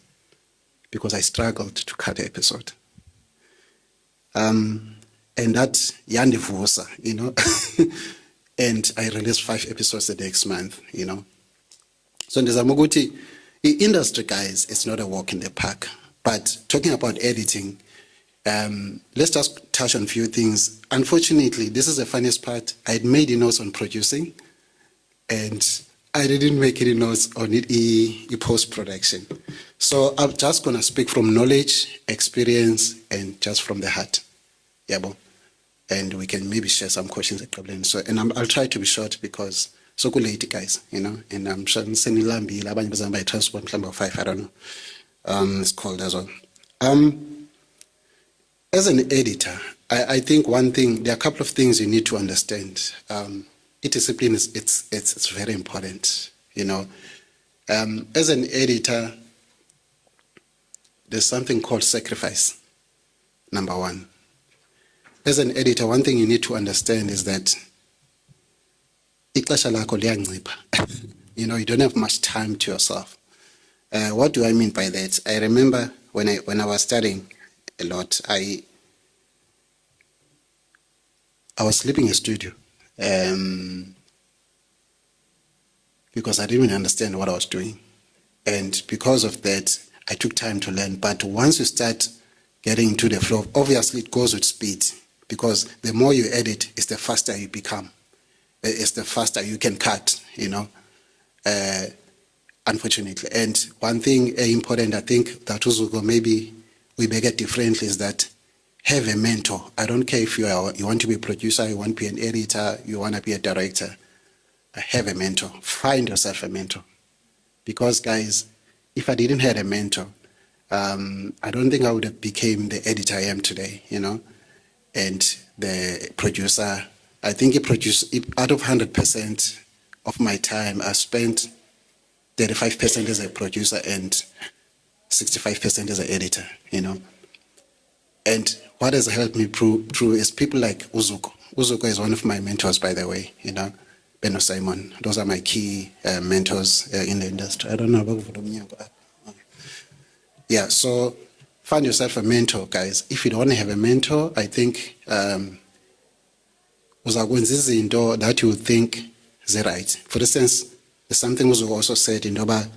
because I struggled to cut an episode. And that yandivusa, you know. And I released 5 episodes the next month, you know. So Ndizamuguti, the industry, guys, it's not a walk in the park. But talking about editing, let's just touch on a few things. Unfortunately, this is the funniest part. I had made notes on producing, and I didn't make any notes on it post-production. So I'm just going to speak from knowledge, experience, and just from the heart. Yabo. And we can maybe share some questions at problem. So, and I'll try to be short because so late, guys, you know, and I'm sure sending lambi, labanye bazamba transport, number 5, I don't know. It's called as well. As an editor, I think one thing, there are a couple of things you need to understand. Discipline is it's very important, you know. As an editor, there's something called sacrifice, number one. As an editor, one thing you need to understand is that ixesha lakho liyancipha. You know, you don't have much time to yourself. What do I mean by that? I remember when I was studying a lot, I was sleeping in a studio because I didn't even understand what I was doing. And because of that, I took time to learn. But once you start getting into the flow, obviously it goes with speed, because the more you edit, it's the faster you become. It's the faster you can cut, you know, unfortunately. And one thing important, I think, that Uzuko maybe we make it differently, is that have a mentor. I don't care if you want to be a producer, you want to be an editor, you want to be a director. Have a mentor. Find yourself a mentor. Because, guys, if I didn't have a mentor, I don't think I would have become the editor I am today, you know. And the producer, I think out of 100% of my time, I spent 35% as a producer and 65% as an editor, you know. And what has helped me through is people like Uzuko. Uzuko is one of my mentors, by the way, you know. Benno Simon. Those are my key mentors in the industry. I don't know about Vudomnyango. Yeah, so find yourself a mentor, guys. If you don't have a mentor, I think uzakwenza izinto that you think is right. For instance, there's something Uzuko also said in Doba.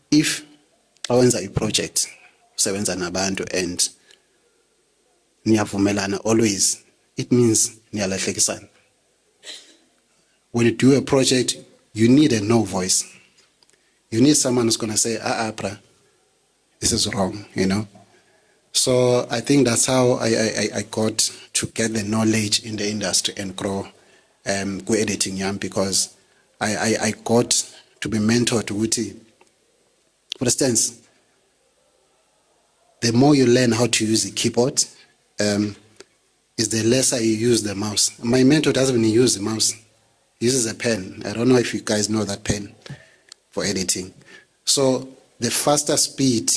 If awenza a project, usebenza nabantu, and niyavumelana always, it means niyalahlekisana. When you do a project, you need a no voice. You need someone who's going to say, bra, this is wrong, you know. So I think that's how I got to get the knowledge in the industry and grow editing, because I got to be mentored to Uti. For instance, the more you learn how to use the keyboard, is the lesser you use the mouse. My mentor doesn't even use the mouse. He uses a pen. I don't know if you guys know that pen for editing. So the faster speed,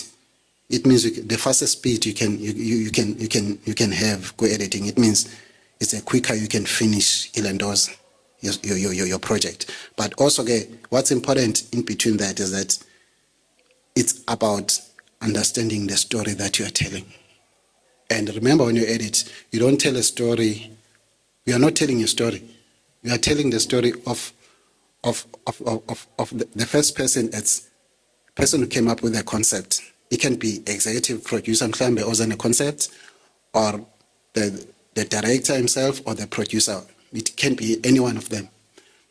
it means the faster speed you can have co-editing. It means it's a quicker you can finish Ilando's your project. But also, what's important in between that is that it's about understanding the story that you are telling. And remember, when you edit, you don't tell a story. You are not telling a story. You are telling the story of the first person. It's person who came up with a concept. It can be executive producer, mhlambe ozana a concept, or the director himself or the producer. It can be any one of them.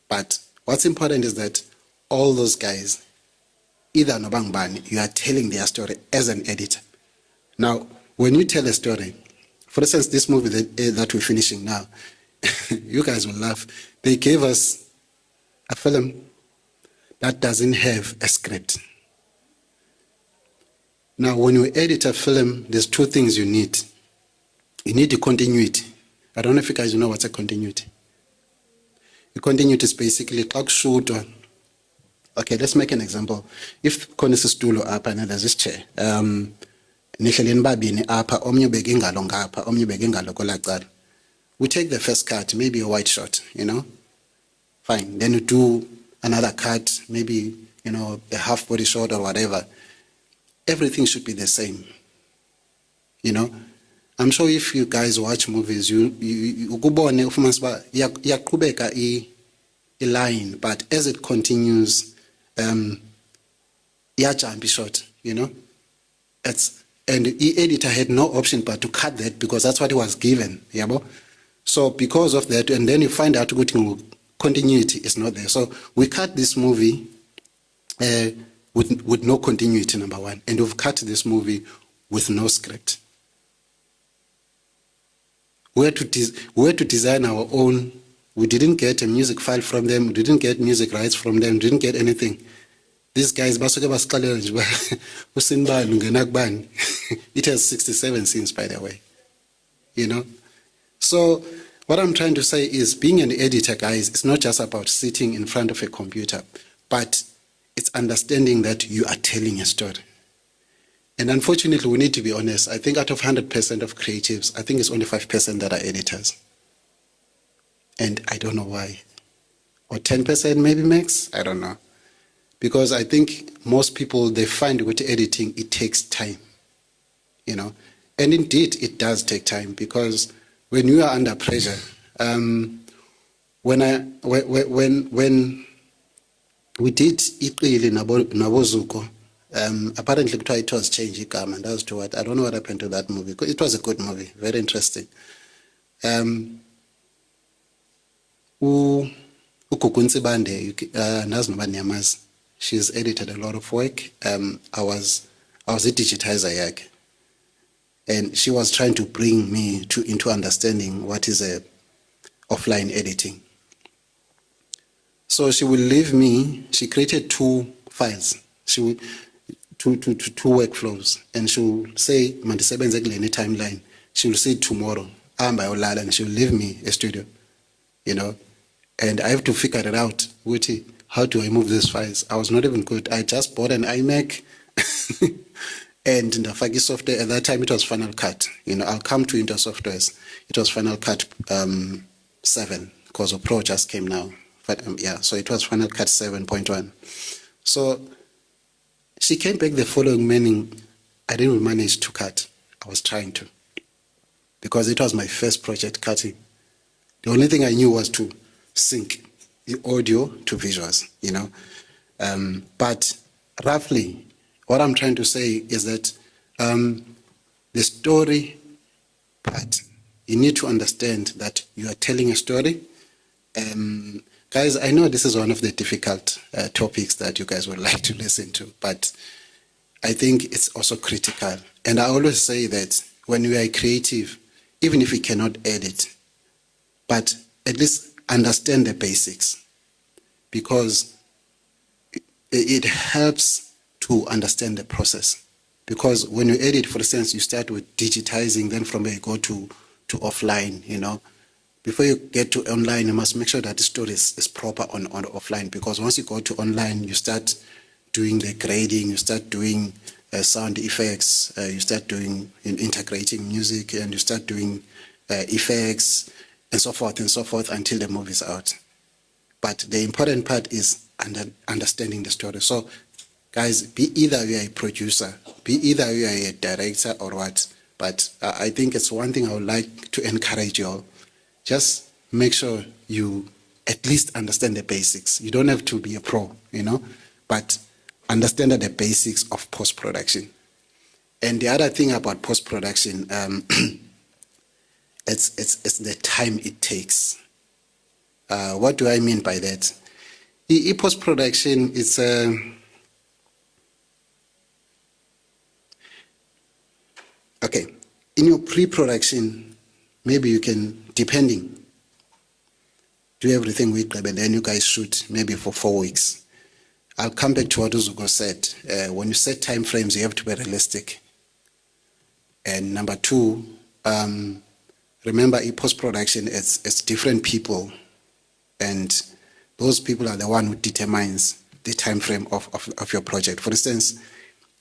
But what's important is that all those guys, either nobangbani, you are telling their story as an editor. Now, when you tell a story, for instance, this movie that we're finishing now, you guys will laugh. They gave us a film that doesn't have a script. Now, when you edit a film, there's 2 things you need. You need the continuity. I don't know if you guys know what's a continuity. The continuity is basically clock shoot. Okay, let's make an example. If Konis is stulo up and there's this chair, nihleleni babini apha omnye ubeke ingalo ngapha omnye ubeke ingalo kolacala. We take the first cut, maybe a white shot, you know. Fine. Then you do another cut, maybe, a half body shot or whatever. Everything should be the same. I'm sure if you guys watch movies, ukubone ufumanise uba iyaqhubeka line, but as it continues, iyajump short, and the editor had no option but to cut that because that's what he was given, yabo. So because of that, and then you find out continuity is not there. So we cut this movie with no continuity, number one, and we've cut this movie with no script. We had to design our own. We didn't get a music file from them. We didn't get music rights from them. We didn't get anything. These guys, it has 67 scenes, by the way. So what I'm trying to say is being an editor, guys, it's not just about sitting in front of a computer, but it's understanding that you are telling a story. And unfortunately, we need to be honest. I think out of 100% of creatives, I think it's only 5% that are editors. And I don't know why. Or 10% maybe max? I don't know. Because I think most people, they find with editing, it takes time. And indeed, it does take time because when you are under pressure, when we did Iqili Nabozuko, apparently it was changed, and as to what, I don't know what happened to that movie. It was a good movie, very interesting. Ukukunsi Bande, Naznobanyamaz, she's edited a lot of work. I was a digitizer yak, and she was trying to bring me into understanding what is a offline editing. So she will leave me. She created 2 files. She will two workflows, and she will say, "Mandisebenze kuleni timeline." She will say tomorrow, and she will leave me a studio, and I have to figure it out. How do I move these files? I was not even good. I just bought an iMac and the Fagi software. At that time, it was Final Cut. I'll come to Intel softwares. It was Final Cut 7 because the Pro just came now. But, so it was Final Cut 7.1. So she came back the following morning. I didn't manage to cut. I was trying to because it was my first project cutting. The only thing I knew was to sync the audio to visuals, but roughly what I'm trying to say is that the story part, you need to understand that you are telling a story. Guys, I know this is one of the difficult topics that you guys would like to listen to, but I think it's also critical. And I always say that when we are creative, even if we cannot edit, but at least understand the basics, because it helps to understand the process. Because when you edit, for instance, you start with digitizing, then from there you go to offline, Before you get to online, you must make sure that the story is proper on offline, because once you go to online, you start doing the grading, you start doing sound effects, you start doing integrating music, and you start doing effects, and so forth until the movie is out. But the important part is understanding the story. So, guys, be either you are a producer, be either you are a director or what, but I think it's one thing I would like to encourage you all. Just make sure you at least understand the basics. You don't have to be a pro, but understand the basics of post-production. And the other thing about post-production, it's the time it takes. What do I mean by that? Post-production is okay. In your pre-production, maybe you can, depending, do everything weekly, and then you guys shoot maybe for 4 weeks. I'll come back to what Uzuko said. When you set time frames, you have to be realistic. And number 2, remember, in post-production, it's different people, and those people are the one who determines the time frame of your project. For instance,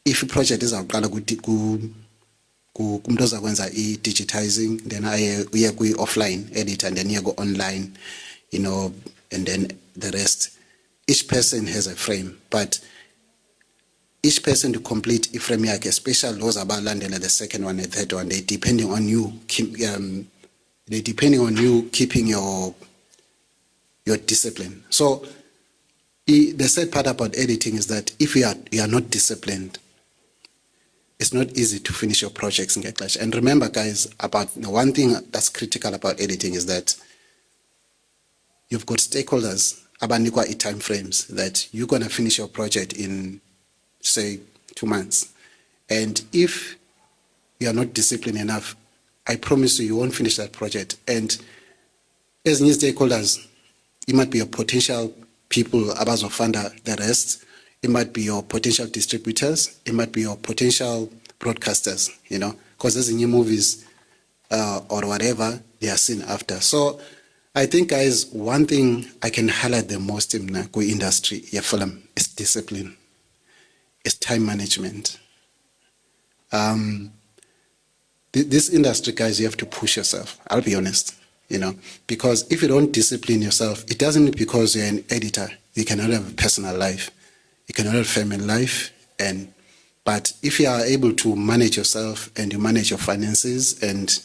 if a project is digitizing, then we go offline edit, and then you go online, and then the rest. each person has a frame, but each person to complete a frame yakhe, especially those about landing at the second one and third one, they depending on you. They depending on you keeping your discipline. So the sad part about editing is that if you are not disciplined, it's not easy to finish your projects in Clash. And remember, guys, about the one thing that's critical about editing is that you've got stakeholders, abanikwa time frames, that you're going to finish your project in, say, 2 months. And if you are not disciplined enough, I promise you won't finish that project. And as new stakeholders, it might be your potential people, abazofunda the rest. It might be your potential distributors. It might be your potential broadcasters, because there's new movies or whatever they are seen after. So I think, guys, one thing I can highlight the most in the industry, film, is discipline. It's time management. This industry, guys, you have to push yourself. I'll be honest, because if you don't discipline yourself, it doesn't mean because you're an editor, you cannot have a personal life. You cannot have family life, but if you are able to manage yourself and you manage your finances and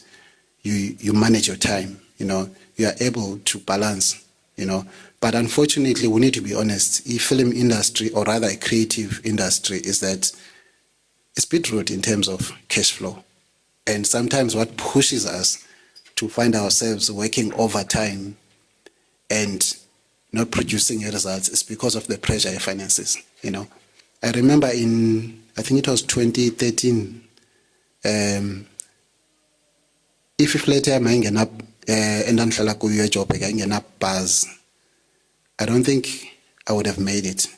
you manage your time, you are able to balance, But unfortunately, we need to be honest. The film industry, or rather a creative industry, is that it's beetroot in terms of cash flow, and sometimes what pushes us to find ourselves working overtime and not producing results is because of the pressure of finances, I remember I think it was 2013, if later I'm hanging up, and I'm job hanging up bars, I don't think I would have made it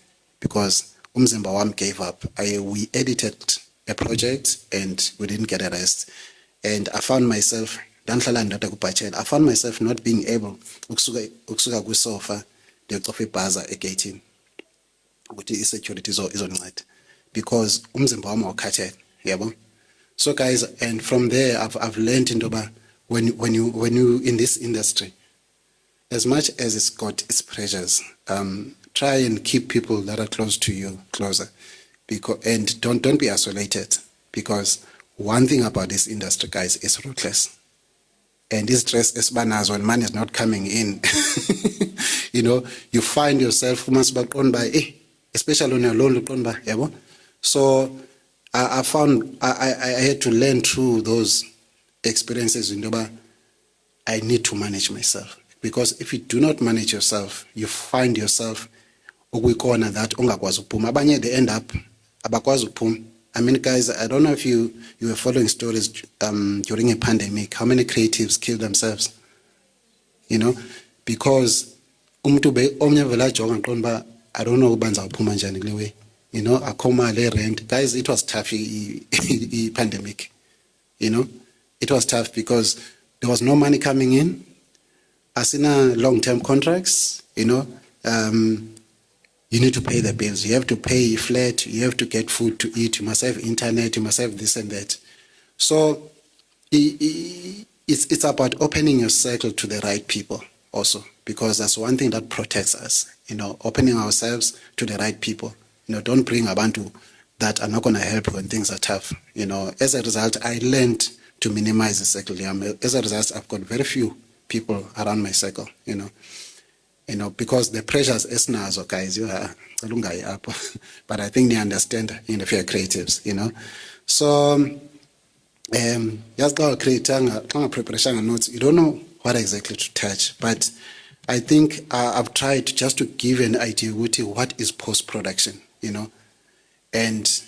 because umzimba wam gave up. We edited a project and we didn't get a rest. And I found myself, I found myself not being able ukusuka kwisofa ndiyocofa ibhaza egating ukuthi i-security izonceda because umzimba wami awukhathele, yabo. So guys, and from there I've learned into when you in this industry, as much as it's got its pressures, try and keep people that are close to you closer, and don't be isolated, because one thing about this industry, guys, is ruthless. And this stress is banazo when money is not coming in. You find yourself especially when you're alone. So I found I had to learn through those experiences. I need to manage myself, because if you do not manage yourself, you find yourself that ungakwazi ukuphuma. Abanye they end up abakwazi ukuphuma. I mean, guys, I don't know if you were following stories during a pandemic, how many creatives killed themselves, because omnye vele ajonga aqonda uba I don't know uba ndizawuphuma njani kule way, akoma le rent. Guys, it was tough, pandemic, it was tough because there was no money coming in, asina long-term contracts, you need to pay the bills. You have to pay flat. You have to get food to eat. You must have internet. You must have this and that. So it's about opening your circle to the right people also, because that's one thing that protects us. Opening ourselves to the right people. Don't bring abantu that are not going to help when things are tough. As a result, I learned to minimize the circle. As a result, I've got very few people around my circle. Because the pressures is nazo, guys, but I think they understand if you're creatives, So just go create preparation notes. You don't know what exactly to touch, but I think I've tried just to give an idea what is post-production, and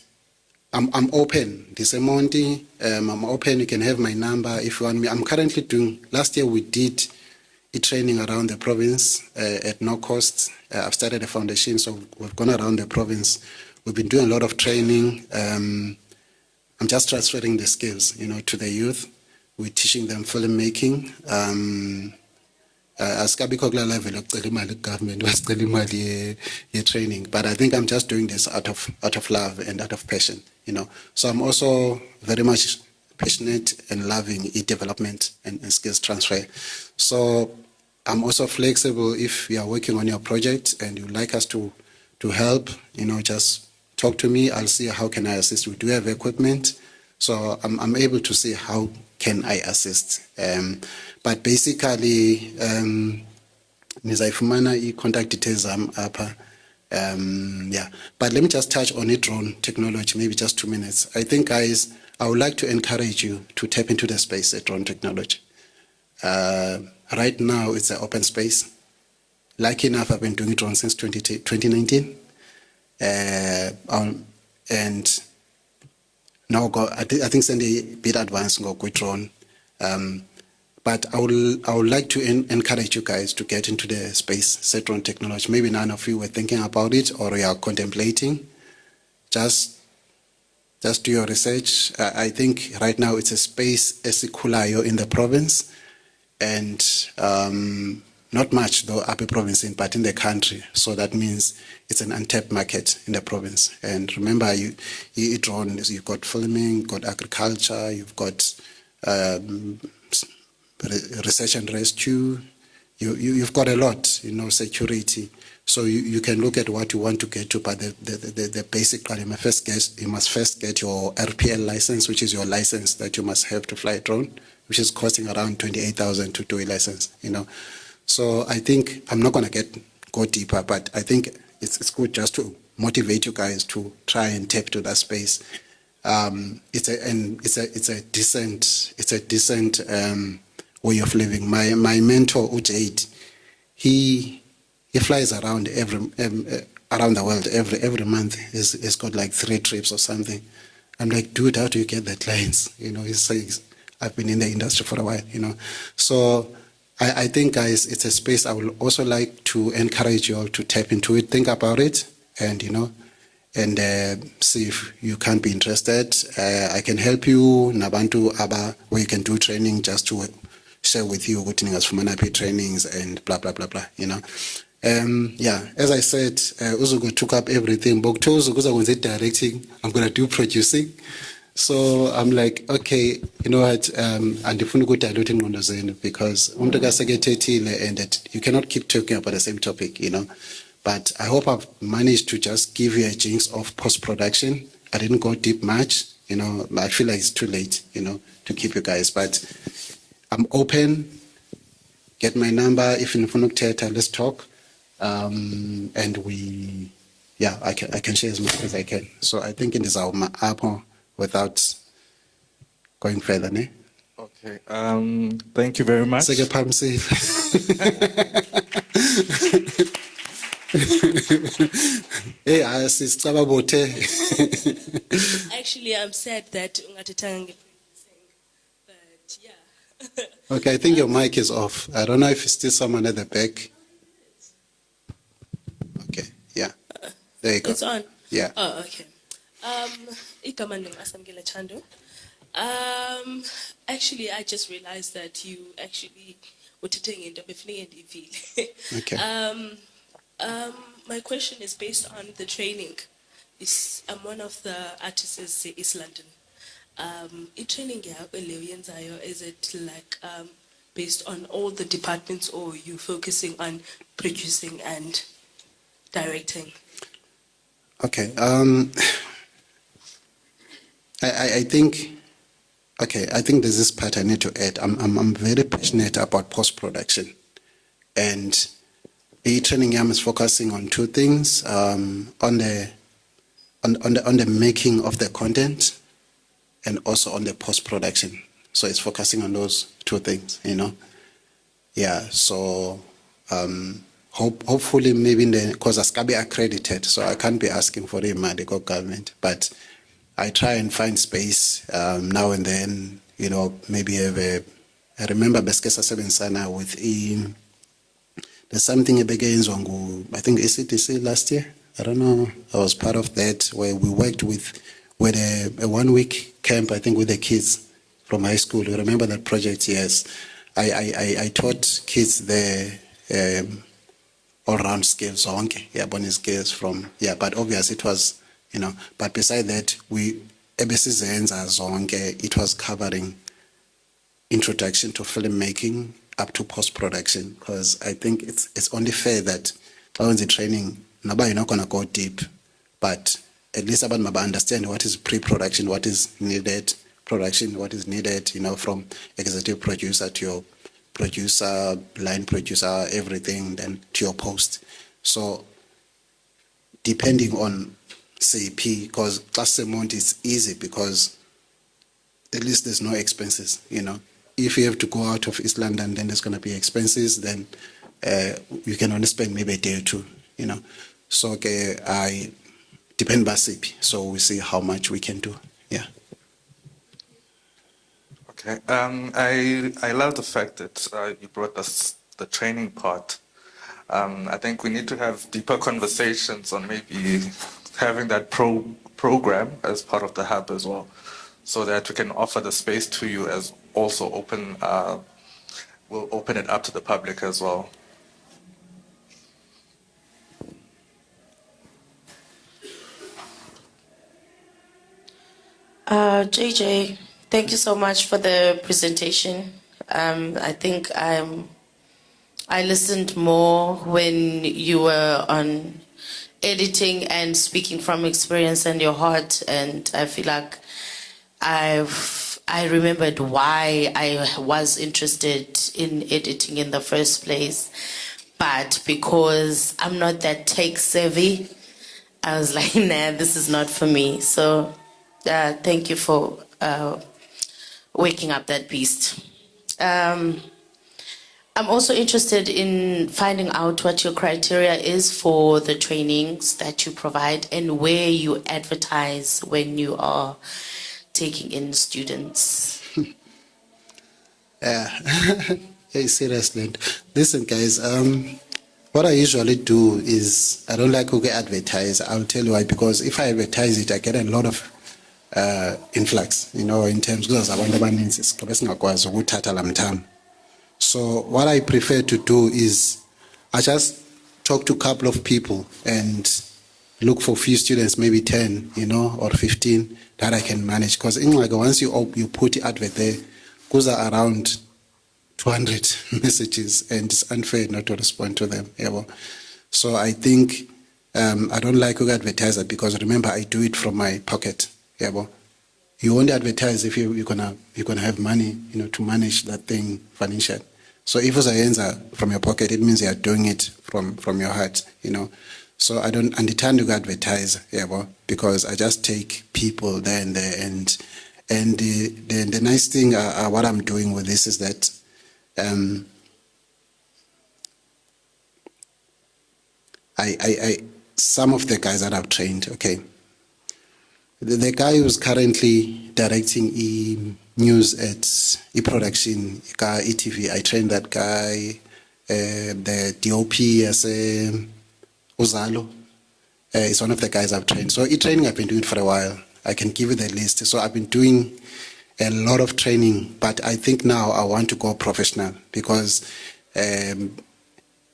I'm open. This Monty, I'm open. You can have my number if you want me. I'm currently doing. Last year we did a training around the province at no cost. I've started a foundation, so we've gone around the province. We've been doing a lot of training. I'm just transferring the skills, to the youth. We're teaching them filmmaking. Asikabikho kula level yokucela imali government wasicela imali ye training, but I think I'm just doing this out of love and out of passion, So I'm also very much passionate and loving e-development and skills transfer. So I'm also flexible if you are working on your project and you'd like us to help, just talk to me. I'll see how can I assist. We do have equipment, so I'm able to see how can I assist. But basically, nizayifumana i-contact details apha. Yeah, but let me just touch on drone technology, maybe just 2 minutes. I think, guys, I would like to encourage you to tap into the space of drone technology. Right now, it's an open space. Lucky enough, I've been doing drone since 2019. And now I think send a bit advanced go with drone. But I would like to encourage you guys to get into the space, set drone technology. Maybe none of you were thinking about it or you are contemplating. Just do your research. I think right now it's a space esikulayo in the province, and not much though up a province, but in the country. So that means it's an untapped market in the province. And remember, you drone, you've got filming, you've got agriculture, you've got research and rescue, you've got a lot, security. So you can look at what you want to get to, but the basic, you must first get your RPL license, which is your license that you must have to fly a drone, which is costing around 28,000 to do a license, So I think I'm not going to go deeper, but I think it's good just to motivate you guys to try and tap to that space. It's a decent way of living. My mentor Ujade, he flies around around the world every month. He's got like 3 trips or something. I'm like, dude, how do you get the clients? He says, I've been in the industry for a while. So I think, guys, it's a space I would also like to encourage you all to tap into it, think about it, and see if you can be interested. I can help you, Nabantu Aba, where you can do training just to share with you what as for Manapi trainings and blah, blah, blah, blah, Yeah, as I said, Uzugu took up everything. Bokto Uzugu was directing, I'm going to do producing. So I'm like, okay, you know what, and if we go diluting on the because and that you cannot keep talking about the same topic, But I hope I've managed to just give you a jinx of post-production. I didn't go deep much, I feel like it's too late, to keep you guys. But I'm open, get my number, if in Funuk Theatre, let's talk. And I can share as much as I can. So I think it is our apple without going further, ne? Okay, thank you very much. Actually, I'm sad that ungathetanga but yeah. Okay, I think your mic is off. I don't know if it's still someone at the back. Okay, yeah. There you go. It's on? Yeah. Oh, okay. Igama ndingasamkela Chando. Actually, I just realized that you actually uthethe into befuneke ndivile. Okay. My question is based on the training. I'm one of the artists in East London. Training is it like based on all the departments, or you focusing on producing and directing? Okay. I think there's this part I need to add. I'm very passionate about post-production, and training yam is focusing on 2 things: on the making of the content, and also on the post-production. So it's focusing on those 2 things, Yeah. So hopefully maybe because I can't be accredited, so I can't be asking for the medical government, but I try and find space now and then, maybe have I remember Beskesa Seven Sana with there's something a big I think ECTC last year. I don't know. I was part of that, where we worked with a 1-week camp, I think, with the kids from high school. You remember that project? Yes. I taught kids the all-round skills, bonus skills from, but obviously it was, but beside that, it was covering introduction to filmmaking, up to post-production, because I think it's only fair that when the training, you're not going to go deep, but at least about understand what is pre-production, what is needed, production, what is needed, from executive producer to your producer, line producer, everything, then to your post. So depending on CP, because class amount is easy because at least there's no expenses, If you have to go out of East London, then there's going to be expenses, then you can only spend maybe a day or two, So I depend by CP, so we see how much we can do, yeah. Okay. I love the fact that you brought us the training part. I think we need to have deeper conversations on maybe having that program as part of the hub as well, so that we can offer the space to you as also we'll open it up to the public as well. JJ, thank you so much for the presentation. I think I listened more when you were on editing and speaking from experience and your heart, and I feel like I remembered why I was interested in editing in the first place, but because I'm not that tech savvy, I was like, nah, this is not for me. So thank you for waking up that beast. I'm also interested in finding out what your criteria is for the trainings that you provide and where you advertise when you are taking in students. Hey, seriously. Listen, guys, what I usually do is I don't like to advertise. I'll tell you why, because if I advertise it, I get a lot of influx, in terms of so what I prefer to do is I just talk to a couple of people and look for a few students, maybe 10, or 15 that I can manage. Because once you put the advert there, goes around 200 messages and it's unfair not to respond to them. So I think I don't like to advertise it because remember I do it from my pocket. You only advertise if you're gonna have money, to manage that thing financially. So if it's a from your pocket, it means you are doing it from your heart, So I don't understand to advertise, because I just take people there and there, and the nice thing what I'm doing with this is that I some of the guys that I've trained, okay. The guy who's currently directing news at e-production, ETV, I trained that guy. The DOP as Uzalo is one of the guys I've trained. So e-training I've been doing for a while. I can give you the list. So I've been doing a lot of training, but I think now I want to go professional because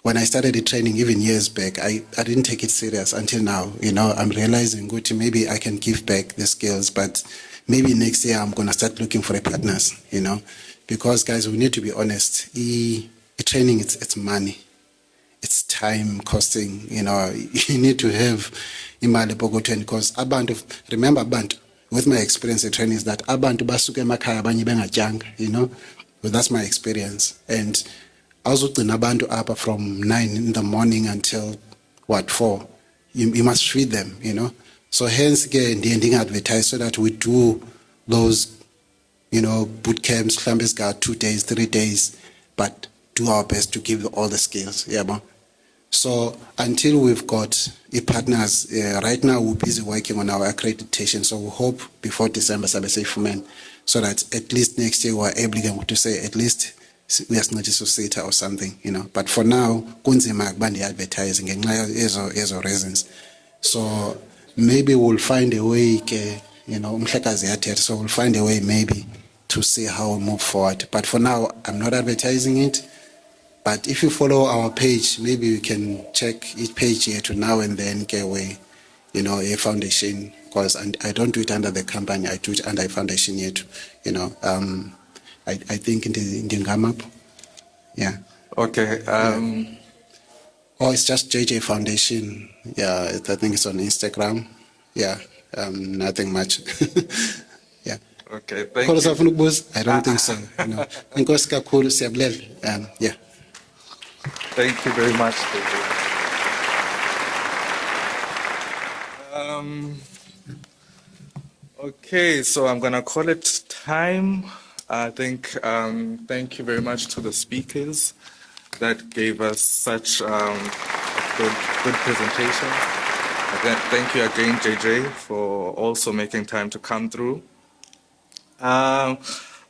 when I started the training, even years back, I didn't take it serious until now. I'm realizing, good, maybe I can give back the skills, but maybe next year I'm going to start looking for partners, because guys, we need to be honest. Training, it's money. It's time costing, you need to have imali pokotweni because remember abantu, with my experience in training is that abantu basuke emakhaya abanye bengatyanga, but that's my experience. And I was with abantu up from 9 in the morning until 4. You must feed them, So hence the ending advertise so that we do those, boot camps, Klambes got 2 days, 3 days, but do our best to give all the skills. So until we've got partners, right now we're busy working on our accreditation. So we hope before December, so that at least next year we're able to say at least we are not just a or something, But for now, kunzima kubandi advertising ngenxa reasons. So maybe we'll find a way, so we'll find a way maybe to see how we move forward. But for now, I'm not advertising it. But if you follow our page, maybe you can check each page here to now and then get away, a foundation, because I don't do it under the company, I do it under a foundation yet, I think in the Ngamap. Yeah. Okay. Oh, it's just JJ Foundation. Yeah, I think it's on Instagram. Yeah, nothing much. Yeah. Okay, thank Khona you. safuna ukubuza? I don't think so. No. Inkosi kakhulu siyabulela. Yeah. Thank you very much. Okay, so I'm going to call it time. I think, thank you very much to the speakers that gave us such good presentation. Again, thank you again, JJ, for also making time to come through.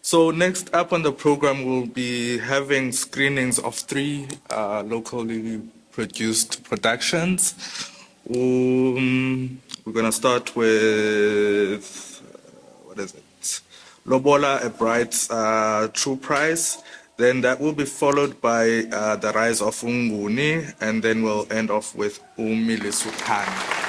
So next up on the program, we'll be having screenings of 3 locally produced productions. We're going to start with, what is it? Lobola, A Bride's True Price. Then that will be followed by The Rise of Unguni, and then we'll end off with Umi Lisukani.